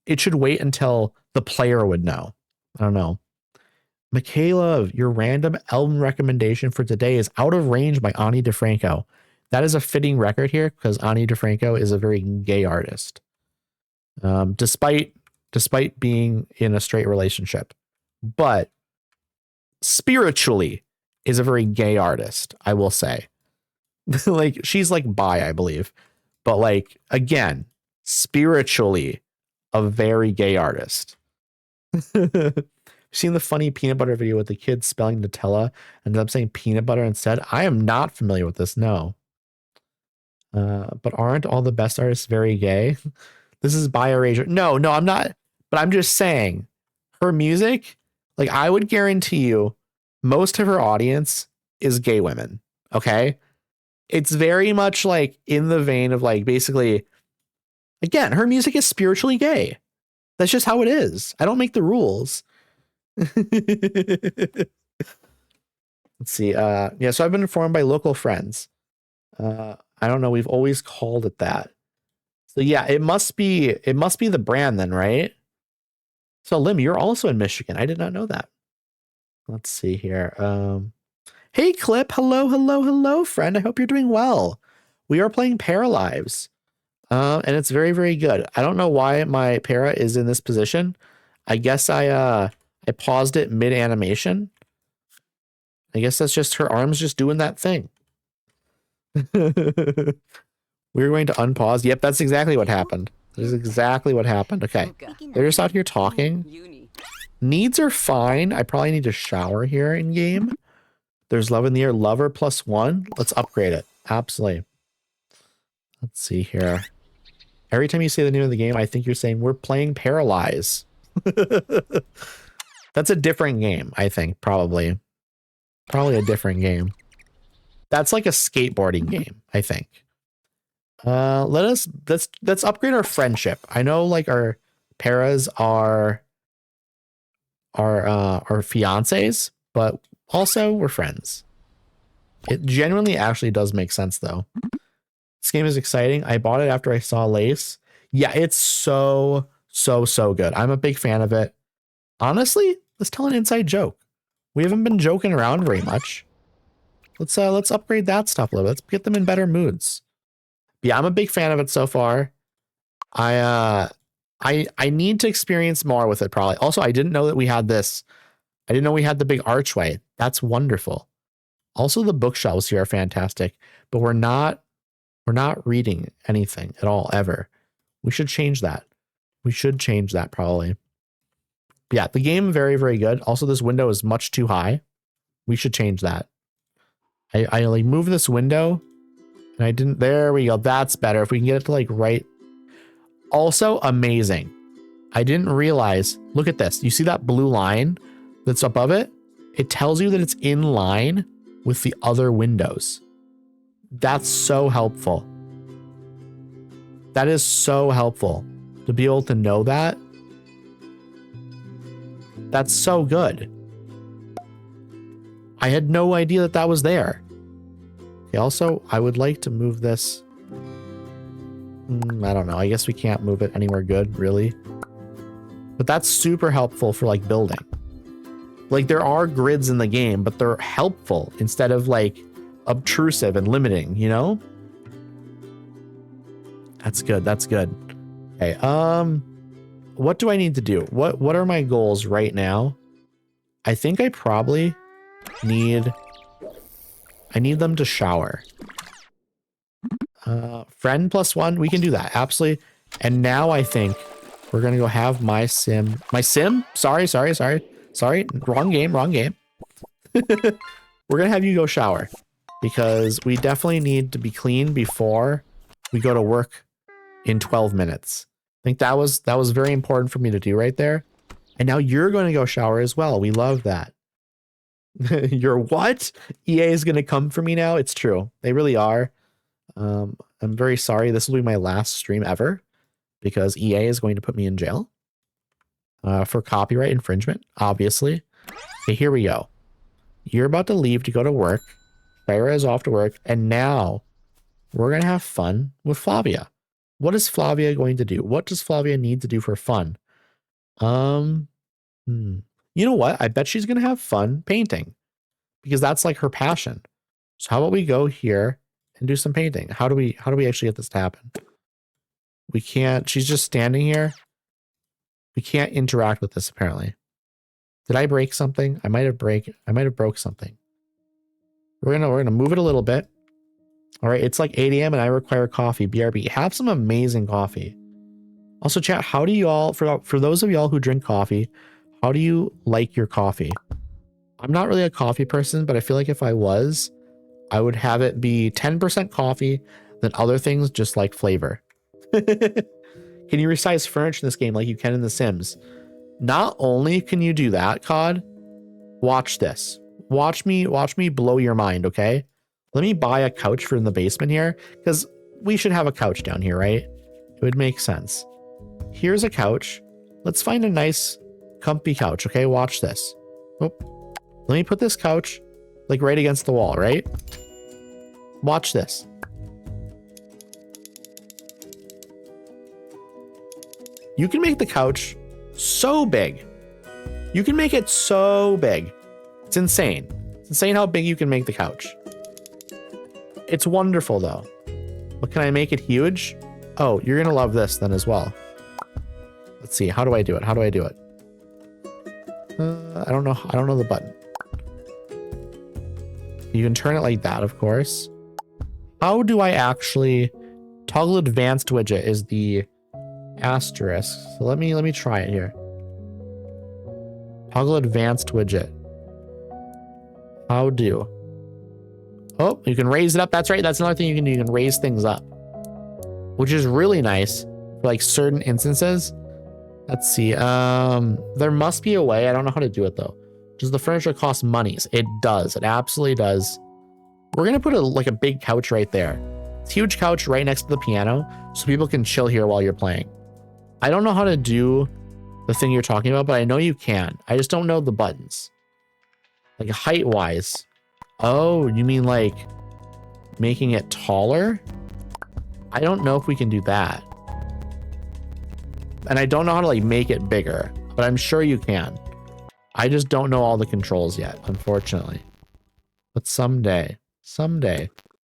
it should wait until the player would know. I don't know. Michaela, your random album recommendation for today is Out of Range by Ani DeFranco. That is a fitting record here because Ani DeFranco is a very gay artist. Despite being in a straight relationship, but spiritually is a very gay artist, I will say. Like she's like bi, I believe. But like, again, spiritually a very gay artist. Seen the funny peanut butter video with the kids spelling Nutella and I'm saying peanut butter instead? I am not familiar with this, no. But aren't all the best artists very gay? This is by Erasure. No, I'm not. But I'm just saying her music, like I would guarantee you most of her audience is gay women. Okay. It's very much like in the vein of like, basically, again, her music is spiritually gay. That's just how it is. I don't make the rules. Let's see. Yeah, so I've been informed by local friends. I don't know. We've always called it that. So yeah, it must be the brand then, right? So Lim, you're also in Michigan. I did not know that. Let's see here. Hey Clip, hello, friend. I hope you're doing well. We are playing Paralives. And it's very, very good. I don't know why my para is in this position. I guess I paused it mid animation. I guess that's just her arms just doing that thing. We're going to unpause. Yep, that's exactly what happened. That is exactly what happened. Okay. They're just out here talking. Needs are fine. I probably need to shower here in game. There's love in the air. Lover +1. Let's upgrade it. Absolutely. Let's see here. Every time you say the name of the game, I think you're saying we're playing Paralyze. That's a different game, I think, probably. Probably a different game. That's like a skateboarding game, I think. Let's upgrade our friendship. I know like our paras are fiancés, but also we're friends. It genuinely actually does make sense though. This game is exciting. I bought it after I saw Lace. Yeah, it's so good. I'm a big fan of it. Honestly, let's tell an inside joke. We haven't been joking around very much. Let's upgrade that stuff a little bit. Let's get them in better moods. But yeah, I'm a big fan of it so far. I need to experience more with it probably. Also, I didn't know that we had this. I didn't know we had the big archway. That's wonderful. Also, the bookshelves here are fantastic, but we're not reading anything at all ever. We should change that. We should change that probably. But yeah, the game very, very good. Also, this window is much too high. We should change that. I like move this window and I didn't. There we go. That's better. If we can get it to like right. Also amazing. I didn't realize. Look at this. You see that blue line that's above it? It tells you that it's in line with the other windows. That's so helpful. That is so helpful to be able to know that. That's so good. I had no idea that that was there. Okay, also, I would like to move this. I don't know. I guess we can't move it anywhere good, really. But that's super helpful for like building. Like there are grids in the game, but they're helpful instead of like obtrusive and limiting, you know? That's good. That's good. Okay. what do I need to do? What are my goals right now? I think I probably need them to shower. Friend +1, we can do that. Absolutely. And now I think we're going to go have my sim. Sorry. Wrong game. We're going to have you go shower because we definitely need to be clean before we go to work in 12 minutes. I think that was very important for me to do right there. And now you're going to go shower as well. We love that. You're what? EA is going to come for me now. It's true. They really are. I'm very sorry. This will be my last stream ever because EA is going to put me in jail for copyright infringement, obviously. Okay, here we go. You're about to leave to go to work. Farah is off to work. And now we're going to have fun with Flavia. What is Flavia going to do? What does Flavia need to do for fun? You know what? I bet she's going to have fun painting because that's like her passion. So how about we go here and do some painting? How do we actually get this to happen? We can't. She's just standing here. We can't interact with this apparently. Did I break something? I might have broke something. We're gonna move it a little bit. All right, it's like 8 a.m. and I require coffee. BRB. Have some amazing coffee. Also, chat, how do you all, for those of y'all who drink coffee, how do you like your coffee? I'm not really a coffee person, but I feel like if I was, I would have it be 10% coffee, then other things just like flavor. Can you resize furniture in this game like you can in The Sims? Not only can you do that, COD, watch this. Watch me blow your mind, okay? Let me buy a couch for in the basement here, because we should have a couch down here, right? It would make sense. Here's a couch. Let's find a nice, comfy couch, okay? Watch this. Oh, let me put this couch, like, right against the wall, right? Watch this. You can make the couch so big. You can make it so big. It's insane. It's insane how big you can make the couch. It's wonderful though. But can I make it huge? Oh, you're gonna love this then as well. Let's see. How do I do it? I don't know the button. You can turn it like that, of course. How do I actually toggle advanced widget is the asterisk. So let me try it here. Toggle advanced widget. How do? Oh, you can raise it up. That's right. That's another thing you can do. You can raise things up, which is really nice for like certain instances. Let's see. There must be a way. I don't know how to do it though. Does the furniture cost monies? It does. It absolutely does. We're gonna put a big couch right there. It's a huge couch right next to the piano, so people can chill here while you're playing. I don't know how to do the thing you're talking about, but I know you can. I just don't know the buttons. Like height wise. Oh, you mean like making it taller? I don't know if we can do that. And I don't know how to like make it bigger, but I'm sure you can. I just don't know all the controls yet, unfortunately. But someday.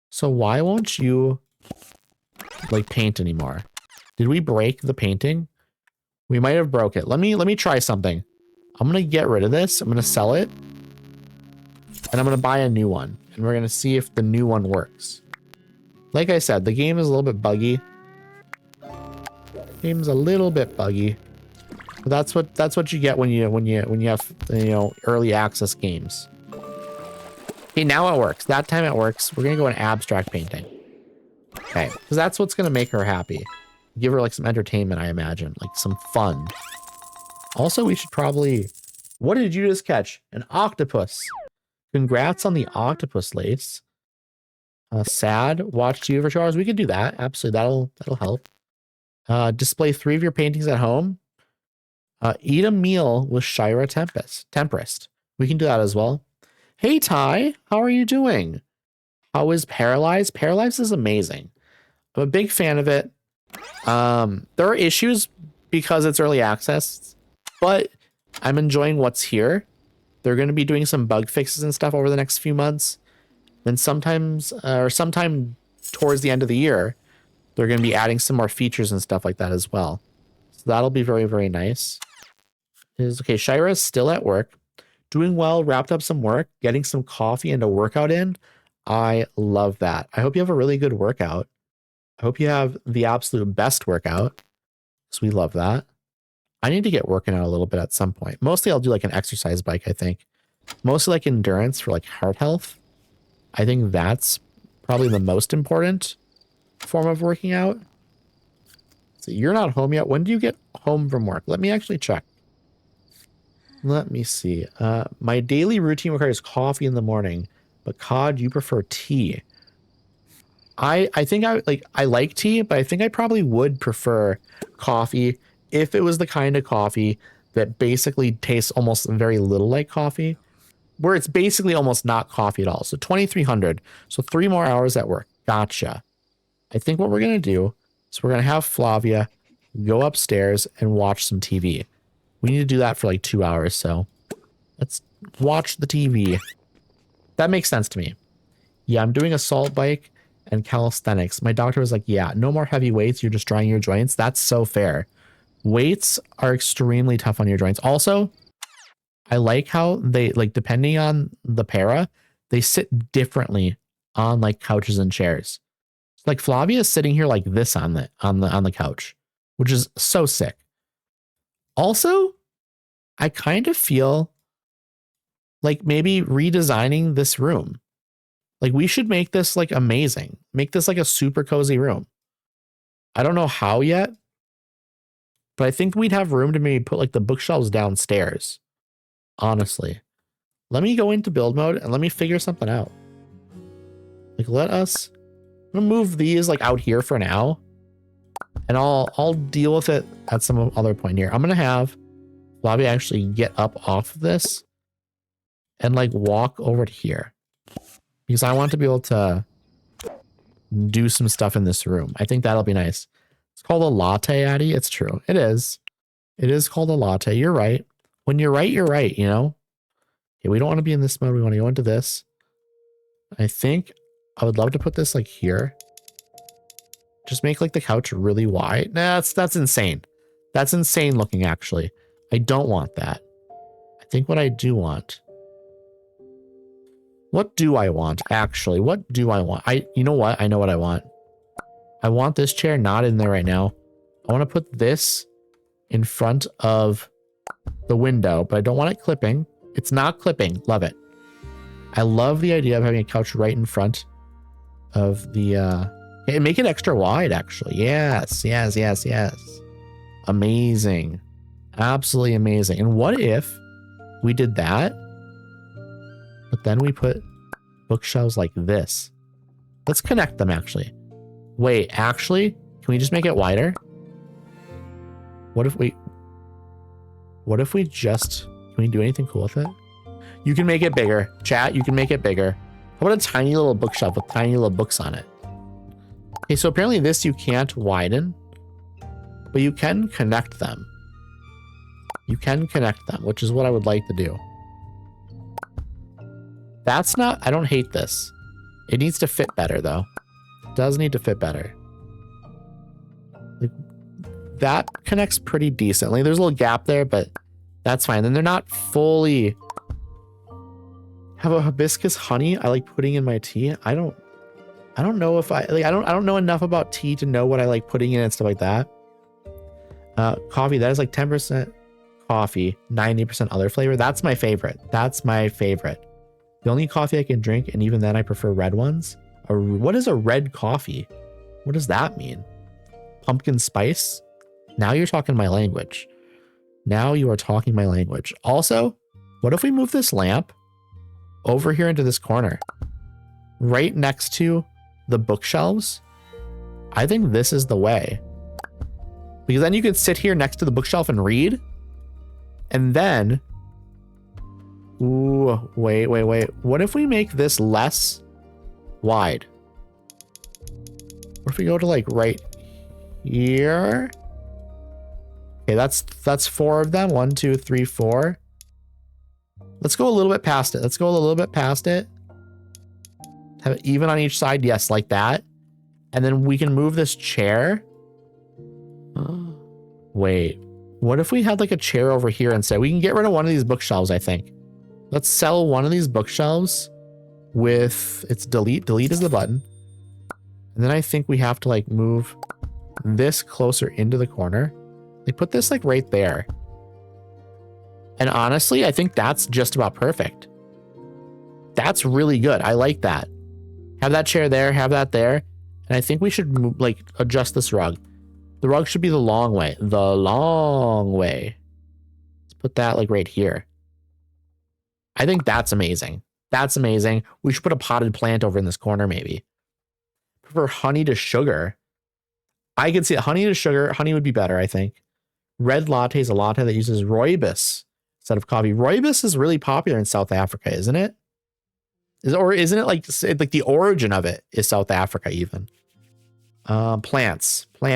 So why won't you like paint anymore? Did we break the painting? We might have broke it. Let me try something. I'm gonna get rid of this. I'm gonna sell it. And I'm gonna buy a new one. And we're gonna see if the new one works. Like I said, the game is a little bit buggy. Game's a little bit buggy. But that's what you get when you have, you know, early access games. Okay, now it works. That time it works. We're gonna go in abstract painting. Okay, because that's what's gonna make her happy. Give her like some entertainment, I imagine, like some fun. Also, we should probably. What did you just catch? An octopus. Congrats on the octopus lace. Sad. Watch TV for 2 hours. We could do that. Absolutely, that'll help. Display 3 of your paintings at home. Eat a meal with Shira Temperist. We can do that as well. Hey Ty, how are you doing? How is Paralives? Paralives is amazing. I'm a big fan of it. There are issues because it's early access, but I'm enjoying what's here. They're going to be doing some bug fixes and stuff over the next few months. Then sometime towards the end of the year, they're going to be adding some more features and stuff like that as well. that'll be very, very nice. Okay, Shira is still at work. Doing well, wrapped up some work, getting some coffee and a workout in. I love that. I hope you have a really good workout. I hope you have the absolute best workout. So we love that. I need to get working out a little bit at some point. Mostly I'll do like an exercise bike, I think. Mostly like endurance for like heart health. I think that's probably the most important form of working out. So you're not home yet. When do you get home from work? Let me actually check. Let me see. My daily routine requires coffee in the morning, but Cod, you prefer tea. I think I like tea, but I think I probably would prefer coffee if it was the kind of coffee that basically tastes almost very little like coffee, where it's basically almost not coffee at all. So 2300. So 3 more hours at work. Gotcha. I think what we're going to do is we're going to have Flavia go upstairs and watch some TV. We need to do that for like 2 hours. So let's watch the TV. That makes sense to me. Yeah, I'm doing assault bike and calisthenics. My doctor was like, yeah, no more heavy weights. You're just drying your joints. That's so fair. Weights are extremely tough on your joints. Also, I like how they, like, depending on the para, they sit differently on like couches and chairs. Like Flavia is sitting here like this on the couch, which is so sick. Also, I kind of feel like maybe redesigning this room. Like we should make this like amazing. Make this like a super cozy room. I don't know how yet, but I think we'd have room to maybe put like the bookshelves downstairs. Honestly, let me go into build mode and let me figure something out. Like I'm gonna move these like out here for now, and I'll deal with it at some other point here. I'm gonna have Bobby actually get up off of this and like walk over to here because I want to be able to do some stuff in this room. I think that'll be nice. It's called a latte, Addie. It's true. It is. It is called a latte. You're right. When you're right, you're right, you know? Okay, we don't want to be in this mode. We want to go into this. I think I would love to put this like here. Just make like the couch really wide. Nah, that's insane. That's insane looking, actually. I don't want that. I think what I do want. What do I want, actually? What do I want? You know what? I know what I want. I want this chair not in there right now. I want to put this in front of the window, but I don't want it clipping. It's not clipping. Love it. I love the idea of having a couch right in front of the and make it extra wide, actually. Yes. Amazing. Absolutely amazing. And what if we did that, but then we put bookshelves like this? Let's connect them, actually. Wait, actually, can we just make it wider? What if we just, can we do anything cool with it? You can make it bigger. Chat, you can make it bigger. How about a tiny little bookshelf with tiny little books on it? Okay, so apparently this you can't widen, but you can connect them. You can connect them, which is what I would like to do. That's not, I don't hate this. It needs to fit better, though. It does need to fit better. That connects pretty decently. There's a little gap there, but that's fine. Then they're not fully. Have a hibiscus honey I like putting in my tea. I don't know if I don't know enough about tea to know what I like putting in and stuff like that. Coffee, that is like 10% coffee, 90% other flavor. That's my favorite. That's my favorite. The only coffee I can drink, and even then I prefer red ones. What is a red coffee? What does that mean? Pumpkin spice? Now you're talking my language. Now you are talking my language. Also, what if we move this lamp over here into this corner? Right next to the bookshelves? I think this is the way. Because then you could sit here next to the bookshelf and read. And then... Ooh, wait. What if we make this less wide? What if we go to like right here? Okay, that's 4 of them. 1, 2, 3, 4. Let's go a little bit past it. Let's go a little bit past it. Have it even on each side. Yes, like that. And then we can move this chair. Wait, what if we had like a chair over here instead? We can get rid of one of these bookshelves, I think. Let's sell one of these bookshelves with its delete. Delete is the button. And then I think we have to like move this closer into the corner. They put this like right there. And honestly, I think that's just about perfect. That's really good. I like that. Have that chair there, have that there. And I think we should move, like adjust this rug. The rug should be the long way. The long way. Let's put that like right here. I think that's amazing. That's amazing. We should put a potted plant over in this corner maybe. Prefer honey to sugar. I could see it. Honey to sugar. Honey would be better, I think. Red latte is a latte that uses rooibos instead of coffee. Rooibos is really popular in South Africa, isn't it? Or isn't it like the origin of it is South Africa even? Plants. We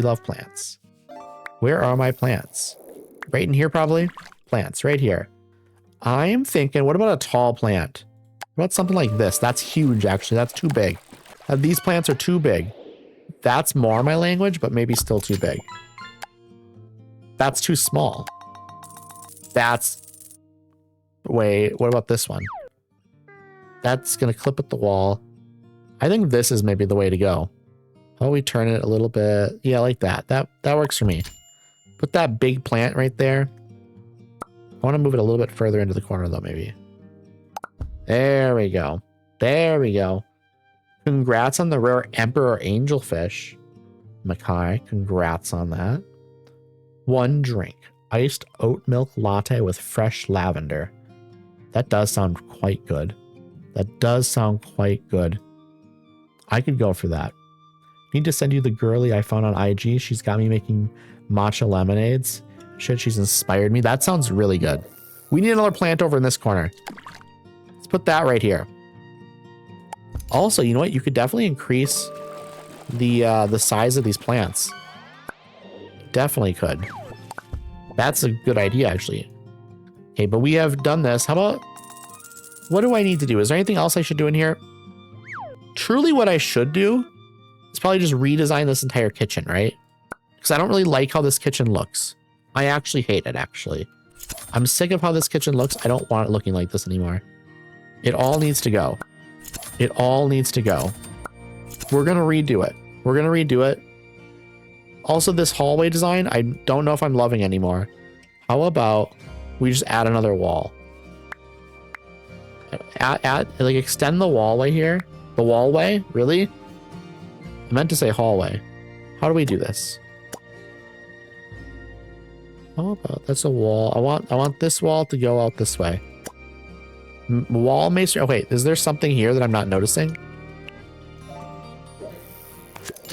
love plants. Where are my plants? Right in here, probably. Plants, right here. I'm thinking, what about a tall plant? What about something like this? That's huge, actually. That's too big. These plants are too big. That's more my language, but maybe still too big. That's too small. Wait, what about this one? That's going to clip at the wall. I think this is maybe the way to go. Oh, we turn it a little bit. Yeah, like that. That works for me. Put that big plant right there. I want to move it a little bit further into the corner though, maybe. There we go. There we go. Congrats on the rare Emperor Angelfish. Makai, congrats on that. One drink. Iced oat milk latte with fresh lavender. That does sound quite good. That does sound quite good. I could go for that. Need to send you the girly I found on IG. She's got me making matcha lemonades. Shit, she's inspired me. That sounds really good. We need another plant over in this corner. Let's put that right here. Also, you know what? You could definitely increase the size of these plants. Definitely could. That's a good idea, actually. Okay, but we have done this. How about... What do I need to do? Is there anything else I should do in here? Truly what I should do is probably just redesign this entire kitchen, right? Because I don't really like how this kitchen looks. I actually hate it, actually. I'm sick of how this kitchen looks. I don't want it looking like this anymore. It all needs to go. It all needs to go. We're going to redo it. We're going to redo it. Also, this hallway design, I don't know if I'm loving anymore. How about we just add another wall? Like extend the wallway here. The wallway? Really? I meant to say hallway. How do we do this? How about that's a wall? I want this wall to go out this way. Wall masonry. Oh wait, is there something here that I'm not noticing?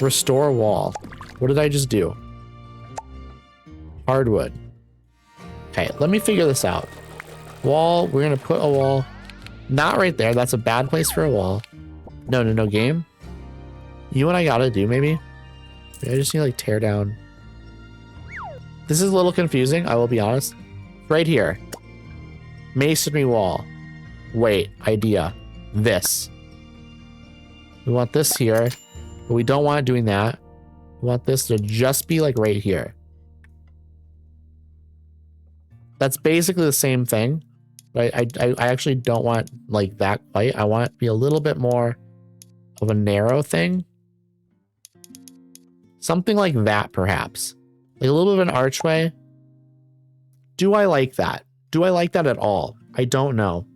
Restore wall. What did I just do? Hardwood. Okay, let me figure this out. Wall. We're gonna put a wall. Not right there. That's a bad place for a wall. No, game. You know what I gotta do, maybe? I just need to like tear down. This is a little confusing, I will be honest. Right here. Masonry wall. Wait, idea. This. We want this here, but we don't want it doing that. We want this to just be like right here. That's basically the same thing. But I actually don't want like that quite. I want it to be a little bit more of a narrow thing. Something like that, perhaps. Like a little bit of an archway. Do I like that? Do I like that at all? I don't know.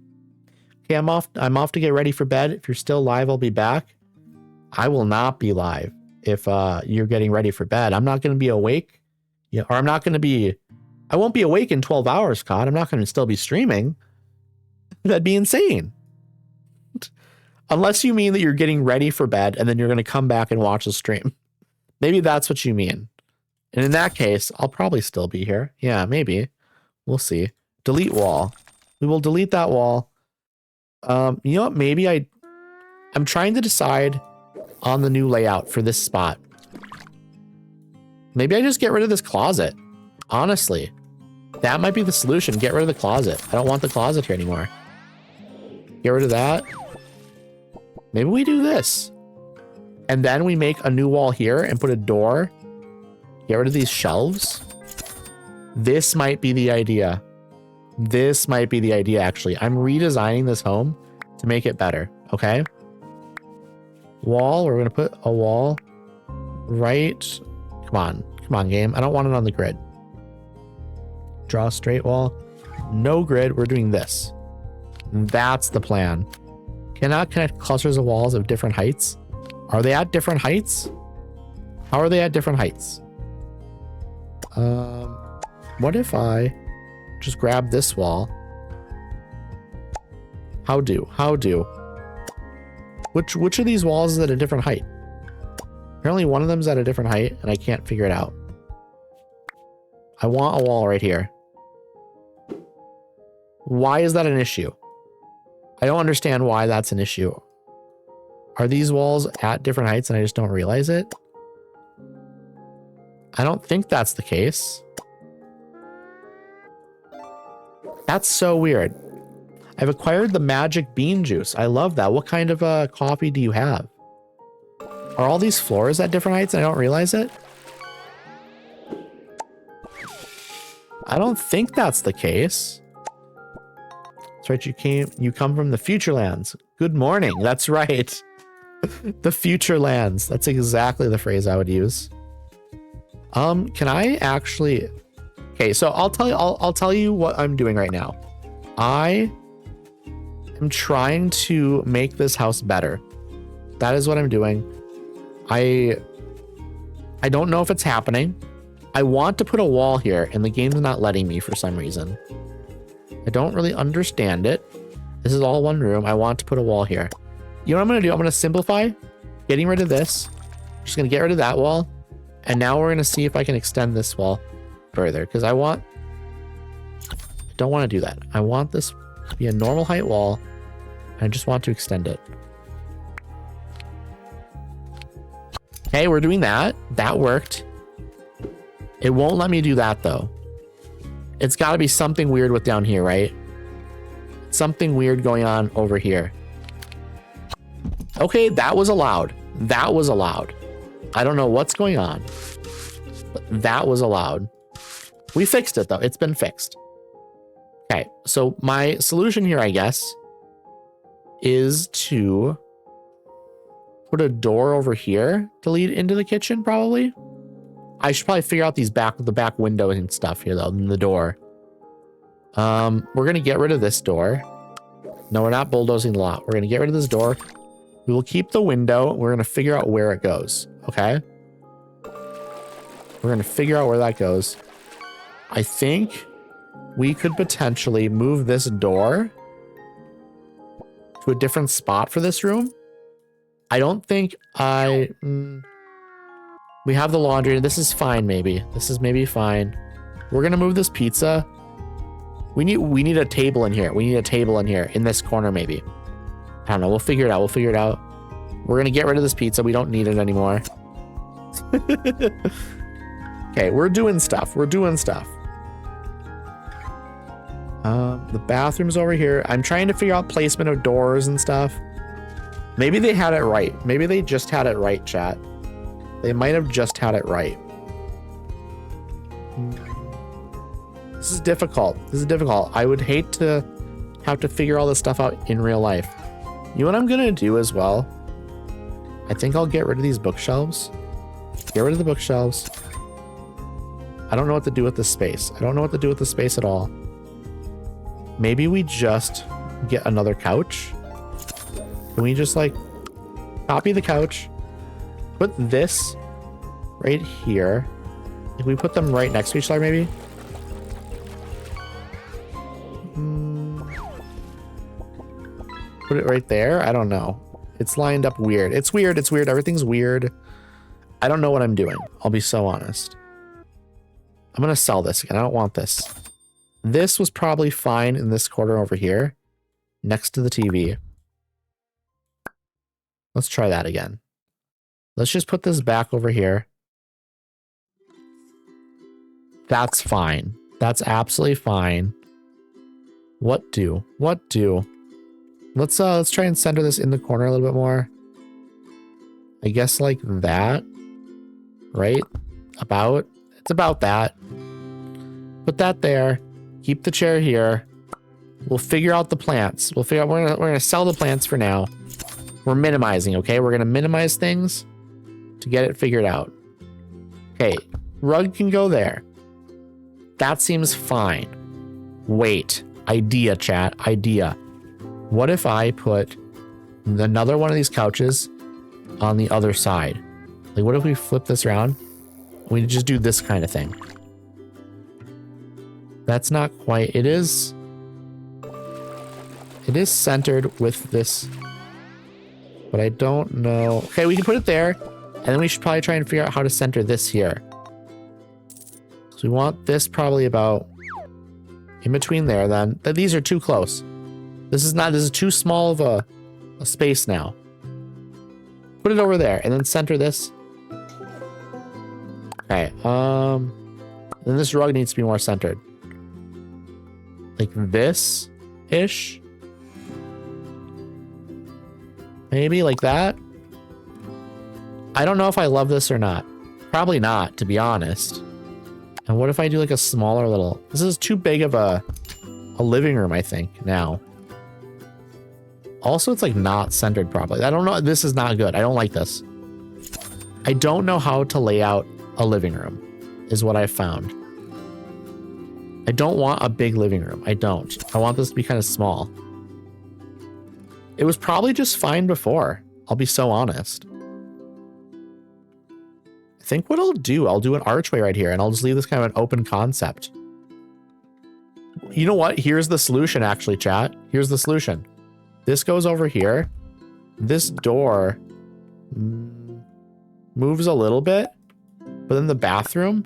Okay, I'm off to get ready for bed. If you're still live, I'll be back. I will not be live if you're getting ready for bed. I'm not going to be awake. Yeah, or I won't be awake in 12 hours, COD. I'm not going to still be streaming. That'd be insane. Unless you mean that you're getting ready for bed and then you're going to come back and watch the stream. Maybe that's what you mean. And in that case, I'll probably still be here. Yeah, maybe. We'll see. Delete wall. We will delete that wall. You know what? Maybe I'm trying to decide on the new layout for this spot. Maybe I just get rid of this closet. Honestly, that might be the solution. Get rid of the closet. I don't want the closet here anymore. Get rid of that. Maybe we do this. And then we make a new wall here and put a door Get rid of these shelves. This might be the idea. This might be the idea, actually. I'm redesigning this home to make it better, okay? Wall, we're going to put a wall right. Come on, game. I don't want it on the grid. Draw a straight wall. No grid. We're doing this. That's the plan. Cannot connect clusters of walls of different heights. Are they at different heights? How are they at different heights? What if I just grab this wall? How do? Which of these walls is at a different height? Apparently one of them's at a different height and I can't figure it out. I want a wall right here. Why is that an issue? I don't understand why that's an issue. Are these walls at different heights and I just don't realize it? I don't think that's the case. That's so weird. I've acquired the magic bean juice. I love that. What kind of coffee do you have? Are all these floors at different heights and I don't realize it? I don't think that's the case. That's right. You come from the future lands. Good morning. That's right. The future lands. That's exactly the phrase I would use. Can I actually... Okay, so I'll tell you what I'm doing right now. I am trying to make this house better. That is what I'm doing. I don't know if it's happening. I want to put a wall here and the game's not letting me for some reason. I don't really understand it. This is all one room. I want to put a wall here. You know what I'm going to do? I'm going to simplify getting rid of this. Just going to get rid of that wall. And now we're going to see if I can extend this wall further because I don't want to do that. I want this to be a normal height wall. I just want to extend it. Okay, we're doing that. That worked. It won't let me do that though. It's got to be something weird with down here, right? Something weird going on over here. Okay, that was allowed. That was allowed. I don't know what's going on, but that was allowed. We fixed it though. It's been fixed. Okay, so my solution here, I guess, is to put a door over here to lead into the kitchen, probably. I should probably figure out the back window and stuff here though, and the door. We're gonna get rid of this door. No, we're not bulldozing the lot. We're gonna get rid of this door. We will keep the window. We're gonna figure out where it goes. Okay. We're gonna figure out where that goes. I think we could potentially move this door to a different spot for this room. I don't think we have the laundry. This is fine, maybe. This is maybe fine. We're gonna move this pizza. We need a table in here. We need a table in here in this corner, maybe. I don't know. We'll figure it out. We'll figure it out. We're gonna get rid of this pizza. We don't need it anymore. Okay, we're doing stuff. We're doing stuff. The bathroom's over here. I'm trying to figure out placement of doors and stuff. Maybe they had it right. Maybe they just had it right, chat. They might have just had it right. This is difficult. This is difficult. I would hate to have to figure all this stuff out in real life. You know what I'm gonna do as well? I think I'll get rid of these bookshelves. Get rid of the bookshelves. I don't know what to do with this space. I don't know what to do with the space at all. Maybe we just get another couch. Can we just like copy the couch? Put this right here. If we put them right next to each other, maybe. Put it right there. I don't know. It's lined up weird. It's weird. It's weird. Everything's weird. I don't know what I'm doing. I'll be so honest. I'm going to sell this again. I don't want this. This was probably fine in this corner over here next to the TV. Let's try that again. Let's just put this back over here. That's fine. That's absolutely fine. What do? What do? Let's try and center this in the corner a little bit more. I guess like that. Right? About. It's about that. Put that there. Keep the chair here. We'll figure out the plants. We'll figure out, we're gonna sell the plants for now. We're minimizing, okay? We're gonna minimize things to get it figured out. Okay, rug can go there. That seems fine. Wait, idea, chat, idea. What if I put another one of these couches on the other side? Like, what if we flip this around? We just do this kind of thing. That's not quite, it is centered with this, but I don't know. Okay, we can put it there, and then we should probably try and figure out how to center this here. So we want this probably about in between there then. These are too close. This is too small of a space now. Put it over there and then center this. Okay, then this rug needs to be more centered. Like this-ish. Maybe like that. I don't know if I love this or not. Probably not, to be honest. And what if I do like a smaller little... This is too big of a living room, I think, now. Also, it's like not centered properly. I don't know. This is not good. I don't like this. I don't know how to lay out a living room, is what I found. I don't want a big living room. I don't. I want this to be kind of small. It was probably just fine before. I'll be so honest. I think what I'll do an archway right here, and I'll just leave this kind of an open concept. You know what? Here's the solution, actually, chat. Here's the solution. This goes over here. This door moves a little bit, but then the bathroom,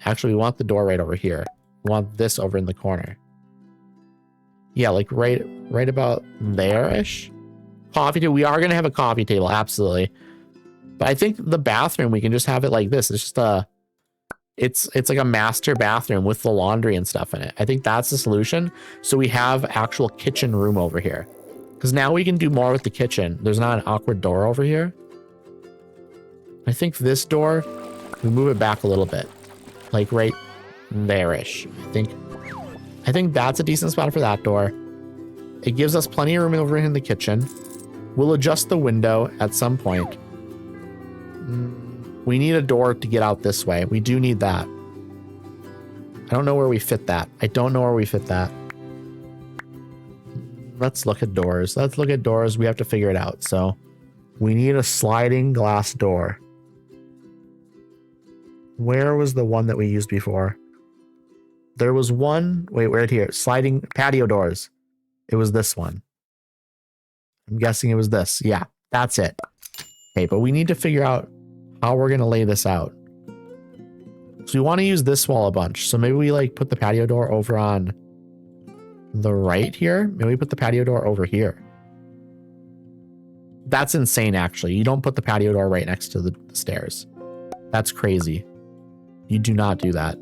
actually, we want the door right over here. We want this over in the corner. Yeah, like right about there-ish. Coffee table. We are going to have a coffee table, absolutely. But I think the bathroom, we can just have it like this. It's just it's like a master bathroom with the laundry and stuff in it. I think that's the solution. So we have actual kitchen room over here. Because now we can do more with the kitchen. There's not an awkward door over here. I think this door, we move it back a little bit. Like right there-ish. I think that's a decent spot for that door. It gives us plenty of room over in the kitchen. We'll adjust the window at some point. We need a door to get out this way. We do need that. I don't know where we fit that. Let's look at doors. We have to figure it out. So we need a sliding glass door. Where was the one that we used before? There was one. Wait, right here. Sliding patio doors. It was this one. I'm guessing it was this. Yeah, that's it. Okay, but we need to figure out how we're going to lay this out. So we want to use this wall a bunch. So maybe we like put the patio door over on the right here. Maybe we put the patio door over here. That's insane, actually. You don't put the patio door right next to the stairs. That's crazy. You do not do that.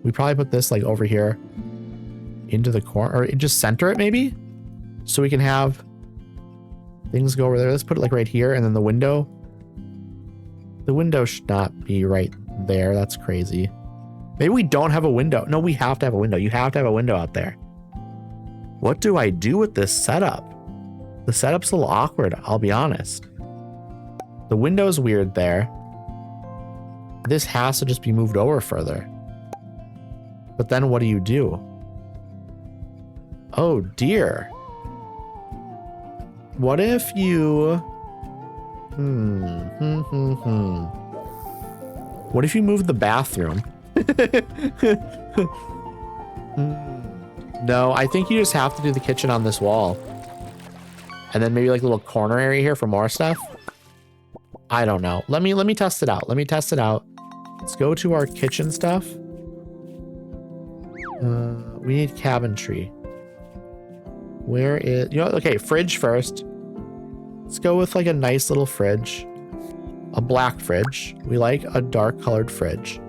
We probably put this like over here into the corner, or just center it maybe, so we can have things go over there. Let's put it like right here, and then the window should not be right there. That's crazy. Maybe we don't have a window. No, we have to have a window. You have to have a window out there. What do I do with this setup? The setup's a little awkward, I'll be honest. The window's weird there. This has to just be moved over further. But then what do you do? Oh dear. What if you... What if you move the bathroom? No, I think you just have to do the kitchen on this wall. And then maybe like a little corner area here for more stuff. I don't know. Let me test it out. Let's go to our kitchen stuff. We need cabinetry. Where is... You know, okay, fridge first. Let's go with like a nice little fridge. A black fridge. We like a dark colored fridge.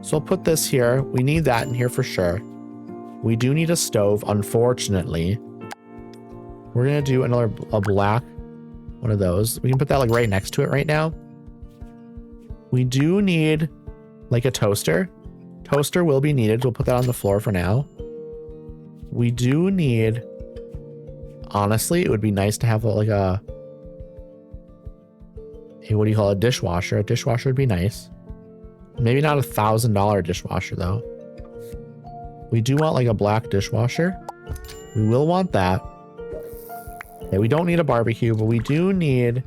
So I'll put this here. We need that in here for sure. We do need a stove, unfortunately. We're going to do a black one of those. We can put that like right next to it right now. We do need like a toaster. Toaster will be needed. We'll put that on the floor for now. We do need, honestly, it would be nice to have like a what do you call it? A dishwasher. A dishwasher would be nice. Maybe not $1,000 dishwasher though. We do want like a black dishwasher. We will want that. Okay, we don't need a barbecue, but we do need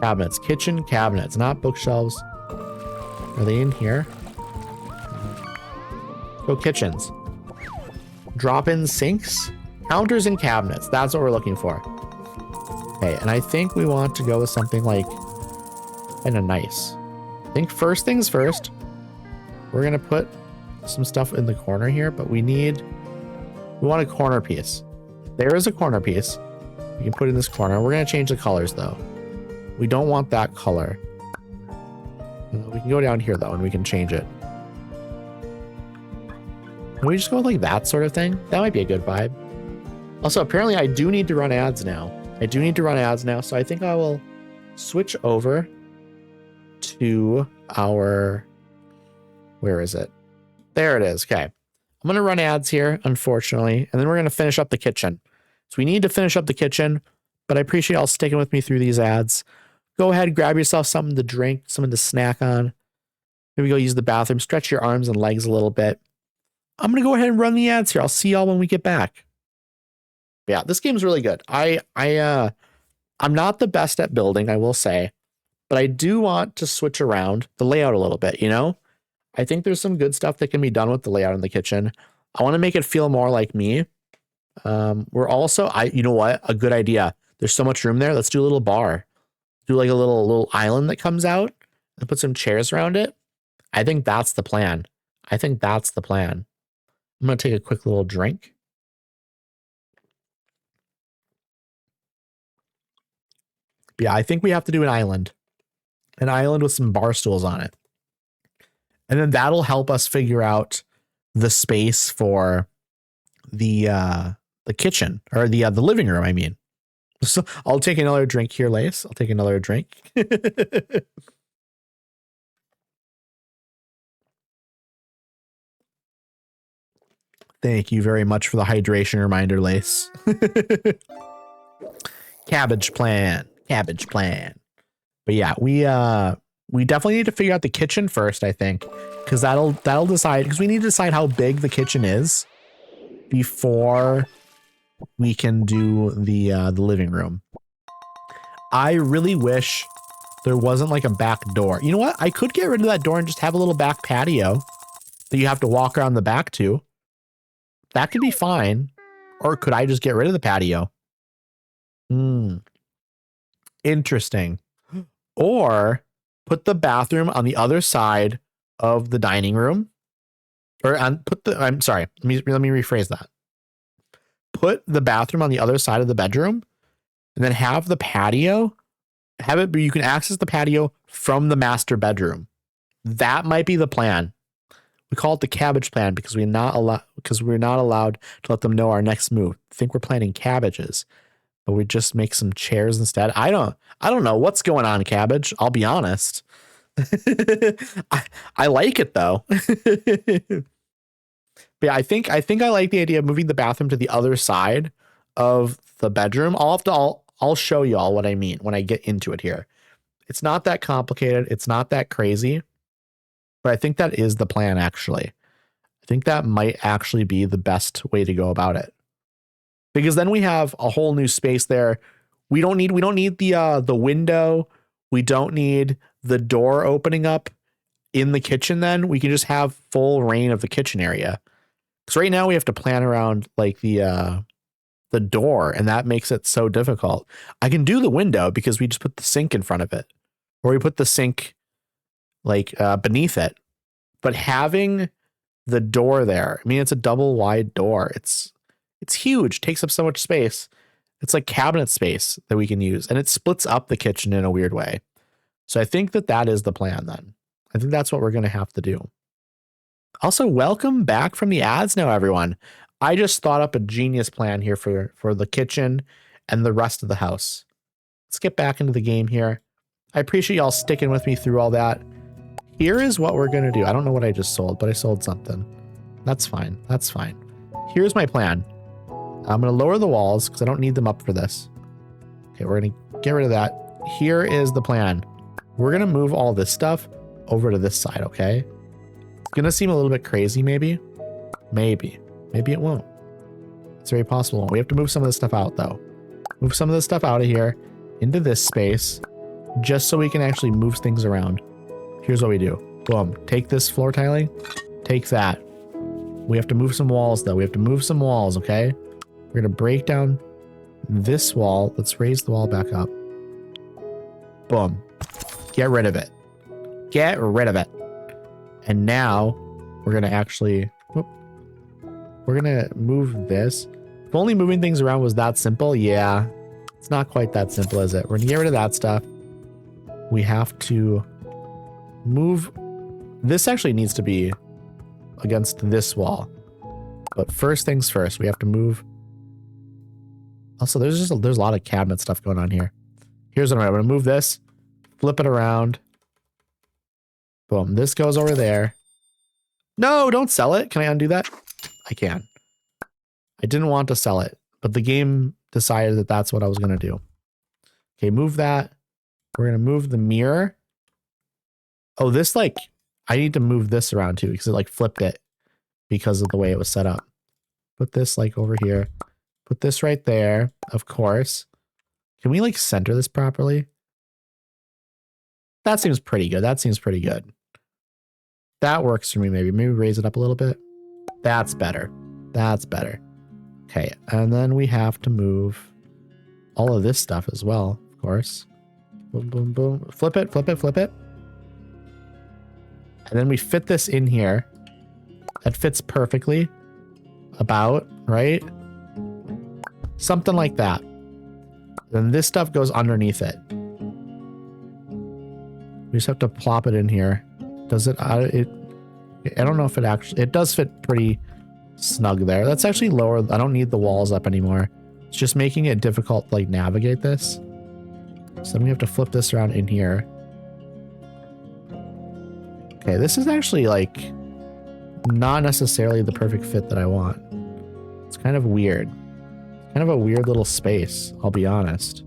cabinets, kitchen cabinets, not bookshelves. Are they in here? Go kitchens. Drop-in sinks, counters, and cabinets. That's what we're looking for. Okay, and I think we want to go with something like kind of nice. I think first things first, we're gonna put some stuff in the corner here, but we want a corner piece. There is a corner piece. We can put in this corner. We're gonna change the colors though. We don't want that color. We can go down here though and we can change it. Can we just go with like that sort of thing? That might be a good vibe. Also, apparently I do need to run ads now. So I think I will switch over to our, where is it? There it is. Okay. I'm going to run ads here, unfortunately, and then we're going to finish up the kitchen. So we need to finish up the kitchen, but I appreciate y'all sticking with me through these ads. Go ahead, grab yourself something to drink, something to snack on. Maybe go use the bathroom, stretch your arms and legs a little bit. I'm going to go ahead and run the ads here. I'll see y'all when we get back. Yeah, this game's really good. I'm not the best at building, I will say, but I do want to switch around the layout a little bit, you know? I think there's some good stuff that can be done with the layout in the kitchen. I want to make it feel more like me. We're also, you know what? A good idea. There's so much room there. Let's do a little bar. Do like a little island that comes out and put some chairs around it. I think that's the plan. I'm going to take a quick little drink. Yeah, I think we have to do an island with some bar stools on it. And then that'll help us figure out the space for the kitchen or the living room, I mean. So I'll take another drink here, Lace. I'll take another drink. Thank you very much for the hydration reminder, Lace. Cabbage plan. But yeah, we definitely need to figure out the kitchen first, I think, because that'll decide, because we need to decide how big the kitchen is before we can do the living room. I really wish there wasn't like a back door. You know what? I could get rid of that door and just have a little back patio that you have to walk around the back to. That could be fine. Or could I just get rid of the patio? Interesting. Or put the bathroom on the other side of the dining room. I'm sorry. Let me rephrase that. Put the bathroom on the other side of the bedroom and then have the patio, have it, but you can access the patio from the master bedroom. That might be the plan. We call it the cabbage plan because we're not allowed to let them know our next move. I think we're planting cabbages, but we just make some chairs instead. I don't know what's going on, cabbage. I'll be honest. I like it though. But yeah, I think I like the idea of moving the bathroom to the other side of the bedroom. I'll show you all what I mean when I get into it here. It's not that complicated. It's not that crazy. But I think that is the plan, actually. I think that might actually be the best way to go about it. Because then we have a whole new space there. We don't need the window. We don't need the door opening up in the kitchen then. We can just have full reign of the kitchen area. Because right now we have to plan around like the door, and that makes it so difficult. I can do the window because we just put the sink in front of it. Or we put the sink like beneath it, but having the door there, I mean, it's a double wide door. It's huge, takes up so much space. It's like cabinet space that we can use, and it splits up the kitchen in a weird way. So I think that is the plan then. I think that's what we're going to have to do. Also, welcome back from the ads now, everyone. I just thought up a genius plan here for the kitchen and the rest of the house. Let's get back into the game here. I appreciate y'all sticking with me through all that. here is what we're going to do. I don't know what I just sold, but I sold something. That's fine. That's fine. Here's my plan. I'm going to lower the walls because I don't need them up for this. Okay, we're going to get rid of that. Here is the plan. We're going to move all this stuff over to this side, okay? It's going to seem a little bit crazy, maybe. Maybe it won't. It's very possible. We have to move some of this stuff out, though. Move some of this stuff out of here into this space just so we can actually move things around. Here's what we do. Boom. Take this floor tiling. Take that. We have to move some walls, though. We have to move some walls, okay? We're going to break down this wall. Let's raise the wall back up. Boom. Get rid of it. Get rid of it. And now we're going to actually... We're going to move this. If only moving things around was that simple, yeah. It's not quite that simple, is it? We're going to get rid of that stuff. We have to move... This actually needs to be against this wall. But first things first, we have to move... Also, there's a lot of cabinet stuff going on here. Here's what I'm going to move this, flip it around. Boom. This goes over there. No, don't sell it. Can I undo that? I can. I didn't want to sell it, but the game decided that that's what I was going to do. Okay, move that. We're going to move the mirror. Oh, this like, I need to move this around too because it like flipped it because of the way it was set up. Put this like over here. Put this right there, of course. Can we like center this properly? That seems pretty good. That seems pretty good. That works for me, maybe. Maybe raise it up a little bit. That's better. That's better. Okay, and then we have to move all of this stuff as well, of course. Boom, boom, boom. Flip it, flip it, flip it. And then we fit this in here. That fits perfectly. About, right? Something like that. Then this stuff goes underneath it. We just have to plop it in here. Does it? I don't know if it actually... It does fit pretty snug there. That's actually lower. I don't need the walls up anymore. It's just making it difficult to like navigate this. So then we have to flip this around in here. Okay, this is actually like not necessarily the perfect fit that I want. It's kind of weird. Kind of a weird little space, I'll be honest.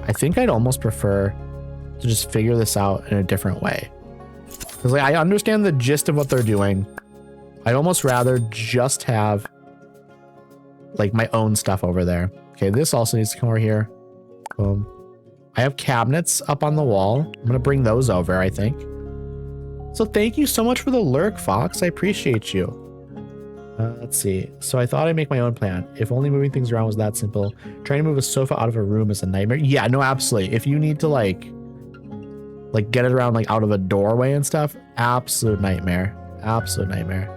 I think I'd almost prefer to just figure this out in a different way. Because like, I understand the gist of what they're doing. I'd almost rather just have like my own stuff over there. Okay, this also needs to come over here. Boom. I have cabinets up on the wall. I'm going to bring those over, I think. So thank you so much for the lurk, Fox. I appreciate you. Let's see. So I thought I'd make my own plan. If only moving things around was that simple. Trying to move a sofa out of a room is a nightmare. Yeah, no, absolutely. If you need to like get it around like out of a doorway and stuff, absolute nightmare. Absolute nightmare.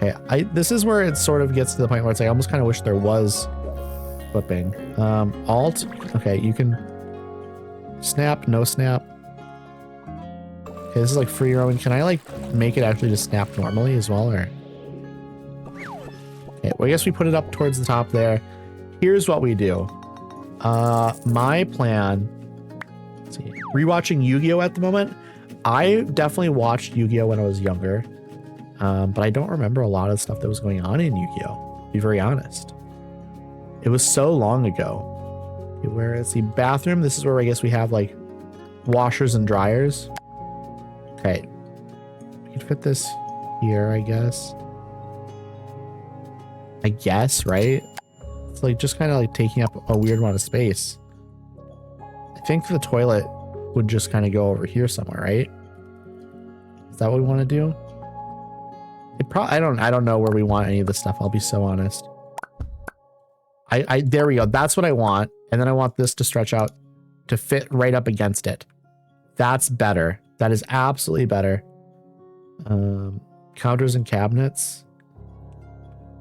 Okay, this is where it sort of gets to the point where it's like I almost kind of wish there was flipping. Alt. Okay, you can snap, no snap. Okay, this is like free roaming. Can I like make it actually just snap normally as well, or? Okay, well, I guess we put it up towards the top there. Here's what we do. My plan. Let's see. Rewatching Yu-Gi-Oh at the moment. I definitely watched Yu-Gi-Oh when I was younger, but I don't remember a lot of stuff that was going on in Yu-Gi-Oh. To be very honest, it was so long ago. Okay, where is the bathroom? This is where I guess we have like washers and dryers. Okay, we can fit this here, I guess. Right? It's like just kind of like taking up a weird amount of space. I think the toilet would just kind of go over here somewhere, right? Is that what we want to do? I don't know where we want any of this stuff. I'll be so honest. There we go. That's what I want. And then I want this to stretch out to fit right up against it. That's better. That is absolutely better. Counters and cabinets.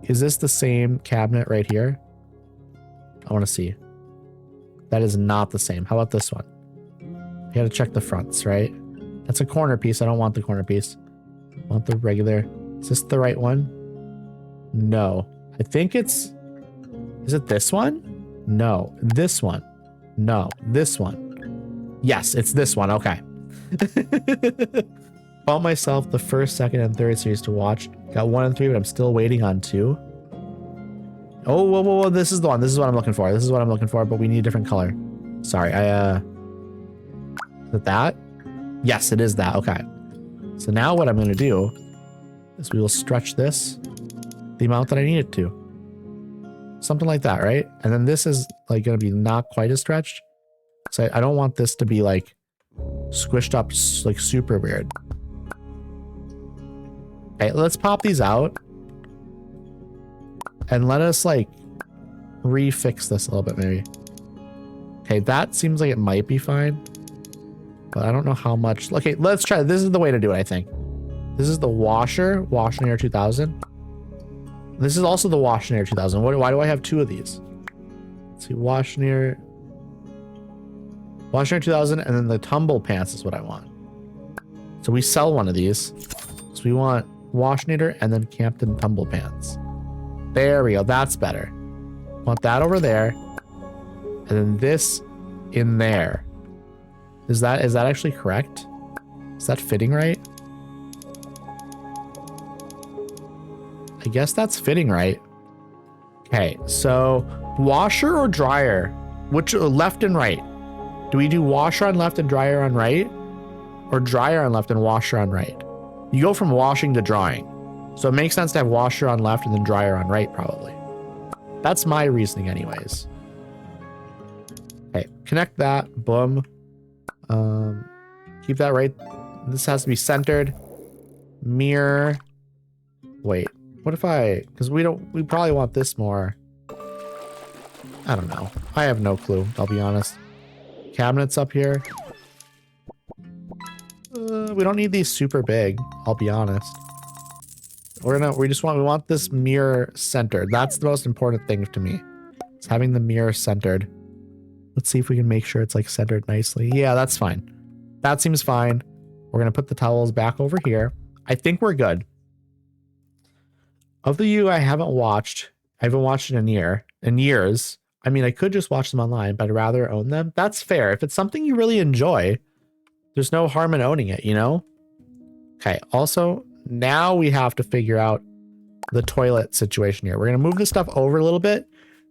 Is this the same cabinet right here? I want to see. That is not the same. How about this one? You gotta check the fronts, right? That's a corner piece. I don't want the corner piece. I want the regular. Is this the right one? No. I think it's... Is it this one? No. This one. No. This one. Yes, it's this one. Okay. Bought myself the first, second, and third series to watch. Got 1 and 3, but I'm still waiting on 2. Oh, whoa, whoa, whoa, this is the one. This is what I'm looking for. This is what I'm looking for, but we need a different color. Sorry, is it that? Yes, it is that. Okay. So now what I'm going to do is we will stretch this the amount that I need it to. Something like that, right? And then this is like going to be not quite as stretched. So I don't want this to be like squished up like super weird. Okay, let's pop these out. And let us like refix this a little bit maybe. Okay, that seems like it might be fine. But I don't know how much. Okay, let's try. This is the way to do it, I think. This is the washer, Wash and Air 2000. This is also the Wash and Air 2000. Why do I have 2 of these? Let's see, Wash and Air 2000, and then the tumble pants is what I want. So we sell one of these. So we want Washnator and then Campton tumble pants. There we go. That's better. Want that over there. And then this in there. Is that actually correct? Is that fitting right? I guess that's fitting right. Okay, so washer or dryer? Which, left and right? Do we do washer on left and dryer on right? Or dryer on left and washer on right? You go from washing to drying. So it makes sense to have washer on left and then dryer on right, probably. That's my reasoning anyways. Okay, connect that. Boom. Keep that right. This has to be centered. Mirror. Wait, what if because we probably want this more. I don't know. I have no clue, I'll be honest. Cabinets up here. We don't need these super big, I'll be honest. We want this mirror centered. That's the most important thing to me. It's having the mirror centered. Let's see if we can make sure it's like centered nicely. Yeah, that's fine. That seems fine. We're gonna put the towels back over here. I think we're good. Of the I haven't watched it in years. I mean, I could just watch them online, but I'd rather own them. That's fair. If it's something you really enjoy, there's no harm in owning it, you know? Okay, also, now we have to figure out the toilet situation here. We're going to move this stuff over a little bit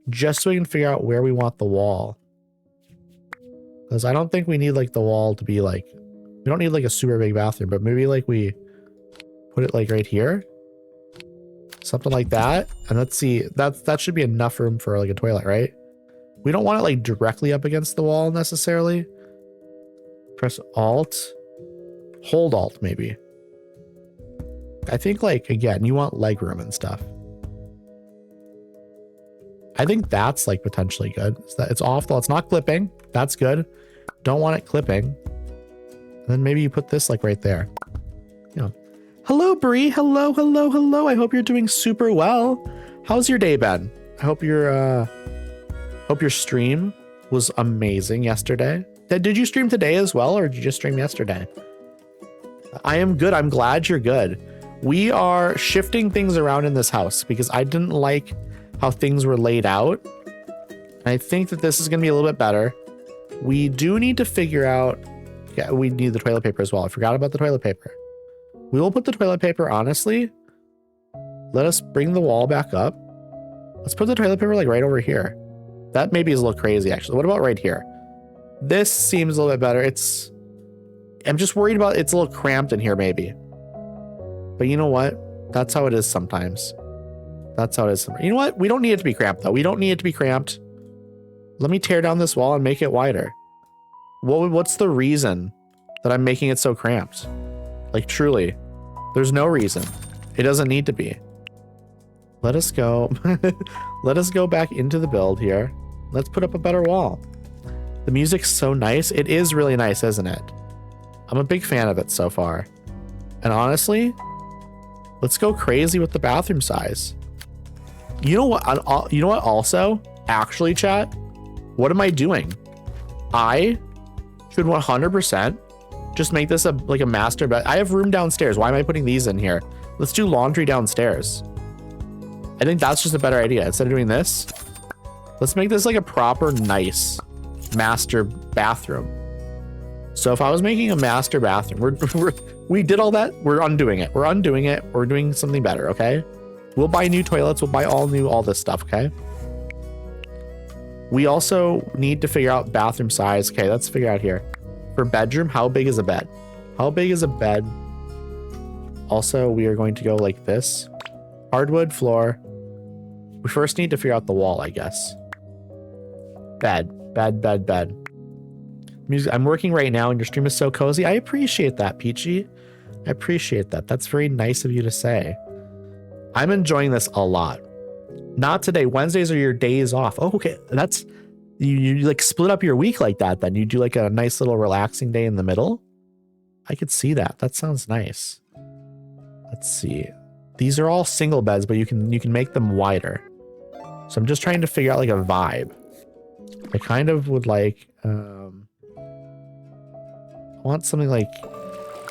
just so we can figure out where we want the wall. Because I don't think we need like the wall to be like, we don't need like a super big bathroom, but maybe like we put it like right here. Something like that. And let's see, that should be enough room for like a toilet, right? We don't want it like directly up against the wall necessarily. Press Alt. Hold Alt maybe. I think like, again, you want leg room and stuff. I think that's like potentially good. It's off though. It's not clipping. That's good. Don't want it clipping. And then maybe you put this like right there. Yeah. Hello, Bree. Hello, hello, hello. I hope you're doing super well. How's your day been? I hope your stream was amazing yesterday. Did you stream today as well, or did you just stream yesterday? I am good. I'm glad you're good. We are shifting things around in this house because I didn't like how things were laid out. And I think that this is going to be a little bit better. We do need to figure out, yeah, we need the toilet paper as well. I forgot about the toilet paper. We will put the toilet paper, honestly. Let us bring the wall back up. Let's put the toilet paper like right over here. That maybe is a little crazy actually. What about right here? This seems a little bit better. I'm just worried about it's a little cramped in here maybe. But you know what? That's how it is sometimes. That's how it is. You know what? We don't need it to be cramped though. We don't need it to be cramped. Let me tear down this wall and make it wider. What's the reason that I'm making it so cramped? Like truly, there's no reason. It doesn't need to be. Let us go. Let us go back into the build here. Let's put up a better wall. The music's so nice. It is really nice, isn't it? I'm a big fan of it so far. And honestly, let's go crazy with the bathroom size. You know what? You know what also? Actually, chat, what am I doing? I should 100% just make this like a master bed. I have room downstairs. Why am I putting these in here? Let's do laundry downstairs. I think that's just a better idea. Instead of doing this, let's make this like a proper nice master bathroom. So if I was making a master bathroom, we did all that. We're undoing it. We're undoing it. We're doing something better, okay? We'll buy new toilets. We'll buy all this stuff, okay? We also need to figure out bathroom size. Okay, let's figure out here. For bedroom, how big is a bed? How big is a bed? Also, we are going to go like this. Hardwood floor. We first need to figure out the wall, I guess. Bed. Music. I'm working right now and your stream is so cozy. I appreciate that, Peachy. I appreciate that. That's very nice of you to say. I'm enjoying this a lot. Not today. Wednesdays are your days off. Oh, okay. That's you like split up your week like that then. You do like a nice little relaxing day in the middle. I could see that. That sounds nice. Let's see. These are all single beds, but you can make them wider. So I'm just trying to figure out like a vibe. I kind of would like I want something like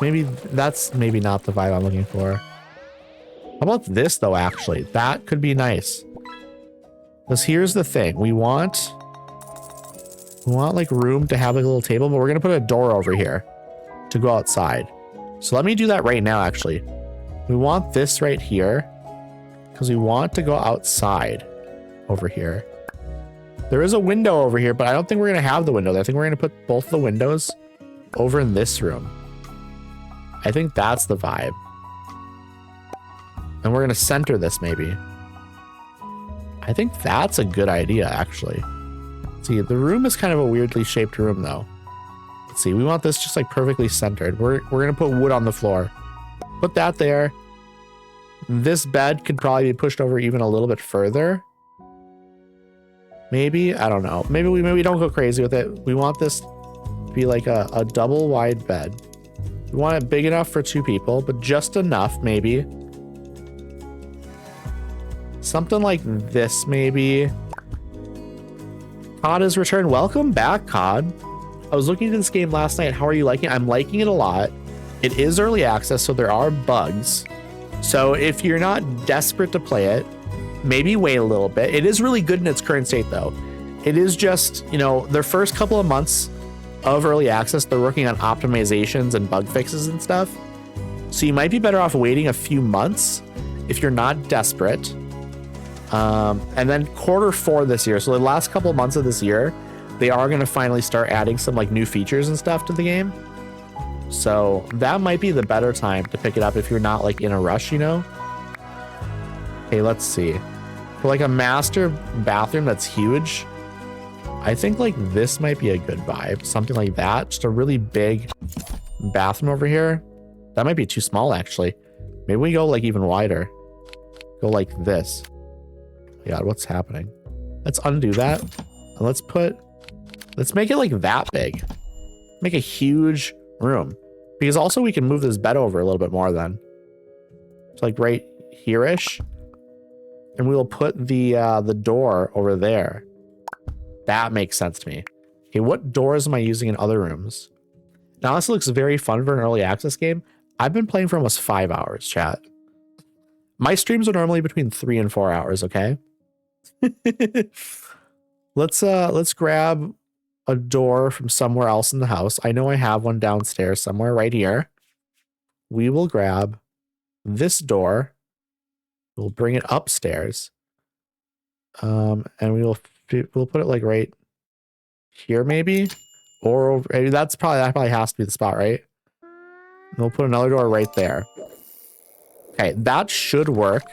maybe that's maybe not the vibe I'm looking for. How about this though, actually? That could be nice. Because here's the thing. We want like room to have like a little table, but we're gonna put a door over here to go outside. So let me do that right now, actually. We want this right here because we want to go outside over here. There is a window over here, but I don't think we're gonna have the window. I think we're gonna put both the windows over in this room. I think that's the vibe. And we're gonna center this maybe. I think that's a good idea, actually. See, the room is kind of a weirdly shaped room though. Let's see, we want this just like perfectly centered. We're gonna put wood on the floor. Put that there. This bed could probably be pushed over even a little bit further. Maybe, I don't know. Maybe we don't go crazy with it. We want this to be like a double wide bed. We want it big enough for 2 people, but just enough maybe. Something like this maybe. COD has returned. Welcome back, COD. I was looking at this game last night. How are you liking it? I'm liking it a lot. It is early access, so there are bugs. So if you're not desperate to play it, maybe wait a little bit. It is really good in its current state though. It is just, you know, their first couple of months of early access, they're working on optimizations and bug fixes and stuff. So you might be better off waiting a few months if you're not desperate. And then Q4 this year, so the last couple of months of this year, they are going to finally start adding some like new features and stuff to the game. So that might be the better time to pick it up if you're not like in a rush, you know? Okay, let's see. For like a master bathroom that's huge, I think like this might be a good vibe. Something like that. Just a really big bathroom over here. That might be too small actually. Maybe we go like even wider. Go like this. God, what's happening? Let's undo that. And let's make it like that big. Make a huge room. Because also we can move this bed over a little bit more then. It's like right here-ish. And we will put the door over there. That makes sense to me. Okay, what doors am I using in other rooms? Now this looks very fun for an early access game. I've been playing for almost 5 hours, chat. My streams are normally between 3 and 4 hours, okay? Let's grab a door from somewhere else in the house. I know I have one downstairs somewhere right here. We will grab this door. We'll bring it upstairs. And we'll put it like right here maybe. Or that probably has to be the spot, right? And we'll put another door right there. Okay, that should work.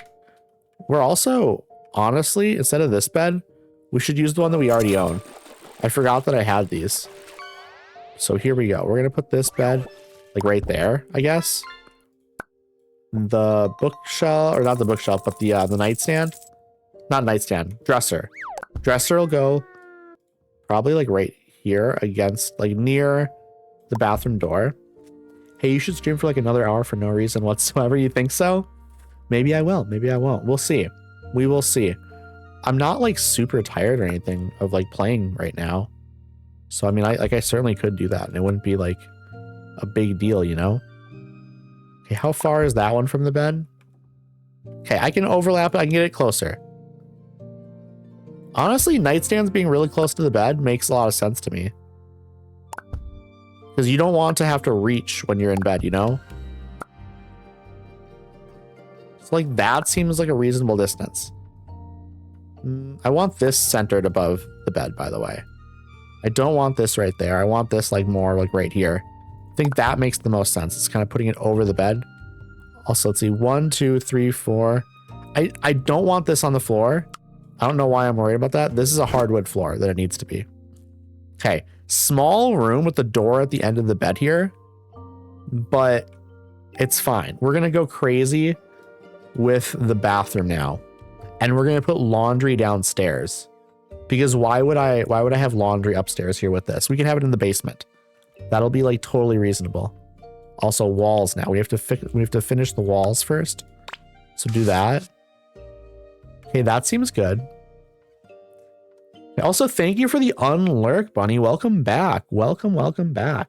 We're also, honestly, instead of this bed, we should use the one that we already own. I forgot that I had these. So here we go. We're going to put this bed like right there, I guess. The bookshelf, or not the bookshelf, but the nightstand. Not nightstand, dresser. Dresser will go probably like right here against, like near the bathroom door. Hey, you should stream for like another hour for no reason whatsoever. You think so? Maybe I will. Maybe I won't. We'll see. We will see. I'm not like super tired or anything of like playing right now. So, I mean, I certainly could do that and it wouldn't be like a big deal, you know? Okay, how far is that one from the bed? Okay, I can overlap it. I can get it closer. Honestly, nightstands being really close to the bed makes a lot of sense to me. Because you don't want to have to reach when you're in bed, you know? So like that seems like a reasonable distance. I want this centered above the bed, by the way. I don't want this right there. I want this like more like right here. I think that makes the most sense. It's kind of putting it over the bed. Also, let's see. 1, 2, 3, 4. I don't want this on the floor. I don't know why I'm worried about that. This is a hardwood floor that it needs to be. Okay. Small room with the door at the end of the bed here, but it's fine. We're going to go crazy with the bathroom now. And we're going to put laundry downstairs. Because why would I have laundry upstairs here with this? We can have it in the basement. That'll be like totally reasonable. Also walls now. We have to finish the walls first. So do that. Okay, that seems good. Also, thank you for the unlurk, Bunny. Welcome back. Welcome back.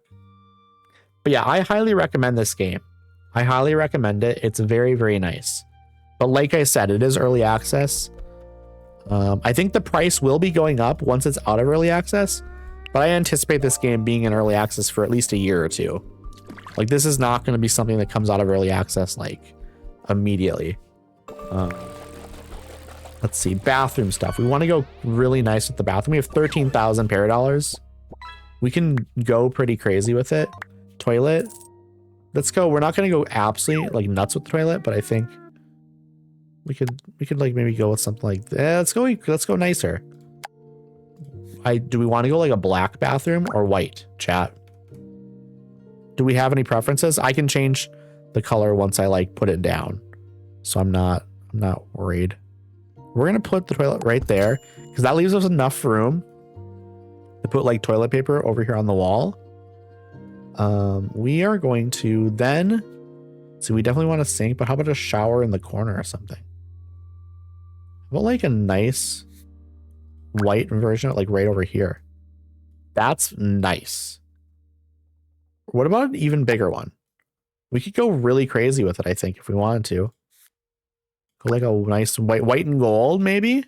But yeah, I highly recommend this game. I highly recommend it. It's very, very nice. But like I said, it is early access. I think the price will be going up once it's out of early access, but I anticipate this game being in early access for at least a year or two. Like, this is not going to be something that comes out of early access like immediately. Let's see, bathroom stuff. We want to go really nice with the bathroom. We have 13,000 paradollars. We can go pretty crazy with it. Toilet. Let's go. We're not going to go absolutely like nuts with the toilet, but I think we could like maybe go with something like that. Let's go nicer. Do we want to go like a black bathroom or white, chat? Do we have any preferences? I can change the color once I like put it down. So I'm not worried. We're going to put the toilet right there because that leaves us enough room to put like toilet paper over here on the wall. We are going to then, so we definitely want a sink, but how about a shower in the corner or something? How about like a nice white version of like right over here? That's nice. What about an even bigger one? We could go really crazy with it, I think, if we wanted to. Go like a nice white and gold, maybe?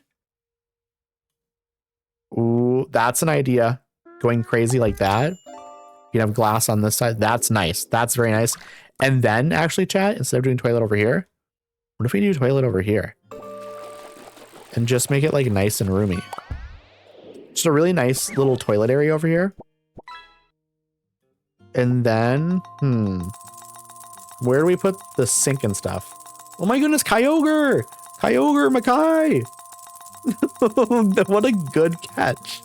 Ooh, that's an idea. Going crazy like that. You can have glass on this side. That's nice. That's very nice. And then, actually, chat, instead of doing toilet over here, what if we do toilet over here? And just make it like nice and roomy. Just a really nice little toilet area over here. And then, where do we put the sink and stuff? Oh my goodness, Kyogre! Kyogre Makai! What a good catch.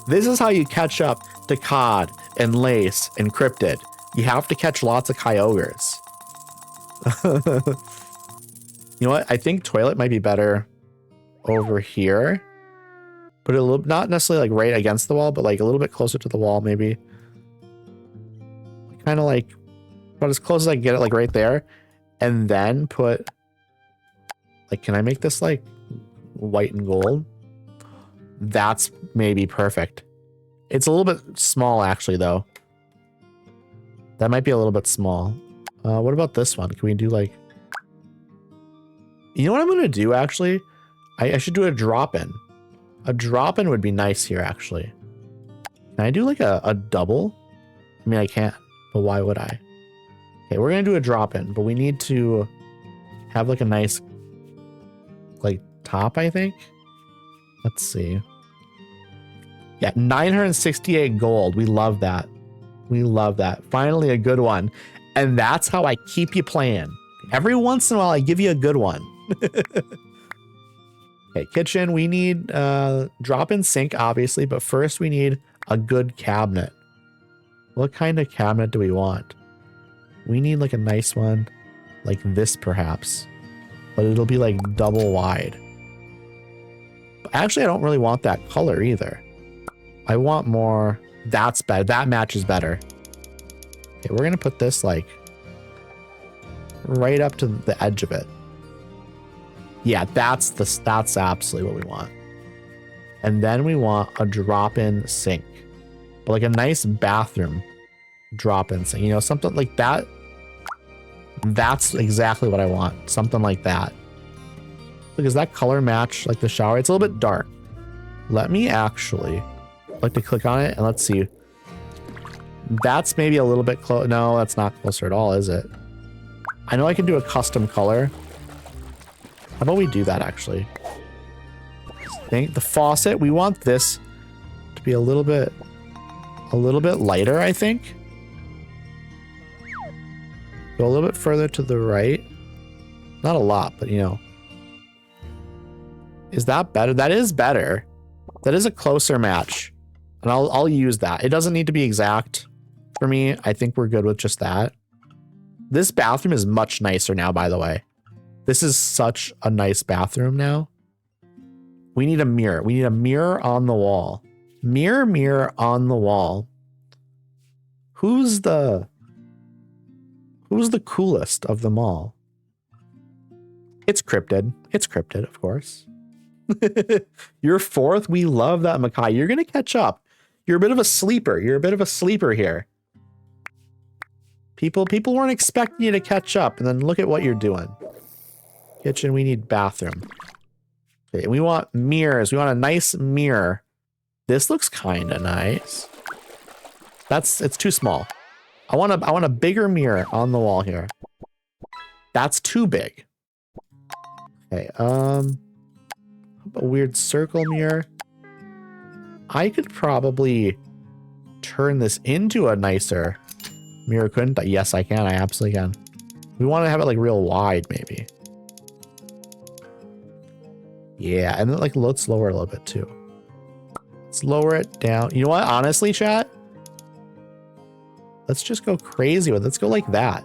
This is how you catch up to Cod and Lace and Cryptid. You have to catch lots of Kyogres. You know what? I think toilet might be better over here. Put it a little, not necessarily like right against the wall, but like a little bit closer to the wall, maybe. Kind of like, about as close as I can get it, like right there. And then put, like, can I make this like white and gold? That's maybe perfect. It's a little bit small actually though. That might be a little bit small. What about this one? Can we do like, you know what I'm going to do actually? I should do a drop-in. A drop-in would be nice here actually. Can I do like a double? I mean, I can't, but why would I? Okay, we're going to do a drop-in, but we need to have like a nice like top, I think. Let's see. Yeah, 968 gold. We love that. We love that. Finally a good one. And that's how I keep you playing. Every once in a while, I give you a good one. Okay, kitchen. We need drop-in sink, obviously, but first we need a good cabinet. What kind of cabinet do we want? We need like a nice one like this perhaps, but it'll be like double wide. But actually, I don't really want that color either. I want more. That's better. That matches better. Okay, we're going to put this like right up to the edge of it. Yeah, that's absolutely what we want. And then we want a drop-in sink, but like a nice bathroom drop-in sink, you know, something like that. That's exactly what I want. Something like that. Because that color match like the shower, it's a little bit dark. Let me actually like to click on it and let's see. That's maybe a little bit close. No, that's not closer at all, is it? I know I can do a custom color. How about we do that actually? I think the faucet, we want this to be a little bit lighter, I think. Go a little bit further to the right. Not a lot, but you know. Is that better? That is better. That is a closer match. And I'll use that. It doesn't need to be exact for me. I think we're good with just that. This bathroom is much nicer now, by the way. This is such a nice bathroom now. We need a mirror. We need a mirror on the wall. Mirror, mirror on the wall. Who's the coolest of them all? It's Cryptid. It's Cryptid, of course. You're fourth. We love that, Makai. You're going to catch up. You're a bit of a sleeper. You're a bit of a sleeper here. People weren't expecting you to catch up, and then look at what you're doing. Kitchen, we need bathroom. Okay, we want mirrors. We want a nice mirror. This looks kind of nice. It's too small. I want a bigger mirror on the wall here. That's too big. Okay, a weird circle mirror. I could probably turn this into a nicer mirror, couldn't I? Yes, I can. I absolutely can. We want to have it like real wide, maybe. Yeah, and then like let's lower it a little bit too. Let's lower it down. You know what? Honestly, chat, let's just go crazy with it. Let's go like that.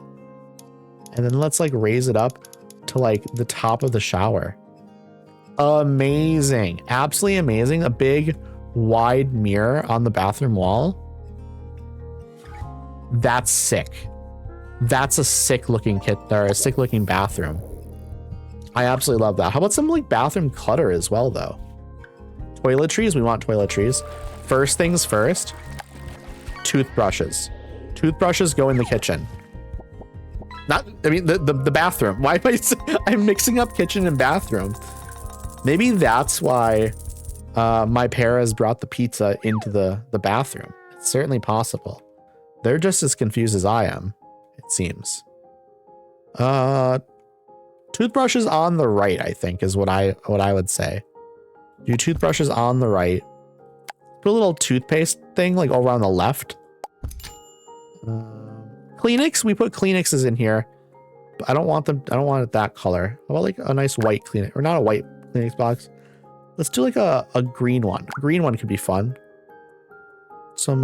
And then let's like raise it up to like the top of the shower. Amazing. Absolutely amazing. A big wide mirror on the bathroom wall. That's sick. That's a sick looking kit or a sick looking bathroom. I absolutely love that. How about some like bathroom clutter as well though? Toiletries, we want toiletries. First things first, toothbrushes. Toothbrushes go in the kitchen. The bathroom. Why am I'm mixing up kitchen and bathroom? Maybe that's why my paras brought the pizza into the bathroom. It's certainly possible. They're just as confused as I am, it seems. Toothbrushes on the right, I think, is what I would say. Do toothbrushes on the right. Put a little toothpaste thing like over on the left. Kleenex, we put Kleenexes in here. But I don't want it that color. How about like a nice white Kleenex, or not a white Kleenex box. Let's do like a green one. A green one could be fun. Some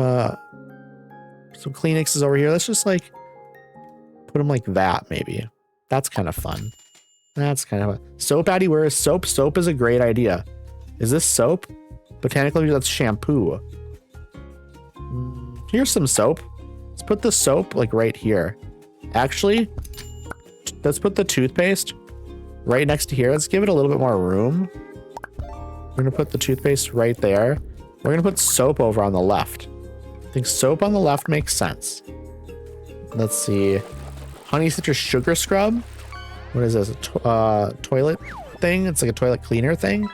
Kleenexes over here. Let's just like put them like that, maybe. That's kind of fun. That's kind of soap. Addy, where is soap? Soap is a great idea. Is this soap? Botanically, that's shampoo. Here's some soap. Let's put the soap like right here. Actually, let's put the toothpaste right next to here. Let's give it a little bit more room. We're gonna put the toothpaste right there. We're gonna put soap over on the left. I think soap on the left makes sense. Let's see. Honey citrus sugar scrub. What is this? A toilet thing? It's like a toilet cleaner thing.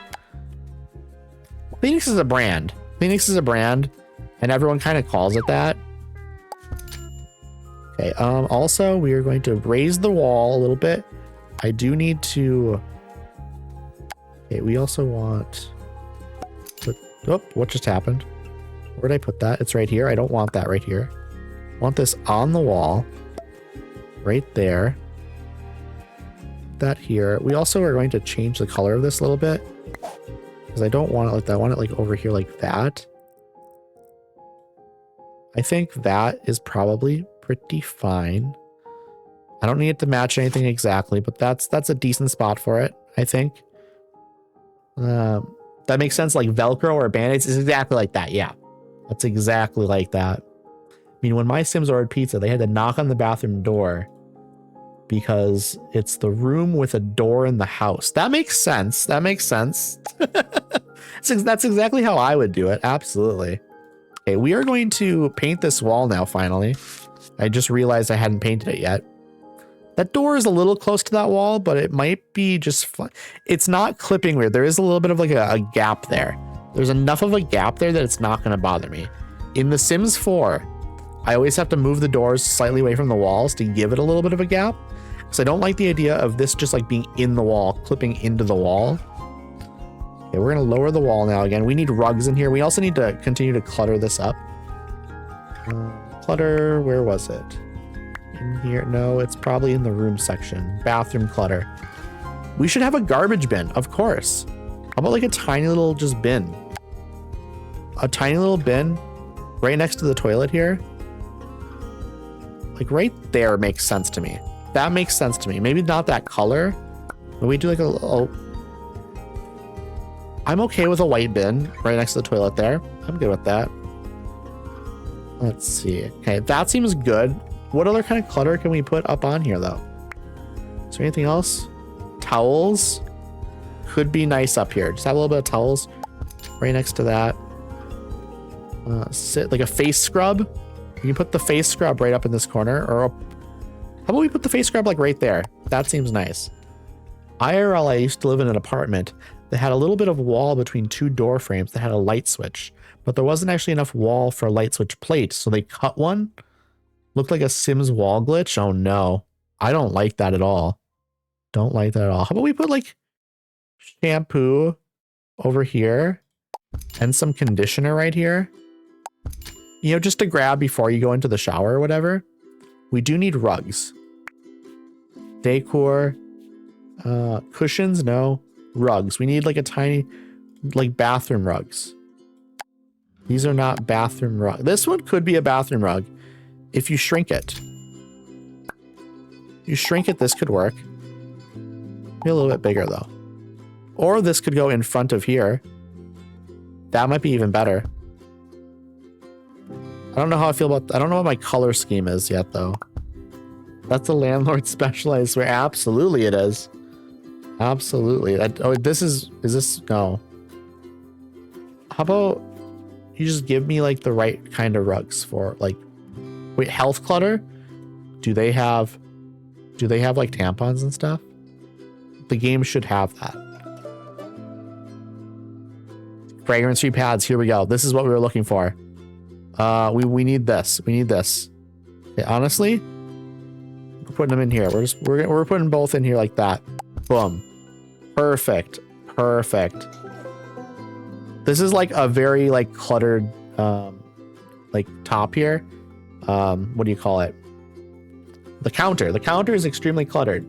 Kleenex is a brand. Kleenex is a brand, and everyone kind of calls it that. Okay. Also, we are going to raise the wall a little bit. I do need to. Okay. We also want. Oh, what just happened? Where did I put that? It's right here. I don't want that right here. I want this on the wall. Right there. That here. We also are going to change the color of this a little bit. Because I don't want it like that. I want it like over here like that. I think that is probably pretty fine. I don't need it to match anything exactly, but that's a decent spot for it, I think. That makes sense, like Velcro or Band-Aids is exactly like that, yeah. That's exactly like that. I mean, when my Sims ordered pizza, they had to knock on the bathroom door because it's the room with a door in the house. That makes sense. That makes sense. That's exactly how I would do it. Absolutely. Okay, we are going to paint this wall now, finally. I just realized I hadn't painted it yet. That door is a little close to that wall, but it might be just fun. It's not clipping weird. There is a little bit of like a gap there. There's enough of a gap there that it's not going to bother me. In The Sims 4, I always have to move the doors slightly away from the walls to give it a little bit of a gap. Because I don't like the idea of this just like being in the wall, clipping into the wall. Okay, we're gonna lower the wall now again. We need rugs in here. We also need to continue to clutter this up. Clutter, where was it? In here? No, it's probably in the room section. Bathroom clutter. We should have a garbage bin, of course. How about like a tiny little just bin? A tiny little bin right next to the toilet here. Like right there makes sense to me. That makes sense to me. Maybe not that color, but we do like a little... I'm okay with a white bin right next to the toilet there. I'm good with that. Let's see. Okay, that seems good. What other kind of clutter can we put up on here though? Is there anything else? Towels could be nice up here. Just have a little bit of towels right next to that. Sit like a face scrub. You can put the face scrub right up in this corner, or how about we put the face scrub like right there? That seems nice. IRL, I used to live in an apartment that had a little bit of wall between two door frames that had a light switch, but there wasn't actually enough wall for a light switch plate, so they cut one. Looked like a Sims wall glitch. Oh no, I don't like that at all. Don't like that at all. How about we put like shampoo over here and some conditioner right here? You know, just to grab before you go into the shower or whatever. We do need rugs. Decor. Cushions, no. Rugs. We need like a tiny, like bathroom rugs. These are not bathroom rugs. This one could be a bathroom rug if you shrink it. You shrink it, this could work. Be a little bit bigger though. Or this could go in front of here. That might be even better. I don't know how I feel about, I don't know what my color scheme is yet though. That's the landlord specialized where absolutely it is. Absolutely. Oh, this is this, no. How about you just give me like the right kind of rugs for like, wait, health clutter? Do they have like tampons and stuff? The game should have that. Fragrance-free pads, here we go. This is what we were looking for. We need this. We need this. Okay, honestly, we're putting them in here. We're putting both in here like that. Boom. Perfect. Perfect. This is like a very like cluttered like top here. What do you call it? The counter. The counter is extremely cluttered.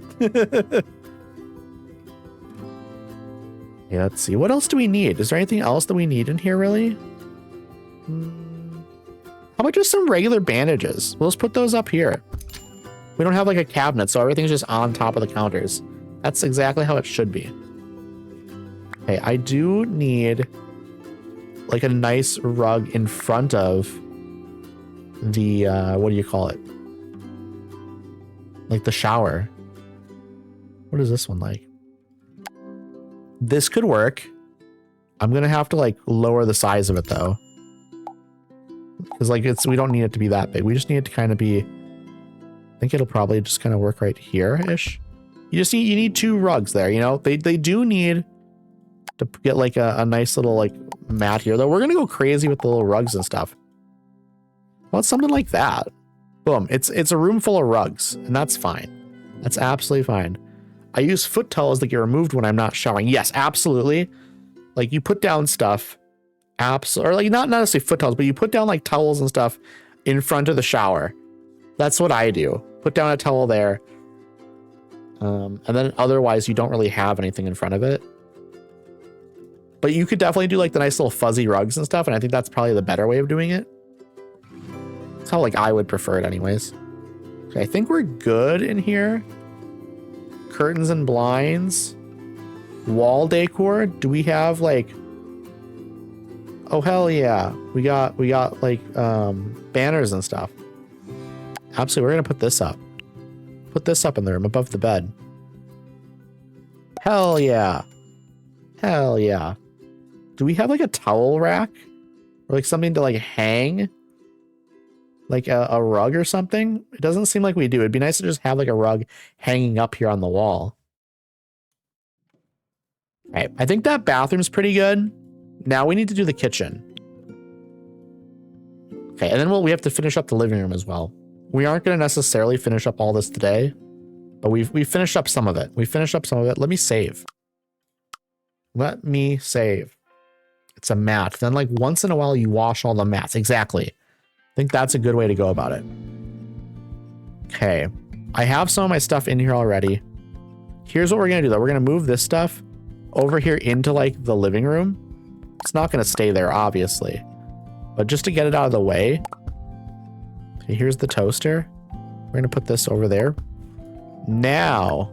Yeah, let's see. What else do we need? Is there anything else that we need in here really? How about just some regular bandages? We'll just put those up here. We don't have like a cabinet, so everything's just on top of the counters. That's exactly how it should be. Okay, I do need like a nice rug in front of the, what do you call it? Like the shower. What is this one like? This could work. I'm gonna have to like lower the size of it though. Because like we don't need it to be that big. We just need it to kind of be, I think it'll probably just kind of work right here-ish. You need two rugs there, you know? They do need to get like a nice little like mat here, though. We're gonna go crazy with the little rugs and stuff. Well, something like that. Boom. It's a room full of rugs, and that's fine. That's absolutely fine. I use foot towels that get removed when I'm not showering. Yes, absolutely. Like you put down stuff, or like not necessarily foot towels, but you put down like towels and stuff in front of the shower. That's what I do. Put down a towel there. And then otherwise you don't really have anything in front of it. But you could definitely do like the nice little fuzzy rugs and stuff. And I think that's probably the better way of doing it. That's how like I would prefer it anyways. Okay, I think we're good in here. Curtains and blinds. Wall decor. Do we have like, oh hell yeah. We got like banners and stuff. Absolutely, we're gonna put this up. Put this up in the room above the bed. Hell yeah. Hell yeah. Do we have like a towel rack? Or like something to like hang? Like a rug or something? It doesn't seem like we do. It'd be nice to just have like a rug hanging up here on the wall. All right, I think that bathroom's pretty good. Now we need to do the kitchen. Okay, and then we have to finish up the living room as well. We aren't going to necessarily finish up all this today, but we finished up some of it. We finished up some of it. Let me save. Let me save. It's a mat. Then like once in a while you wash all the mats. Exactly. I think that's a good way to go about it. Okay. I have some of my stuff in here already. Here's what we're going to do though. We're going to move this stuff over here into like the living room. It's not going to stay there, obviously. But just to get it out of the way. Okay, here's the toaster. We're going to put this over there. Now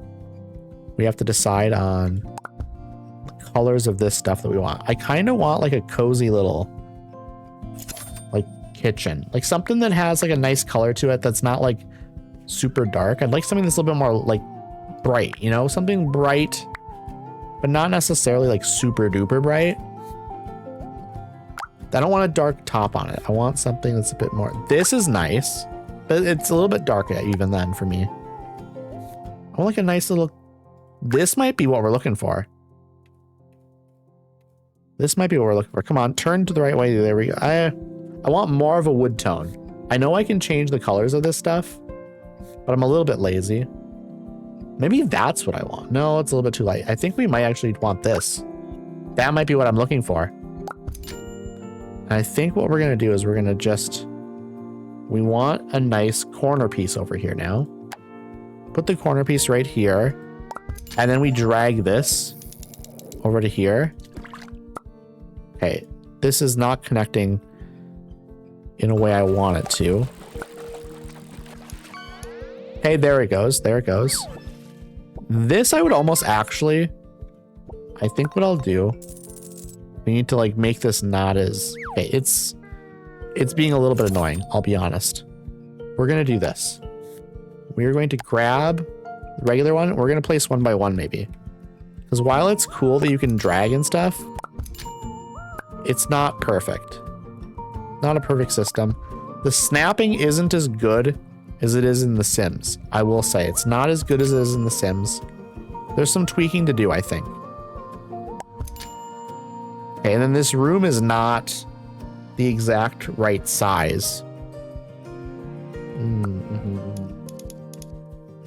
we have to decide on the colors of this stuff that we want. I kind of want like a cozy little like kitchen, like something that has like a nice color to it. That's not like super dark. I'd like something that's a little bit more like bright, you know, something bright, but not necessarily like super duper bright. I don't want a dark top on it. I want something that's a bit more. This is nice, but it's a little bit darker even then for me. I want like a nice little. This might be what we're looking for. This might be what we're looking for. Come on, turn to the right way. There we go. I want more of a wood tone. I know I can change the colors of this stuff, but I'm a little bit lazy. Maybe that's what I want. No, it's a little bit too light. I think we might actually want this. That might be what I'm looking for. And I think what we're going to do is we're going to just, we want a nice corner piece over here now. Put the corner piece right here. And then we drag this over to here. Okay, this is not connecting in a way I want it to. Okay, there it goes. There it goes. This I would almost actually, I think what I'll do, we need to like make this not as, okay, it's being a little bit annoying, I'll be honest. We're going to do this. We're going to grab the regular one. We're going to place one by one maybe. Because while it's cool that you can drag and stuff, it's not perfect. Not a perfect system. The snapping isn't as good as it is in The Sims. I will say it's not as good as it is in The Sims. There's some tweaking to do, I think. Okay, and then this room is not the exact right size.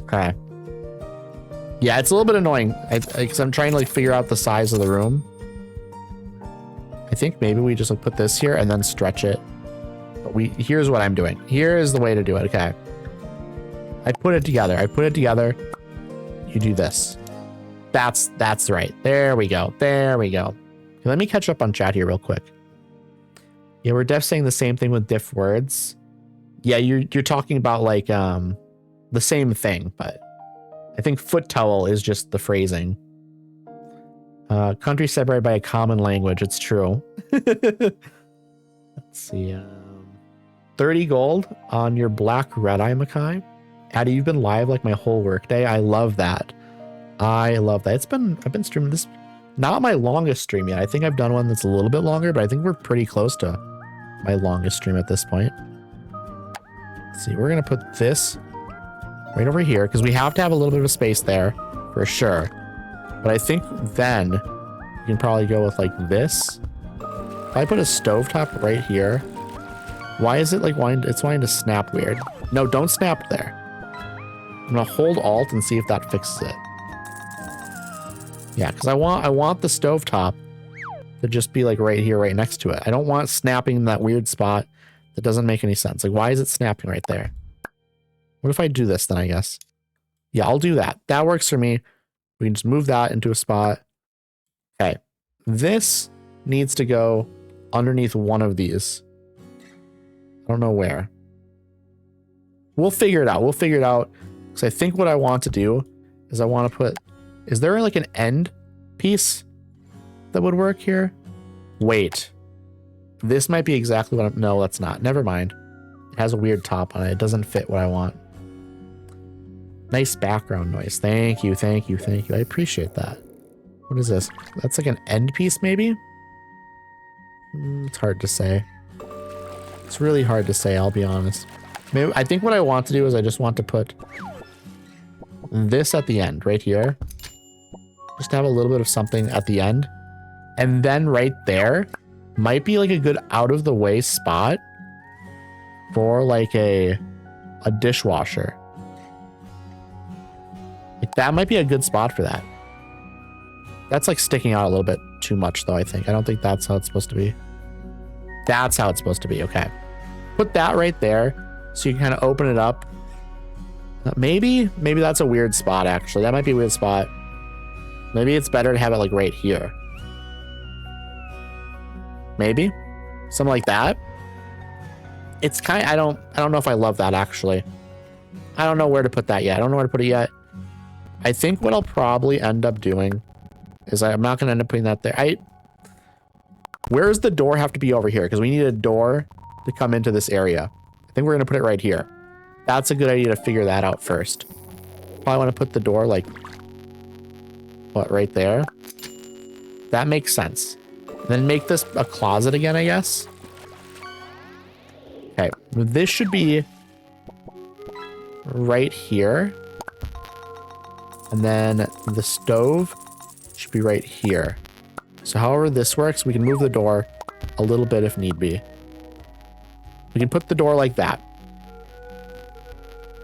Okay. Yeah, it's a little bit annoying because I'm trying to like figure out the size of the room. I think maybe we just like put this here and then stretch it. But here's what I'm doing. Here is the way to do it. Okay. I put it together. I put it together. You do this. That's right. There we go. There we go. Okay, let me catch up on chat here real quick. Yeah, we're def saying the same thing with diff words. Yeah, you're talking about like the same thing, but I think foot towel is just the phrasing. Country separated by a common language. It's true. Let's see. 30 gold on your black red eye, Makai. Addy, you've been live like my whole workday. I love that. I love that. I've been streaming this. Not my longest stream yet. I think I've done one that's a little bit longer, but I think we're pretty close to my longest stream at this point. Let's see. We're going to put this right over here because we have to have a little bit of a space there for sure. But I think then you can probably go with like this. If I put a stovetop right here, why is it like wanting to snap weird? No, don't snap there. I'm gonna hold Alt and see if that fixes it. Yeah, because I want the stovetop to just be like right here, right next to it. I don't want snapping in that weird spot that doesn't make any sense. Like, why is it snapping right there? What if I do this then, I guess? Yeah, I'll do that. That works for me. We can just move that into a spot. Okay. This needs to go underneath one of these. I don't know where. We'll figure it out. We'll figure it out. Because I think what I want to do is I want to put... Is there like an end piece that would work here? Wait. This might be exactly what I'm... No, that's not. Never mind. It has a weird top on it. It doesn't fit what I want. Nice background noise. Thank you, thank you, thank you. I appreciate that. What is this? That's like an end piece, maybe? It's hard to say. It's really hard to say, I'll be honest. Maybe I think what I want to do is I just want to put this at the end, right here. Just to have a little bit of something at the end. And then right there might be like a good out of the way spot for like a dishwasher. Like that might be a good spot for that. That's like sticking out a little bit too much though, I think. I don't think that's how it's supposed to be. That's how it's supposed to be. Okay. Put that right there so you can kind of open it up. Maybe that's a weird spot actually. That might be a weird spot. Maybe it's better to have it like right here. Maybe something like that. It's kind of, I don't know if I love that actually. I don't know where to put that yet. I don't know where to put it yet. I think what I'll probably end up doing is I'm not going to end up putting that there. Where does the door have to be over here? Because we need a door to come into this area. I think we're going to put it right here. That's a good idea to figure that out first. Probably want to put the door like, what, right there? That makes sense. Then make this a closet again, I guess. Okay, this should be right here. And then the stove should be right here. So however this works, we can move the door a little bit if need be. We can put the door like that.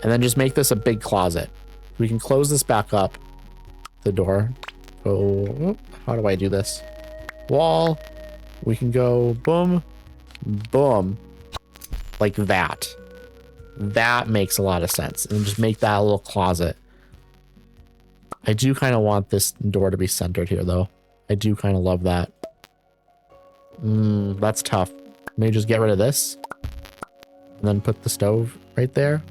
And then just make this a big closet. We can close this back up. The door. Oh, how do I do this? Wall. We can go boom, boom, like that. That makes a lot of sense. And just make that a little closet. I do kind of want this door to be centered here, though. I do kind of love that. That's tough. Maybe just get rid of this. And then put the stove right there,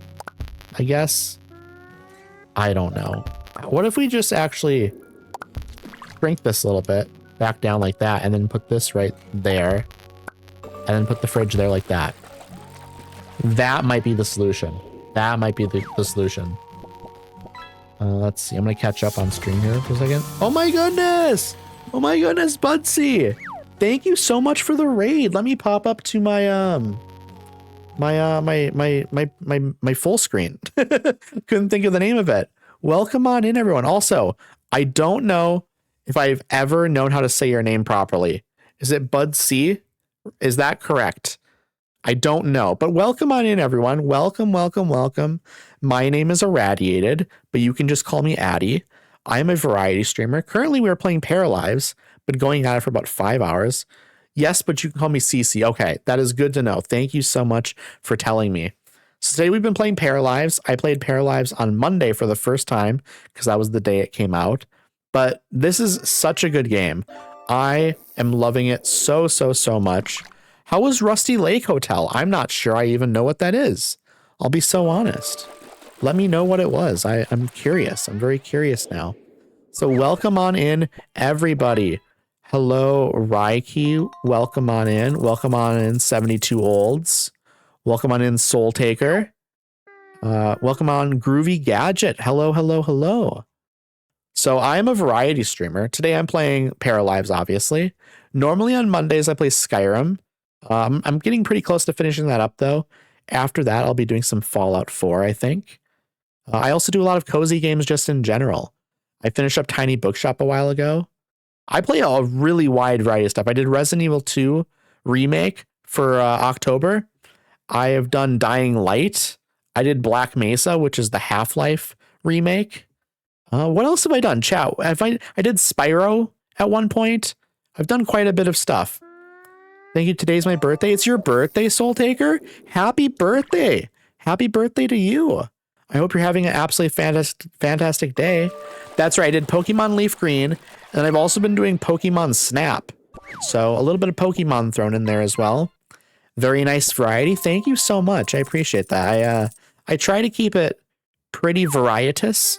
I guess. I don't know. What if we just actually shrink this a little bit, back down like that, and then put this right there, and then put the fridge there like that. That might be the solution. That might be the solution. Let's see. I'm going to catch up on stream here for a second. Oh my goodness. Oh my goodness, Budsy. Thank you so much for the raid. Let me pop up to my, my full screen. Couldn't think of the name of it. Welcome on in, everyone. Also, I don't know if I've ever known how to say your name properly. Is it Budsy? Is that correct? I don't know, but welcome on in, everyone. Welcome, welcome, welcome. My name is Irradiated, but you can just call me Addy. I am a variety streamer. Currently, we are playing Paralives, been going at it for about 5 hours. Yes, but you can call me CC. Okay, that is good to know. Thank you so much for telling me. So today we've been playing Paralives. I played Paralives on Monday for the first time because that was the day it came out. But this is such a good game. I am loving it so, so, so much. How was Rusty Lake Hotel? I'm not sure I even know what that is. I'll be so honest. Let me know what it was. I'm curious. I'm very curious now. So welcome on in, everybody. Hello, Raiki. Welcome on in. Welcome on in, 72 Olds. Welcome on in, Soul Taker. Welcome on, Groovy Gadget. Hello, hello, hello. So I'm a variety streamer. Today I'm playing Paralives, obviously. Normally on Mondays I play Skyrim. I'm getting pretty close to finishing that up, though. After that, I'll be doing some Fallout 4, I think. I also do a lot of cozy games just in general. I finished up Tiny Bookshop a while ago. I play a really wide variety of stuff. I did Resident Evil 2 Remake for October. I have done Dying Light. I did Black Mesa, which is the Half-Life remake. What else have I done? Chat. I did Spyro at one point. I've done quite a bit of stuff. Thank you. Today's my birthday. It's your birthday, Soul Taker. Happy birthday. Happy birthday to you. I hope you're having an absolutely fantastic day. That's right. I did Pokemon Leaf Green, and I've also been doing Pokemon Snap. So a little bit of Pokemon thrown in there as well. Very nice variety. Thank you so much. I appreciate that. I try to keep it pretty varietous.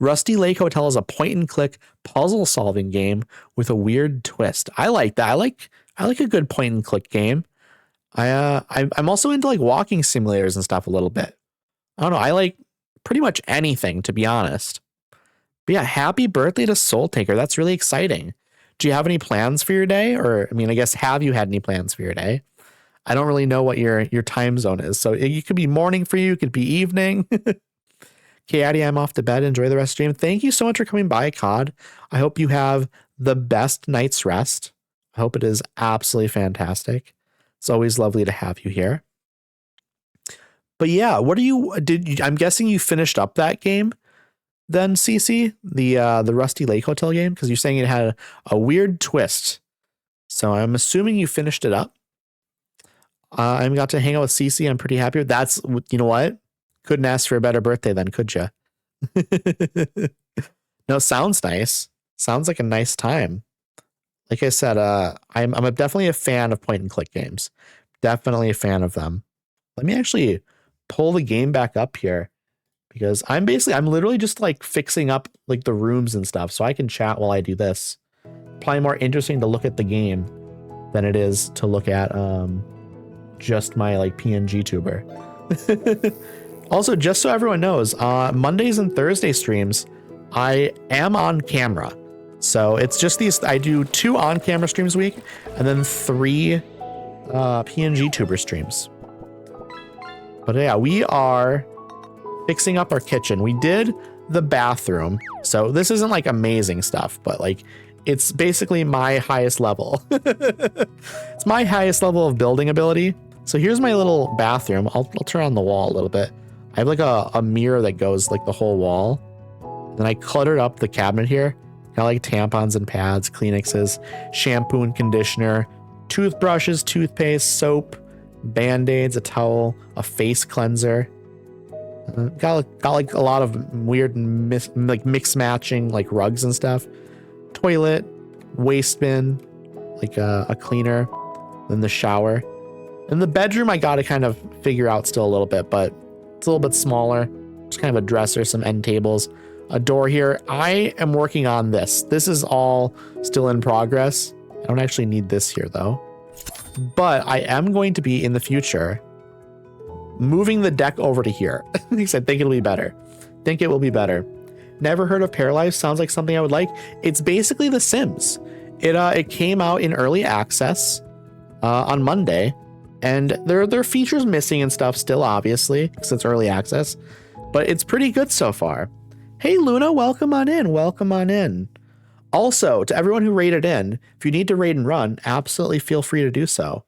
Rusty Lake Hotel is a point-and-click puzzle-solving game with a weird twist. I like that. I like a good point-and-click game. I'm also into like walking simulators and stuff a little bit. I don't know. I like pretty much anything, to be honest. But yeah, happy birthday to Soul Taker. That's really exciting. Do you have any plans for your day? Or, I mean, I guess, have you had any plans for your day? I don't really know what your time zone is. So it could be morning for you. It could be evening. Okay, Addy, I'm off to bed. Enjoy the rest of the stream. Thank you so much for coming by, COD. I hope you have the best night's rest. I hope it is absolutely fantastic. It's always lovely to have you here. But yeah, what are you, I'm guessing you finished up that game then, CC, the Rusty Lake Hotel game? Because you're saying it had a weird twist. So I'm assuming you finished it up. I got to hang out with CC. I'm pretty happy. That's, you know what? Couldn't ask for a better birthday then, could you? No, sounds nice. Sounds like a nice time. Like I said, I'm definitely a fan of point and click games. Definitely a fan of them. Let me actually pull the game back up here because I'm literally just like fixing up like the rooms and stuff so I can chat while I do this. Probably more interesting to look at the game than it is to look at just my like PNG tuber. Also, just so everyone knows, Mondays and Thursday streams, I am on camera. So it's just these, I do 2 on-camera streams a week and then 3 PNG tuber streams. But yeah, we are fixing up our kitchen. We did the bathroom. So this isn't like amazing stuff, but like it's basically my highest level. It's my highest level of building ability. So here's my little bathroom. I'll turn on the wall a little bit. I have like a mirror that goes like the whole wall. Then I cluttered up the cabinet here. Got like tampons and pads, Kleenexes, shampoo and conditioner, toothbrushes, toothpaste, soap, Band-Aids, a towel, a face cleanser. Got like a lot of weird mix matching like rugs and stuff. Toilet, waste bin, like a cleaner, then the shower. In the bedroom, I got to kind of figure out still a little bit, but it's a little bit smaller. Just kind of a dresser, some end tables, a door here. I am working on this. This is all still in progress. I don't actually need this here though, but I am going to be in the future moving the deck over to here. Because I think it'll be better. Think it will be better. Never heard of Paralives. Sounds like something I would like. It's basically The Sims. It came out in early access on Monday, and there are features missing and stuff still, obviously, because it's early access. But it's pretty good so far. Hey Luna, welcome on in. Welcome on in. Also, to everyone who raided in, if you need to raid and run, absolutely feel free to do so.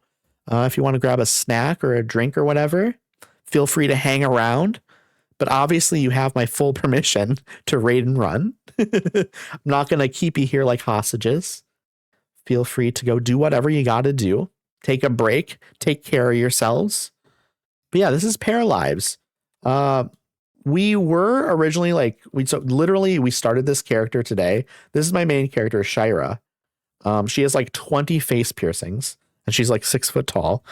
If you want to grab a snack or a drink or whatever, feel free to hang around. But obviously you have my full permission to raid and run. I'm not going to keep you here like hostages. Feel free to go do whatever you got to do. Take a break. Take care of yourselves. But yeah, this is Paralives. We were originally like, we started this character today. This is my main character, Shira. She has like 20 face piercings and she's like 6 foot tall.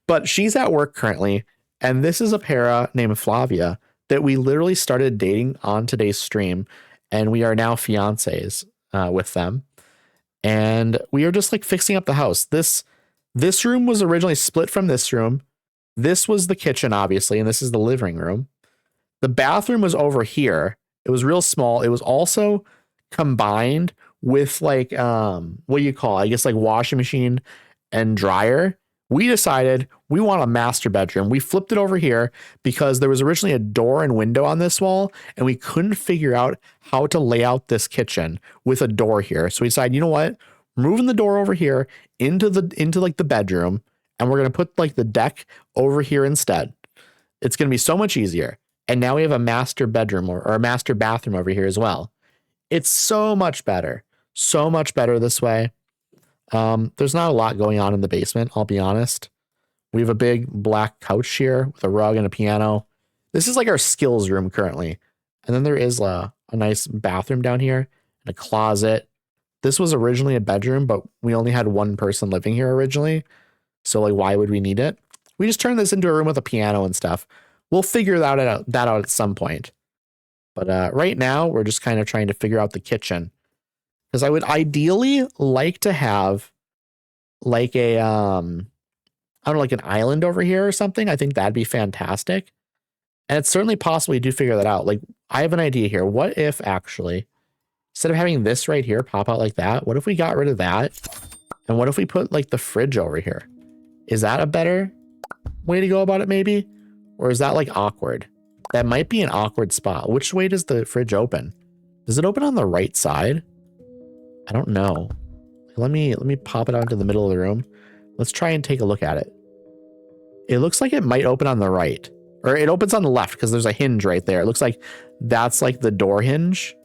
But she's at work currently. And this is a para named Flavia that we literally started dating on today's stream. And we are now fiancés with them. And we are just like fixing up the house. This room was originally split from this room. This was the kitchen, obviously, and this is the living room. The bathroom was over here. It was real small. It was also combined with like, what do you call it? I guess like washing machine and dryer. We decided we want a master bedroom. We flipped it over here because there was originally a door and window on this wall, and we couldn't figure out how to lay out this kitchen with a door here. So we decided, you know what? We're moving the door over here into like the bedroom, and we're going to put like the deck over here instead. It's going to be so much easier. And now we have a master bedroom or a master bathroom over here as well. It's so much better. So much better this way. There's not a lot going on in the basement, I'll be honest. We have a big black couch here with a rug and a piano. This is like our skills room currently. And then there is a nice bathroom down here and a closet. This was originally a bedroom, but we only had one person living here originally. So like, why would we need it? We just turned this into a room with a piano and stuff. We'll figure that out at some point. But right now, we're just kind of trying to figure out the kitchen. Because I would ideally like to have like a, I don't know, like an island over here or something. I think that'd be fantastic. And it's certainly possible we do figure that out. Like, I have an idea here. What if actually, instead of having this right here pop out like that, what if we got rid of that? And what if we put like the fridge over here? Is that a better way to go about it maybe? Or is that like awkward? That might be an awkward spot. Which way does the fridge open? Does it open on the right side? I don't know. Let me pop it out into the middle of the room. Let's try and take a look at it. It looks like it might open on the right. Or it opens on the left because there's a hinge right there. It looks like that's like the door hinge.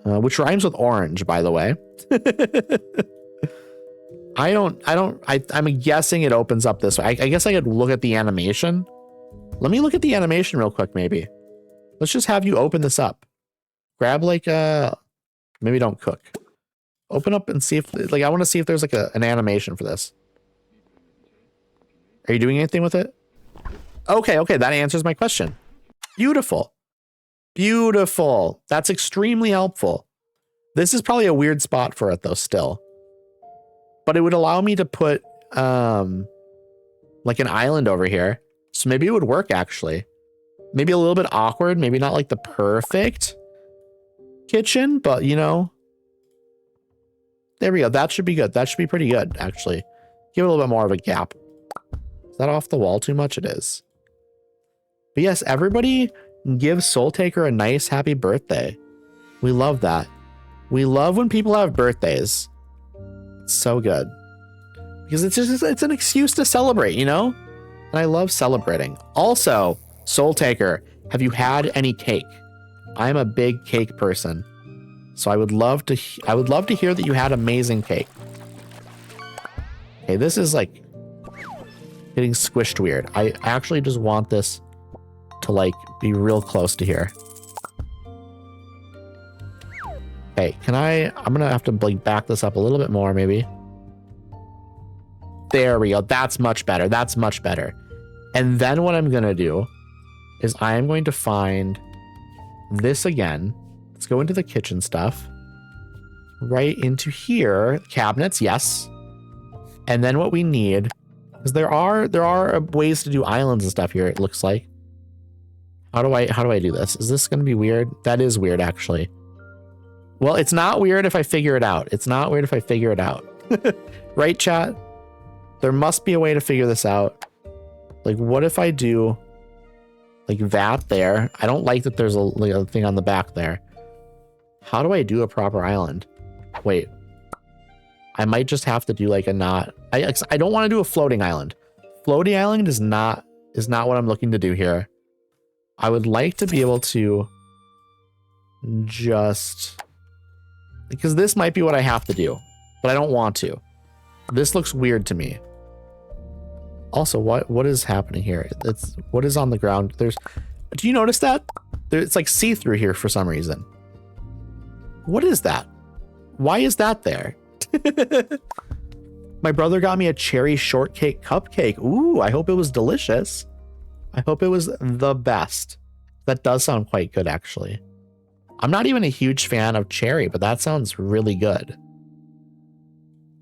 Which rhymes with orange, by the way. I'm guessing it opens up this way. I guess I could look at the animation. Let me look at the animation real quick, maybe. Let's just have you open this up. Grab like maybe don't cook. Open up and see if, like, I want to see if there's like an animation for this. Are you doing anything with it? Okay, that answers my question. Beautiful. Beautiful. That's extremely helpful. This is probably a weird spot for it though still. But it would allow me to put like an island over here. So maybe it would work actually. Maybe a little bit awkward, maybe not like the perfect kitchen, but you know. There we go. That should be good. That should be pretty good actually. Give it a little bit more of a gap. Is that off the wall too much? It is. But yes, everybody give Soul Taker a nice happy birthday. We love that. We love when people have birthdays. It's so good. Because it's an excuse to celebrate, you know? And I love celebrating. Also, Soul Taker, have you had any cake? I'm a big cake person. So I would love to hear that you had amazing cake. Okay, this is like getting squished weird. I actually just want this to like be real close to here. Okay, I'm gonna have to like back this up a little bit more maybe. There we go. That's much better. That's much better. And then what I'm gonna do is I am going to find this again. Let's go into the kitchen stuff. Right into here. Cabinets, yes. And then what we need, because there are ways to do islands and stuff here, it looks like. How do I do this? Is this gonna be weird? That is weird actually. Well, it's not weird if I figure it out. It's not weird if I figure it out. Right, chat? There must be a way to figure this out. Like, what if I do like that there? I don't like that there's a thing on the back there. How do I do a proper island? Wait. I might just have to do like a not. I don't want to do a floating island. Floating island is not what I'm looking to do here. I would like to be able to just, because this might be what I have to do, but I don't want to. This looks weird to me. Also, what is happening here? What is on the ground? Do you notice that? It's like see-through here for some reason. What is that? Why is that there? My brother got me a cherry shortcake cupcake. Ooh, I hope it was delicious. I hope it was the best. That does sound quite good, actually. I'm not even a huge fan of cherry, but that sounds really good.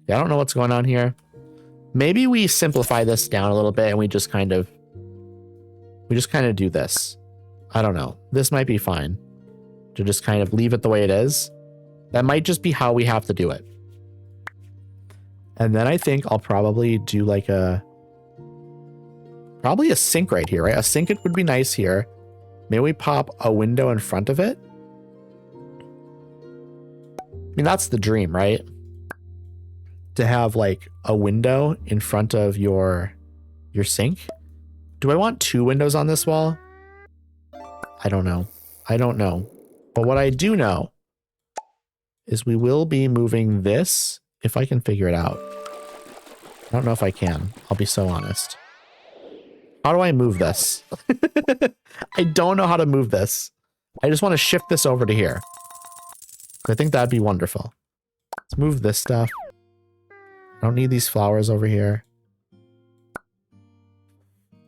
Yeah, I don't know what's going on here. Maybe we simplify this down a little bit and we just kind of do this. I don't know. This might be fine to just kind of leave it the way it is. That might just be how we have to do it. And then I think I'll probably do like probably a sink right here, right? A sink would be nice here. Maybe we pop a window in front of it. I mean, that's the dream, right? To have like a window in front of your sink. Do I want 2 windows on this wall? I don't know. But what I do know is we will be moving this if I can figure it out. I don't know if I can. I'll be so honest. How do I move this? I don't know how to move this. I just want to shift this over to here. I think that'd be wonderful. Let's move this stuff. I don't need these flowers over here.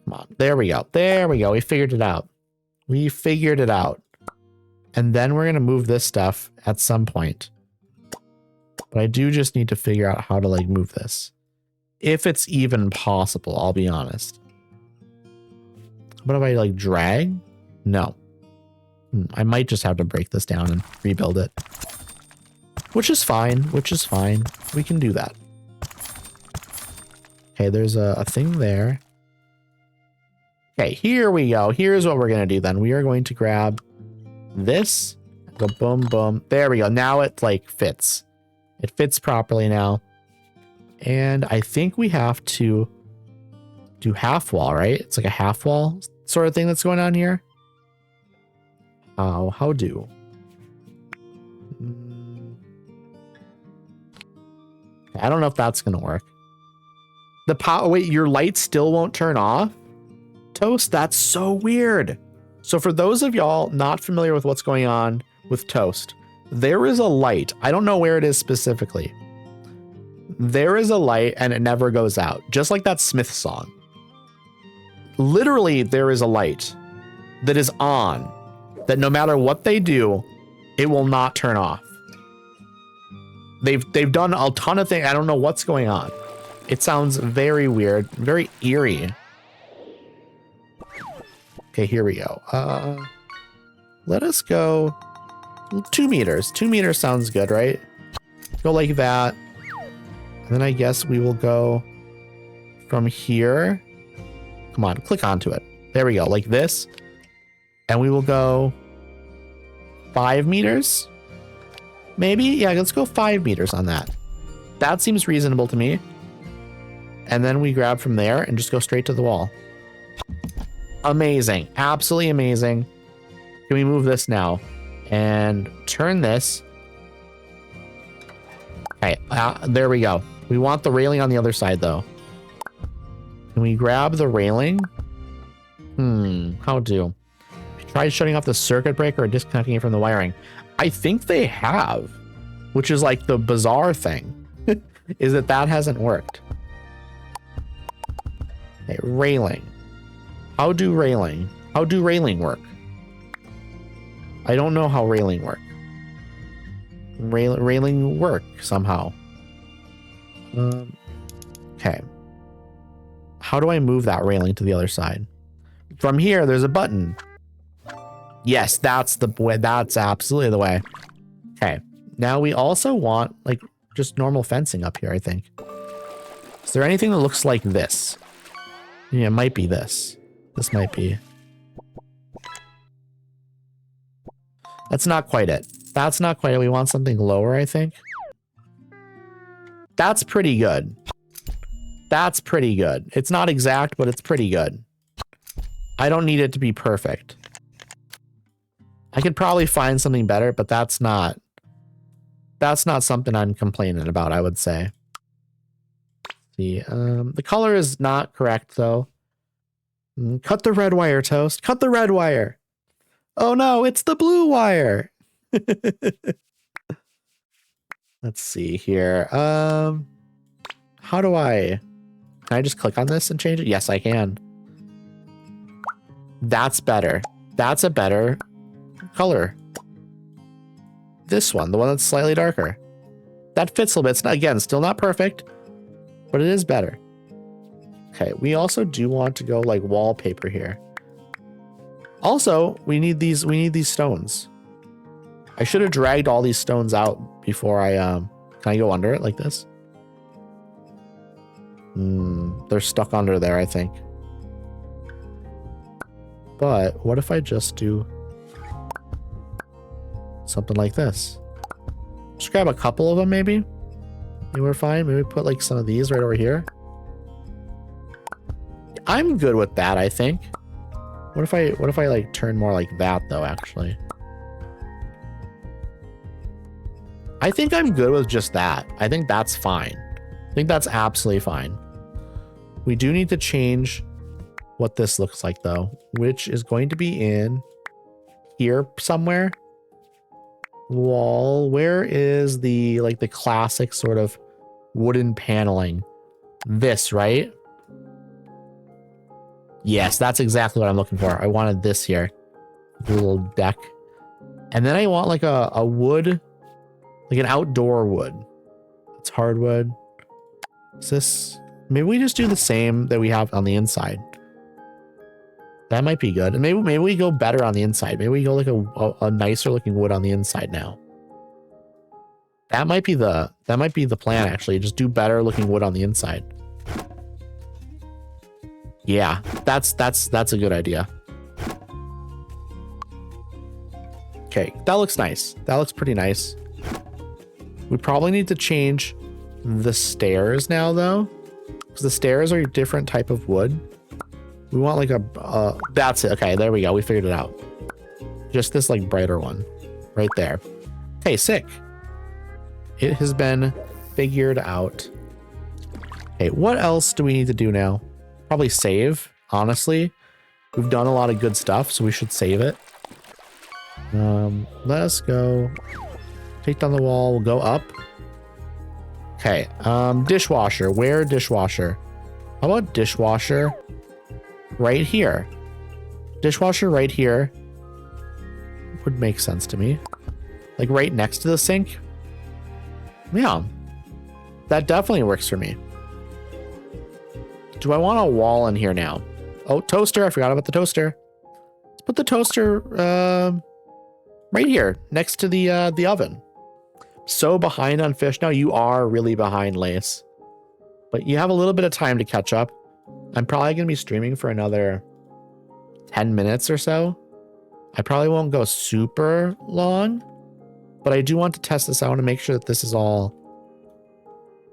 Come on. There we go. There we go. We figured it out. We figured it out. And then we're going to move this stuff at some point. But I do just need to figure out how to like move this. If it's even possible, I'll be honest. What if I like drag? No. I might just have to break this down and rebuild it. Which is fine. We can do that. Okay, there's a thing there. Okay, here we go. Here's what we're going to do then. We are going to grab this. Go boom, boom. There we go. Now it like fits. It fits properly now. And I think we have to do half wall, right? It's like a half wall sort of thing that's going on here. How do? I don't know if that's gonna work. The power, wait, your light still won't turn off? Toast, that's so weird. So for those of y'all not familiar with what's going on with Toast, there is a light. I don't know where it is specifically. There is a light and it never goes out. Just like that Smith song. Literally, there is a light that is on, that no matter what they do, it will not turn off. They've done a ton of things. I don't know what's going on. It sounds very weird, very eerie. Okay, here we go. Let us go 2 meters. 2 meters sounds good, right? Go like that. And then I guess we will go from here. Come on, click onto it. There we go, like this. And we will go 5 meters. Maybe, yeah, let's go 5 meters on that. That seems reasonable to me. And then we grab from there and just go straight to the wall. Amazing, absolutely amazing. Can we move this now and turn this? Okay, there we go. We want the railing on the other side though. Can we grab the railing? How do? Try shutting off the circuit breaker or disconnecting it from the wiring. I think they have, which is like the bizarre thing, is that hasn't worked. Okay, railing. How do railing work? I don't know how railing work. Railing work somehow. Okay. How do I move that railing to the other side? From here, there's a button. Yes, that's the way. That's absolutely the way. Okay. Now we also want like just normal fencing up here, I think. Is there anything that looks like this? Yeah, it might be this. This might be. That's not quite it. That's not quite it. We want something lower, I think. That's pretty good. That's pretty good. It's not exact, but it's pretty good. I don't need it to be perfect. I could probably find something better, but that's not something I'm complaining about, I would say. See, the color is not correct though. Cut the red wire, Toast. Cut the red wire. Oh no, it's the blue wire. Let's see here. How do can I just click on this and change it? Yes, I can. That's better. That's a better color. This one, the one that's slightly darker. That fits a little bit. It's not, again, still not perfect, but it is better. Okay, we also do want to go like wallpaper here. Also, we need these stones. I should have dragged all these stones out before I can I go under it like this? They're stuck under there, I think. But what if I just do something like this? Just grab a couple of them, maybe. Maybe we're fine. Maybe put like some of these right over here. I'm good with that, I think. What if I like turn more like that though, actually? I think I'm good with just that. I think that's fine. I think that's absolutely fine. We do need to change what this looks like though, which is going to be in here somewhere. Wall, where is the like the classic sort of wooden paneling? This, right? Yes, that's exactly what I'm looking for. I wanted this here. The little deck. And then I want like a wood, like an outdoor wood. It's hardwood. Is this, maybe we just do the same that we have on the inside. That might be good. And maybe we go better on the inside. Maybe we go like a nicer looking wood on the inside now. That might be the plan actually. Just do better looking wood on the inside. Yeah, that's a good idea. Okay, that looks nice. That looks pretty nice. We probably need to change the stairs now though, because the stairs are a different type of wood. We want like a, that's it. Okay, there we go. We figured it out. Just this like brighter one right there. Okay, sick. It has been figured out. Okay, what else do we need to do now? Probably save, honestly. We've done a lot of good stuff, so we should save it. Let us go. Take down the wall, we'll go up. Okay, dishwasher, where dishwasher? How about dishwasher right here? Dishwasher right here would make sense to me. Like right next to the sink. Yeah, that definitely works for me. Do I want a wall in here now? Oh, toaster, I forgot about the toaster. Let's put the toaster right here next to the oven. So behind on fish now. You are really behind, Lace, but you have a little bit of time to catch up. I'm probably gonna be streaming for another 10 minutes or so. I probably won't go super long, but I do want to test this out and make sure that this is all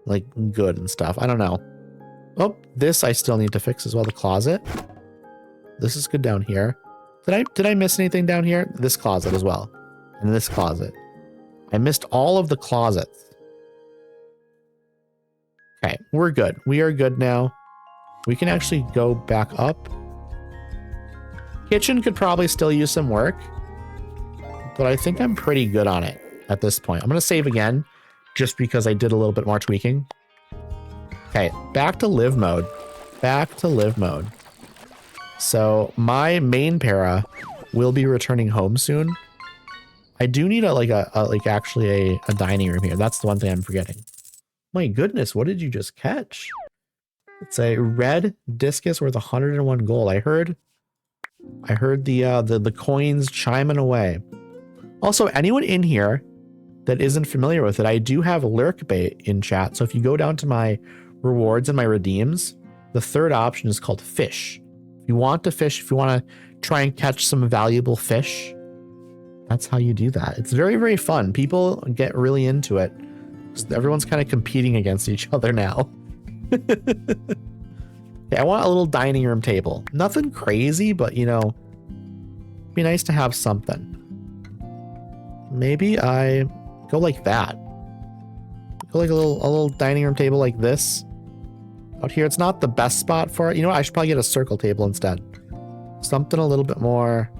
like good and stuff. I don't know. Oh, this I still need to fix as well. The closet. This is good down here. Did I miss anything down here? This closet as well. And this closet. I missed all of the closets. Okay, we're good. We are good now. We can actually go back up. Kitchen could probably still use some work, but I think I'm pretty good on it at this point. I'm going to save again just because I did a little bit more tweaking. Okay, back to live mode. Back to live mode. So my main para will be returning home soon. I do need actually a dining room here. That's the one thing I'm forgetting. My goodness, what did you just catch? It's a red discus worth 101 gold. I heard the coins chiming away. Also, anyone in here that isn't familiar with it, I do have lurk bait in chat. So if you go down to my rewards and my redeems, the third option is called fish. If you want to fish, if you want to try and catch some valuable fish, that's how you do that. It's very, very fun. People get really into it. Everyone's kind of competing against each other now. Okay, I want a little dining room table. Nothing crazy, but you know, it'd be nice to have something. Maybe I go like that. Go like a little dining room table like this. Out here, it's not the best spot for it. You know what? I should probably get a circle table instead. Something a little bit more,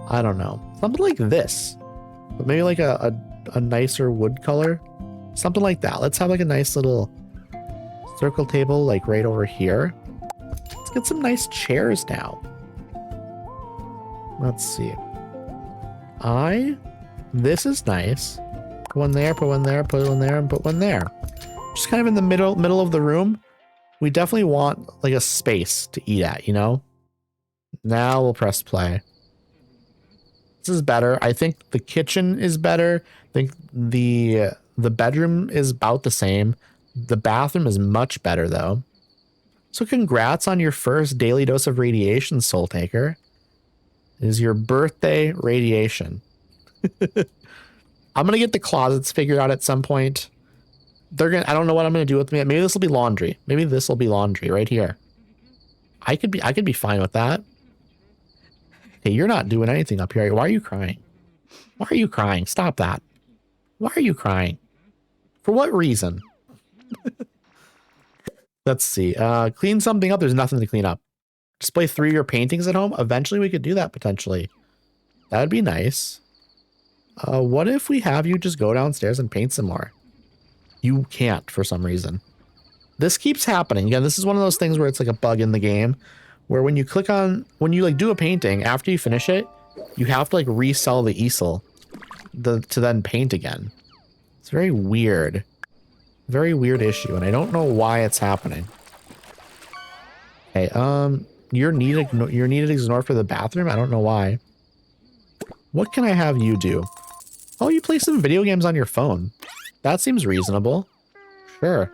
I don't know. Something like this. But maybe like a nicer wood color. Something like that. Let's have like a nice little circle table like right over here. Let's get some nice chairs now. Let's see. This is nice. Put one there, put one there, put one there, and put one there. Just kind of in the middle of the room. We definitely want like a space to eat at, you know? Now we'll press play. This is better. I think the kitchen is better. I think the bedroom is about the same. The bathroom is much better though. So congrats on your first daily dose of radiation, Soul Taker. It is your birthday radiation. I'm gonna get the closets figured out at some point. I don't know what I'm gonna do with me. Maybe this will be laundry. Maybe this will be laundry right here. I could be fine with that. Hey, you're not doing anything up here. Why are you crying? Why are you crying? Stop that. Why are you crying? For what reason? Let's see. Clean something up. There's nothing to clean up. Display 3 of your paintings at home. Eventually we could do that potentially. That would be nice. What if we have you just go downstairs and paint some more? You can't for some reason. This keeps happening. Again, this is one of those things where it's like a bug in the game where when you like do a painting, after you finish it, you have to like resell the easel to then paint again. It's very weird. Very weird issue, and I don't know why it's happening. Okay, you're needed ignore for the bathroom? I don't know why. What can I have you do? Oh, you play some video games on your phone. That seems reasonable. Sure.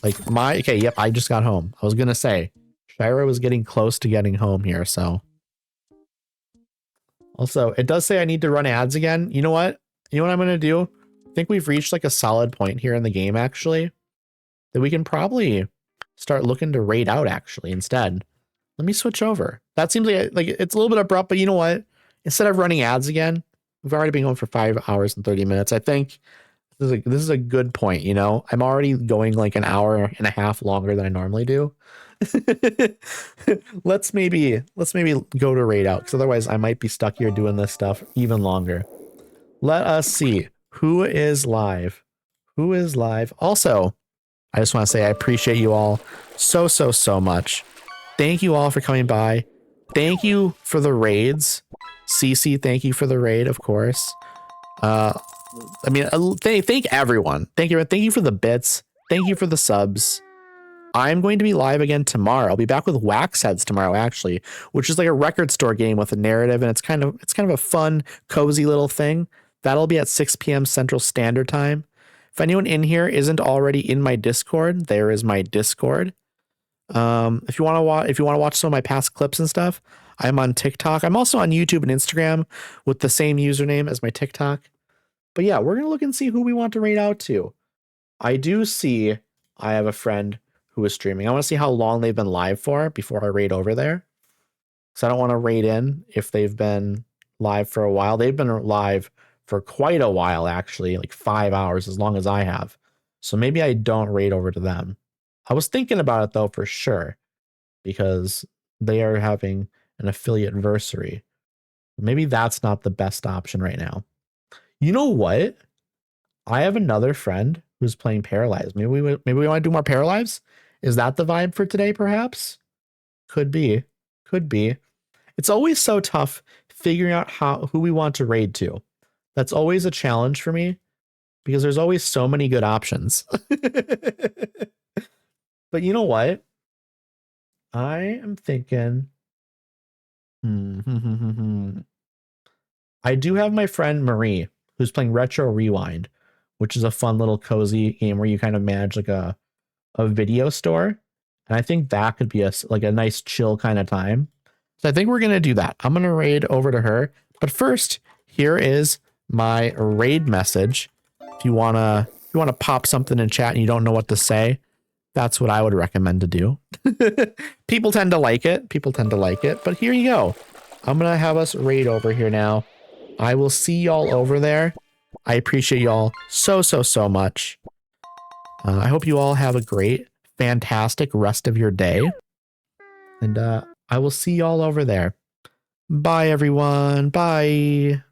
Like okay, yep, I just got home. I was gonna say, Shira was getting close to getting home here, so. Also, it does say I need to run ads again. You know what? You know what I'm gonna do? I think we've reached like a solid point here in the game, actually, that we can probably start looking to raid out actually instead. Let me switch over. That seems like it's a little bit abrupt, but you know what? Instead of running ads again, we've already been going for 5 hours and 30 minutes. I think this is a good point. You know, I'm already going like an hour and a half longer than I normally do. let's maybe go to raid out, because otherwise I might be stuck here doing this stuff even longer. Let us see who is live. Who is live? Also, I just want to say I appreciate you all so much. Thank you all for coming by. Thank you for the raids. Cece, thank you for the raid, of course. I mean, thank everyone. Thank you for the bits. Thank you for the subs. I'm going to be live again tomorrow. I'll be back with Wax Heads tomorrow, actually, which is like a record store game with a narrative, and it's kind of a fun, cozy little thing. That'll be at 6 p.m. Central Standard Time. If anyone in here isn't already in my Discord, there is my Discord. If you want to watch some of my past clips and stuff, I'm on TikTok. I'm also on YouTube and Instagram with the same username as my TikTok. But yeah, we're gonna look and see who we want to raid out to. I do see I have a friend who is streaming. I want to see how long they've been live for before I raid over there. So I don't want to raid in if they've been live for a while. They've been live for quite a while, actually, like 5 hours, as long as I have. So maybe I don't raid over to them. I was thinking about it though, for sure, because they are having an affiliate anniversary. Maybe that's not the best option right now. You know what? I have another friend who's playing Paralives. Maybe we want to do more Paralives. Is that the vibe for today? Perhaps. Could be. It's always so tough figuring out who we want to raid to. That's always a challenge for me, because there's always so many good options. But you know what? I am thinking. I do have my friend Marie, who's playing Retro Rewind, which is a fun little cozy game where you kind of manage like a video store. And I think that could be a nice chill kind of time. So I think we're going to do that. I'm going to raid over to her. But first, here is my raid message. If you want to pop something in chat and you don't know what to say, that's what I would recommend to do. People tend to like it. But here you go. I'm going to have us raid over here now. I will see y'all over there. I appreciate y'all so much. I hope you all have a great, fantastic rest of your day. And I will see y'all over there. Bye, everyone. Bye.